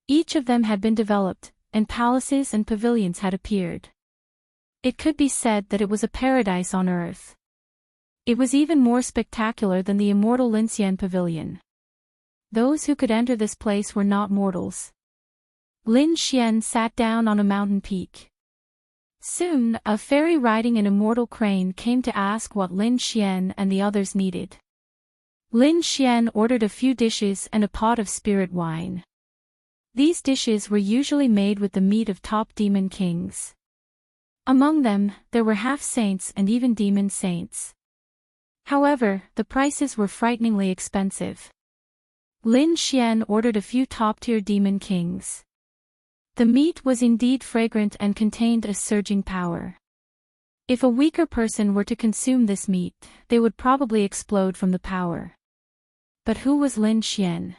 Each of them had been developed, and palaces and pavilions had appeared. It could be said that it was a paradise on earth. It was even more spectacular than the immortal Linxian pavilion. Those who could enter this place were not mortals. Lin Xian sat down on a mountain peak. Soon, a fairy riding an immortal crane came to ask what Lin Xian and the others needed. Lin Xian ordered a few dishes and a pot of spirit wine. These dishes were usually made with the meat of top demon kings. Among them, there were half-saints and even demon saints. However, the prices were frighteningly expensive. Lin Xian ordered a few top-tier demon kings. The meat was indeed fragrant and contained a surging power. If a weaker person were to consume this meat, they would probably explode from the power. But who was Lin Xian?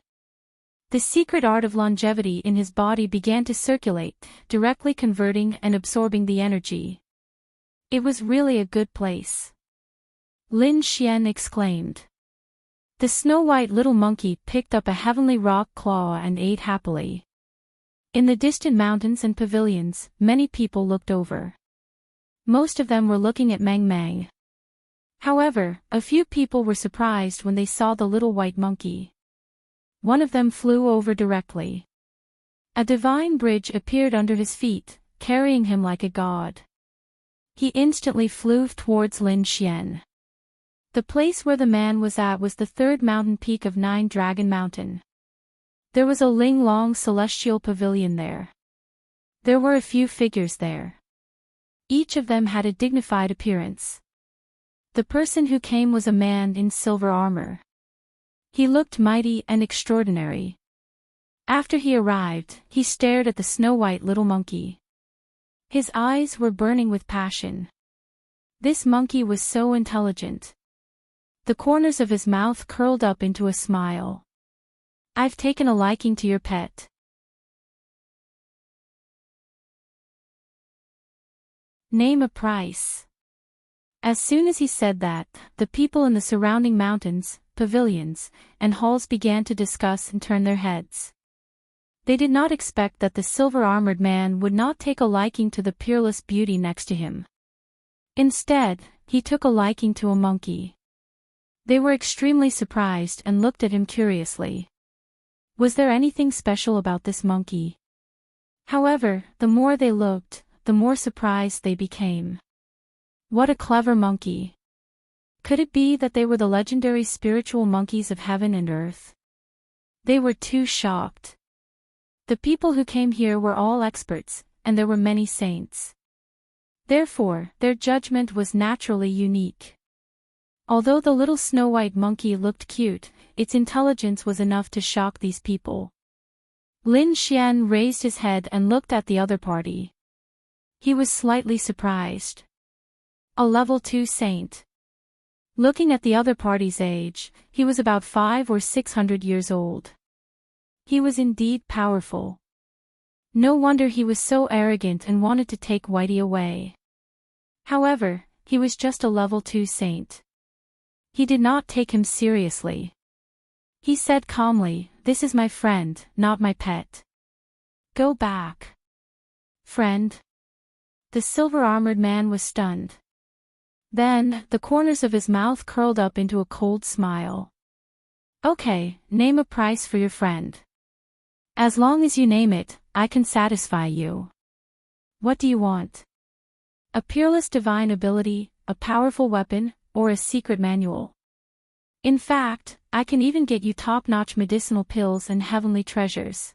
The secret art of longevity in his body began to circulate, directly converting and absorbing the energy. It was really a good place. Lin Xian exclaimed. The snow-white little monkey picked up a heavenly rock claw and ate happily. In the distant mountains and pavilions, many people looked over. Most of them were looking at Mang Mang. However, a few people were surprised when they saw the little white monkey. One of them flew over directly. A divine bridge appeared under his feet, carrying him like a god. He instantly flew towards Lin Xian. The place where the man was at was the 3rd mountain peak of Nine Dragon Mountain. There was a Ling-Long celestial pavilion there. There were a few figures there. Each of them had a dignified appearance. The person who came was a man in silver armor. He looked mighty and extraordinary. After he arrived, he stared at the snow-white little monkey. His eyes were burning with passion. This monkey was so intelligent. The corners of his mouth curled up into a smile. I've taken a liking to your pet. Name a price. As soon as he said that, the people in the surrounding mountains, pavilions, and halls began to discuss and turn their heads. They did not expect that the silver-armored man would not take a liking to the peerless beauty next to him. Instead, he took a liking to a monkey. They were extremely surprised and looked at him curiously. Was there anything special about this monkey? However, the more they looked, the more surprised they became. What a clever monkey! Could it be that they were the legendary spiritual monkeys of heaven and earth? They were too shocked. The people who came here were all experts, and there were many saints. Therefore, their judgment was naturally unique. Although the little snow-white monkey looked cute, its intelligence was enough to shock these people. Lin Xian raised his head and looked at the other party. He was slightly surprised. A level 2 saint. Looking at the other party's age, he was about 500 or 600 years old. He was indeed powerful. No wonder he was so arrogant and wanted to take Whitey away. However, he was just a level 2 saint. He did not take him seriously. He said calmly, "This is my friend, not my pet. Go back." "Friend?" The silver-armored man was stunned. Then, the corners of his mouth curled up into a cold smile. "Okay, name a price for your friend. As long as you name it, I can satisfy you. What do you want? A peerless divine ability, a powerful weapon, or a secret manual? In fact, I can even get you top-notch medicinal pills and heavenly treasures.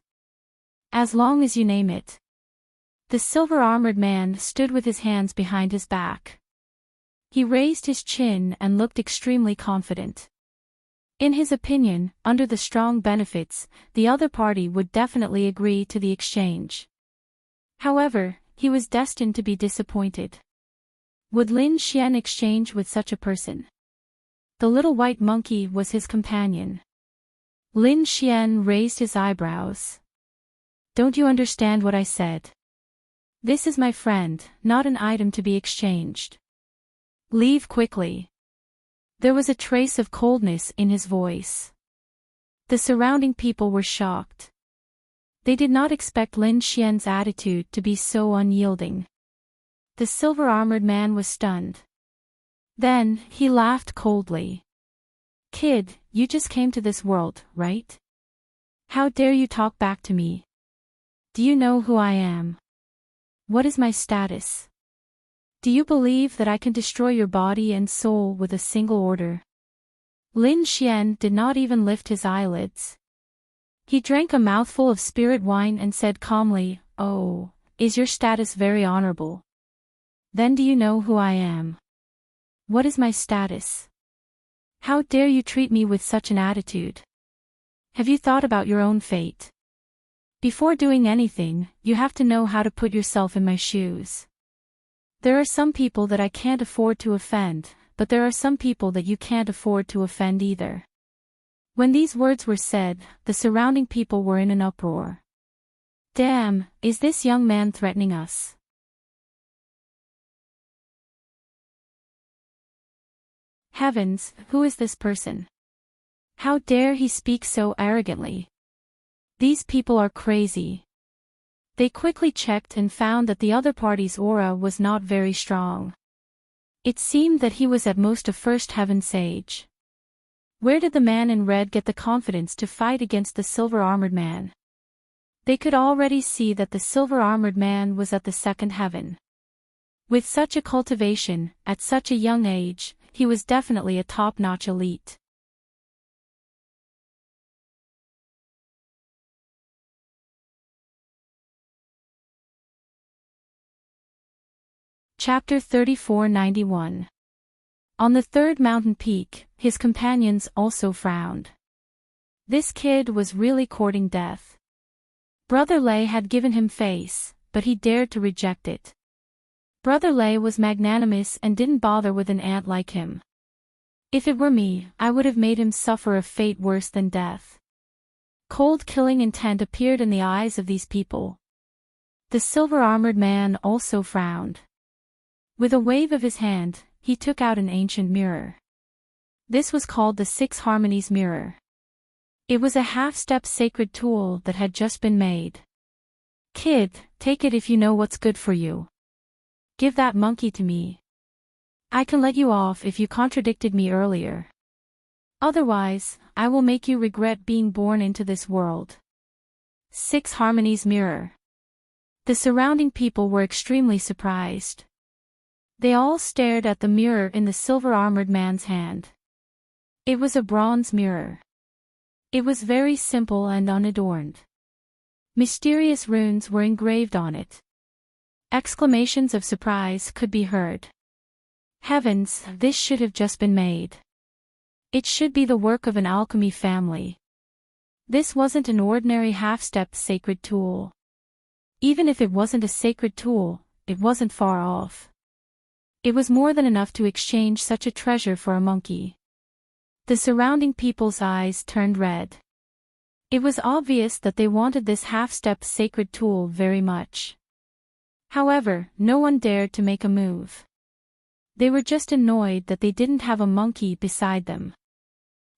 As long as you name it." The silver-armored man stood with his hands behind his back. He raised his chin and looked extremely confident. In his opinion, under the strong benefits, the other party would definitely agree to the exchange. However, he was destined to be disappointed. Would Lin Xian exchange with such a person? The little white monkey was his companion. Lin Xian raised his eyebrows. "Don't you understand what I said? This is my friend, not an item to be exchanged. Leave quickly." There was a trace of coldness in his voice. The surrounding people were shocked. They did not expect Lin Xian's attitude to be so unyielding. The silver-armored man was stunned. Then, he laughed coldly. "Kid, you just came to this world, right? How dare you talk back to me? Do you know who I am? What is my status? Do you believe that I can destroy your body and soul with a single order?" Lin Xian did not even lift his eyelids. He drank a mouthful of spirit wine and said calmly, "Oh, is your status very honorable? Then do you know who I am? What is my status? How dare you treat me with such an attitude? Have you thought about your own fate? Before doing anything, you have to know how to put yourself in my shoes. There are some people that I can't afford to offend, but there are some people that you can't afford to offend either." When these words were said, the surrounding people were in an uproar. "Damn, is this young man threatening us?" "Heavens, who is this person? How dare he speak so arrogantly? These people are crazy." They quickly checked and found that the other party's aura was not very strong. It seemed that he was at most a first heaven sage. Where did the man in red get the confidence to fight against the silver-armored man? They could already see that the silver-armored man was at the second heaven. With such a cultivation, at such a young age, he was definitely a top-notch elite. Chapter 3491. On the third mountain peak, his companions also frowned. This kid was really courting death. Brother Lei had given him face, but he dared to reject it. Brother Lei was magnanimous and didn't bother with an ant like him. If it were me, I would have made him suffer a fate worse than death. Cold killing intent appeared in the eyes of these people. The silver-armored man also frowned. With a wave of his hand, he took out an ancient mirror. This was called the Six Harmonies Mirror. It was a half-step sacred tool that had just been made. "Kid, take it if you know what's good for you. Give that monkey to me. I can let you off if you contradicted me earlier. Otherwise, I will make you regret being born into this world." Six Harmonies Mirror. The surrounding people were extremely surprised. They all stared at the mirror in the silver-armored man's hand. It was a bronze mirror. It was very simple and unadorned. Mysterious runes were engraved on it. Exclamations of surprise could be heard. Heavens, this should have just been made. It should be the work of an alchemy family. This wasn't an ordinary half-step sacred tool. Even if it wasn't a sacred tool, it wasn't far off. It was more than enough to exchange such a treasure for a monkey. The surrounding people's eyes turned red. It was obvious that they wanted this half-step sacred tool very much. However, no one dared to make a move. They were just annoyed that they didn't have a monkey beside them.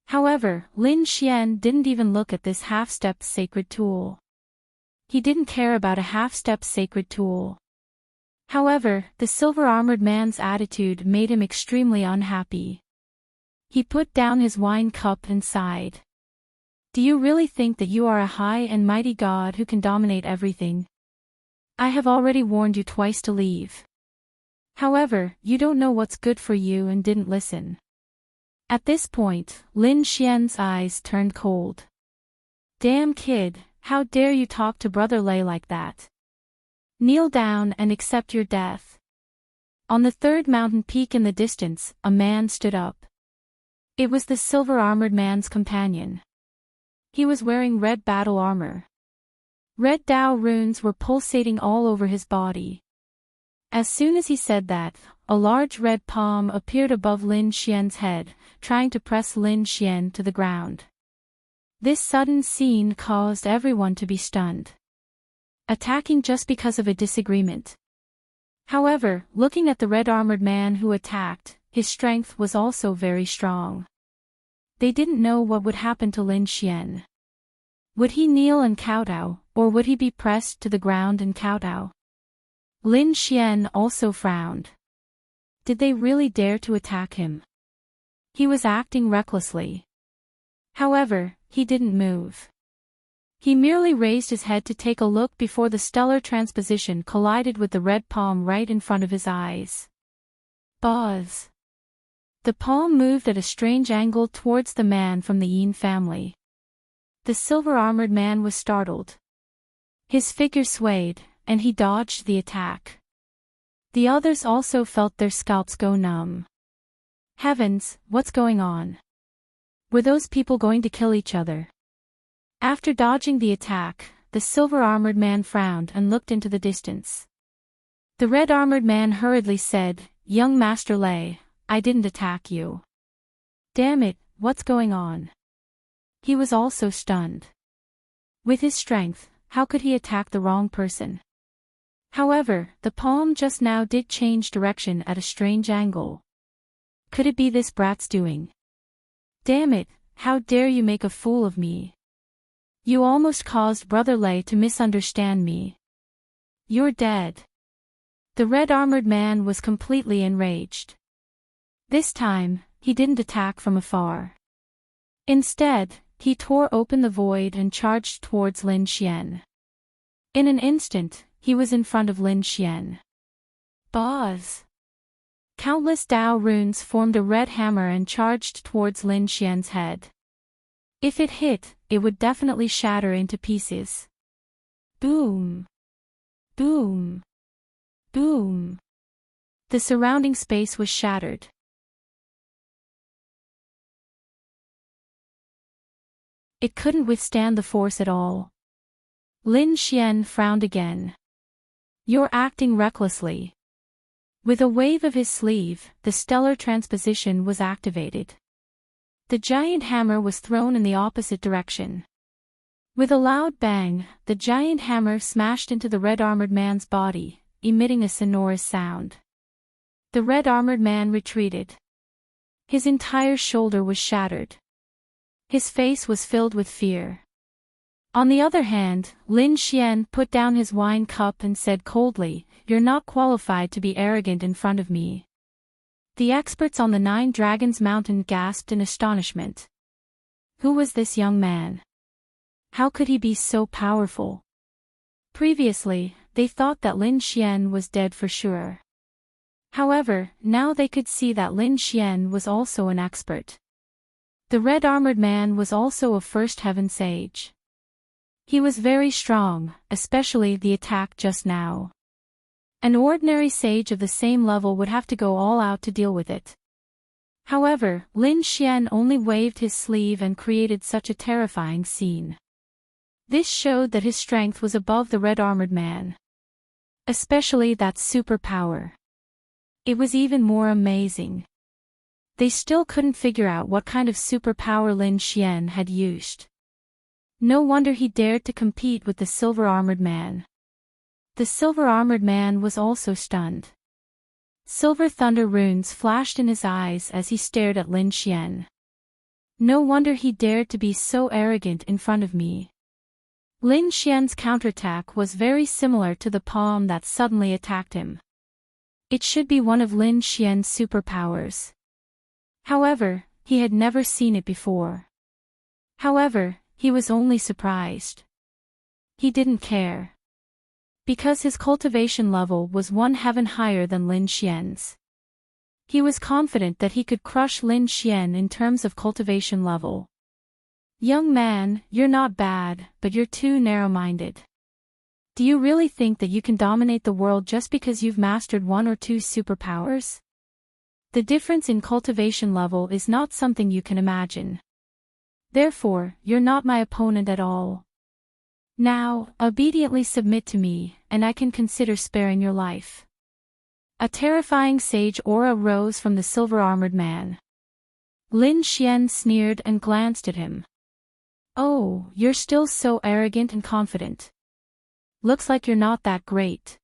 However, Lin Xian didn't even look at this half-step sacred tool. He didn't care about a half-step sacred tool. However, the silver-armored man's attitude made him extremely unhappy. He put down his wine cup and sighed. Do you really think that you are a high and mighty god who can dominate everything? I have already warned you twice to leave. However, you don't know what's good for you and didn't listen. At this point, Lin Xian's eyes turned cold. Damn kid, how dare you talk to Brother Lei like that? Kneel down and accept your death. On the third mountain peak in the distance, a man stood up. It was the silver-armored man's companion. He was wearing red battle armor. Red Dao runes were pulsating all over his body. As soon as he said that, a large red palm appeared above Lin Xian's head, trying to press Lin Xian to the ground. This sudden scene caused everyone to be stunned. Attacking just because of a disagreement. However, looking at the red-armored man who attacked, his strength was also very strong. They didn't know what would happen to Lin Xian. Would he kneel and kowtow, or would he be pressed to the ground and kowtow? Lin Xian also frowned. Did they really dare to attack him? He was acting recklessly. However, he didn't move. He merely raised his head to take a look before the stellar transposition collided with the red palm right in front of his eyes. Buzz. The palm moved at a strange angle towards the man from the Yin family. The silver-armored man was startled. His figure swayed, and he dodged the attack. The others also felt their scalps go numb. Heavens, what's going on? Were those people going to kill each other? After dodging the attack, the silver-armored man frowned and looked into the distance. The red-armored man hurriedly said, "Young Master Lei, I didn't attack you." Damn it, what's going on? He was also stunned. With his strength, how could he attack the wrong person? However, the palm just now did change direction at a strange angle. Could it be this brat's doing? Damn it, how dare you make a fool of me? You almost caused Brother Lei to misunderstand me. You're dead. The red-armored man was completely enraged. This time, he didn't attack from afar. Instead, he tore open the void and charged towards Lin Xian. In an instant, he was in front of Lin Xian. Buzz! Countless Dao runes formed a red hammer and charged towards Lin Xian's head. If it hit, it would definitely shatter into pieces. Boom! Boom! Boom! The surrounding space was shattered. It couldn't withstand the force at all. Lin Xian frowned again. You're acting recklessly. With a wave of his sleeve, the stellar transposition was activated. The giant hammer was thrown in the opposite direction. With a loud bang, the giant hammer smashed into the red-armored man's body, emitting a sonorous sound. The red-armored man retreated. His entire shoulder was shattered. His face was filled with fear. On the other hand, Lin Xian put down his wine cup and said coldly, "You're not qualified to be arrogant in front of me." The experts on the Nine Dragons Mountain gasped in astonishment. Who was this young man? How could he be so powerful? Previously, they thought that Lin Xian was dead for sure. However, now they could see that Lin Xian was also an expert. The red-armored man was also a first heaven sage. He was very strong, especially the attack just now. An ordinary sage of the same level would have to go all out to deal with it. However, Lin Xian only waved his sleeve and created such a terrifying scene. This showed that his strength was above the red-armored man. Especially that superpower. It was even more amazing. They still couldn't figure out what kind of superpower Lin Xian had used. No wonder he dared to compete with the silver-armored man. The silver-armored man was also stunned. Silver thunder runes flashed in his eyes as he stared at Lin Xian. No wonder he dared to be so arrogant in front of me. Lin Xian's counterattack was very similar to the palm that suddenly attacked him. It should be one of Lin Xian's superpowers. However, he had never seen it before. However, he was only surprised. He didn't care. Because his cultivation level was one heaven higher than Lin Xian's. He was confident that he could crush Lin Xian in terms of cultivation level. Young man, you're not bad, but you're too narrow-minded. Do you really think that you can dominate the world just because you've mastered one or two superpowers? The difference in cultivation level is not something you can imagine. Therefore, you're not my opponent at all. Now, obediently submit to me, and I can consider sparing your life. A terrifying sage aura rose from the silver-armored man. Lin Xian sneered and glanced at him. Oh, you're still so arrogant and confident. Looks like you're not that great.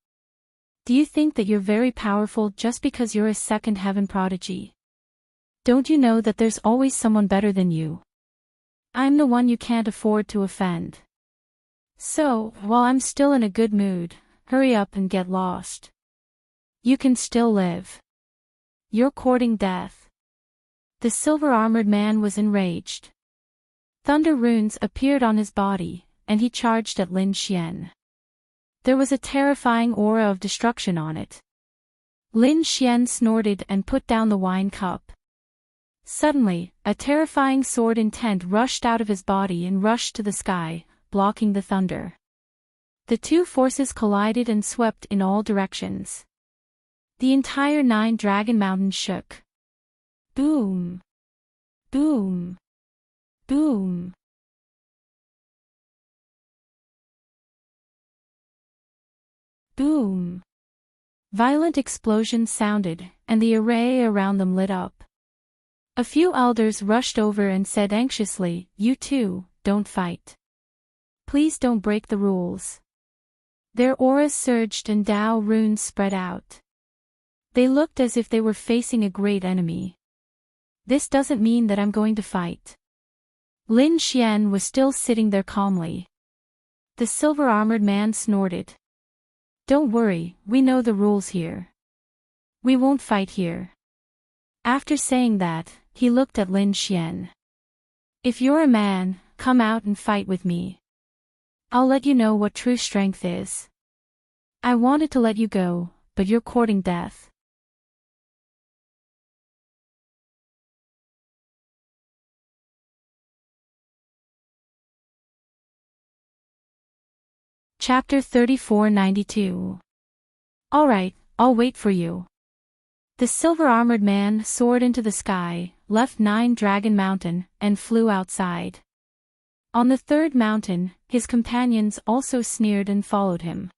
Do you think that you're very powerful just because you're a second heaven prodigy? Don't you know that there's always someone better than you? I'm the one you can't afford to offend. So, while I'm still in a good mood, hurry up and get lost. You can still live. You're courting death. The silver-armored man was enraged. Thunder runes appeared on his body, and he charged at Lin Xian. There was a terrifying aura of destruction on it. Lin Xian snorted and put down the wine cup. Suddenly, a terrifying sword intent rushed out of his body and rushed to the sky, blocking the thunder. The two forces collided and swept in all directions. The entire 9-Dragon Mountain shook. Boom! Boom! Boom! Boom! Violent explosions sounded, and the array around them lit up. A few elders rushed over and said anxiously, "You two, don't fight. Please don't break the rules." Their auras surged and Dao runes spread out. They looked as if they were facing a great enemy. This doesn't mean that I'm going to fight. Lin Xian was still sitting there calmly. The silver-armored man snorted. Don't worry, we know the rules here. We won't fight here. After saying that, he looked at Lin Xian. If you're a man, come out and fight with me. I'll let you know what true strength is. I wanted to let you go, but you're courting death. Chapter 3492. Alright, I'll wait for you. The silver-armored man soared into the sky, left 9-Dragon Mountain, and flew outside. On the 3rd mountain, his companions also sneered and followed him.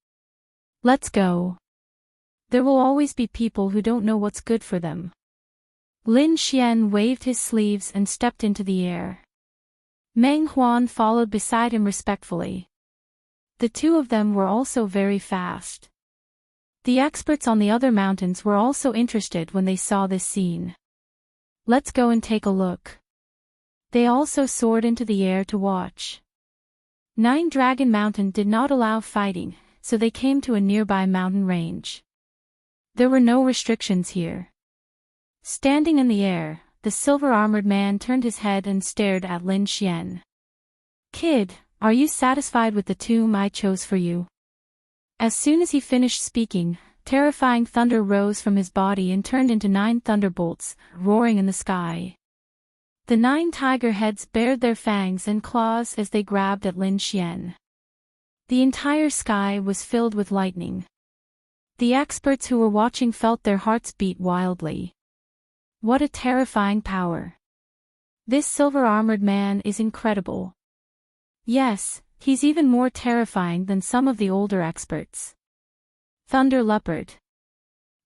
Let's go. There will always be people who don't know what's good for them. Lin Xian waved his sleeves and stepped into the air. Meng Huan followed beside him respectfully. The two of them were also very fast. The experts on the other mountains were also interested when they saw this scene. Let's go and take a look. They also soared into the air to watch. 9-Dragon Mountain did not allow fighting, so they came to a nearby mountain range. There were no restrictions here. Standing in the air, the silver-armored man turned his head and stared at Lin Xian. Kid, are you satisfied with the tomb I chose for you? As soon as he finished speaking, terrifying thunder rose from his body and turned into 9 thunderbolts, roaring in the sky. The 9 tiger heads bared their fangs and claws as they grabbed at Lin Xian. The entire sky was filled with lightning. The experts who were watching felt their hearts beat wildly. What a terrifying power. This silver-armored man is incredible. Yes, he's even more terrifying than some of the older experts. Thunder Leopard.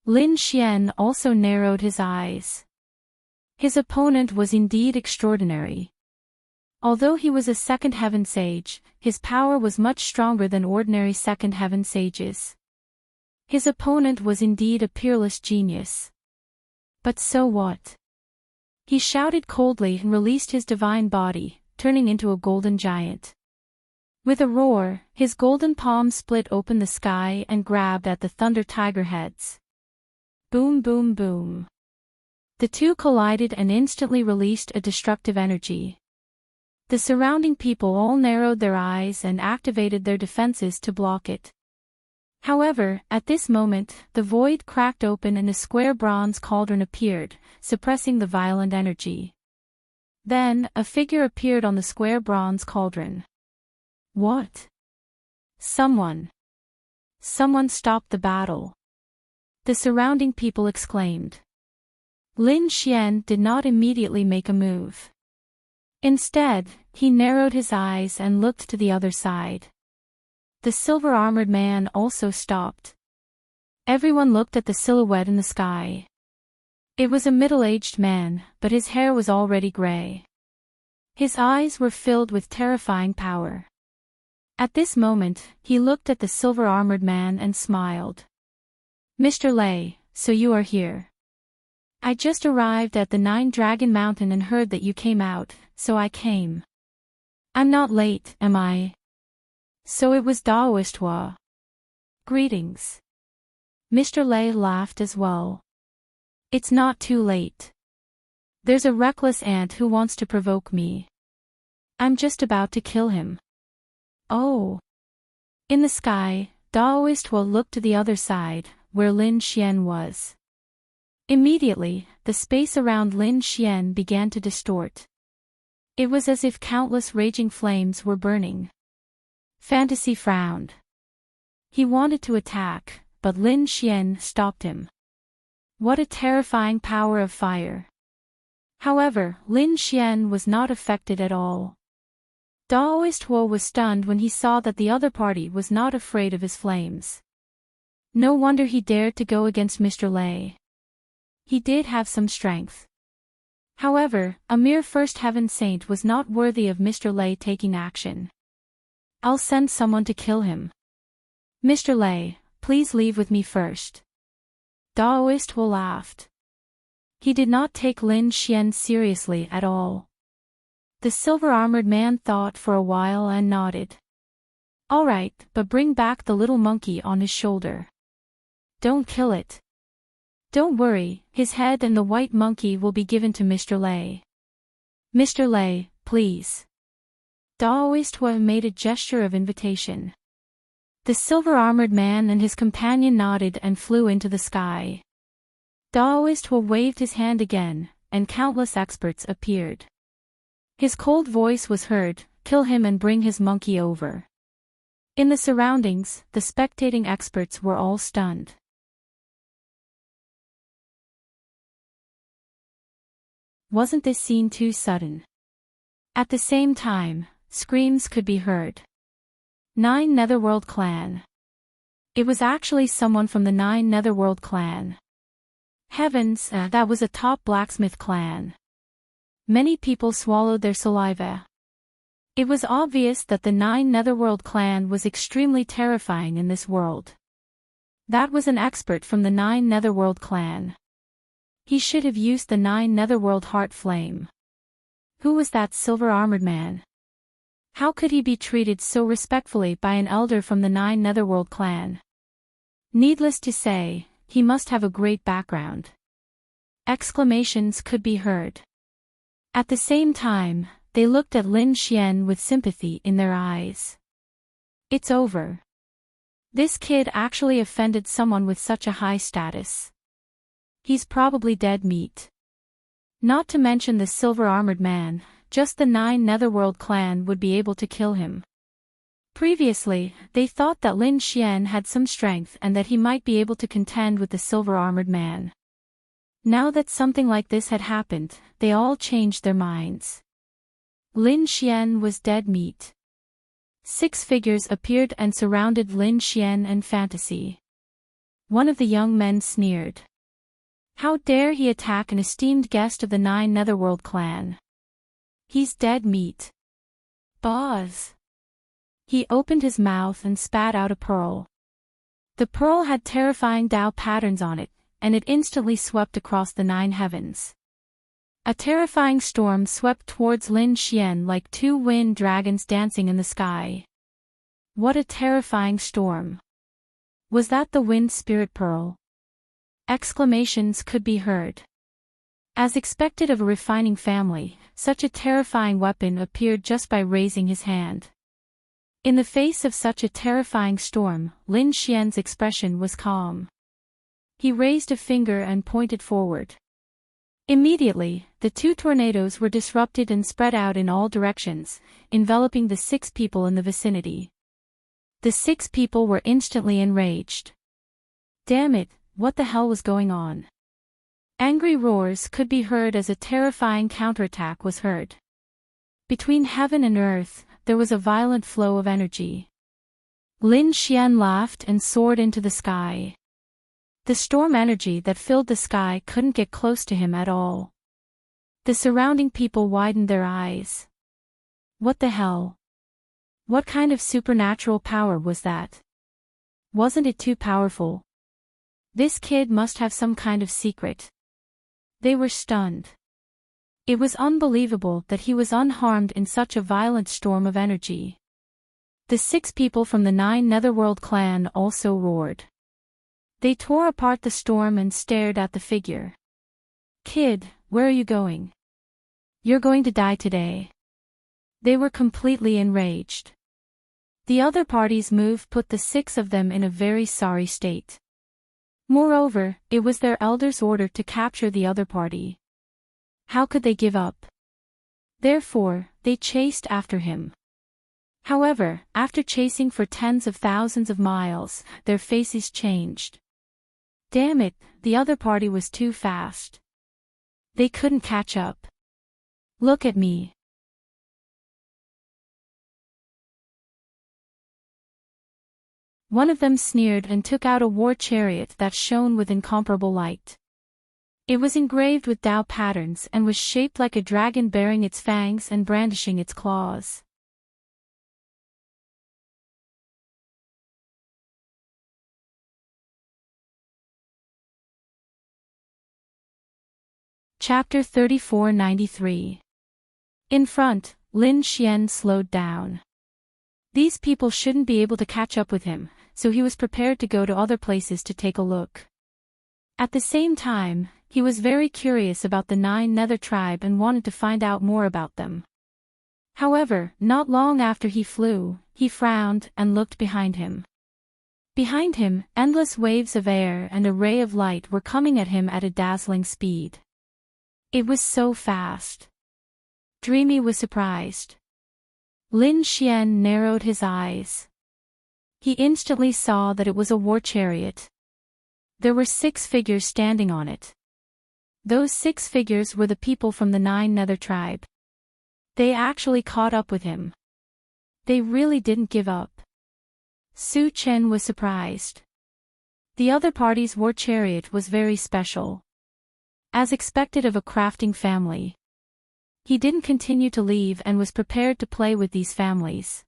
Lin Xian also narrowed his eyes. His opponent was indeed extraordinary. Although he was a second heaven sage, his power was much stronger than ordinary second heaven sages. His opponent was indeed a peerless genius. But so what? He shouted coldly and released his divine body, turning into a golden giant. With a roar, his golden palm split open the sky and grabbed at the thunder tiger heads. Boom, boom, boom. The two collided and instantly released a destructive energy. The surrounding people all narrowed their eyes and activated their defenses to block it. However, at this moment, the void cracked open and a square bronze cauldron appeared, suppressing the violent energy. Then, a figure appeared on the square bronze cauldron. What? Someone stopped the battle. The surrounding people exclaimed. Lin Xian did not immediately make a move. Instead, he narrowed his eyes and looked to the other side. The silver-armored man also stopped. Everyone looked at the silhouette in the sky. It was a middle-aged man, but his hair was already gray. His eyes were filled with terrifying power. At this moment, he looked at the silver-armored man and smiled. Mr. Lei, so you are here. I just arrived at the Nine-Dragon Mountain and heard that you came out, so I came. I'm not late, am I? So it was Daoist. Greetings. Mr. Lei laughed as well. It's not too late. There's a reckless ant who wants to provoke me. I'm just about to kill him. Oh. In the sky, Daoist looked to the other side, where Lin Xian was. Immediately, the space around Lin Xian began to distort. It was as if countless raging flames were burning. Fantasy frowned. He wanted to attack, but Lin Xian stopped him. What a terrifying power of fire. However, Lin Xian was not affected at all. Daoist was stunned when he saw that the other party was not afraid of his flames. No wonder he dared to go against Mr. Lei. He did have some strength. However, a mere first heaven saint was not worthy of Mr. Lei taking action. I'll send someone to kill him. Mr. Lei, please leave with me first. Daoist laughed. He did not take Lin Xian seriously at all. The silver-armored man thought for a while and nodded. All right, but bring back the little monkey on his shoulder. Don't kill it. Don't worry, his head and the white monkey will be given to Mr. Lei. Mr. Lei, please. Daoist made a gesture of invitation. The silver-armored man and his companion nodded and flew into the sky. Daoist waved his hand again, and countless experts appeared. His cold voice was heard, kill him and bring his monkey over. In the surroundings, the spectating experts were all stunned. Wasn't this scene too sudden? At the same time, screams could be heard. Nine Netherworld Clan. It was actually someone from the Nine Netherworld Clan. Heavens, that was a top blacksmith clan. Many people swallowed their saliva. It was obvious that the Nine Netherworld Clan was extremely terrifying in this world. That was an expert from the Nine Netherworld Clan. He should have used the Nine Netherworld Heart Flame. Who was that silver-armored man? How could he be treated so respectfully by an elder from the Nine Netherworld Clan? Needless to say, he must have a great background. Exclamations could be heard. At the same time, they looked at Lin Xian with sympathy in their eyes. It's over. This kid actually offended someone with such a high status. He's probably dead meat. Not to mention the silver-armored man, just the Nine Netherworld Clan would be able to kill him. Previously, they thought that Lin Xian had some strength and that he might be able to contend with the silver-armored man. Now that something like this had happened, they all changed their minds. Lin Xian was dead meat. 6 figures appeared and surrounded Lin Xian and Fantasy. One of the young men sneered. How dare he attack an esteemed guest of the Nine Netherworld Clan? He's dead meat. Buzz. He opened his mouth and spat out a pearl. The pearl had terrifying Tao patterns on it, and it instantly swept across the 9 heavens. A terrifying storm swept towards Lin Xian like 2 wind dragons dancing in the sky. What a terrifying storm! Was that the wind spirit pearl? Exclamations could be heard. As expected of a refining family, such a terrifying weapon appeared just by raising his hand. In the face of such a terrifying storm, Lin Xian's expression was calm. He raised a finger and pointed forward. Immediately, the 2 tornadoes were disrupted and spread out in all directions, enveloping the 6 people in the vicinity. The 6 people were instantly enraged. Damn it, what the hell was going on? Angry roars could be heard as a terrifying counterattack was heard. Between heaven and earth, there was a violent flow of energy. Lin Xian laughed and soared into the sky. The storm energy that filled the sky couldn't get close to him at all. The surrounding people widened their eyes. What the hell? What kind of supernatural power was that? Wasn't it too powerful? This kid must have some kind of secret. They were stunned. It was unbelievable that he was unharmed in such a violent storm of energy. The 6 people from the 9 Netherworld clan also roared. They tore apart the storm and stared at the figure. Kid, where are you going? You're going to die today. They were completely enraged. The other party's move put the 6 of them in a very sorry state. Moreover, it was their elder's order to capture the other party. How could they give up? Therefore, they chased after him. However, after chasing for tens of thousands of miles, their faces changed. Damn it, the other party was too fast. They couldn't catch up. Look at me. One of them sneered and took out a war chariot that shone with incomparable light. It was engraved with Tao patterns and was shaped like a dragon bearing its fangs and brandishing its claws. Chapter 3493. In front, Lin Xian slowed down. These people shouldn't be able to catch up with him, so he was prepared to go to other places to take a look. At the same time, he was very curious about the 9 Nether tribe and wanted to find out more about them. However, not long after he flew, he frowned and looked behind him. Behind him, endless waves of air and a ray of light were coming at him at a dazzling speed. It was so fast. Dreamy was surprised. Lin Xian narrowed his eyes. He instantly saw that it was a war chariot. There were 6 figures standing on it. Those 6 figures were the people from the 9 Nether tribe. They actually caught up with him. They really didn't give up. Su Chen was surprised. The other party's war chariot was very special. As expected of a crafting family. He didn't continue to leave and was prepared to play with these families.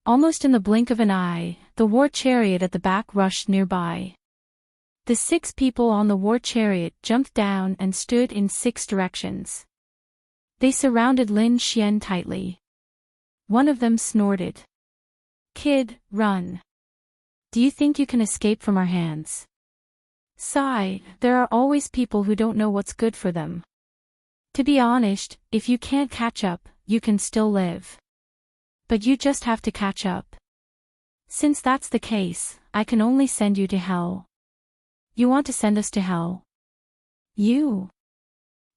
Almost in the blink of an eye, the war chariot at the back rushed nearby. The 6 people on the war chariot jumped down and stood in 6 directions. They surrounded Lin Xian tightly. One of them snorted. Kid, run. Do you think you can escape from our hands? Sigh, there are always people who don't know what's good for them. To be honest, if you can't catch up, you can still live. But you just have to catch up. Since that's the case, I can only send you to hell. You want to send us to hell? You?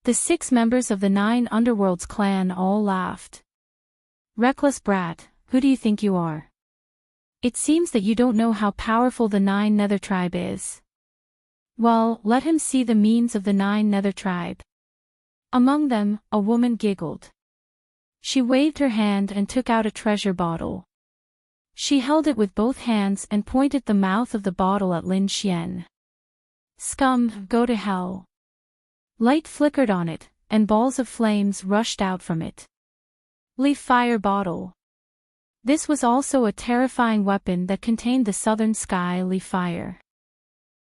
The 6 members of the 9 Underworlds clan all laughed. Reckless brat, who do you think you are? It seems that you don't know how powerful the 9 Nether tribe is. Well, let him see the means of the 9 Nether tribe. Among them, a woman giggled. She waved her hand and took out a treasure bottle. She held it with both hands and pointed the mouth of the bottle at Lin Xian. Scum, go to hell. Light flickered on it, and balls of flames rushed out from it. Leaf fire bottle. This was also a terrifying weapon that contained the southern sky leaf fire.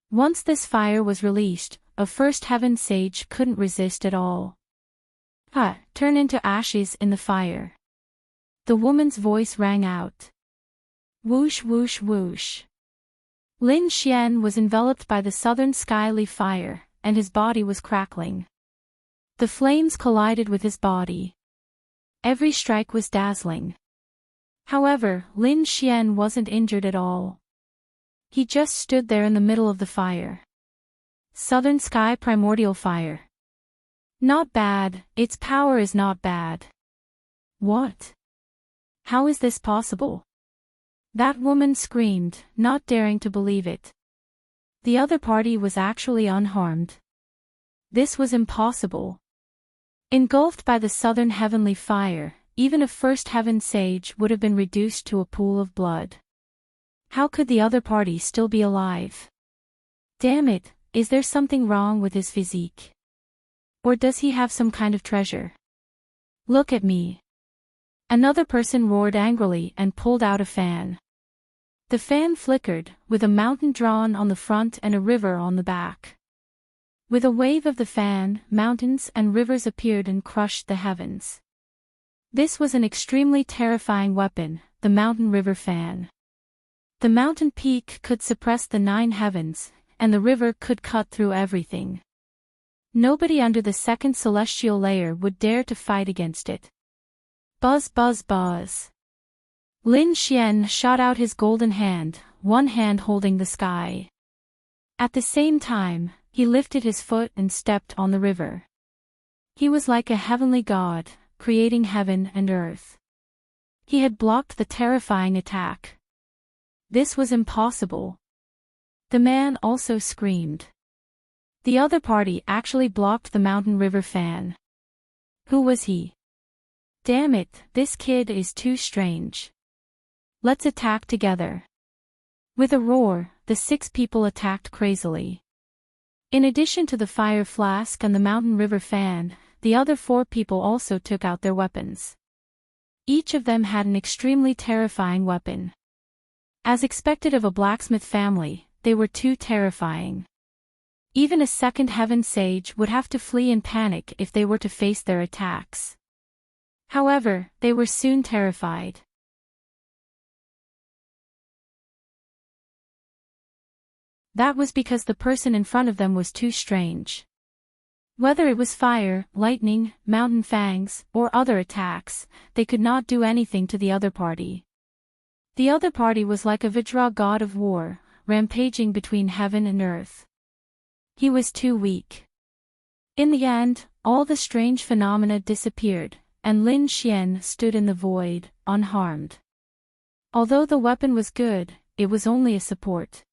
Once this fire was released, a first heaven sage couldn't resist at all. Turn into ashes in the fire. The woman's voice rang out. Whoosh whoosh whoosh. Lin Xian was enveloped by the southern sky leaf fire, and his body was crackling. The flames collided with his body. Every strike was dazzling. However, Lin Xian wasn't injured at all. He just stood there in the middle of the fire. Southern sky primordial fire. Not bad, its power is not bad. What? How is this possible? That woman screamed, not daring to believe it. The other party was actually unharmed. This was impossible. Engulfed by the southern heavenly fire, even a first heaven sage would have been reduced to a pool of blood. How could the other party still be alive? Damn it, is there something wrong with his physique? Or does he have some kind of treasure? Look at me. Another person roared angrily and pulled out a fan. The fan flickered, with a mountain drawn on the front and a river on the back. With a wave of the fan, mountains and rivers appeared and crushed the heavens. This was an extremely terrifying weapon, the mountain river fan. The mountain peak could suppress the 9 heavens, and the river could cut through everything. Nobody under the second celestial layer would dare to fight against it. Buzz buzz buzz. Lin Xian shot out his golden hand, one hand holding the sky. At the same time, he lifted his foot and stepped on the river. He was like a heavenly god, creating heaven and earth. He had blocked the terrifying attack. This was impossible. The man also screamed. The other party actually blocked the mountain river fan. Who was he? Damn it, this kid is too strange. Let's attack together. With a roar, the 6 people attacked crazily. In addition to the fire flask and the mountain river fan, the other 4 people also took out their weapons. Each of them had an extremely terrifying weapon. As expected of a blacksmith family, they were too terrifying. Even a second heaven sage would have to flee in panic if they were to face their attacks. However, they were soon terrified. That was because the person in front of them was too strange. Whether it was fire, lightning, mountain fangs, or other attacks, they could not do anything to the other party. The other party was like a Vajra god of war, rampaging between heaven and earth. He was too weak. In the end, all the strange phenomena disappeared, and Lin Xian stood in the void, unharmed. Although the weapon was good, it was only a support.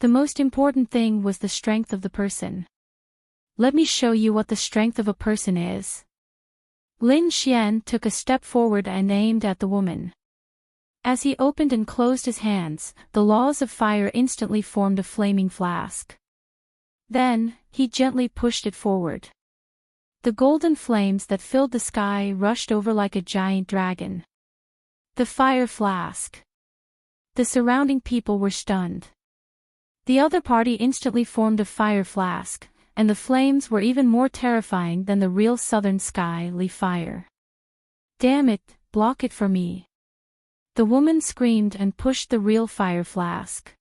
The most important thing was the strength of the person. Let me show you what the strength of a person is. Lin Xian took a step forward and aimed at the woman. As he opened and closed his hands, the laws of fire instantly formed a flaming flask. Then, he gently pushed it forward. The golden flames that filled the sky rushed over like a giant dragon. The fire flask. The surrounding people were stunned. The other party instantly formed a fire flask, and the flames were even more terrifying than the real southern sky leaf fire. Damn it, block it for me. The woman screamed and pushed the real fire flask.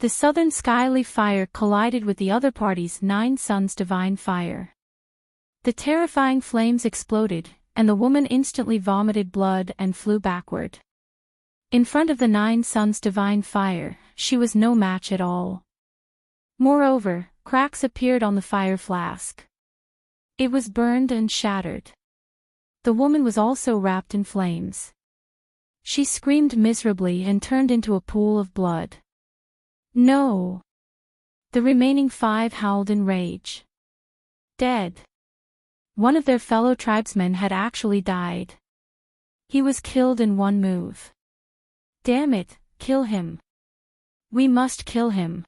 The southern sky leaf fire collided with the other party's 9 suns divine fire. The terrifying flames exploded, and the woman instantly vomited blood and flew backward. In front of the 9 suns divine fire, she was no match at all. Moreover, cracks appeared on the fire flask. It was burned and shattered. The woman was also wrapped in flames. She screamed miserably and turned into a pool of blood. No! The remaining 5 howled in rage. Dead. One of their fellow tribesmen had actually died. He was killed in one move. Damn it, kill him. We must kill him.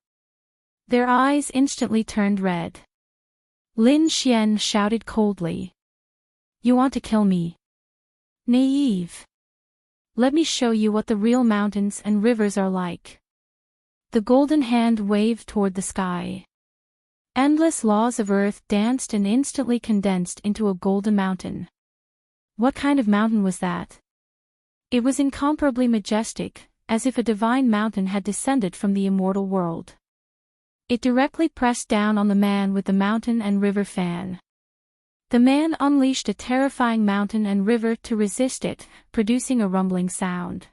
Their eyes instantly turned red. Lin Xian shouted coldly. You want to kill me? Naive. Let me show you what the real mountains and rivers are like. The golden hand waved toward the sky. Endless laws of earth danced and instantly condensed into a golden mountain. What kind of mountain was that? It was incomparably majestic, as if a divine mountain had descended from the immortal world. It directly pressed down on the man with the mountain and river fan. The man unleashed a terrifying mountain and river to resist it, producing a rumbling sound.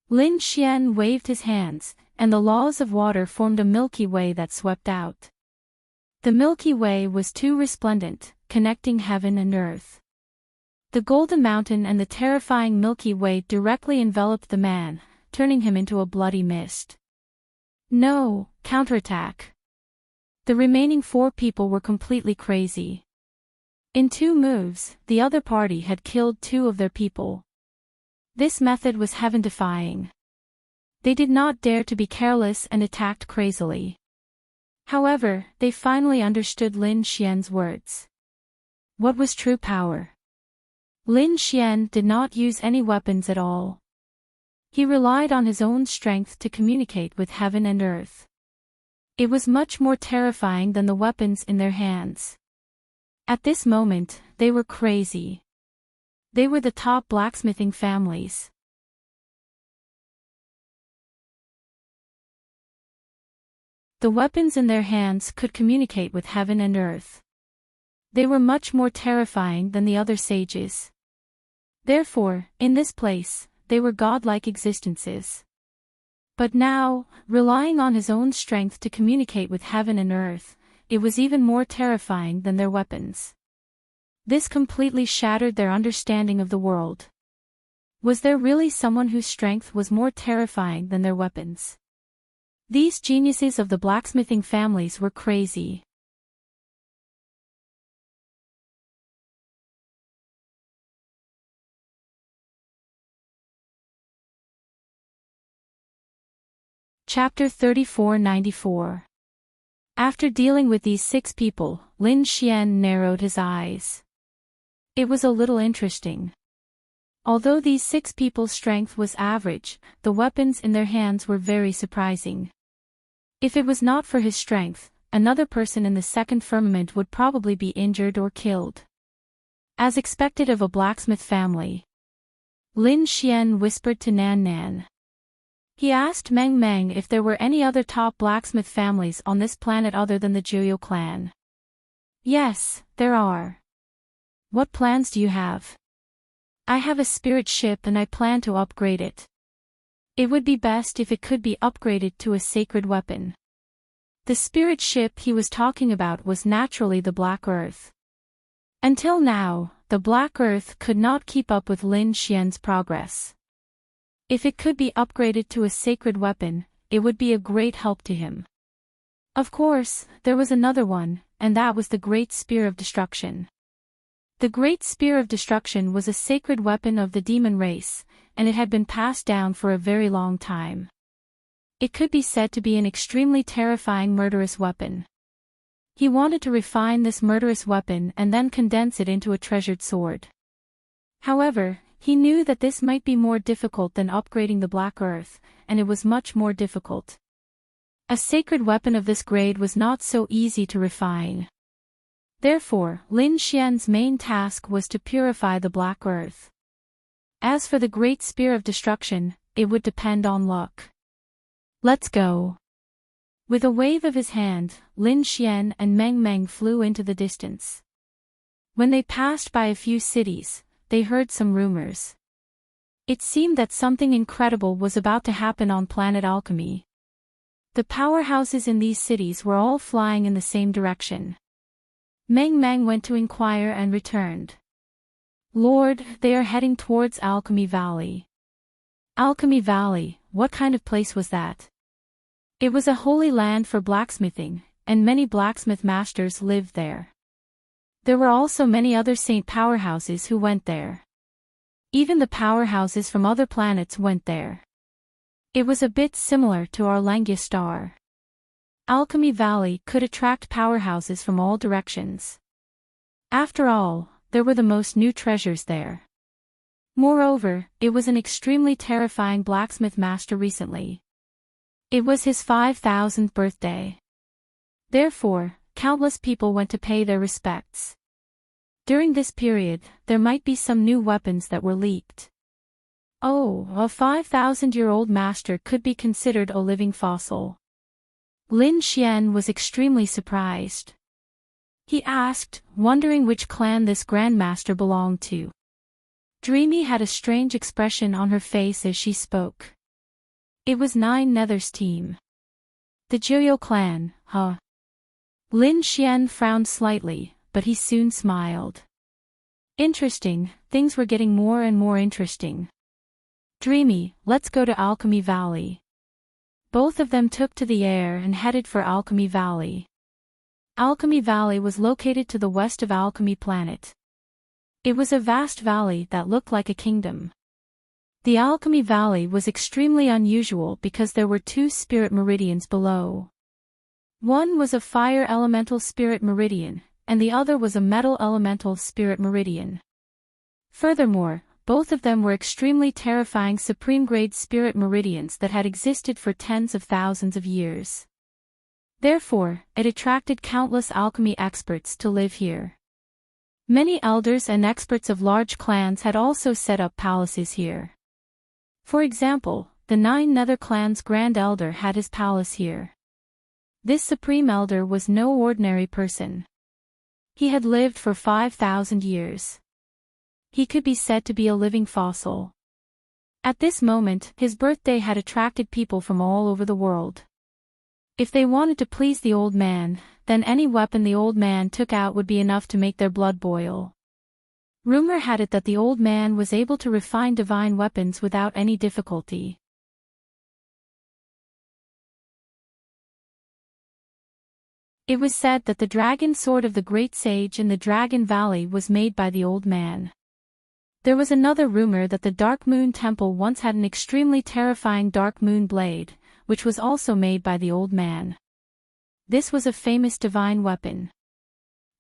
Lin Xian waved his hands, and the laws of water formed a Milky Way that swept out. The Milky Way was too resplendent, connecting heaven and earth. The golden mountain and the terrifying Milky Way directly enveloped the man, turning him into a bloody mist. No, counterattack. The remaining 4 people were completely crazy. In 2 moves, the other party had killed 2 of their people. This method was heaven-defying. They did not dare to be careless and attacked crazily. However, they finally understood Lin Xian's words. What was true power? Lin Xian did not use any weapons at all. He relied on his own strength to communicate with heaven and earth. It was much more terrifying than the weapons in their hands. At this moment, they were crazy. They were the top blacksmithing families. The weapons in their hands could communicate with heaven and earth. They were much more terrifying than the other sages. Therefore, in this place, they were godlike existences. But now, relying on his own strength to communicate with heaven and earth, it was even more terrifying than their weapons. This completely shattered their understanding of the world. Was there really someone whose strength was more terrifying than their weapons? These geniuses of the blacksmithing families were crazy. Chapter 3494. After dealing with these 6 people, Lin Xian narrowed his eyes. It was a little interesting. Although these 6 people's strength was average, the weapons in their hands were very surprising. If it was not for his strength, another person in the second firmament would probably be injured or killed. As expected of a blacksmith family. Lin Xian whispered to Nan Nan. He asked Meng Meng if there were any other top blacksmith families on this planet other than the Jiuyou clan. Yes, there are. What plans do you have? I have a spirit ship and I plan to upgrade it. It would be best if it could be upgraded to a sacred weapon. The spirit ship he was talking about was naturally the Black Earth. Until now, the Black Earth could not keep up with Lin Xian's progress. If it could be upgraded to a sacred weapon, it would be a great help to him. Of course, there was another one, and that was the Great Spear of Destruction. The Great Spear of Destruction was a sacred weapon of the demon race, and it had been passed down for a very long time. It could be said to be an extremely terrifying murderous weapon. He wanted to refine this murderous weapon and then condense it into a treasured sword. However, he knew that this might be more difficult than upgrading the Black Earth, and it was much more difficult. A sacred weapon of this grade was not so easy to refine. Therefore, Lin Xian's main task was to purify the Black Earth. As for the Great Spear of Destruction, it would depend on luck. Let's go. With a wave of his hand, Lin Xian and Meng Meng flew into the distance. When they passed by a few cities, they heard some rumors. It seemed that something incredible was about to happen on planet Alchemy. The powerhouses in these cities were all flying in the same direction. Meng Meng went to inquire and returned. Lord, they are heading towards Alchemy Valley. Alchemy Valley, what kind of place was that? It was a holy land for blacksmithing, and many blacksmith masters lived there. There were also many other saint powerhouses who went there. Even the powerhouses from other planets went there. It was a bit similar to our Langia star. Alchemy Valley could attract powerhouses from all directions. After all, there were the most new treasures there. Moreover, it was an extremely terrifying blacksmith master recently. It was his 5,000th birthday. Therefore, countless people went to pay their respects. During this period, there might be some new weapons that were leaked. Oh, a 5,000-year-old master could be considered a living fossil. Lin Xian was extremely surprised. He asked, wondering which clan this grandmaster belonged to. Dreamy had a strange expression on her face as she spoke. It was Nine Nether's team. The Jiuyou clan, huh? Lin Xian frowned slightly, but he soon smiled. Interesting, things were getting more and more interesting. Dreamy, let's go to Alchemy Valley. Both of them took to the air and headed for Alchemy Valley. Alchemy Valley was located to the west of Alchemy Planet. It was a vast valley that looked like a kingdom. The Alchemy Valley was extremely unusual because there were two spirit meridians below. One was a fire elemental spirit meridian, and the other was a metal elemental spirit meridian. Furthermore, both of them were extremely terrifying supreme-grade spirit meridians that had existed for tens of thousands of years. Therefore, it attracted countless alchemy experts to live here. Many elders and experts of large clans had also set up palaces here. For example, the Nine Nether clan's Grand Elder had his palace here. This Supreme Elder was no ordinary person. He had lived for 5,000 years. He could be said to be a living fossil. At this moment, his birthday had attracted people from all over the world. If they wanted to please the old man, then any weapon the old man took out would be enough to make their blood boil. Rumor had it that the old man was able to refine divine weapons without any difficulty. It was said that the dragon sword of the great sage in the Dragon Valley was made by the old man. There was another rumor that the Dark Moon Temple once had an extremely terrifying Dark Moon blade, which was also made by the old man. This was a famous divine weapon.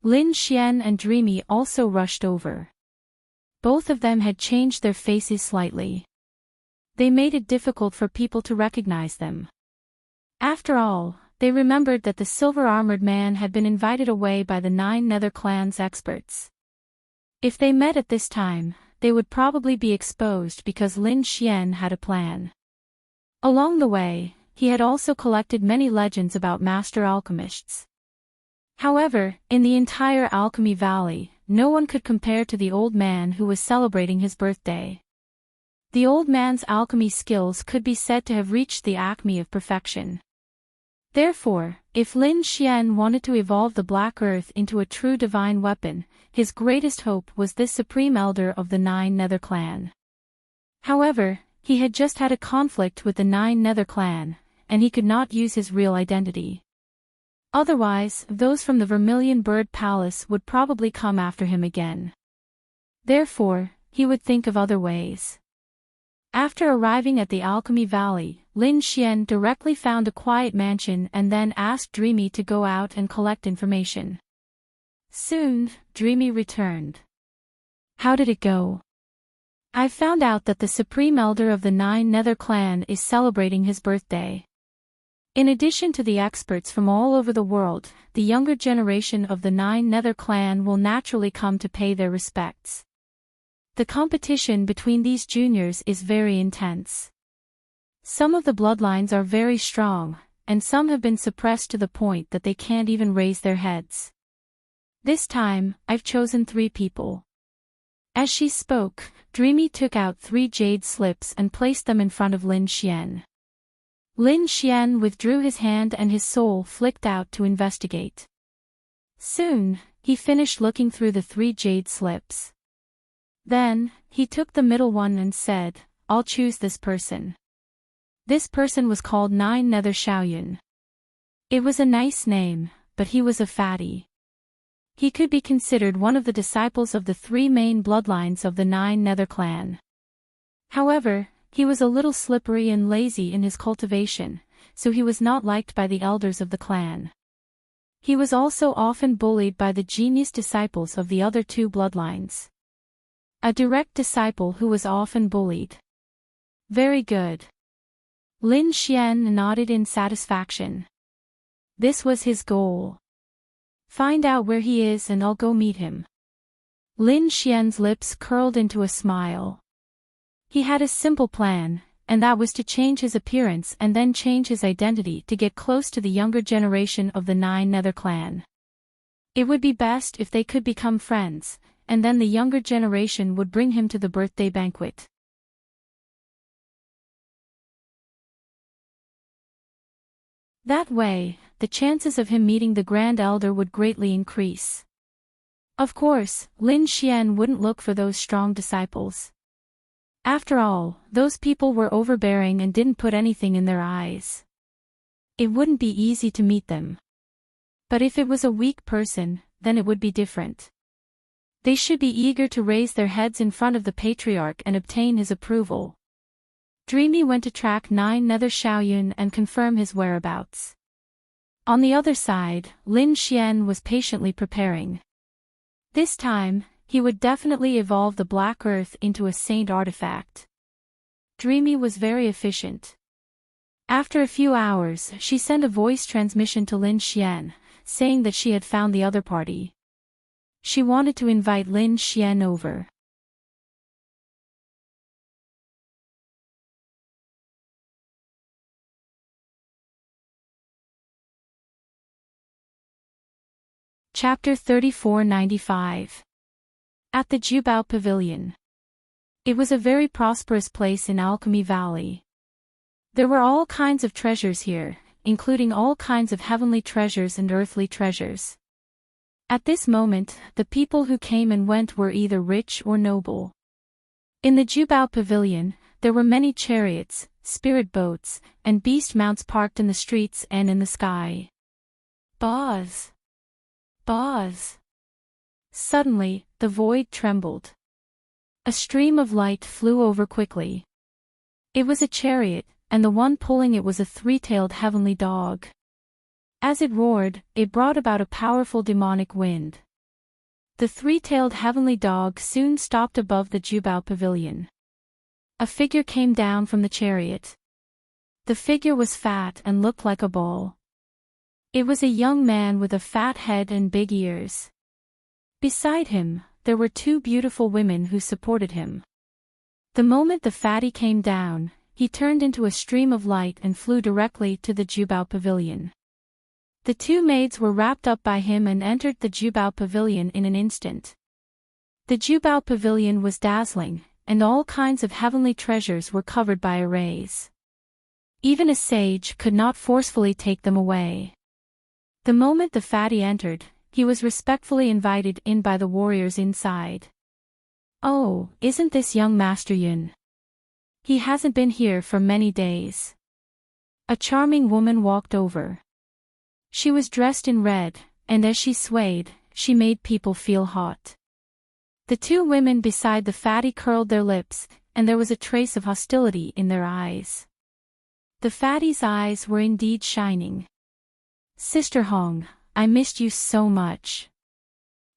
Lin Xian and Dreamy also rushed over. Both of them had changed their faces slightly. They made it difficult for people to recognize them. After all, they remembered that the silver-armored man had been invited away by the Nine Nether clan's experts. If they met at this time, they would probably be exposed because Lin Xian had a plan. Along the way, he had also collected many legends about master alchemists. However, in the entire Alchemy Valley, no one could compare to the old man who was celebrating his birthday. The old man's alchemy skills could be said to have reached the acme of perfection. Therefore, if Lin Xian wanted to evolve the Black Earth into a true divine weapon, his greatest hope was this Supreme Elder of the Nine Nether clan. However, he had just had a conflict with the Nine Nether clan, and he could not use his real identity. Otherwise, those from the Vermilion Bird Palace would probably come after him again. Therefore, he would think of other ways. After arriving at the Alchemy Valley, Lin Xian directly found a quiet mansion and then asked Dreamy to go out and collect information. Soon, Dreamy returned. How did it go? I found out that the Supreme Elder of the Nine Nether clan is celebrating his birthday. In addition to the experts from all over the world, the younger generation of the Nine Nether clan will naturally come to pay their respects. The competition between these juniors is very intense. Some of the bloodlines are very strong, and some have been suppressed to the point that they can't even raise their heads. This time, I've chosen 3 people. As she spoke, Dreamy took out 3 jade slips and placed them in front of Lin Xian. Lin Xian withdrew his hand and his soul flicked out to investigate. Soon, he finished looking through the 3 jade slips. Then, he took the middle one and said, I'll choose this person. This person was called Nine Nether Xiaoyun. It was a nice name, but he was a fatty. He could be considered one of the disciples of the 3 main bloodlines of the Nine Nether clan. However, he was a little slippery and lazy in his cultivation, so he was not liked by the elders of the clan. He was also often bullied by the genius disciples of the other 2 bloodlines. A direct disciple who was often bullied. Very good. Lin Xian nodded in satisfaction. This was his goal. Find out where he is and I'll go meet him. Lin Xian's lips curled into a smile. He had a simple plan, and that was to change his appearance and then change his identity to get close to the younger generation of the Nine Nether clan. It would be best if they could become friends, and then the younger generation would bring him to the birthday banquet. That way, the chances of him meeting the Grand Elder would greatly increase. Of course, Lin Xian wouldn't look for those strong disciples. After all, those people were overbearing and didn't put anything in their eyes. It wouldn't be easy to meet them. But if it was a weak person, then it would be different. They should be eager to raise their heads in front of the patriarch and obtain his approval. Dreamy went to track Nine Nether Xiaoyun and confirm his whereabouts. On the other side, Lin Xian was patiently preparing. This time, he would definitely evolve the Black Earth into a saint artifact. Dreamy was very efficient. After a few hours, she sent a voice transmission to Lin Xian, saying that she had found the other party. She wanted to invite Lin Xian over. Chapter 3495. At the Jubao Pavilion. It was a very prosperous place in Alchemy Valley. There were all kinds of treasures here, including all kinds of heavenly treasures and earthly treasures. At this moment, the people who came and went were either rich or noble. In the Jubao Pavilion, there were many chariots, spirit boats, and beast mounts parked in the streets and in the sky. Buzz! Buzz! Suddenly, the void trembled. A stream of light flew over quickly. It was a chariot, and the one pulling it was a three-tailed heavenly dog. As it roared, it brought about a powerful demonic wind. The three-tailed heavenly dog soon stopped above the Jubao Pavilion. A figure came down from the chariot. The figure was fat and looked like a ball. It was a young man with a fat head and big ears. Beside him, there were two beautiful women who supported him. The moment the fatty came down, he turned into a stream of light and flew directly to the Jubao Pavilion. The two maids were wrapped up by him and entered the Jubao Pavilion in an instant. The Jubao Pavilion was dazzling, and all kinds of heavenly treasures were covered by arrays. Even a sage could not forcefully take them away. The moment the fatty entered, he was respectfully invited in by the warriors inside. Oh, isn't this young Master Yun? He hasn't been here for many days. A charming woman walked over. She was dressed in red, and as she swayed, she made people feel hot. The two women beside the fatty curled their lips, and there was a trace of hostility in their eyes. The fatty's eyes were indeed shining. Sister Hong, I missed you so much.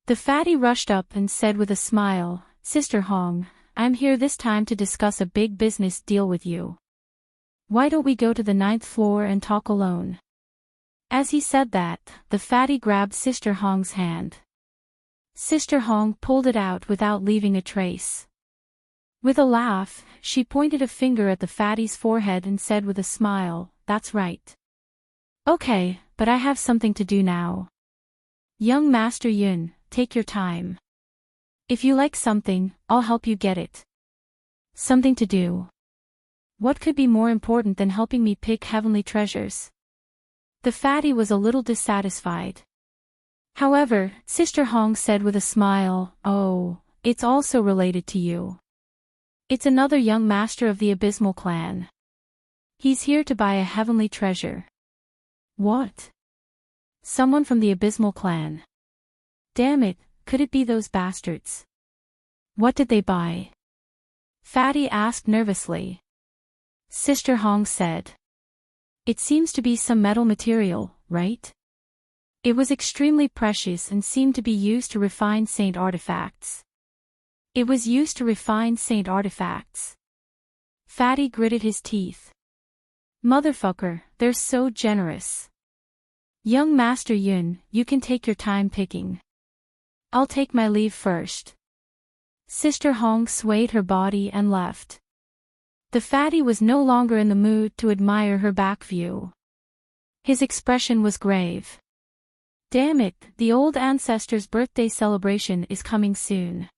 The fatty rushed up and said with a smile, Sister Hong, I'm here this time to discuss a big business deal with you. Why don't we go to the 9th floor and talk alone? As he said that, the fatty grabbed Sister Hong's hand. Sister Hong pulled it out without leaving a trace. With a laugh, she pointed a finger at the fatty's forehead and said with a smile, That's right. Okay, but I have something to do now. Young Master Yun, take your time. If you like something, I'll help you get it. Something to do. What could be more important than helping me pick heavenly treasures? The fatty was a little dissatisfied. However, Sister Hong said with a smile, Oh, it's also related to you. It's another young master of the Abysmal clan. He's here to buy a heavenly treasure. What? Someone from the Abysmal clan. Damn it, could it be those bastards? What did they buy? Fatty asked nervously. Sister Hong said. It seems to be some metal material, right? It was extremely precious and seemed to be used to refine saint artifacts. It was used to refine saint artifacts. Fatty gritted his teeth. Motherfucker, they're so generous. Young Master Yun, you can take your time picking. I'll take my leave first. Sister Hong swayed her body and left. The fatty was no longer in the mood to admire her back view. His expression was grave. Damn it, the old ancestor's birthday celebration is coming soon.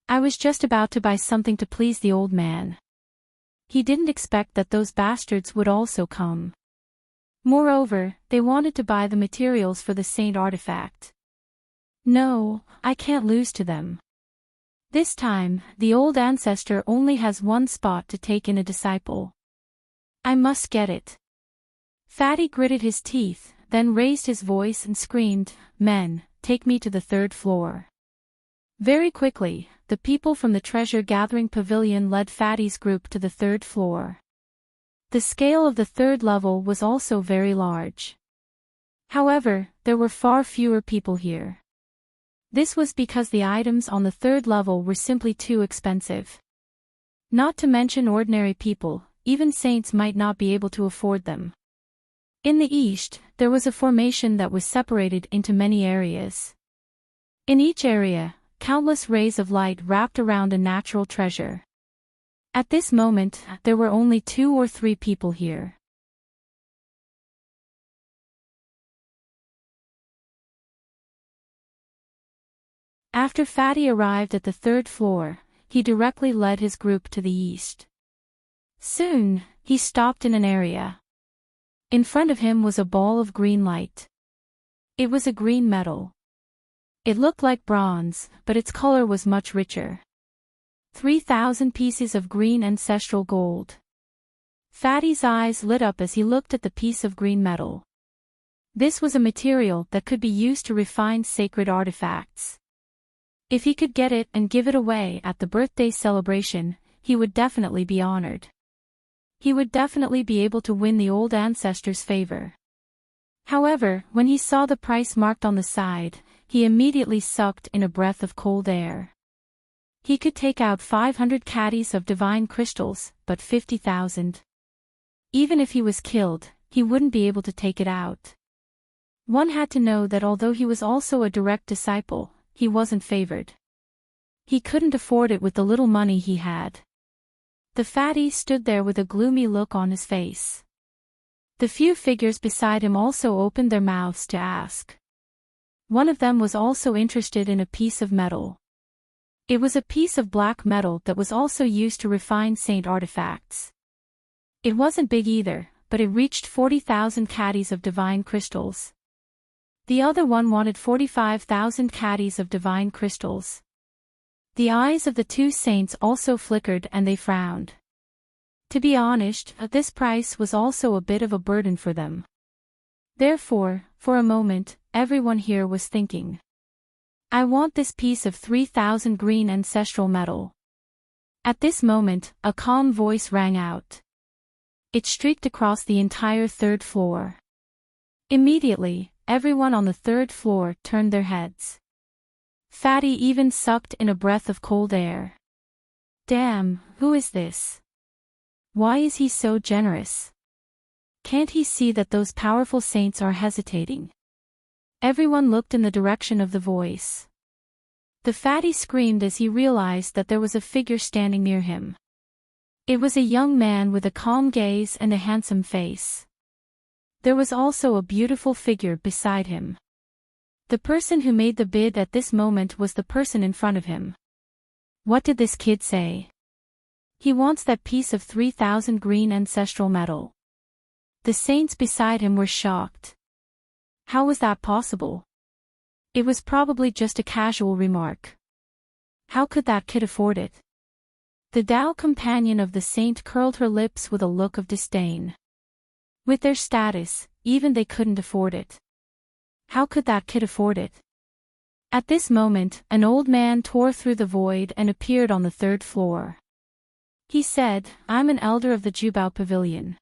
I was just about to buy something to please the old man. He didn't expect that those bastards would also come. Moreover, they wanted to buy the materials for the saint artifact. No, I can't lose to them. This time, the old ancestor only has one spot to take in a disciple. I must get it. Fatty gritted his teeth, then raised his voice and screamed, "Men, take me to the 3rd floor." Very quickly, the people from the treasure-gathering pavilion led Fatty's group to the 3rd floor. The scale of the 3rd level was also very large. However, there were far fewer people here. This was because the items on the 3rd level were simply too expensive. Not to mention ordinary people, even saints might not be able to afford them. In the east, there was a formation that was separated into many areas. In each area, countless rays of light wrapped around a natural treasure. At this moment, there were only 2 or 3 people here. After Fatty arrived at the 3rd floor, he directly led his group to the east. Soon, he stopped in an area. In front of him was a ball of green light. It was a green metal. It looked like bronze, but its color was much richer. 3,000 pieces of green ancestral gold. Fatty's eyes lit up as he looked at the piece of green metal. This was a material that could be used to refine sacred artifacts. If he could get it and give it away at the birthday celebration, he would definitely be honored. He would definitely be able to win the old ancestor's favor. However, when he saw the price marked on the side, he immediately sucked in a breath of cold air. He could take out 500 caddies of divine crystals, but 50,000. Even if he was killed, he wouldn't be able to take it out. One had to know that although he was also a direct disciple, he wasn't favored. He couldn't afford it with the little money he had. The fatty stood there with a gloomy look on his face. The few figures beside him also opened their mouths to ask. One of them was also interested in a piece of metal. It was a piece of black metal that was also used to refine saint artifacts. It wasn't big either, but it reached 40,000 caddies of divine crystals. The other one wanted 45,000 caddies of divine crystals. The eyes of the 2 saints also flickered and they frowned. To be honest, this price was also a bit of a burden for them. Therefore, for a moment, everyone here was thinking. I want this piece of 3,000 green ancestral metal. At this moment, a calm voice rang out. It streaked across the entire 3rd floor. Immediately, everyone on the 3rd floor turned their heads. Fatty even sucked in a breath of cold air. Damn, who is this? Why is he so generous? Can't he see that those powerful saints are hesitating? Everyone looked in the direction of the voice. The fatty screamed as he realized that there was a figure standing near him. It was a young man with a calm gaze and a handsome face. There was also a beautiful figure beside him. The person who made the bid at this moment was the person in front of him. What did this kid say? He wants that piece of 3,000 green ancestral metal. The saints beside him were shocked. How was that possible? It was probably just a casual remark. How could that kid afford it? The Tao companion of the saint curled her lips with a look of disdain. With their status, even they couldn't afford it. How could that kid afford it? At this moment, an old man tore through the void and appeared on the 3rd floor. He said, I'm an elder of the Jubao Pavilion.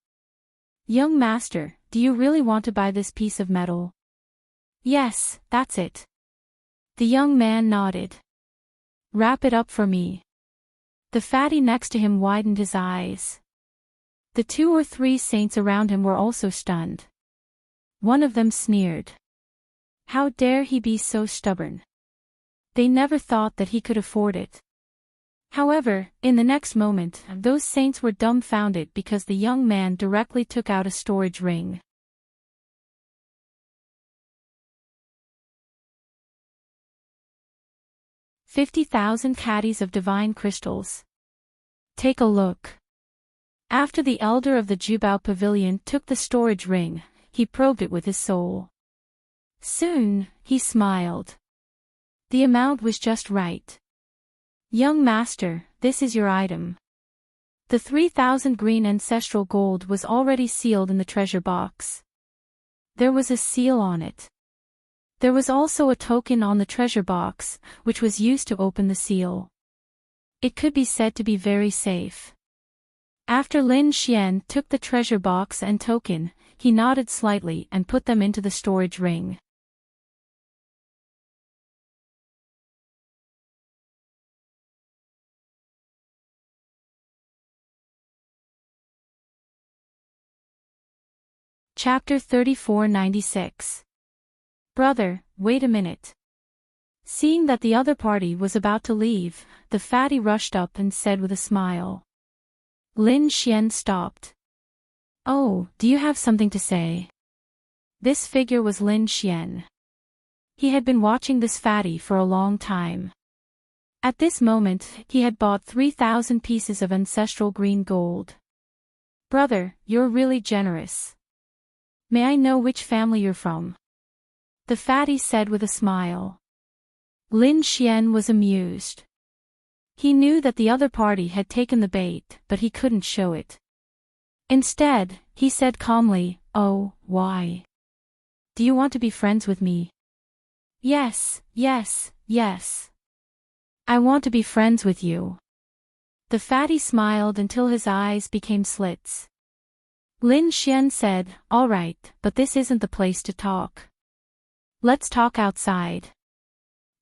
Young master, do you really want to buy this piece of metal? Yes, that's it. The young man nodded. Wrap it up for me. The fatty next to him widened his eyes. The 2 or 3 saints around him were also stunned. One of them sneered. How dare he be so stubborn? They never thought that he could afford it. However, in the next moment, those saints were dumbfounded because the young man directly took out a storage ring. "50,000 caddies of divine crystals. Take a look." After the elder of the Jubao pavilion took the storage ring, he probed it with his soul. Soon, he smiled. The amount was just right. "Young master, this is your item." The 3,000 green ancestral gold was already sealed in the treasure box. There was a seal on it. There was also a token on the treasure box, which was used to open the seal. It could be said to be very safe. After Lin Xian took the treasure box and token, he nodded slightly and put them into the storage ring. Chapter 3496. Brother, wait a minute. Seeing that the other party was about to leave, the fatty rushed up and said with a smile. Lin Xian stopped. Oh, do you have something to say? This figure was Lin Xian. He had been watching this fatty for a long time. At this moment, he had bought 3,000 pieces of ancestral green gold. Brother, you're really generous. May I know which family you're from? The fatty said with a smile. Lin Xian was amused. He knew that the other party had taken the bait, but he couldn't show it. Instead, he said calmly, "Oh, why? Do you want to be friends with me?" Yes, yes, yes. I want to be friends with you." The fatty smiled until his eyes became slits. Lin Xian said, "All right, but this isn't the place to talk. Let's talk outside."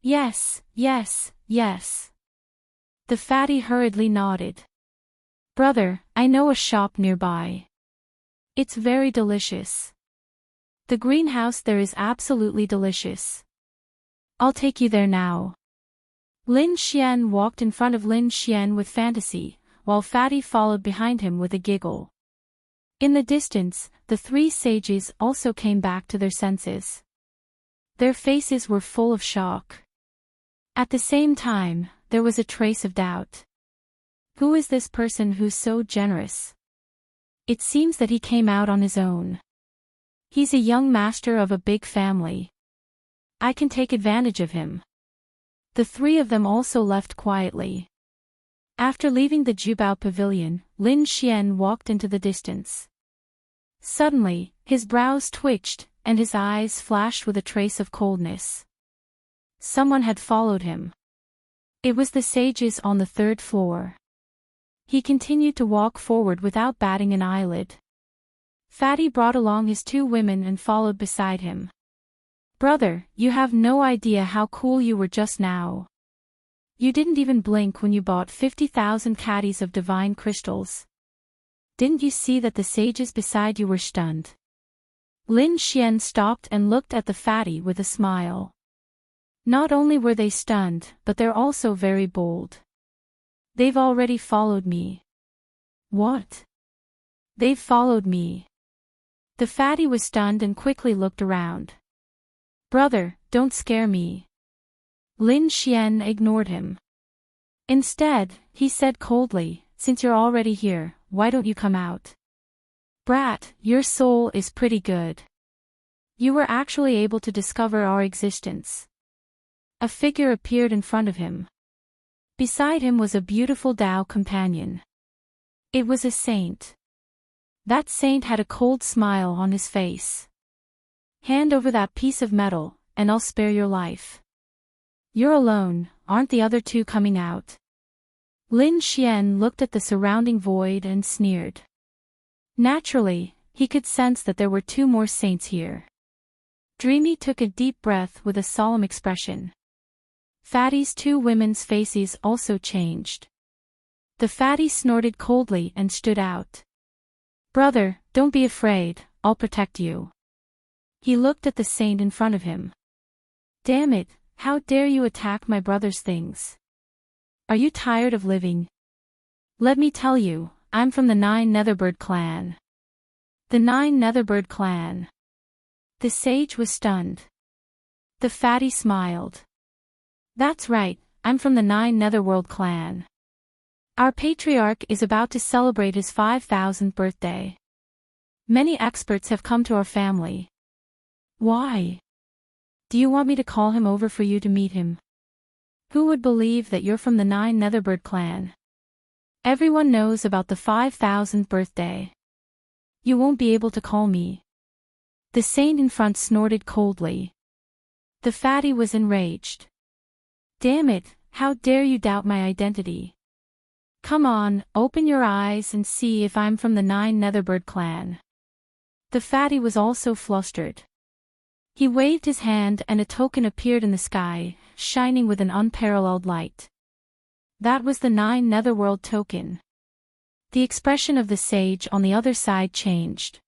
Yes, yes, yes. The fatty hurriedly nodded. Brother, I know a shop nearby. It's very delicious. The greenhouse there is absolutely delicious. I'll take you there now. Lin Xian walked in front of Lin Xian with fantasy, while Fatty followed behind him with a giggle. In the distance, the 3 sages also came back to their senses. Their faces were full of shock. At the same time, there was a trace of doubt. Who is this person who's so generous? It seems that he came out on his own. He's a young master of a big family. I can take advantage of him. The 3 of them also left quietly. After leaving the Jubao pavilion, Lin Xian walked into the distance. Suddenly, his brows twitched, and his eyes flashed with a trace of coldness. Someone had followed him. It was the sages on the 3rd floor. He continued to walk forward without batting an eyelid. Fatty brought along his 2 women and followed beside him. Brother, you have no idea how cool you were just now. You didn't even blink when you bought 50,000 caddies of divine crystals. Didn't you see that the sages beside you were stunned? Lin Xian stopped and looked at the fatty with a smile. Not only were they stunned, but they're also very bold. They've already followed me. What? They've followed me. The fatty was stunned and quickly looked around. Brother, don't scare me. Lin Xian ignored him. Instead, he said coldly, since you're already here, why don't you come out? Brat, your soul is pretty good. You were actually able to discover our existence. A figure appeared in front of him. Beside him was a beautiful Tao companion. It was a saint. That saint had a cold smile on his face. Hand over that piece of metal, and I'll spare your life. You're alone, aren't the other 2 coming out? Lin Xian looked at the surrounding void and sneered. Naturally, he could sense that there were 2 more saints here. Dreamy took a deep breath with a solemn expression. Fatty's two women's faces also changed. The fatty snorted coldly and stood out. Brother, don't be afraid, I'll protect you. He looked at the saint in front of him. Damn it, how dare you attack my brother's things? Are you tired of living? Let me tell you, I'm from the Nine Netherbird clan. The Nine Netherbird clan. The sage was stunned. The fatty smiled. That's right, I'm from the Nine Netherworld clan. Our patriarch is about to celebrate his 5,000th birthday. Many experts have come to our family. Why? Do you want me to call him over for you to meet him? Who would believe that you're from the Nine Netherbird clan? Everyone knows about the 5,000th birthday. You won't be able to call me. The saint in front snorted coldly. The fatty was enraged. Damn it, how dare you doubt my identity? Come on, open your eyes and see if I'm from the Nine Netherbird clan. The fatty was also flustered. He waved his hand and a token appeared in the sky, shining with an unparalleled light. That was the Nine Netherworld token. The expression of the sage on the other side changed.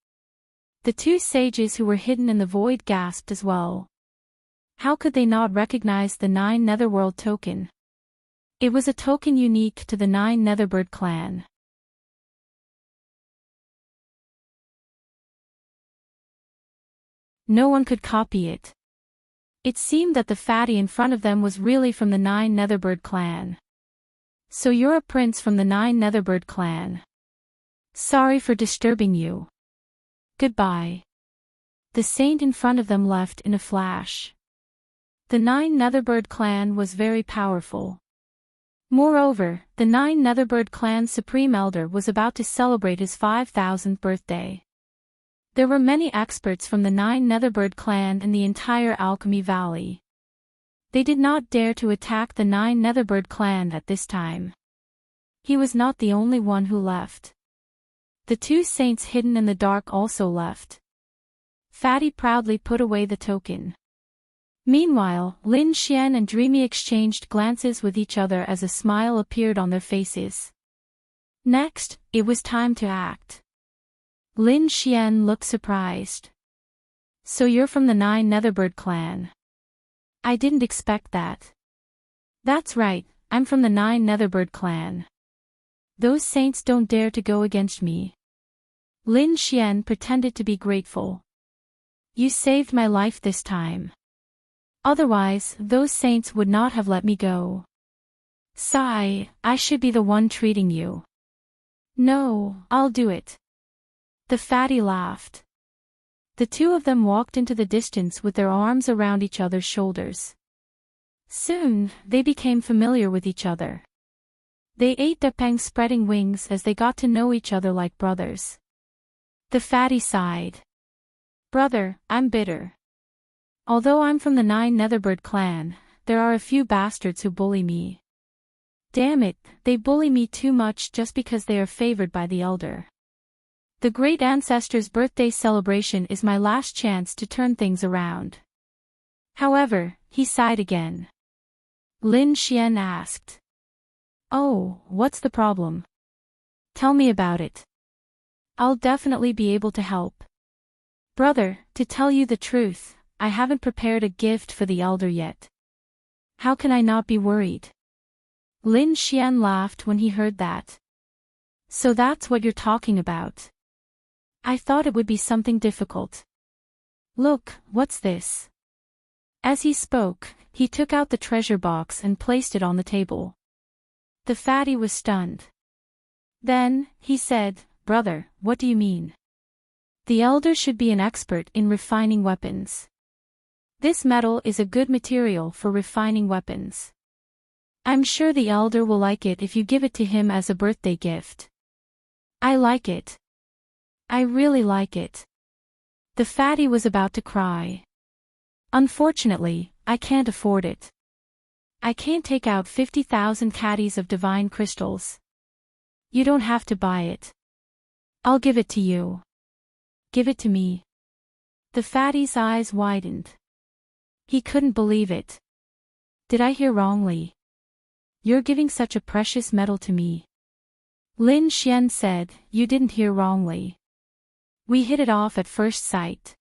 The two sages who were hidden in the void gasped as well. How could they not recognize the Nine Netherworld token? It was a token unique to the Nine Netherbird clan. No one could copy it. It seemed that the fatty in front of them was really from the Nine Netherbird clan. So you're a prince from the Nine Netherbird clan. Sorry for disturbing you. Goodbye. The saint in front of them left in a flash. The Nine Netherbird clan was very powerful. Moreover, the Nine Netherbird clan's supreme elder was about to celebrate his 5,000th birthday. There were many experts from the Nine Netherbird clan in the entire Alchemy Valley. They did not dare to attack the Nine Netherbird clan at this time. He was not the only one who left. The two saints hidden in the dark also left. Fatty proudly put away the token. Meanwhile, Lin Xian and Dreamy exchanged glances with each other as a smile appeared on their faces. Next, it was time to act. Lin Xian looked surprised. So you're from the Nine Netherbird clan. I didn't expect that. That's right, I'm from the Nine Netherbird clan. Those saints don't dare to go against me. Lin Xian pretended to be grateful. You saved my life this time. Otherwise, those saints would not have let me go. Sigh, I should be the one treating you. No, I'll do it. The fatty laughed. The two of them walked into the distance with their arms around each other's shoulders. Soon, they became familiar with each other. They ate Depeng's spreading wings as they got to know each other like brothers. The fatty sighed. Brother, I'm bitter. Although I'm from the Nine Netherbird clan, there are a few bastards who bully me. Damn it, they bully me too much just because they are favored by the elder. The great ancestor's birthday celebration is my last chance to turn things around. However, he sighed again. Lin Xian asked. Oh, what's the problem? Tell me about it. I'll definitely be able to help. Brother, to tell you the truth, I haven't prepared a gift for the elder yet. How can I not be worried? Lin Xian laughed when he heard that. So that's what you're talking about. I thought it would be something difficult. Look, what's this? As he spoke, he took out the treasure box and placed it on the table. The fatty was stunned. Then, he said, Brother, what do you mean? The elder should be an expert in refining weapons. This metal is a good material for refining weapons. I'm sure the elder will like it if you give it to him as a birthday gift. I like it. I really like it. The fatty was about to cry. Unfortunately, I can't afford it. I can't take out 50,000 caddies of divine crystals. You don't have to buy it. I'll give it to you. Give it to me. The fatty's eyes widened. He couldn't believe it. Did I hear wrongly? You're giving such a precious metal to me. Lin Xian said, you didn't hear wrongly. We hit it off at first sight.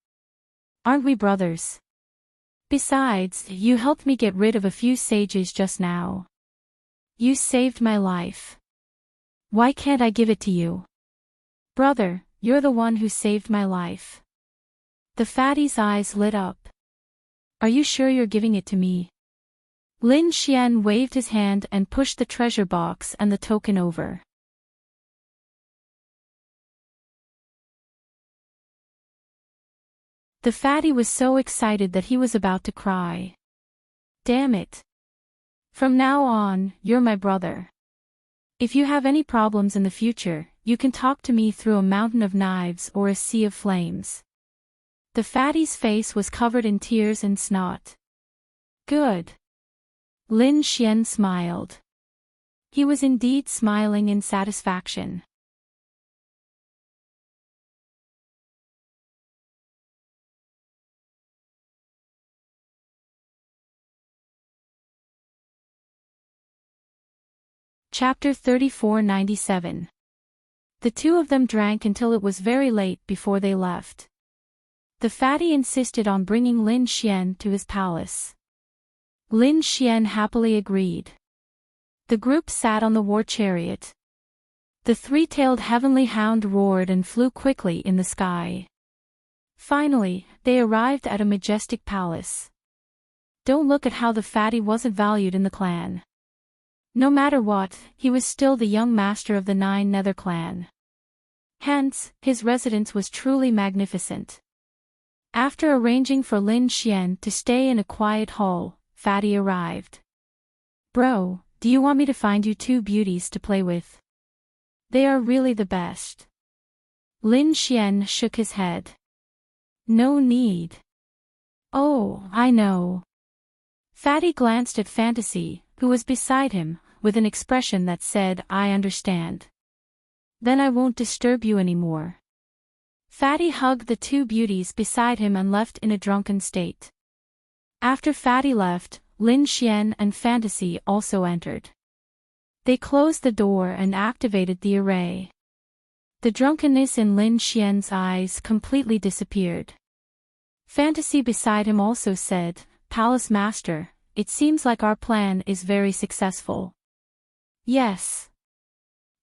Aren't we brothers? Besides, you helped me get rid of a few sages just now. You saved my life. Why can't I give it to you? Brother, you're the one who saved my life. The fatty's eyes lit up. Are you sure you're giving it to me? Lin Xian waved his hand and pushed the treasure box and the token over. The fatty was so excited that he was about to cry. Damn it. From now on, you're my brother. If you have any problems in the future, you can talk to me through a mountain of knives or a sea of flames. The fatty's face was covered in tears and snot. Good. Lin Xian smiled. He was indeed smiling in satisfaction. Chapter 3497. The two of them drank until it was very late before they left. The fatty insisted on bringing Lin Xian to his palace. Lin Xian happily agreed. The group sat on the war chariot. The three-tailed heavenly hound roared and flew quickly in the sky. Finally, they arrived at a majestic palace. Don't look at how the fatty wasn't valued in the clan. No matter what, he was still the young master of the 9 Nether clan. Hence, his residence was truly magnificent. After arranging for Lin Xian to stay in a quiet hall, Fatty arrived. Bro, do you want me to find you 2 beauties to play with? They are really the best. Lin Xian shook his head. No need. Oh, I know. Fatty glanced at Fantasy, who was beside him, with an expression that said, I understand. Then I won't disturb you anymore. Fatty hugged the 2 beauties beside him and left in a drunken state. After Fatty left, Lin Xian and Fantasy also entered. They closed the door and activated the array. The drunkenness in Lin Xian's eyes completely disappeared. Fantasy beside him also said, Palace Master, it seems like our plan is very successful. Yes.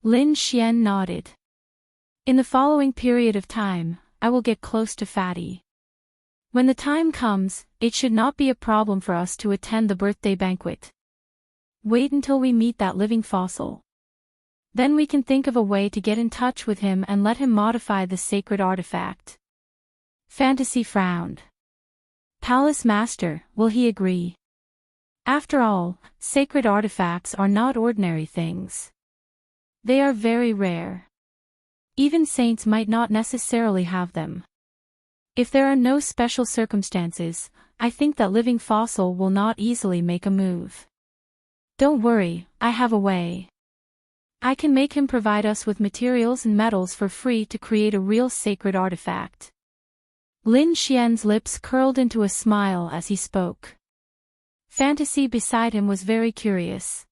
Lin Xian nodded. In the following period of time, I will get close to Fatty. When the time comes, it should not be a problem for us to attend the birthday banquet. Wait until we meet that living fossil. Then we can think of a way to get in touch with him and let him modify the sacred artifact. Fantasy frowned. Palace Master, will he agree? After all, sacred artifacts are not ordinary things. They are very rare. Even saints might not necessarily have them. If there are no special circumstances, I think that living fossil will not easily make a move. Don't worry, I have a way. I can make him provide us with materials and metals for free to create a real sacred artifact. Lin Xian's lips curled into a smile as he spoke. Fantasy beside him was very curious.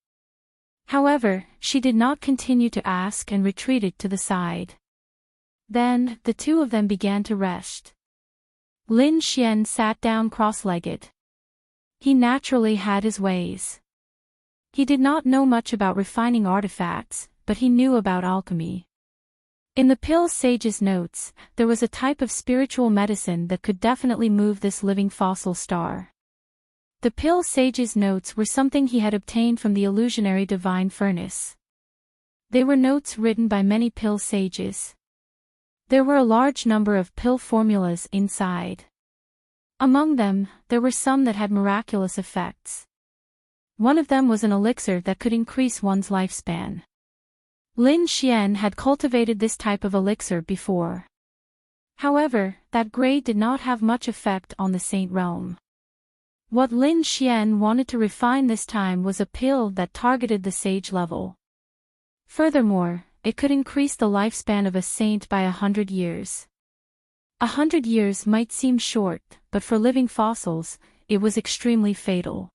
However, she did not continue to ask and retreated to the side. Then, the 2 of them began to rest. Lin Xian sat down cross-legged. He naturally had his ways. He did not know much about refining artifacts, but he knew about alchemy. In the Pill Sage's notes, there was a type of spiritual medicine that could definitely move this living fossil star. The Pill Sage's notes were something he had obtained from the illusionary divine furnace. They were notes written by many Pill Sages. There were a large number of pill formulas inside. Among them, there were some that had miraculous effects. One of them was an elixir that could increase one's lifespan. Lin Xian had cultivated this type of elixir before. However, that grade did not have much effect on the saint realm. What Lin Xian wanted to refine this time was a pill that targeted the sage level. Furthermore, it could increase the lifespan of a saint by 100 years. 100 years might seem short, but for living fossils, it was extremely fatal.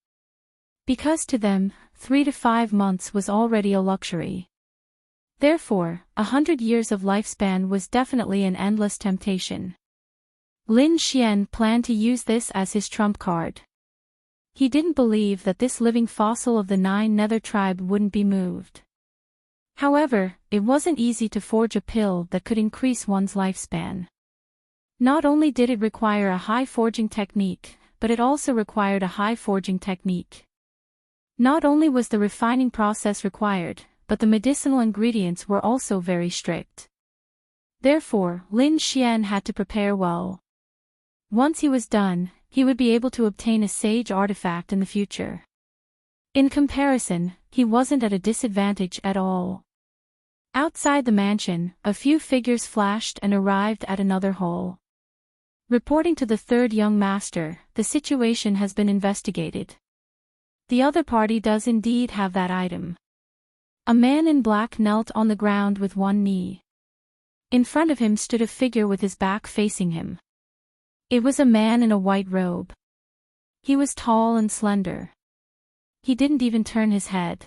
Because to them, 3 to 5 months was already a luxury. Therefore, 100 years of lifespan was definitely an endless temptation. Lin Xian planned to use this as his trump card. He didn't believe that this living fossil of the 9 Nether tribe wouldn't be moved. However, it wasn't easy to forge a pill that could increase one's lifespan. Not only did it require a high forging technique, but it also required a high forging technique. Not only was the refining process required, but the medicinal ingredients were also very strict. Therefore, Lin Xian had to prepare well. Once he was done, he would be able to obtain a sage artifact in the future. In comparison, he wasn't at a disadvantage at all. Outside the mansion, a few figures flashed and arrived at another hall. Reporting to the third young master, the situation has been investigated. The other party does indeed have that item. A man in black knelt on the ground with one knee. In front of him stood a figure with his back facing him. It was a man in a white robe. He was tall and slender. He didn't even turn his head.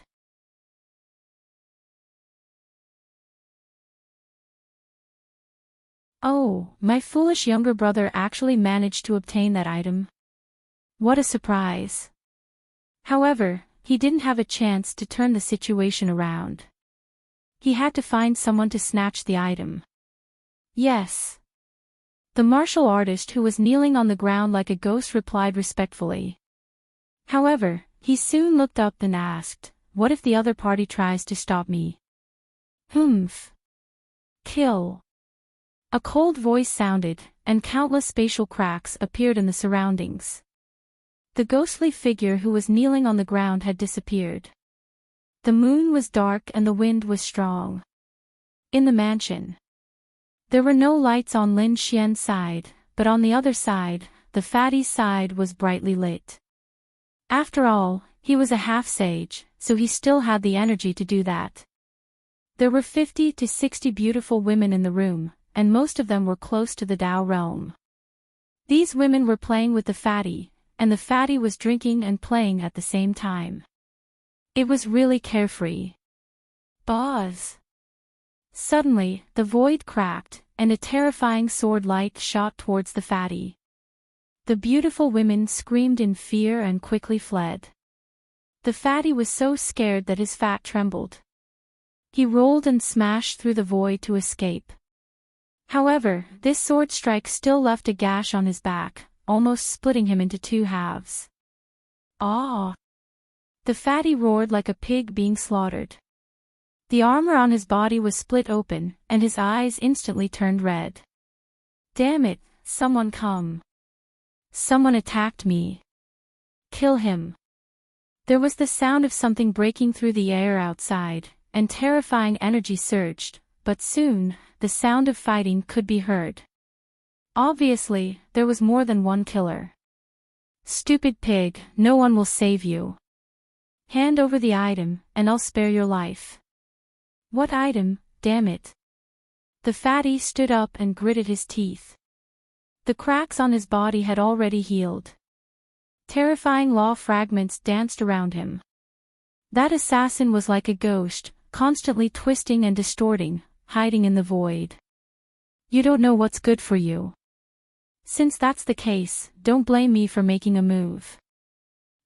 Oh, my foolish younger brother actually managed to obtain that item. What a surprise. However, he didn't have a chance to turn the situation around. He had to find someone to snatch the item. Yes. The martial artist who was kneeling on the ground like a ghost replied respectfully. However, he soon looked up and asked, "What if the other party tries to stop me?" Humph. Kill. A cold voice sounded, and countless spatial cracks appeared in the surroundings. The ghostly figure who was kneeling on the ground had disappeared. The moon was dark and the wind was strong. In the mansion, there were no lights on Lin Xian's side, but on the other side, the fatty's side was brightly lit. After all, he was a half-sage, so he still had the energy to do that. There were 50 to 60 beautiful women in the room, and most of them were close to the Dao realm. These women were playing with the fatty, and the fatty was drinking and playing at the same time. It was really carefree. Buzz! Suddenly, the void cracked, and a terrifying sword light shot towards the fatty. The beautiful women screamed in fear and quickly fled. The fatty was so scared that his fat trembled. He rolled and smashed through the void to escape. However, this sword strike still left a gash on his back, almost splitting him into 2 halves. Ah! The fatty roared like a pig being slaughtered. The armor on his body was split open, and his eyes instantly turned red. Damn it, someone come. Someone attacked me. Kill him. There was the sound of something breaking through the air outside, and terrifying energy surged, but soon, the sound of fighting could be heard. Obviously, there was more than one killer. Stupid pig, no one will save you. Hand over the item, and I'll spare your life. What item, damn it? The fatty stood up and gritted his teeth. The cracks on his body had already healed. Terrifying law fragments danced around him. That assassin was like a ghost, constantly twisting and distorting, hiding in the void. You don't know what's good for you. Since that's the case, don't blame me for making a move.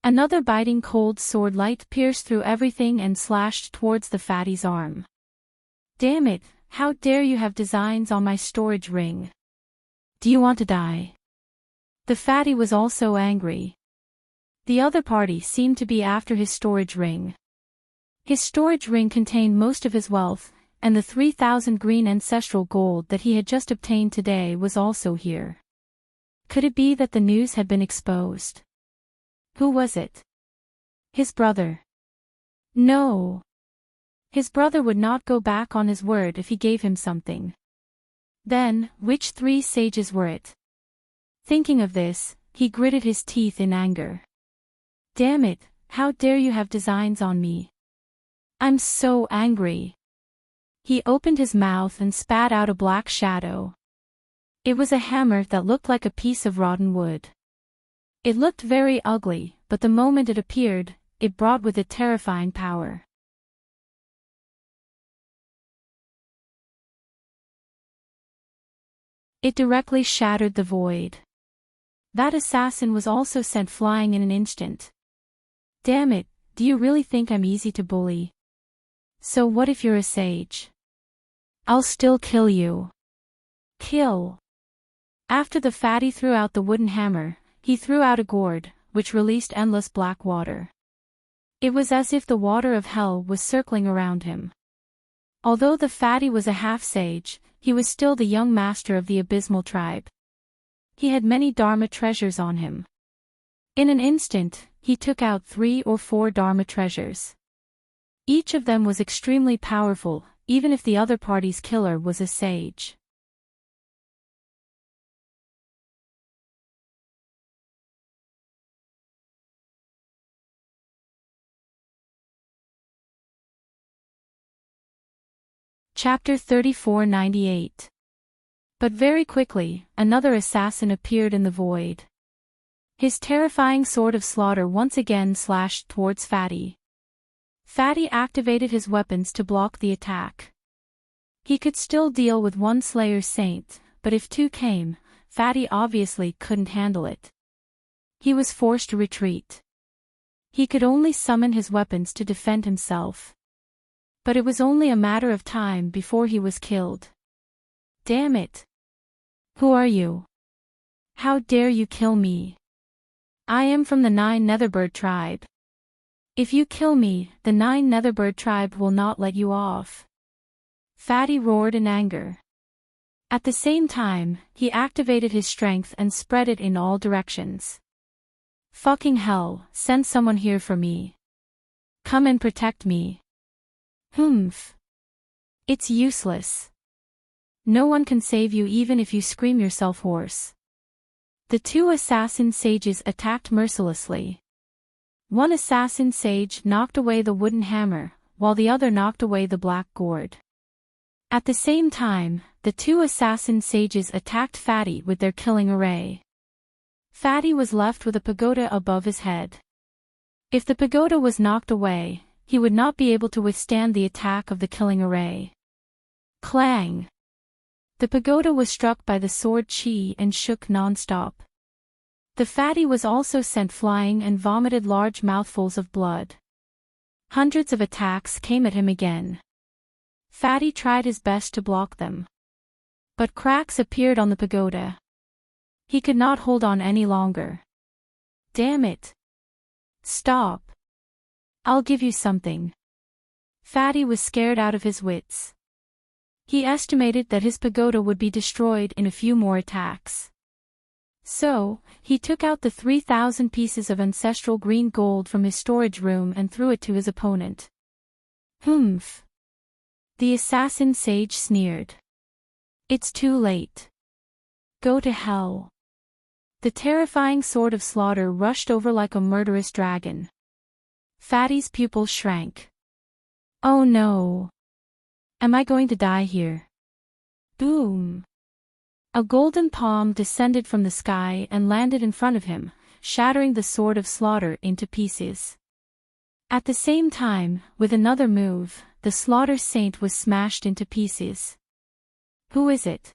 Another biting cold sword light pierced through everything and slashed towards the fatty's arm. Damn it, how dare you have designs on my storage ring? Do you want to die? The fatty was also angry. The other party seemed to be after his storage ring. His storage ring contained most of his wealth, and the 3,000 green ancestral gold that he had just obtained today was also here. Could it be that the news had been exposed? Who was it? His brother. No. His brother would not go back on his word if he gave him something. Then, which 3 sages were it? Thinking of this, he gritted his teeth in anger. Damn it, how dare you have designs on me? I'm so angry. He opened his mouth and spat out a black shadow. It was a hammer that looked like a piece of rotten wood. It looked very ugly, but the moment it appeared, it brought with it terrifying power. It directly shattered the void. That assassin was also sent flying in an instant. Damn it, do you really think I'm easy to bully? So what if you're a sage? I'll still kill you. Kill. After the fatty threw out the wooden hammer, he threw out a gourd, which released endless black water. It was as if the water of hell was circling around him. Although the fatty was a half-sage, he was still the young master of the abysmal tribe. He had many Dharma treasures on him. In an instant, he took out 3 or 4 Dharma treasures. Each of them was extremely powerful, even if the other party's killer was a sage. Chapter 3498. But very quickly, another assassin appeared in the void. His terrifying sword of slaughter once again slashed towards Fatty. Fatty activated his weapons to block the attack. He could still deal with one Slayer Saint, but if 2 came, Fatty obviously couldn't handle it. He was forced to retreat. He could only summon his weapons to defend himself. But it was only a matter of time before he was killed. Damn it! Who are you? How dare you kill me? I am from the 9 Netherbird tribe. If you kill me, the 9 Netherbird tribe will not let you off. Fatty roared in anger. At the same time, he activated his strength and spread it in all directions. Fucking hell, send someone here for me. Come and protect me. Humph. It's useless. No one can save you even if you scream yourself hoarse. The 2 assassin sages attacked mercilessly. One assassin sage knocked away the wooden hammer, while the other knocked away the black gourd. At the same time, the 2 assassin sages attacked Fatty with their killing array. Fatty was left with a pagoda above his head. If the pagoda was knocked away, he would not be able to withstand the attack of the killing array. Clang! The pagoda was struck by the sword chi and shook non-stop. The fatty was also sent flying and vomited large mouthfuls of blood. Hundreds of attacks came at him again. Fatty tried his best to block them. But cracks appeared on the pagoda. He could not hold on any longer. Damn it! Stop! I'll give you something. Fatty was scared out of his wits. He estimated that his pagoda would be destroyed in a few more attacks. So, he took out the 3,000 pieces of ancestral green gold from his storage room and threw it to his opponent. Humph! The assassin sage sneered. It's too late. Go to hell. The terrifying sword of slaughter rushed over like a murderous dragon. Fatty's pupils shrank. Oh no! Am I going to die here? Boom! A golden palm descended from the sky and landed in front of him, shattering the sword of slaughter into pieces. At the same time, with another move, the slaughter saint was smashed into pieces. Who is it?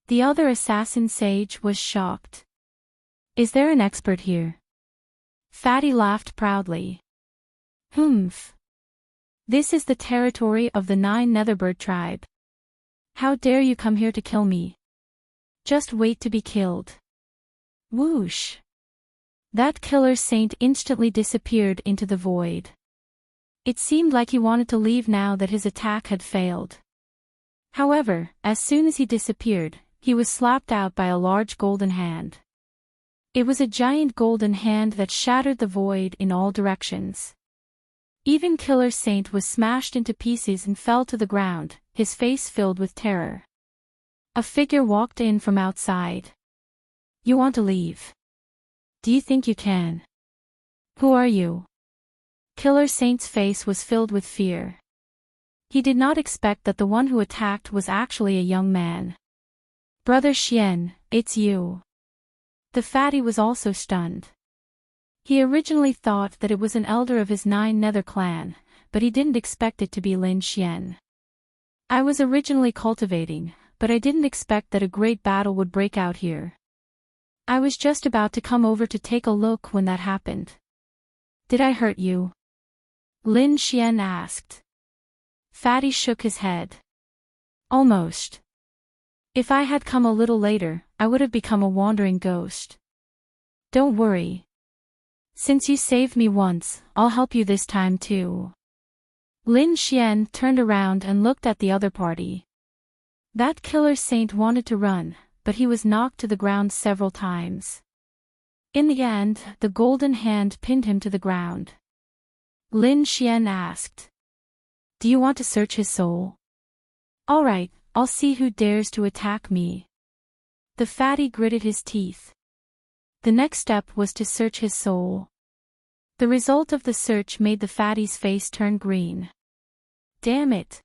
The other assassin sage was shocked. Is there an expert here? Fatty laughed proudly. Humph. This is the territory of the 9 Netherbird tribe. How dare you come here to kill me? Just wait to be killed. Whoosh. That killer saint instantly disappeared into the void. It seemed like he wanted to leave now that his attack had failed. However, as soon as he disappeared, he was slapped out by a large golden hand. It was a giant golden hand that shattered the void in all directions. Even Killer Saint was smashed into pieces and fell to the ground, his face filled with terror. A figure walked in from outside. You want to leave? Do you think you can? Who are you? Killer Saint's face was filled with fear. He did not expect that the one who attacked was actually a young man. Brother Xian, it's you. The fatty was also stunned. He originally thought that it was an elder of his 9 Nether clan, but he didn't expect it to be Lin Xian. I was originally cultivating, but I didn't expect that a great battle would break out here. I was just about to come over to take a look when that happened. Did I hurt you? Lin Xian asked. Fatty shook his head. Almost. If I had come a little later, I would have become a wandering ghost. Don't worry. Since you saved me once, I'll help you this time too. Lin Xian turned around and looked at the other party. That killer saint wanted to run, but he was knocked to the ground several times. In the end, the golden hand pinned him to the ground. Lin Xian asked. Do you want to search his soul? All right, I'll see who dares to attack me. The fatty gritted his teeth. The next step was to search his soul. The result of the search made the fatty's face turn green. Damn it.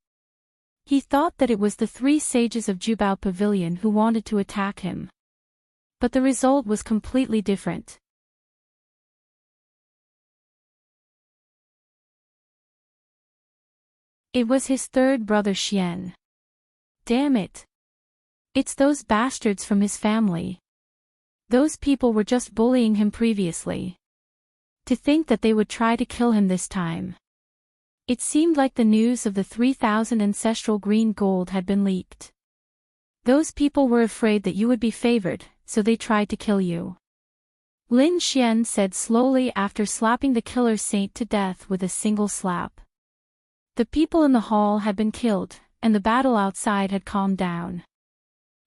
He thought that it was the 3 sages of Jubao Pavilion who wanted to attack him. But the result was completely different. It was his 3rd brother Xian. Damn it. It's those bastards from his family. Those people were just bullying him previously. To think that they would try to kill him this time. It seemed like the news of the 3,000 ancestral green gold had been leaked. Those people were afraid that you would be favored, so they tried to kill you. Lin Xian said slowly after slapping the killer saint to death with a single slap. The people in the hall had been killed, and the battle outside had calmed down.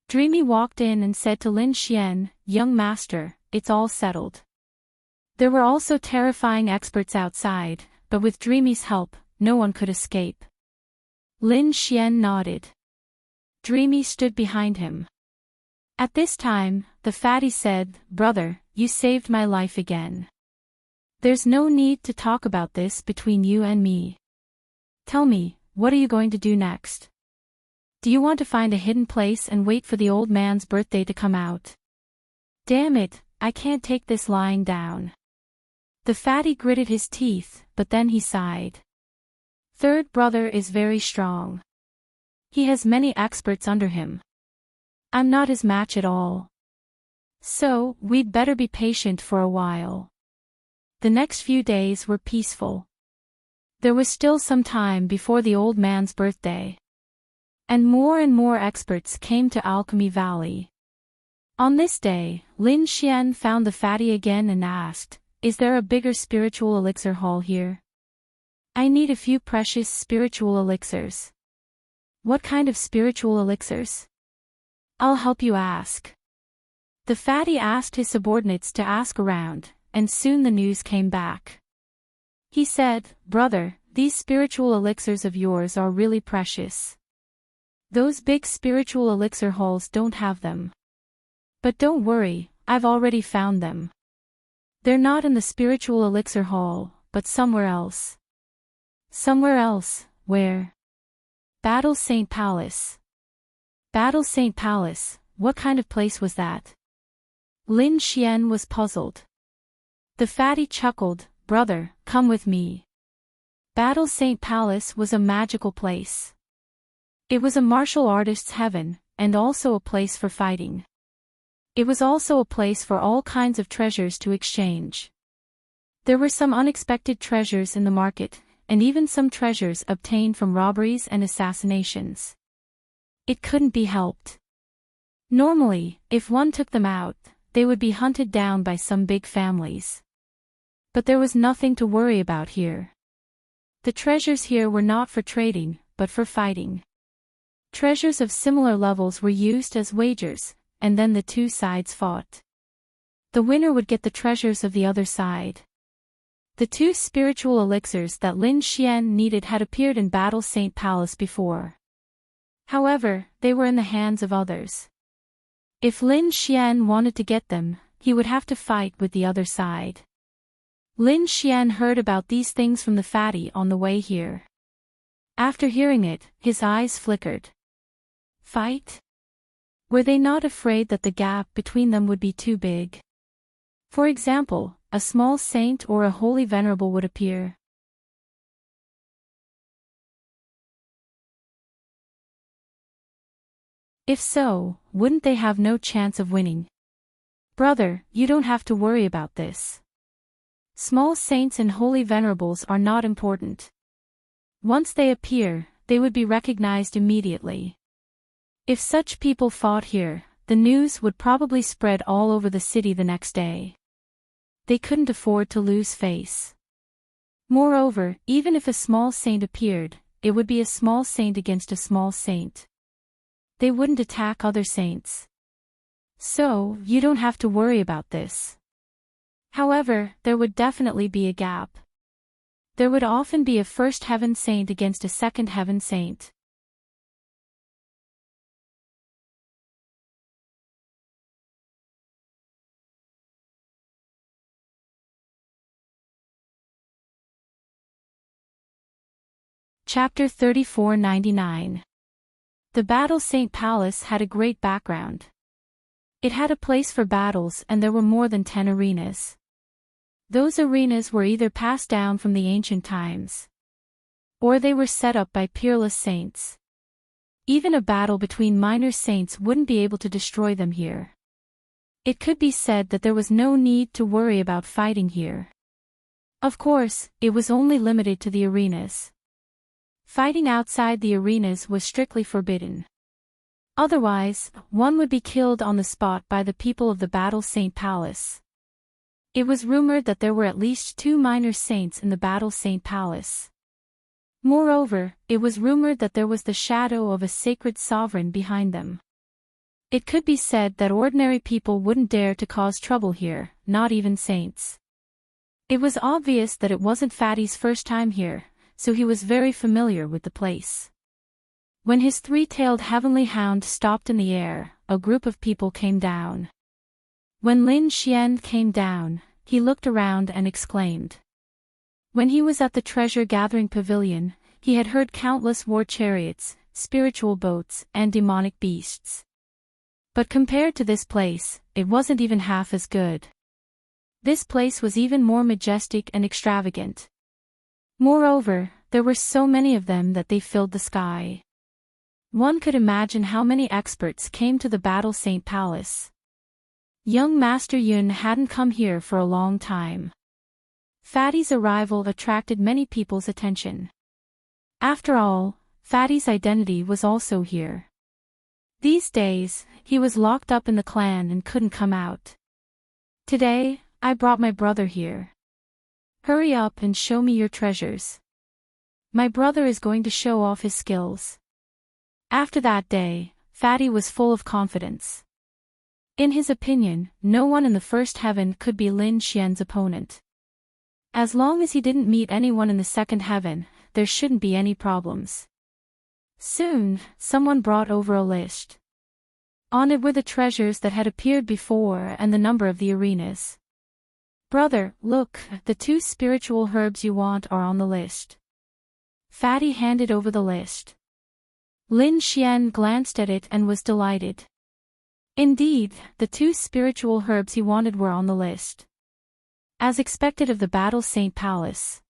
Dreamy walked in and said to Lin Xian, "Young master, it's all settled." There were also terrifying experts outside, but with Dreamy's help, no one could escape. Lin Xian nodded. Dreamy stood behind him. At this time, the fatty said, "Brother, you saved my life again. There's no need to talk about this between you and me. Tell me, what are you going to do next? Do you want to find a hidden place and wait for the old man's birthday to come out? Damn it, I can't take this lying down." The fatty gritted his teeth, but then he sighed. 3rd brother is very strong. He has many experts under him. I'm not his match at all. So, we'd better be patient for a while. The next few days were peaceful. There was still some time before the old man's birthday. And more experts came to Alchemy Valley. On this day, Lin Xian found the fatty again and asked, "Is there a bigger spiritual elixir hall here? I need a few precious spiritual elixirs." "What kind of spiritual elixirs?" "I'll help you ask." The fatty asked his subordinates to ask around, and soon the news came back. He said, "Brother, these spiritual elixirs of yours are really precious. Those big spiritual elixir halls don't have them. But don't worry, I've already found them. They're not in the spiritual elixir hall, but somewhere else." "Somewhere else, where?" "Battle Saint Palace." "Battle Saint Palace, what kind of place was that?" Lin Xian was puzzled. The fatty chuckled, "Brother, come with me." Battle Saint Palace was a magical place. It was a martial artist's heaven, and also a place for fighting. It was also a place for all kinds of treasures to exchange. There were some unexpected treasures in the market, and even some treasures obtained from robberies and assassinations. It couldn't be helped. Normally, if one took them out, they would be hunted down by some big families. But there was nothing to worry about here. The treasures here were not for trading, but for fighting. Treasures of similar levels were used as wagers, and then the 2 sides fought. The winner would get the treasures of the other side. The 2 spiritual elixirs that Lin Xian needed had appeared in Battle Saint Palace before. However, they were in the hands of others. If Lin Xian wanted to get them, he would have to fight with the other side. Lin Xian heard about these things from the fatty on the way here. After hearing it, his eyes flickered. Fight? Were they not afraid that the gap between them would be too big? For example, a small saint or a holy venerable would appear. If so, wouldn't they have no chance of winning? Brother, you don't have to worry about this. Small saints and holy venerables are not important. Once they appear, they would be recognized immediately. If such people fought here, the news would probably spread all over the city the next day. They couldn't afford to lose face. Moreover, even if a small saint appeared, it would be a small saint against a small saint. They wouldn't attack other saints. So, you don't have to worry about this. However, there would definitely be a gap. There would often be a first heaven saint against a second heaven saint. Chapter 3499. The Battle Saint Palace had a great background. It had a place for battles and there were more than 10 arenas. Those arenas were either passed down from the ancient times, or they were set up by peerless saints. Even a battle between minor saints wouldn't be able to destroy them here. It could be said that there was no need to worry about fighting here. Of course, it was only limited to the arenas. Fighting outside the arenas was strictly forbidden. Otherwise, one would be killed on the spot by the people of the Battle Saint Palace. It was rumored that there were at least 2 minor saints in the Battle Saint Palace. Moreover, it was rumored that there was the shadow of a sacred sovereign behind them. It could be said that ordinary people wouldn't dare to cause trouble here, not even saints. It was obvious that it wasn't Fatty's first time here, so he was very familiar with the place. When his 3-tailed heavenly hound stopped in the air, a group of people came down. When Lin Xian came down, he looked around and exclaimed. When he was at the treasure-gathering pavilion, he had heard countless war chariots, spiritual boats, and demonic beasts. But compared to this place, it wasn't even half as good. This place was even more majestic and extravagant. Moreover, there were so many of them that they filled the sky. One could imagine how many experts came to the Battle Saint Palace. Young Master Yun hadn't come here for a long time. Fatty's arrival attracted many people's attention. After all, Fatty's identity was also here. These days, he was locked up in the clan and couldn't come out. Today, I brought my brother here. Hurry up and show me your treasures. My brother is going to show off his skills. After that day, Fatty was full of confidence. In his opinion, no one in the first heaven could be Lin Xian's opponent. As long as he didn't meet anyone in the second heaven, there shouldn't be any problems. Soon, someone brought over a list. On it were the treasures that had appeared before and the number of the arenas. Brother, look, the 2 spiritual herbs you want are on the list. Fatty handed over the list. Lin Xian glanced at it and was delighted. Indeed, the 2 spiritual herbs he wanted were on the list. As expected of the Battle Saint Palace.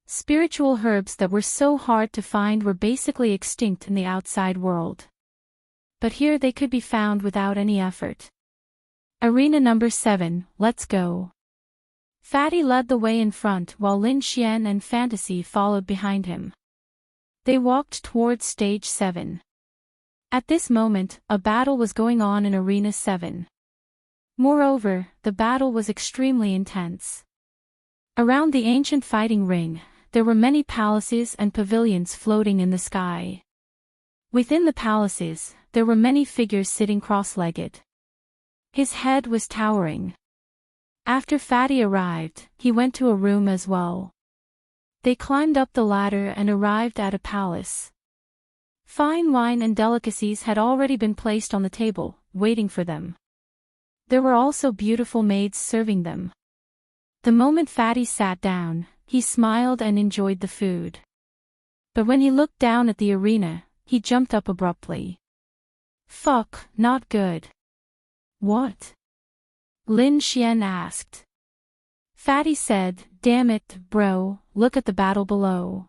Spiritual herbs that were so hard to find were basically extinct in the outside world. But here they could be found without any effort. Arena number 7, let's go. Fatty led the way in front while Lin Xian and Fantasy followed behind him. They walked towards stage 7. At this moment, a battle was going on in Arena 7. Moreover, the battle was extremely intense. Around the ancient fighting ring, there were many palaces and pavilions floating in the sky. Within the palaces, there were many figures sitting cross-legged. His head was towering. After Fatty arrived, he went to a room as well. They climbed up the ladder and arrived at a palace. Fine wine and delicacies had already been placed on the table, waiting for them. There were also beautiful maids serving them. The moment Fatty sat down, he smiled and enjoyed the food. But when he looked down at the arena, he jumped up abruptly. Fuck, not good. What? Lin Xian asked. Fatty said, "Damn it, bro, look at the battle below.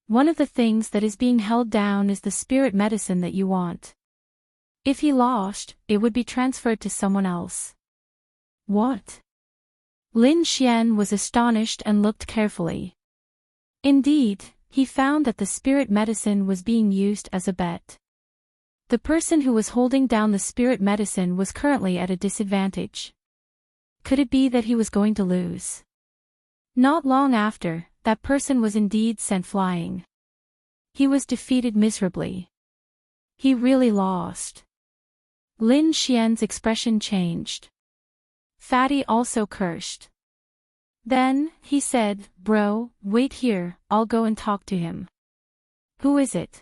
One of the things that is being held down is the spirit medicine that you want. If he lost, it would be transferred to someone else." "What?" Lin Xian was astonished and looked carefully. Indeed, he found that the spirit medicine was being used as a bet. The person who was holding down the spirit medicine was currently at a disadvantage. Could it be that he was going to lose? Not long after, that person was indeed sent flying. He was defeated miserably. He really lost. Lin Xian's expression changed. Fatty also cursed. Then, he said, "Bro, wait here, I'll go and talk to him." "Who is it?"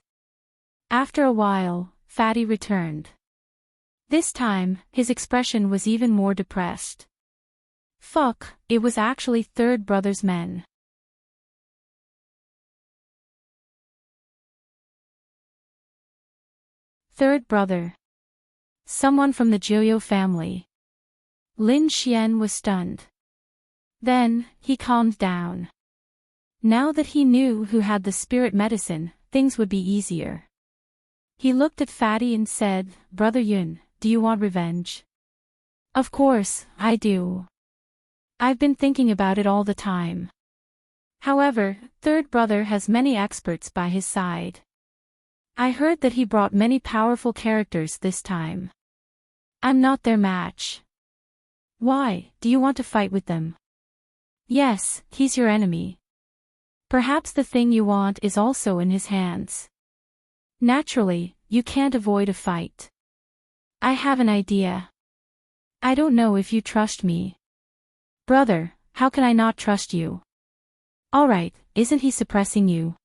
After a while, Fatty returned. This time, his expression was even more depressed. Fuck, it was actually Third Brother's men. Third Brother. Someone from the Joyo family. Lin Xian was stunned. Then, he calmed down. Now that he knew who had the spirit medicine, things would be easier. He looked at Fatty and said, "Brother Yun, do you want revenge?" "Of course, I do. I've been thinking about it all the time. However, Third Brother has many experts by his side. I heard that he brought many powerful characters this time. I'm not their match." "Why, do you want to fight with them?" "Yes, he's your enemy. Perhaps the thing you want is also in his hands. Naturally, you can't avoid a fight. I have an idea. I don't know if you trust me." "Brother, how can I not trust you?" "Alright, isn't he suppressing you?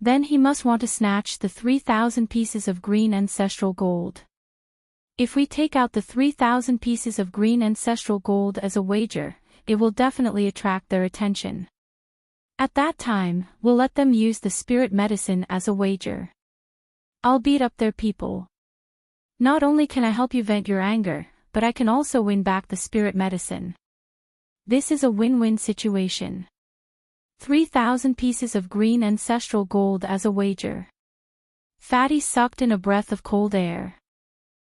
Then he must want to snatch the 3,000 pieces of green ancestral gold. If we take out the 3,000 pieces of green ancestral gold as a wager, it will definitely attract their attention. At that time, we'll let them use the spirit medicine as a wager. I'll beat up their people. Not only can I help you vent your anger, but I can also win back the spirit medicine. This is a win-win situation. 3,000 pieces of green ancestral gold as a wager." Fatty sucked in a breath of cold air.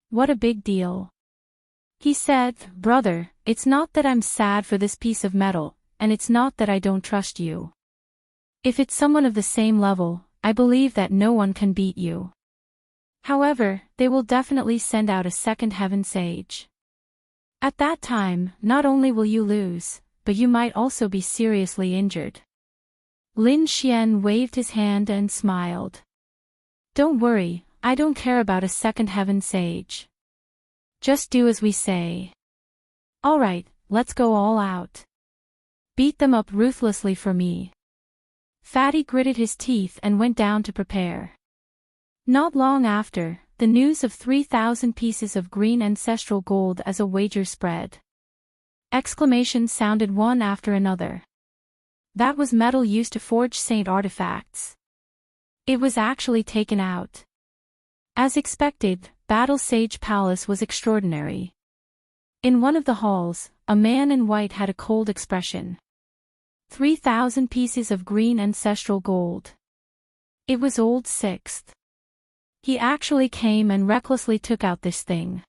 What a big deal. He said, "Brother, it's not that I'm sad for this piece of metal, and it's not that I don't trust you. If it's someone of the same level, I believe that no one can beat you. However, they will definitely send out a second heaven sage. At that time, not only will you lose, but you might also be seriously injured." Lin Xian waved his hand and smiled. "Don't worry, I don't care about a second heaven sage. Just do as we say. Alright, let's go all out. Beat them up ruthlessly for me." Fatty gritted his teeth and went down to prepare. Not long after, the news of 3,000 pieces of green ancestral gold as a wager spread. Exclamations sounded one after another. That was metal used to forge saint artifacts. It was actually taken out. As expected, Battle Sage Palace was extraordinary. In one of the halls, a man in white had a cold expression. 3,000 pieces of green ancestral gold. It was Old Sixth. He actually came and recklessly took out this thing.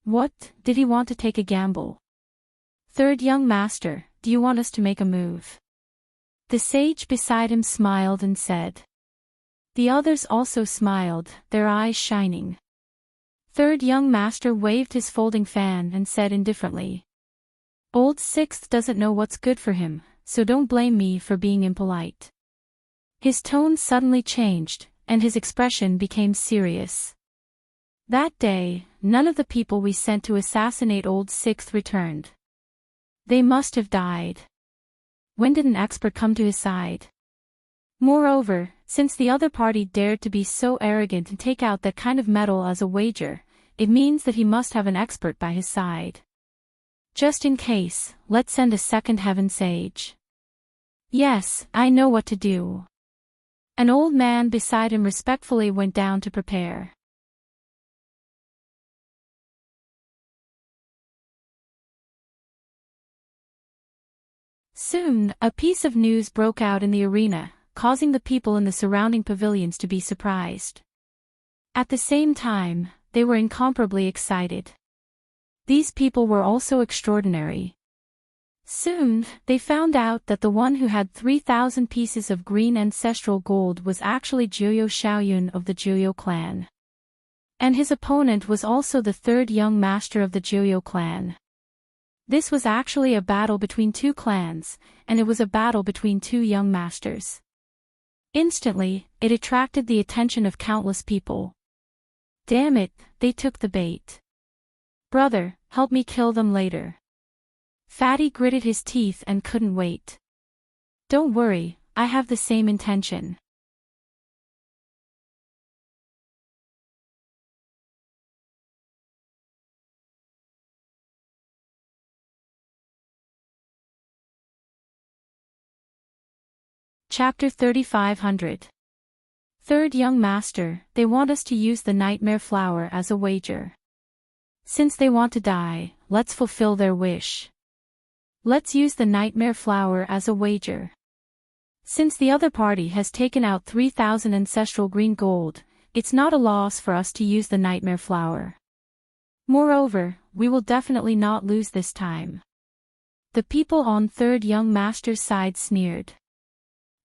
What, did he want to take a gamble? "Third young master, do you want us to make a move?" The sage beside him smiled and said. The others also smiled, their eyes shining. Third young master waved his folding fan and said indifferently. "Old Sixth doesn't know what's good for him, so don't blame me for being impolite." His tone suddenly changed, and his expression became serious. That day, none of the people we sent to assassinate Old Sixth returned. They must have died. When did an expert come to his side? Moreover, since the other party dared to be so arrogant and take out that kind of metal as a wager, it means that he must have an expert by his side. Just in case, let's send a second heaven sage. Yes, I know what to do. An old man beside him respectfully went down to prepare. Soon, a piece of news broke out in the arena, causing the people in the surrounding pavilions to be surprised. At the same time, they were incomparably excited. These people were also extraordinary. Soon, they found out that the one who had 3,000 pieces of green ancestral gold was actually Jiuyou Xiaoyun of the Jiuyou clan. And his opponent was also the third young master of the Jiuyou clan. This was actually a battle between two clans, and it was a battle between two young masters. Instantly, it attracted the attention of countless people. Damn it, they took the bait. Brother, help me kill them later. Fatty gritted his teeth and couldn't wait. Don't worry, I have the same intention. Chapter 3500. Third young master, they want us to use the nightmare flower as a wager. Since they want to die, let's fulfill their wish. Let's use the nightmare flower as a wager. Since the other party has taken out 3,000 ancestral green gold, it's not a loss for us to use the nightmare flower. Moreover, we will definitely not lose this time. The people on third young master's side sneered.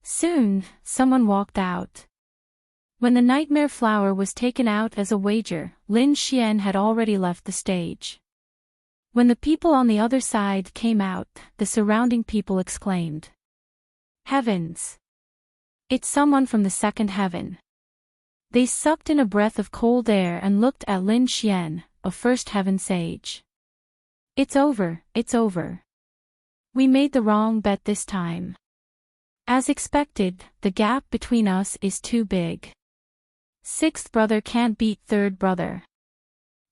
Soon, someone walked out. When the nightmare flower was taken out as a wager, Lin Xian had already left the stage. When the people on the other side came out, the surrounding people exclaimed. Heavens! It's someone from the second heaven. They sucked in a breath of cold air and looked at Lin Xian, a first heaven sage. It's over, it's over. We made the wrong bet this time. As expected, the gap between us is too big. Sixth brother can't beat third brother.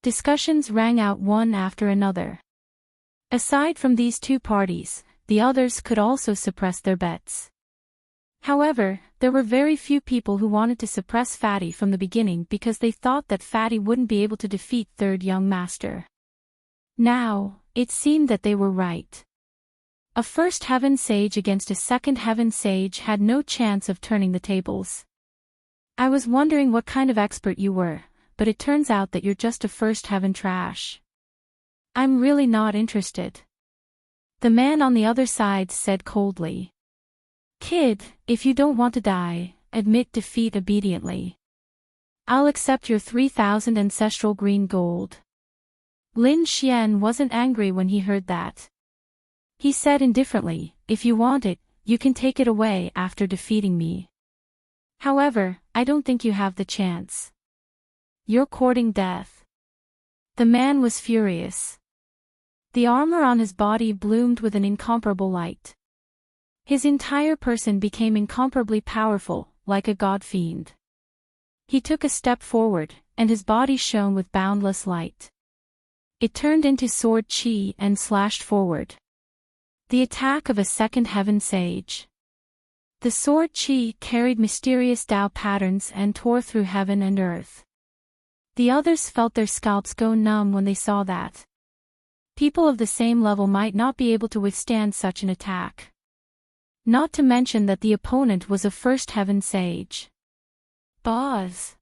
Discussions rang out one after another. Aside from these two parties, the others could also suppress their bets. However, there were very few people who wanted to suppress Fatty from the beginning because they thought that Fatty wouldn't be able to defeat third young master. Now, it seemed that they were right. A first heaven sage against a second heaven sage had no chance of turning the tables. I was wondering what kind of expert you were, but it turns out that you're just a first heaven trash. I'm really not interested. The man on the other side said coldly. Kid, if you don't want to die, admit defeat obediently. I'll accept your 3,000 ancestral green gold. Lin Xian wasn't angry when he heard that. He said indifferently, if you want it, you can take it away after defeating me. However, I don't think you have the chance. You're courting death. The man was furious. The armor on his body bloomed with an incomparable light. His entire person became incomparably powerful, like a god fiend. He took a step forward, and his body shone with boundless light. It turned into sword chi and slashed forward. The attack of a second heaven sage. The sword chi carried mysterious Tao patterns and tore through heaven and earth. The others felt their scalps go numb when they saw that. People of the same level might not be able to withstand such an attack. Not to mention that the opponent was a first heaven sage. Boz.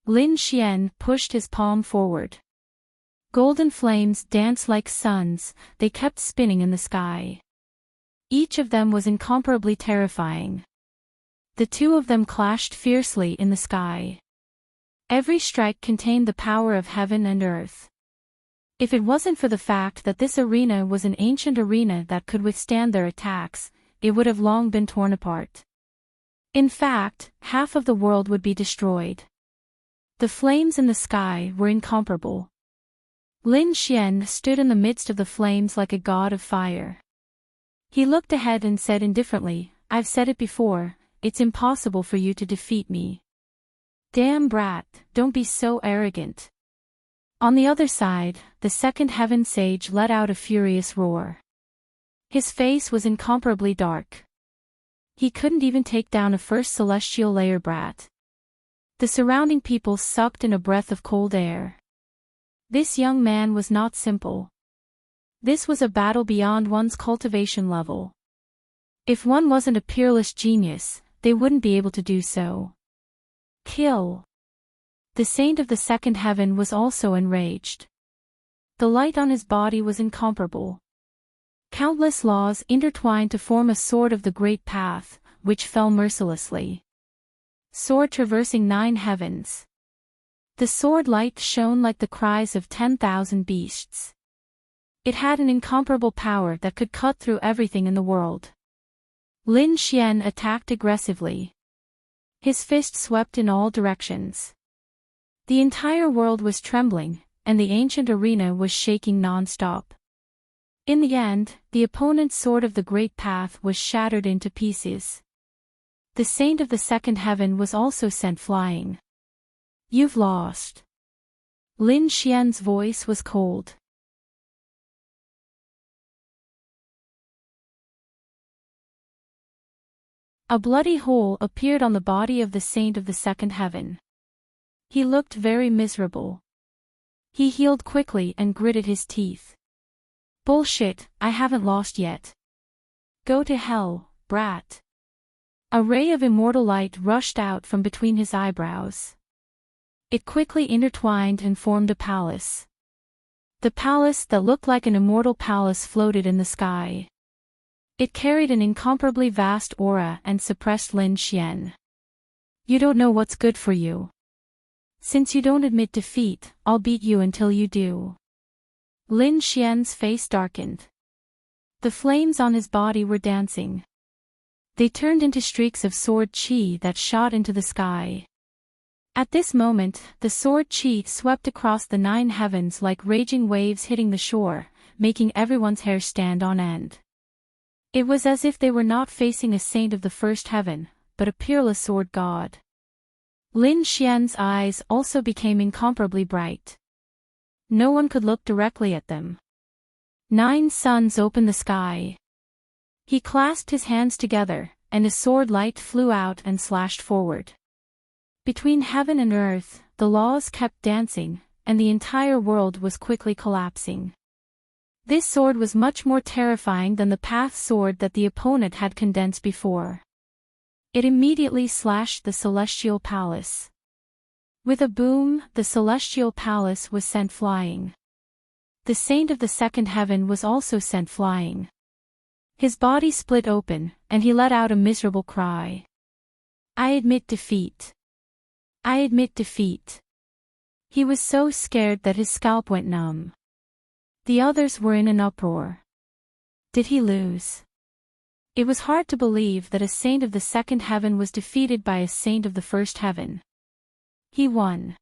Lin Xian pushed his palm forward. Golden flames danced like suns, they kept spinning in the sky. Each of them was incomparably terrifying. The two of them clashed fiercely in the sky. Every strike contained the power of heaven and earth. If it wasn't for the fact that this arena was an ancient arena that could withstand their attacks, it would have long been torn apart. In fact, half of the world would be destroyed. The flames in the sky were incomparable. Lin Xian stood in the midst of the flames like a god of fire. He looked ahead and said indifferently, I've said it before, it's impossible for you to defeat me. Damn brat, don't be so arrogant. On the other side, the second heaven sage let out a furious roar. His face was incomparably dark. He couldn't even take down a first celestial layer brat. The surrounding people sucked in a breath of cold air. This young man was not simple. This was a battle beyond one's cultivation level. If one wasn't a peerless genius, they wouldn't be able to do so. Kill. The saint of the second heaven was also enraged. The light on his body was incomparable. Countless laws intertwined to form a sword of the great path, which fell mercilessly. Sword traversing 9 heavens. The sword light shone like the cries of 10,000 beasts. It had an incomparable power that could cut through everything in the world. Lin Xian attacked aggressively. His fist swept in all directions. The entire world was trembling, and the ancient arena was shaking non-stop. In the end, the opponent's sword of the great path was shattered into pieces. The saint of the second heaven was also sent flying. You've lost. Lin Xian's voice was cold. A bloody hole appeared on the body of the saint of the second heaven. He looked very miserable. He healed quickly and gritted his teeth. Bullshit, I haven't lost yet. Go to hell, brat. A ray of immortal light rushed out from between his eyebrows. It quickly intertwined and formed a palace. The palace that looked like an immortal palace floated in the sky. It carried an incomparably vast aura and suppressed Lin Xian. You don't know what's good for you. Since you don't admit defeat, I'll beat you until you do. Lin Xian's face darkened. The flames on his body were dancing. They turned into streaks of sword qi that shot into the sky. At this moment, the sword qi swept across the 9 heavens like raging waves hitting the shore, making everyone's hair stand on end. It was as if they were not facing a saint of the first heaven, but a peerless sword god. Lin Xian's eyes also became incomparably bright. No one could look directly at them. 9 suns opened the sky. He clasped his hands together, and a sword light flew out and slashed forward. Between heaven and earth, the laws kept dancing, and the entire world was quickly collapsing. This sword was much more terrifying than the path sword that the opponent had condensed before. It immediately slashed the celestial palace. With a boom, the celestial palace was sent flying. The saint of the second heaven was also sent flying. His body split open, and he let out a miserable cry. I admit defeat. I admit defeat. He was so scared that his scalp went numb. The others were in an uproar. Did he lose? It was hard to believe that a saint of the second heaven was defeated by a saint of the first heaven. He won.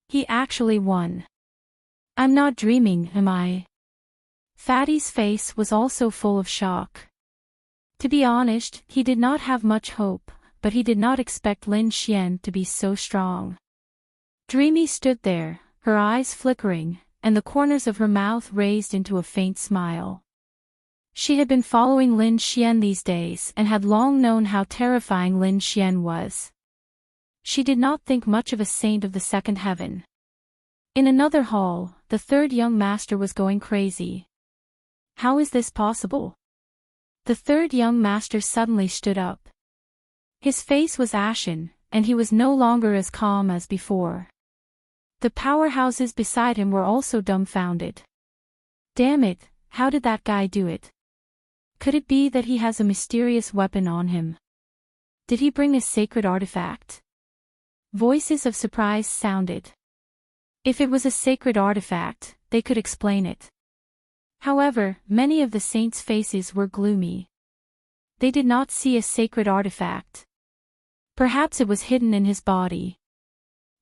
He actually won. I'm not dreaming, am I? Fatty's face was also full of shock. To be honest, he did not have much hope, but he did not expect Lin Xian to be so strong. Dreamy stood there, her eyes flickering, and the corners of her mouth raised into a faint smile. She had been following Lin Xian these days and had long known how terrifying Lin Xian was. She did not think much of a saint of the second heaven. In another hall, the third young master was going crazy. How is this possible? The third young master suddenly stood up. His face was ashen, and he was no longer as calm as before. The powerhouses beside him were also dumbfounded. Damn it, how did that guy do it? Could it be that he has a mysterious weapon on him? Did he bring a sacred artifact? Voices of surprise sounded. If it was a sacred artifact, they could explain it. However, many of the saints' faces were gloomy. They did not see a sacred artifact. Perhaps it was hidden in his body.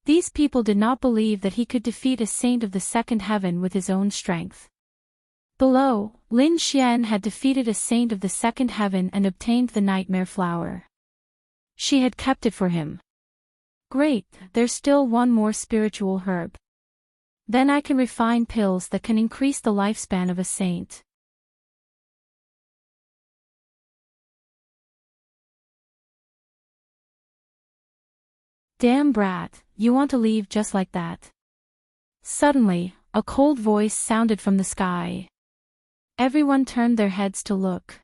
These people did not believe that he could defeat a saint of the second heaven with his own strength. Below, Lin Xian had defeated a saint of the second heaven and obtained the nightmare flower. She had kept it for him. Great, there's still one more spiritual herb. Then I can refine pills that can increase the lifespan of a saint. Damn brat, you want to leave just like that? Suddenly, a cold voice sounded from the sky. Everyone turned their heads to look.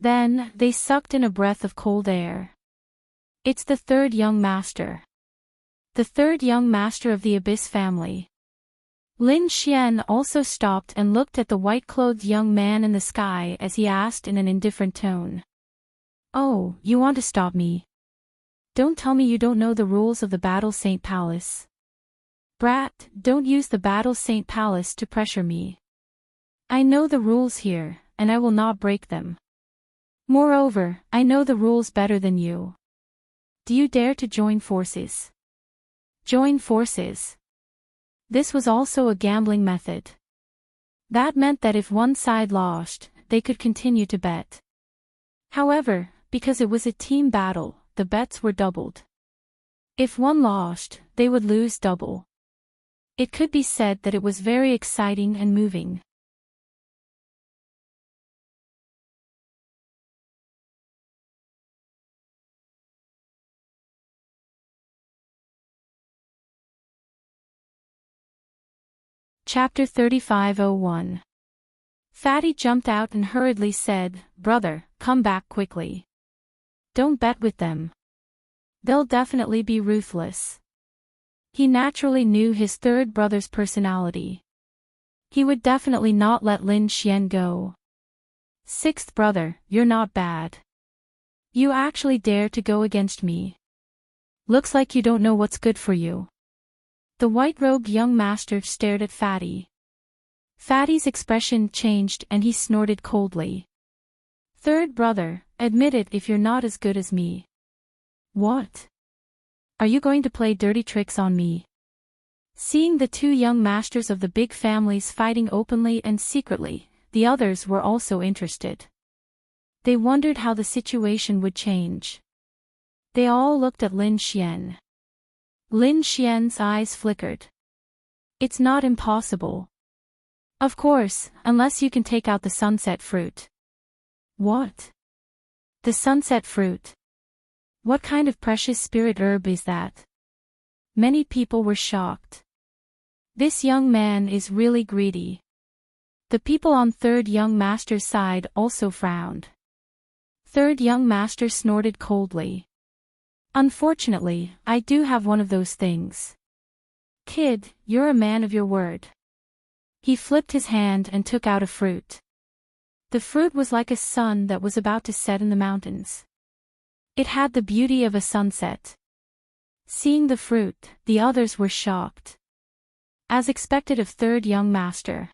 Then, they sucked in a breath of cold air. It's the third young master. The third young master of the Abyss family. Lin Xian also stopped and looked at the white-clothed young man in the sky as he asked in an indifferent tone. Oh, you want to stop me? Don't tell me you don't know the rules of the Battle Saint Palace. Brat, don't use the Battle Saint Palace to pressure me. I know the rules here, and I will not break them. Moreover, I know the rules better than you. Do you dare to join forces? Join forces. This was also a gambling method. That meant that if one side lost, they could continue to bet. However, because it was a team battle, the bets were doubled. If one lost, they would lose double. It could be said that it was very exciting and moving. Chapter 35:01. Fatty jumped out and hurriedly said, Brother, come back quickly. Don't bet with them. They'll definitely be ruthless. He naturally knew his third brother's personality. He would definitely not let Lin Xian go. Sixth brother, you're not bad. You actually dare to go against me. Looks like you don't know what's good for you. The white-robed young master stared at Fatty. Fatty's expression changed and he snorted coldly. Third brother, admit it if you're not as good as me. What? Are you going to play dirty tricks on me? Seeing the two young masters of the big families fighting openly and secretly, the others were also interested. They wondered how the situation would change. They all looked at Lin Xian. Lin Xian's eyes flickered. It's not impossible. Of course, unless you can take out the sunset fruit. What? The sunset fruit? What kind of precious spirit herb is that? Many people were shocked. This young man is really greedy. The people on third young master's side also frowned. Third young master snorted coldly. Unfortunately, I do have one of those things. Kid, you're a man of your word. He flipped his hand and took out a fruit. The fruit was like a sun that was about to set in the mountains. It had the beauty of a sunset. Seeing the fruit, the others were shocked. As expected of third young master.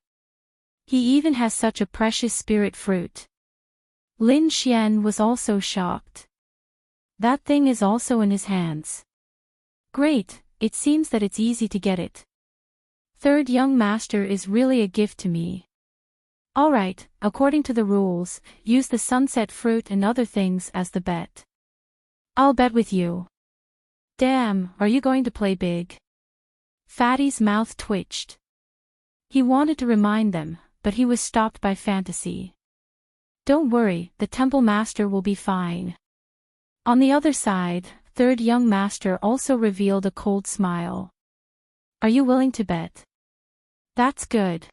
He even has such a precious spirit fruit. Lin Xian was also shocked. That thing is also in his hands. Great, it seems that it's easy to get it. Third young master is really a gift to me. Alright, according to the rules, use the sunset fruit and other things as the bet. I'll bet with you. Damn, are you going to play big? Fatty's mouth twitched. He wanted to remind them, but he was stopped by fantasy. Don't worry, the temple master will be fine. On the other side, third young master also revealed a cold smile. Are you willing to bet? That's good.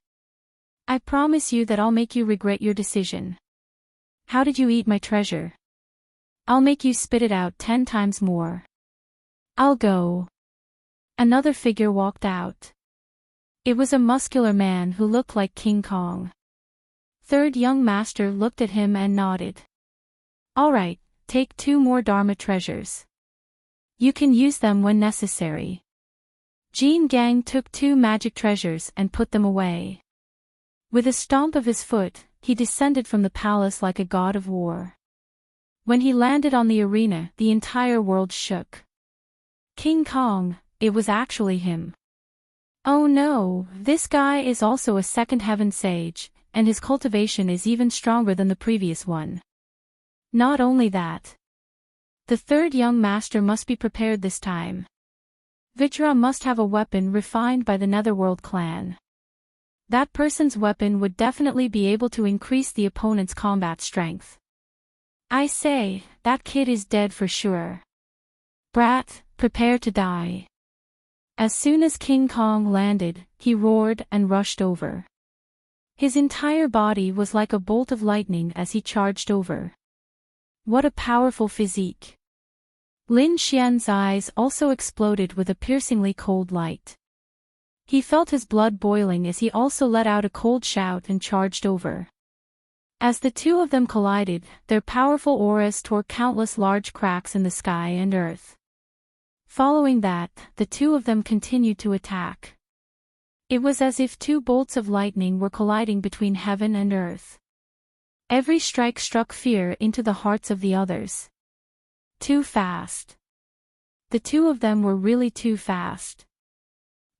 I promise you that I'll make you regret your decision. How did you eat my treasure? I'll make you spit it out 10 times more. I'll go. Another figure walked out. It was a muscular man who looked like King Kong. Third young master looked at him and nodded. Alright, take 2 more Dharma treasures. You can use them when necessary. Jean Gang took 2 magic treasures and put them away. With a stomp of his foot, he descended from the palace like a god of war. When he landed on the arena, the entire world shook. King Kong, it was actually him. Oh no, this guy is also a second heaven sage, and his cultivation is even stronger than the previous one. Not only that. The third young master must be prepared this time. Vijra must have a weapon refined by the Netherworld clan. That person's weapon would definitely be able to increase the opponent's combat strength. I say, that kid is dead for sure. Brat, prepare to die. As soon as King Kong landed, he roared and rushed over. His entire body was like a bolt of lightning as he charged over. What a powerful physique. Lin Xian's eyes also exploded with a piercingly cold light. He felt his blood boiling as he also let out a cold shout and charged over. As the two of them collided, their powerful auras tore countless large cracks in the sky and earth. Following that, the two of them continued to attack. It was as if two bolts of lightning were colliding between heaven and earth. Every strike struck fear into the hearts of the others. Too fast. The two of them were really too fast.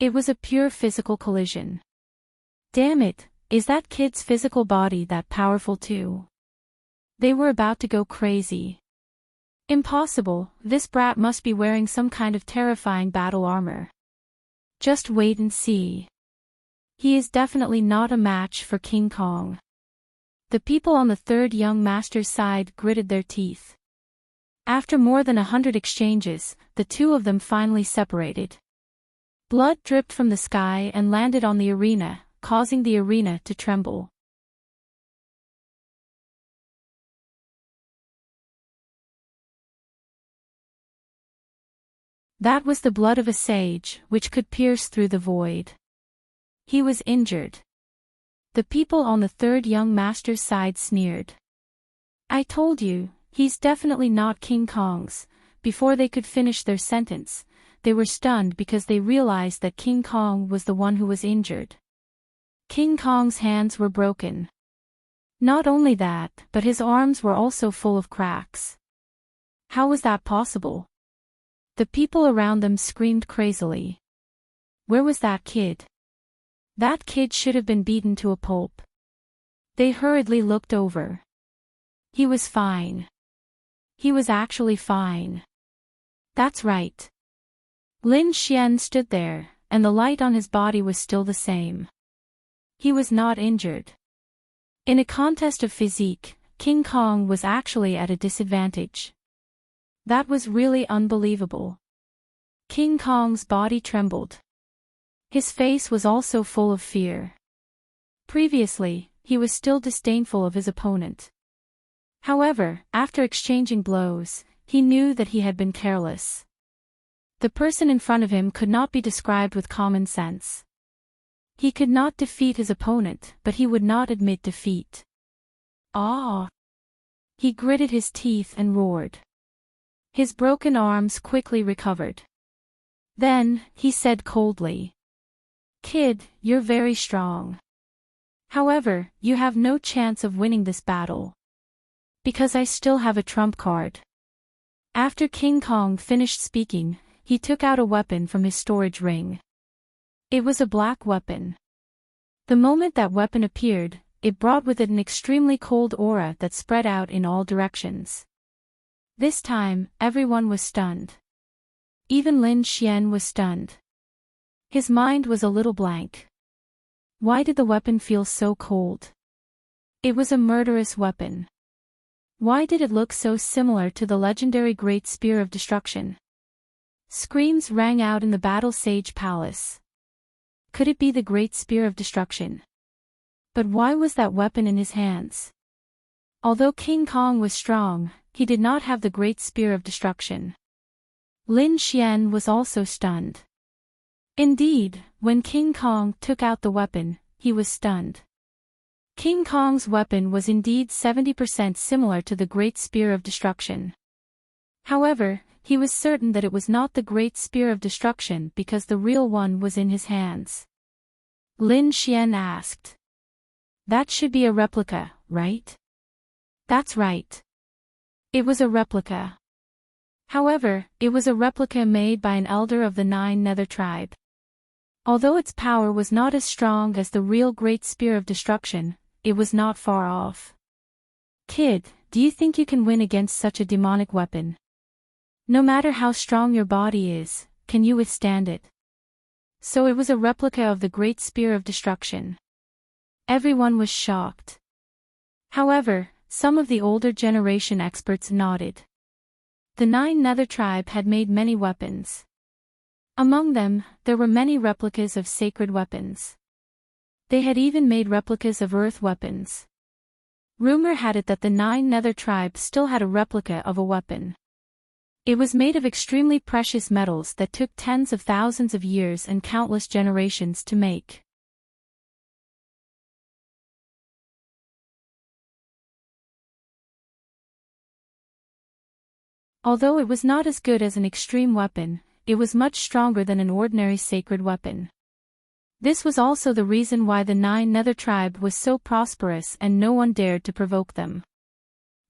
It was a pure physical collision. Damn it, is that kid's physical body that powerful too? They were about to go crazy. Impossible, this brat must be wearing some kind of terrifying battle armor. Just wait and see. He is definitely not a match for King Kong. The people on the third young master's side gritted their teeth. After more than 100 exchanges, the two of them finally separated. Blood dripped from the sky and landed on the arena, causing the arena to tremble. That was the blood of a sage, which could pierce through the void. He was injured. The people on the third young master's side sneered. I told you, he's definitely not King Kong's. Before they could finish their sentence, they were stunned because they realized that King Kong was the one who was injured. King Kong's hands were broken. Not only that, but his arms were also full of cracks. How was that possible? The people around them screamed crazily. Where was that kid? That kid should have been beaten to a pulp. They hurriedly looked over. He was fine. He was actually fine. That's right. Lin Xian stood there, and the light on his body was still the same. He was not injured. In a contest of physique, King Kong was actually at a disadvantage. That was really unbelievable. King Kong's body trembled. His face was also full of fear. Previously, he was still disdainful of his opponent. However, after exchanging blows, he knew that he had been careless. The person in front of him could not be described with common sense. He could not defeat his opponent, but he would not admit defeat. Ah! He gritted his teeth and roared. His broken arms quickly recovered. Then, he said coldly, Kid, you're very strong. However, you have no chance of winning this battle. Because I still have a trump card. After King Kong finished speaking, he took out a weapon from his storage ring. It was a black weapon. The moment that weapon appeared, it brought with it an extremely cold aura that spread out in all directions. This time, everyone was stunned. Even Lin Xian was stunned. His mind was a little blank. Why did the weapon feel so cold? It was a murderous weapon. Why did it look so similar to the legendary Great Spear of Destruction? Screams rang out in the Battle Sage Palace. Could it be the Great Spear of Destruction? But why was that weapon in his hands? Although King Kong was strong, he did not have the Great Spear of Destruction. Lin Xian was also stunned. Indeed, when King Kong took out the weapon, he was stunned. King Kong's weapon was indeed 70% similar to the Great Spear of Destruction. However, he was certain that it was not the Great Spear of Destruction because the real one was in his hands. Lin Xian asked. That should be a replica, right? That's right. It was a replica. However, it was a replica made by an elder of the Nine Nether tribe. Although its power was not as strong as the real Great Spear of Destruction, it was not far off. Kid, do you think you can win against such a demonic weapon? No matter how strong your body is, can you withstand it? So it was a replica of the Great Spear of Destruction. Everyone was shocked. However, some of the older generation experts nodded. The Nine Nether tribe had made many weapons. Among them, there were many replicas of sacred weapons. They had even made replicas of earth weapons. Rumor had it that the 9 Nether tribes still had a replica of a weapon. It was made of extremely precious metals that took tens of thousands of years and countless generations to make. Although it was not as good as an extreme weapon, it was much stronger than an ordinary sacred weapon. This was also the reason why the 9 Nether tribe was so prosperous and no one dared to provoke them.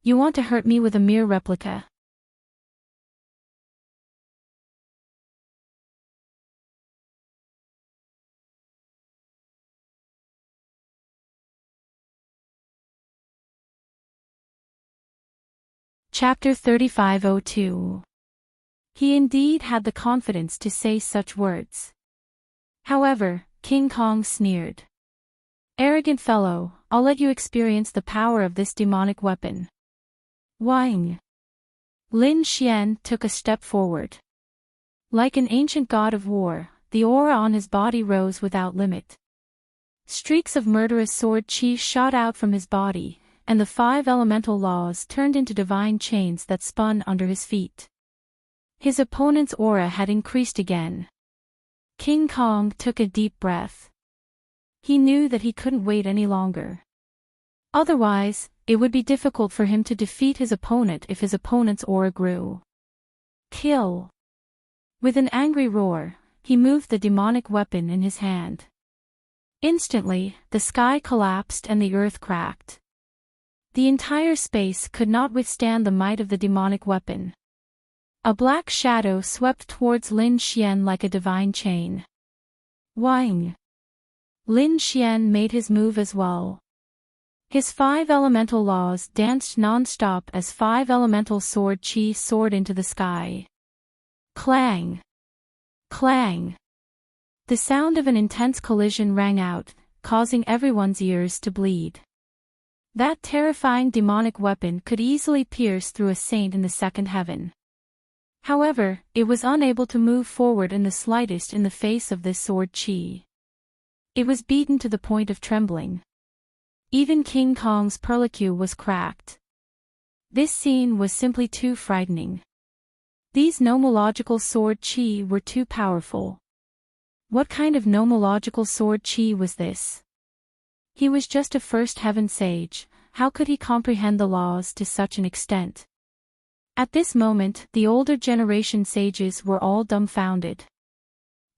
You want to hurt me with a mere replica? Chapter 35:02. He indeed had the confidence to say such words. However, King Kong sneered. Arrogant fellow, I'll let you experience the power of this demonic weapon. Wang. Lin Xian took a step forward. Like an ancient god of war, the aura on his body rose without limit. Streaks of murderous sword chi shot out from his body, and the 5 elemental laws turned into divine chains that spun under his feet. His opponent's aura had increased again. King Kong took a deep breath. He knew that he couldn't wait any longer. Otherwise, it would be difficult for him to defeat his opponent if his opponent's aura grew. Kill! With an angry roar, he moved the demonic weapon in his hand. Instantly, the sky collapsed and the earth cracked. The entire space could not withstand the might of the demonic weapon. A black shadow swept towards Lin Xian like a divine chain. Wang! Lin Xian made his move as well. His 5 elemental laws danced non-stop as 5 elemental sword chi soared into the sky. Clang! Clang! The sound of an intense collision rang out, causing everyone's ears to bleed. That terrifying demonic weapon could easily pierce through a saint in the second heaven. However, it was unable to move forward in the slightest in the face of this sword chi. It was beaten to the point of trembling. Even King Kong's perlicue was cracked. This scene was simply too frightening. These nomological sword chi were too powerful. What kind of nomological sword chi was this? He was just a first heaven sage, how could he comprehend the laws to such an extent? At this moment, the older generation sages were all dumbfounded.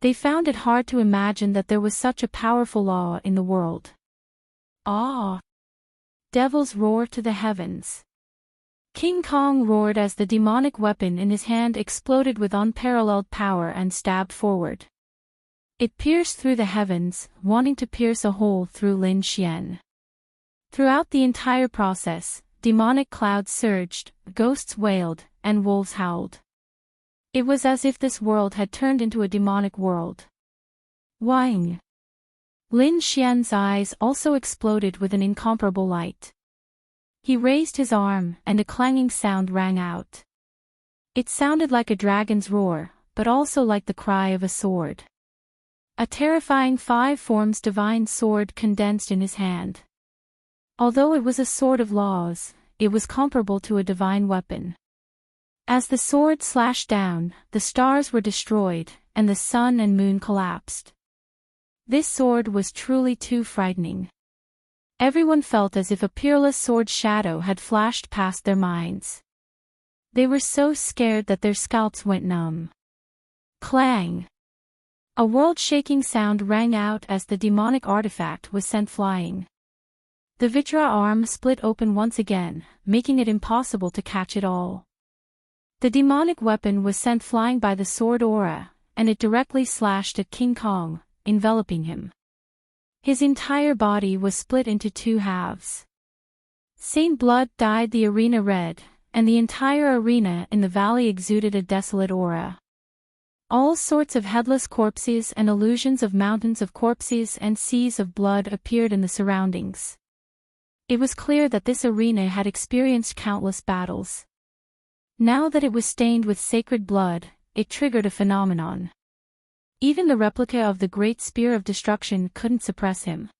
They found it hard to imagine that there was such a powerful law in the world. Ah! Devils roar to the heavens. King Kong roared as the demonic weapon in his hand exploded with unparalleled power and stabbed forward. It pierced through the heavens, wanting to pierce a hole through Lin Xian. Throughout the entire process, demonic clouds surged, ghosts wailed, and wolves howled. It was as if this world had turned into a demonic world. Wang! Lin Xian's eyes also exploded with an incomparable light. He raised his arm, and a clanging sound rang out. It sounded like a dragon's roar, but also like the cry of a sword. A terrifying 5 forms divine sword condensed in his hand. Although it was a sword of laws, it was comparable to a divine weapon. As the sword slashed down, the stars were destroyed, and the sun and moon collapsed. This sword was truly too frightening. Everyone felt as if a peerless sword shadow had flashed past their minds. They were so scared that their scalps went numb. Clang! A world-shaking sound rang out as the demonic artifact was sent flying. The Vitra arm split open once again, making it impossible to catch it all. The demonic weapon was sent flying by the sword aura, and it directly slashed at King Kong, enveloping him. His entire body was split into 2 halves. Saint blood dyed the arena red, and the entire arena in the valley exuded a desolate aura. All sorts of headless corpses and illusions of mountains of corpses and seas of blood appeared in the surroundings. It was clear that this arena had experienced countless battles. Now that it was stained with sacred blood, it triggered a phenomenon. Even the replica of the Great Spear of Destruction couldn't suppress him.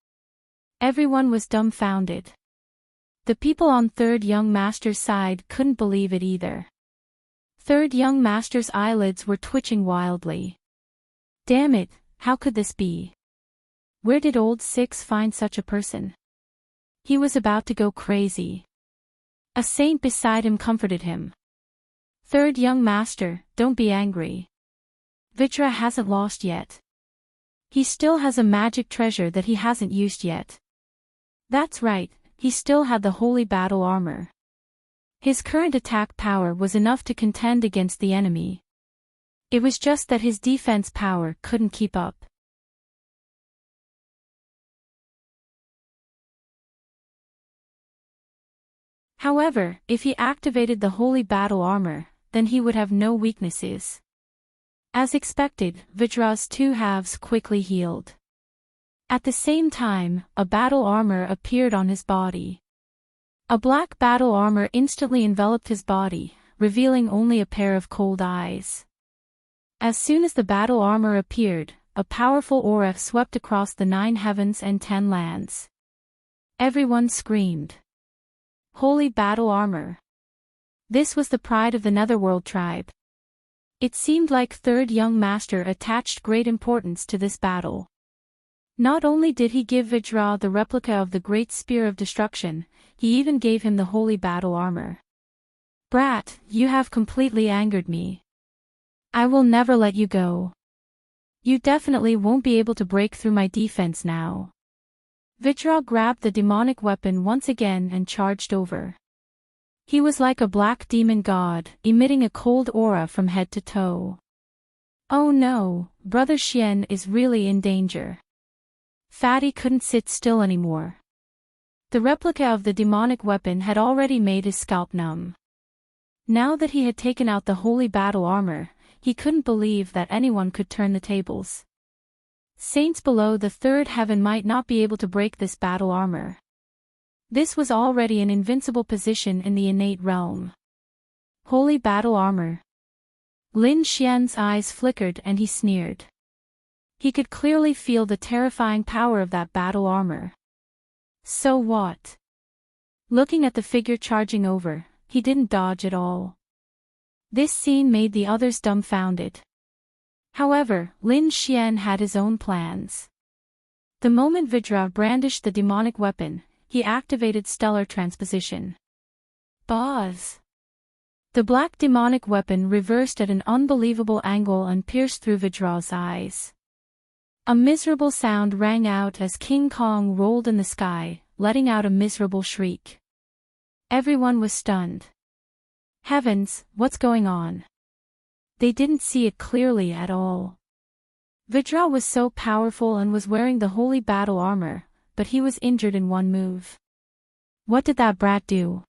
Everyone was dumbfounded. The people on Third Young Master's side couldn't believe it either. Third Young Master's eyelids were twitching wildly. Damn it, how could this be? Where did old Six find such a person? He was about to go crazy. A saint beside him comforted him. Third Young Master, don't be angry. Vitra hasn't lost yet. He still has a magic treasure that he hasn't used yet. That's right, he still had the holy battle armor. His current attack power was enough to contend against the enemy. It was just that his defense power couldn't keep up. However, if he activated the holy battle armor, then he would have no weaknesses. As expected, Vitra's two halves quickly healed. At the same time, a battle armor appeared on his body. A black battle armor instantly enveloped his body, revealing only a pair of cold eyes. As soon as the battle armor appeared, a powerful aura swept across the 9 heavens and 10 lands. Everyone screamed. Holy battle armor. This was the pride of the Netherworld tribe. It seemed like Third Young Master attached great importance to this battle. Not only did he give Vajra the replica of the Great Spear of Destruction, he even gave him the holy battle armor. Brat, you have completely angered me. I will never let you go. You definitely won't be able to break through my defense now. Vajra grabbed the demonic weapon once again and charged over. He was like a black demon god, emitting a cold aura from head to toe. Oh no, Brother Xian is really in danger. Fatty couldn't sit still anymore. The replica of the demonic weapon had already made his scalp numb. Now that he had taken out the holy battle armor, he couldn't believe that anyone could turn the tables. Saints below the 3rd heaven might not be able to break this battle armor. This was already an invincible position in the innate realm. Holy battle armor. Lin Xian's eyes flickered and he sneered. He could clearly feel the terrifying power of that battle armor. So what? Looking at the figure charging over, he didn't dodge at all. This scene made the others dumbfounded. However, Lin Xian had his own plans. The moment Vajra brandished the demonic weapon, he activated stellar transposition. Buzz! The black demonic weapon reversed at an unbelievable angle and pierced through Vajra's eyes. A miserable sound rang out as King Kong rolled in the sky, letting out a miserable shriek. Everyone was stunned. Heavens, what's going on? They didn't see it clearly at all. Vajra was so powerful and was wearing the holy battle armor, but he was injured in one move. What did that brat do?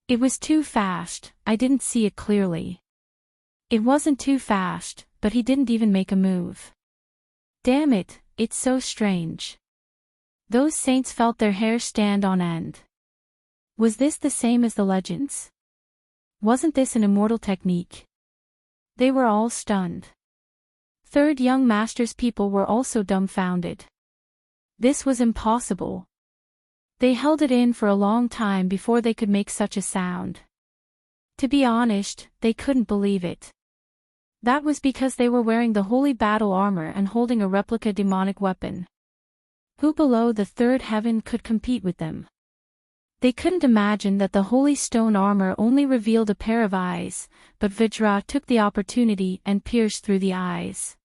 It was too fast, I didn't see it clearly. It wasn't too fast, but he didn't even make a move. Damn it, it's so strange. Those saints felt their hair stand on end. Was this the same as the legends? Wasn't this an immortal technique? They were all stunned. Third Young Master's people were also dumbfounded. This was impossible. They held it in for a long time before they could make such a sound. To be honest, they couldn't believe it. That was because they were wearing the holy battle armor and holding a replica demonic weapon. Who below the 3rd heaven could compete with them? They couldn't imagine that the holy stone armor only revealed a pair of eyes, but Vajra took the opportunity and pierced through the eyes.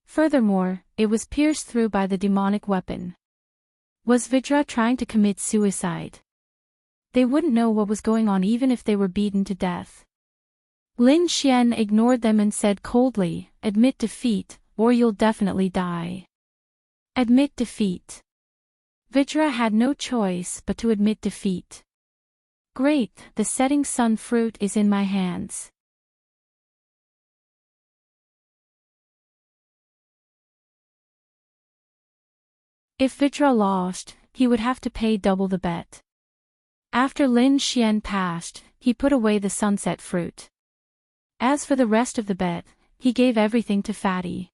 Furthermore, it was pierced through by the demonic weapon. Was Vajra trying to commit suicide? They wouldn't know what was going on even if they were beaten to death. Lin Xian ignored them and said coldly, "Admit defeat, or you'll definitely die." Admit defeat. Vajra had no choice but to admit defeat. Great, the setting sun fruit is in my hands. If Vajra lost, he would have to pay double the bet. After Lin Xian passed, he put away the sunset fruit. As for the rest of the bet, he gave everything to Fatty.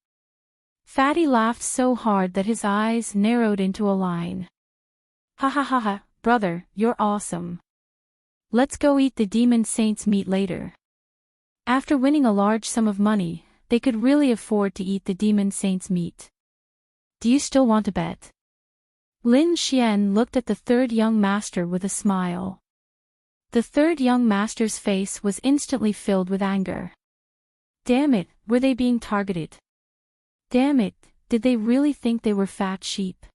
Fatty laughed so hard that his eyes narrowed into a line. Ha ha ha ha, brother, you're awesome. Let's go eat the demon saint's meat later. After winning a large sum of money, they could really afford to eat the demon saint's meat. Do you still want to bet? Lin Xian looked at the third young master with a smile. The third young master's face was instantly filled with anger. Damn it, were they being targeted? Damn it, did they really think they were fat sheep?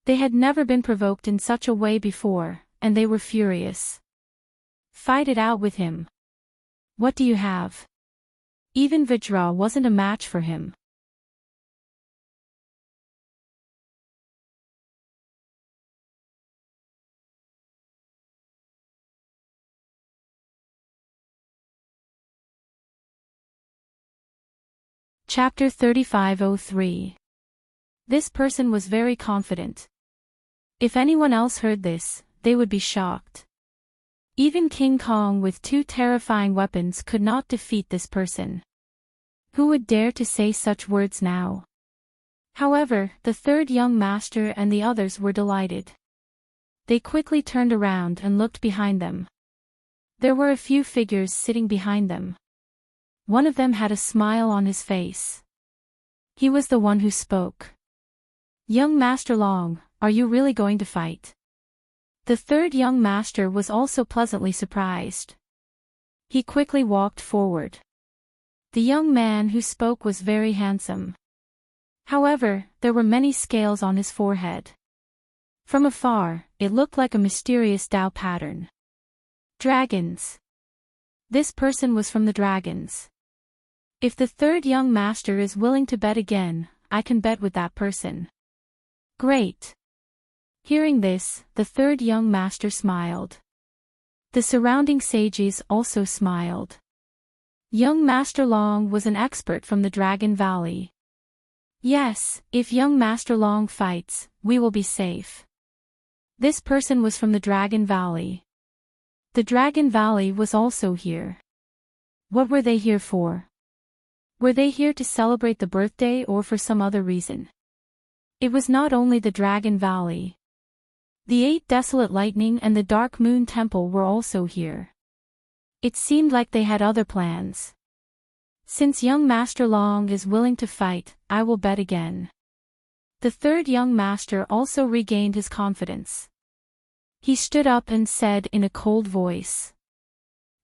They had never been provoked in such a way before, and they were furious. Fight it out with him. What do you have? Even Vajra wasn't a match for him. Chapter 3503. This person was very confident. If anyone else heard this, they would be shocked. Even King Kong with 2 terrifying weapons could not defeat this person. Who would dare to say such words now? However, the third young master and the others were delighted. They quickly turned around and looked behind them. There were a few figures sitting behind them. One of them had a smile on his face. He was the one who spoke. Young Master Long, are you really going to fight? The third young master was also pleasantly surprised. He quickly walked forward. The young man who spoke was very handsome. However, there were many scales on his forehead. From afar, it looked like a mysterious Tao pattern. Dragons. This person was from the dragons. If the third young master is willing to bet again, I can bet with that person. Great. Hearing this, the third young master smiled. The surrounding sages also smiled. Young Master Long was an expert from the Dragon Valley. Yes, if young Master Long fights, we will be safe. This person was from the Dragon Valley. The Dragon Valley was also here. What were they here for? Were they here to celebrate the birthday or for some other reason? It was not only the Dragon Valley. The 8 Desolate Lightning and the Dark Moon Temple were also here. It seemed like they had other plans. Since young Master Long is willing to fight, I will bet again. The third young master also regained his confidence. He stood up and said in a cold voice.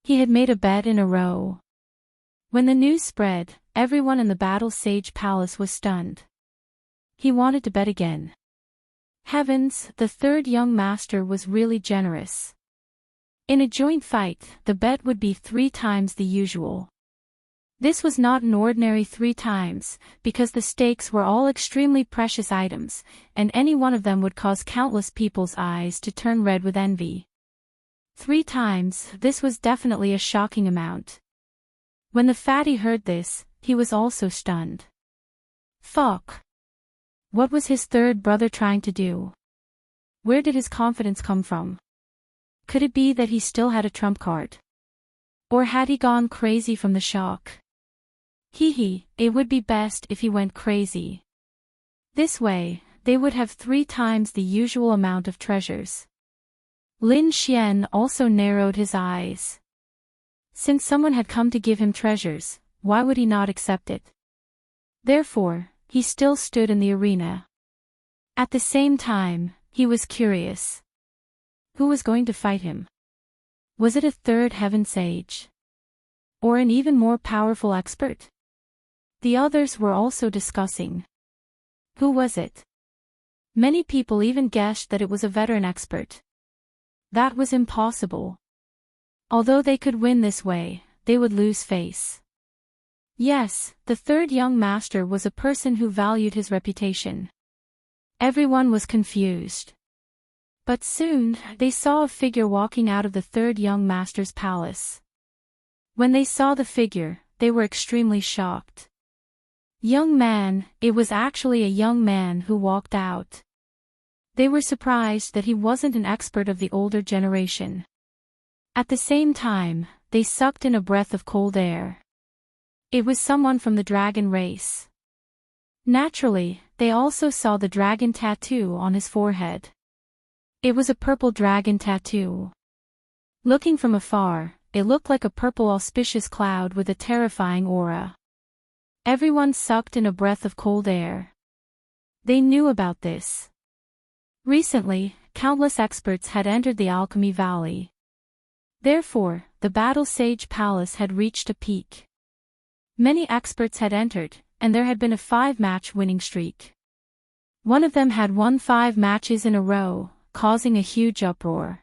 He had made a bet in a row. When the news spread, everyone in the Battle Sage Palace was stunned. He wanted to bet again. Heavens, the third young master was really generous. In a joint fight, the bet would be 3 times the usual. This was not an ordinary 3 times, because the stakes were all extremely precious items, and any one of them would cause countless people's eyes to turn red with envy. 3 times, this was definitely a shocking amount. When the fatty heard this, he was also stunned. Fuck. What was his third brother trying to do? Where did his confidence come from? Could it be that he still had a trump card? Or had he gone crazy from the shock? It would be best if he went crazy. This way, they would have 3 times the usual amount of treasures. Lin Xian also narrowed his eyes. Since someone had come to give him treasures, why would he not accept it? Therefore, he still stood in the arena. At the same time, he was curious. Who was going to fight him? Was it a third heaven sage? Or an even more powerful expert? The others were also discussing. Who was it? Many people even guessed that it was a veteran expert. That was impossible. Although they could win this way, they would lose face. Yes, the third young master was a person who valued his reputation. Everyone was confused. But soon, they saw a figure walking out of the third young master's palace. When they saw the figure, they were extremely shocked. Young man, it was actually a young man who walked out. They were surprised that he wasn't an expert of the older generation. At the same time, they sucked in a breath of cold air. It was someone from the dragon race. Naturally, they also saw the dragon tattoo on his forehead. It was a purple dragon tattoo. Looking from afar, it looked like a purple auspicious cloud with a terrifying aura. Everyone sucked in a breath of cold air. They knew about this. Recently, countless experts had entered the Alchemy Valley. Therefore, the Battle Sage Palace had reached a peak. Many experts had entered, and there had been a 5-match winning streak. One of them had won 5 matches in a row, causing a huge uproar.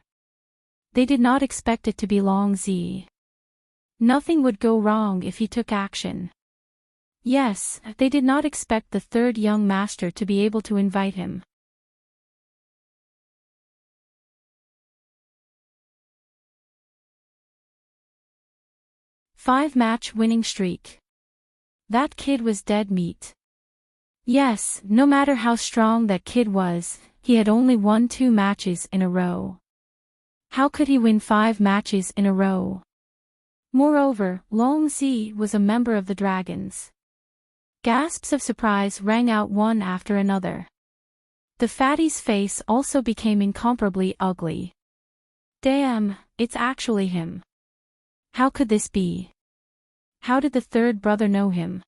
They did not expect it to be Long Z. Nothing would go wrong if he took action. Yes, they did not expect the third young master to be able to invite him. Five-match winning streak. That kid was dead meat. Yes, no matter how strong that kid was, he had only won 2 matches in a row. How could he win 5 matches in a row? Moreover, Long Z was a member of the Dragons. Gasps of surprise rang out one after another. The fatty's face also became incomparably ugly. Damn, it's actually him. How could this be? How did the third brother know him?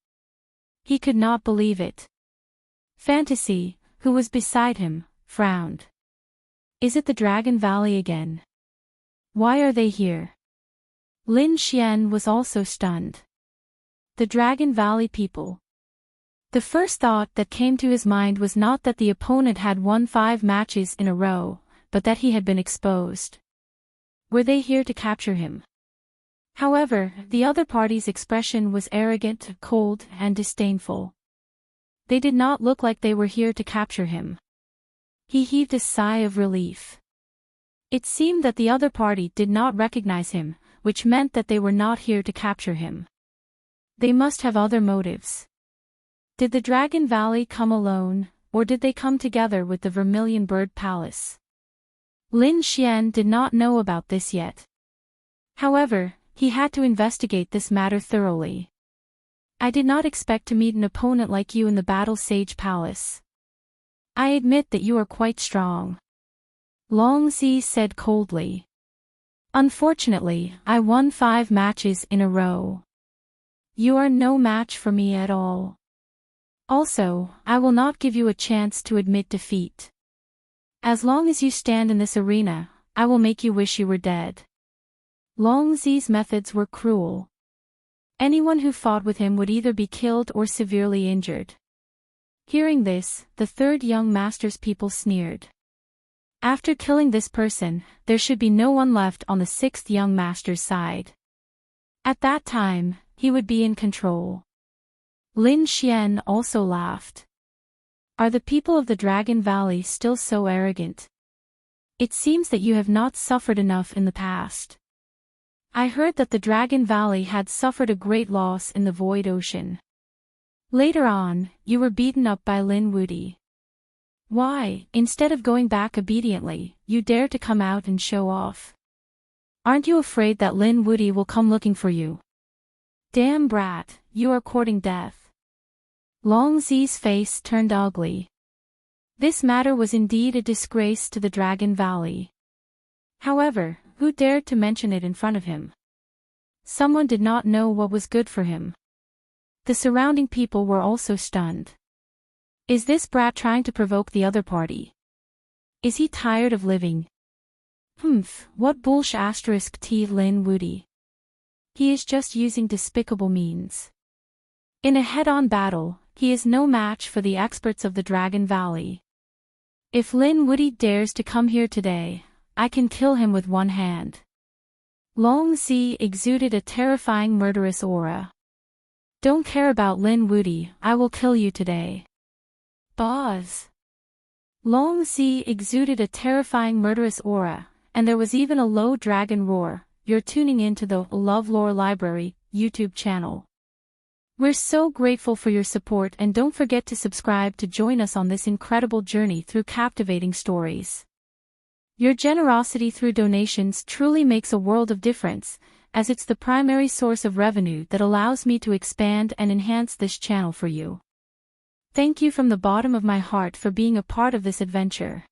He could not believe it. Fantasy, who was beside him, frowned. Is it the Dragon Valley again? Why are they here? Lin Xian was also stunned. The Dragon Valley people. The first thought that came to his mind was not that the opponent had won 5 matches in a row, but that he had been exposed. Were they here to capture him? However, the other party's expression was arrogant, cold, and disdainful. They did not look like they were here to capture him. He heaved a sigh of relief. It seemed that the other party did not recognize him, which meant that they were not here to capture him. They must have other motives. Did the Dragon Valley come alone, or did they come together with the Vermilion Bird Palace? Lin Xian did not know about this yet. However, he had to investigate this matter thoroughly. I did not expect to meet an opponent like you in the Battle Sage Palace. I admit that you are quite strong. Long Z said coldly. Unfortunately, I won 5 matches in a row. You are no match for me at all. Also, I will not give you a chance to admit defeat. As long as you stand in this arena, I will make you wish you were dead. Long Z's methods were cruel. Anyone who fought with him would either be killed or severely injured. Hearing this, the third young master's people sneered. After killing this person, there should be no one left on the 6th young master's side. At that time, he would be in control. Lin Xian also laughed. Are the people of the Dragon Valley still so arrogant? It seems that you have not suffered enough in the past. I heard that the Dragon Valley had suffered a great loss in the Void Ocean. Later on, you were beaten up by Lin Wudi. Why, instead of going back obediently, you dare to come out and show off? Aren't you afraid that Lin Wudi will come looking for you? Damn brat, you are courting death. Long Z's face turned ugly. This matter was indeed a disgrace to the Dragon Valley. However, who dared to mention it in front of him? Someone did not know what was good for him. The surrounding people were also stunned. Is this brat trying to provoke the other party? Is he tired of living? What bullsh asterisk T Lin Wudi. He is just using despicable means. In a head-on battle, he is no match for the experts of the Dragon Valley. If Lin Wudi dares to come here today, I can kill him with one hand. Long Z exuded a terrifying murderous aura. Don't care about Lin Wudi, I will kill you today. Boz. Long Z exuded a terrifying murderous aura, and there was even a low dragon roar. You're tuning into the LoveLore Library YouTube channel. We're so grateful for your support, and don't forget to subscribe to join us on this incredible journey through captivating stories. Your generosity through donations truly makes a world of difference, as it's the primary source of revenue that allows me to expand and enhance this channel for you. Thank you from the bottom of my heart for being a part of this adventure.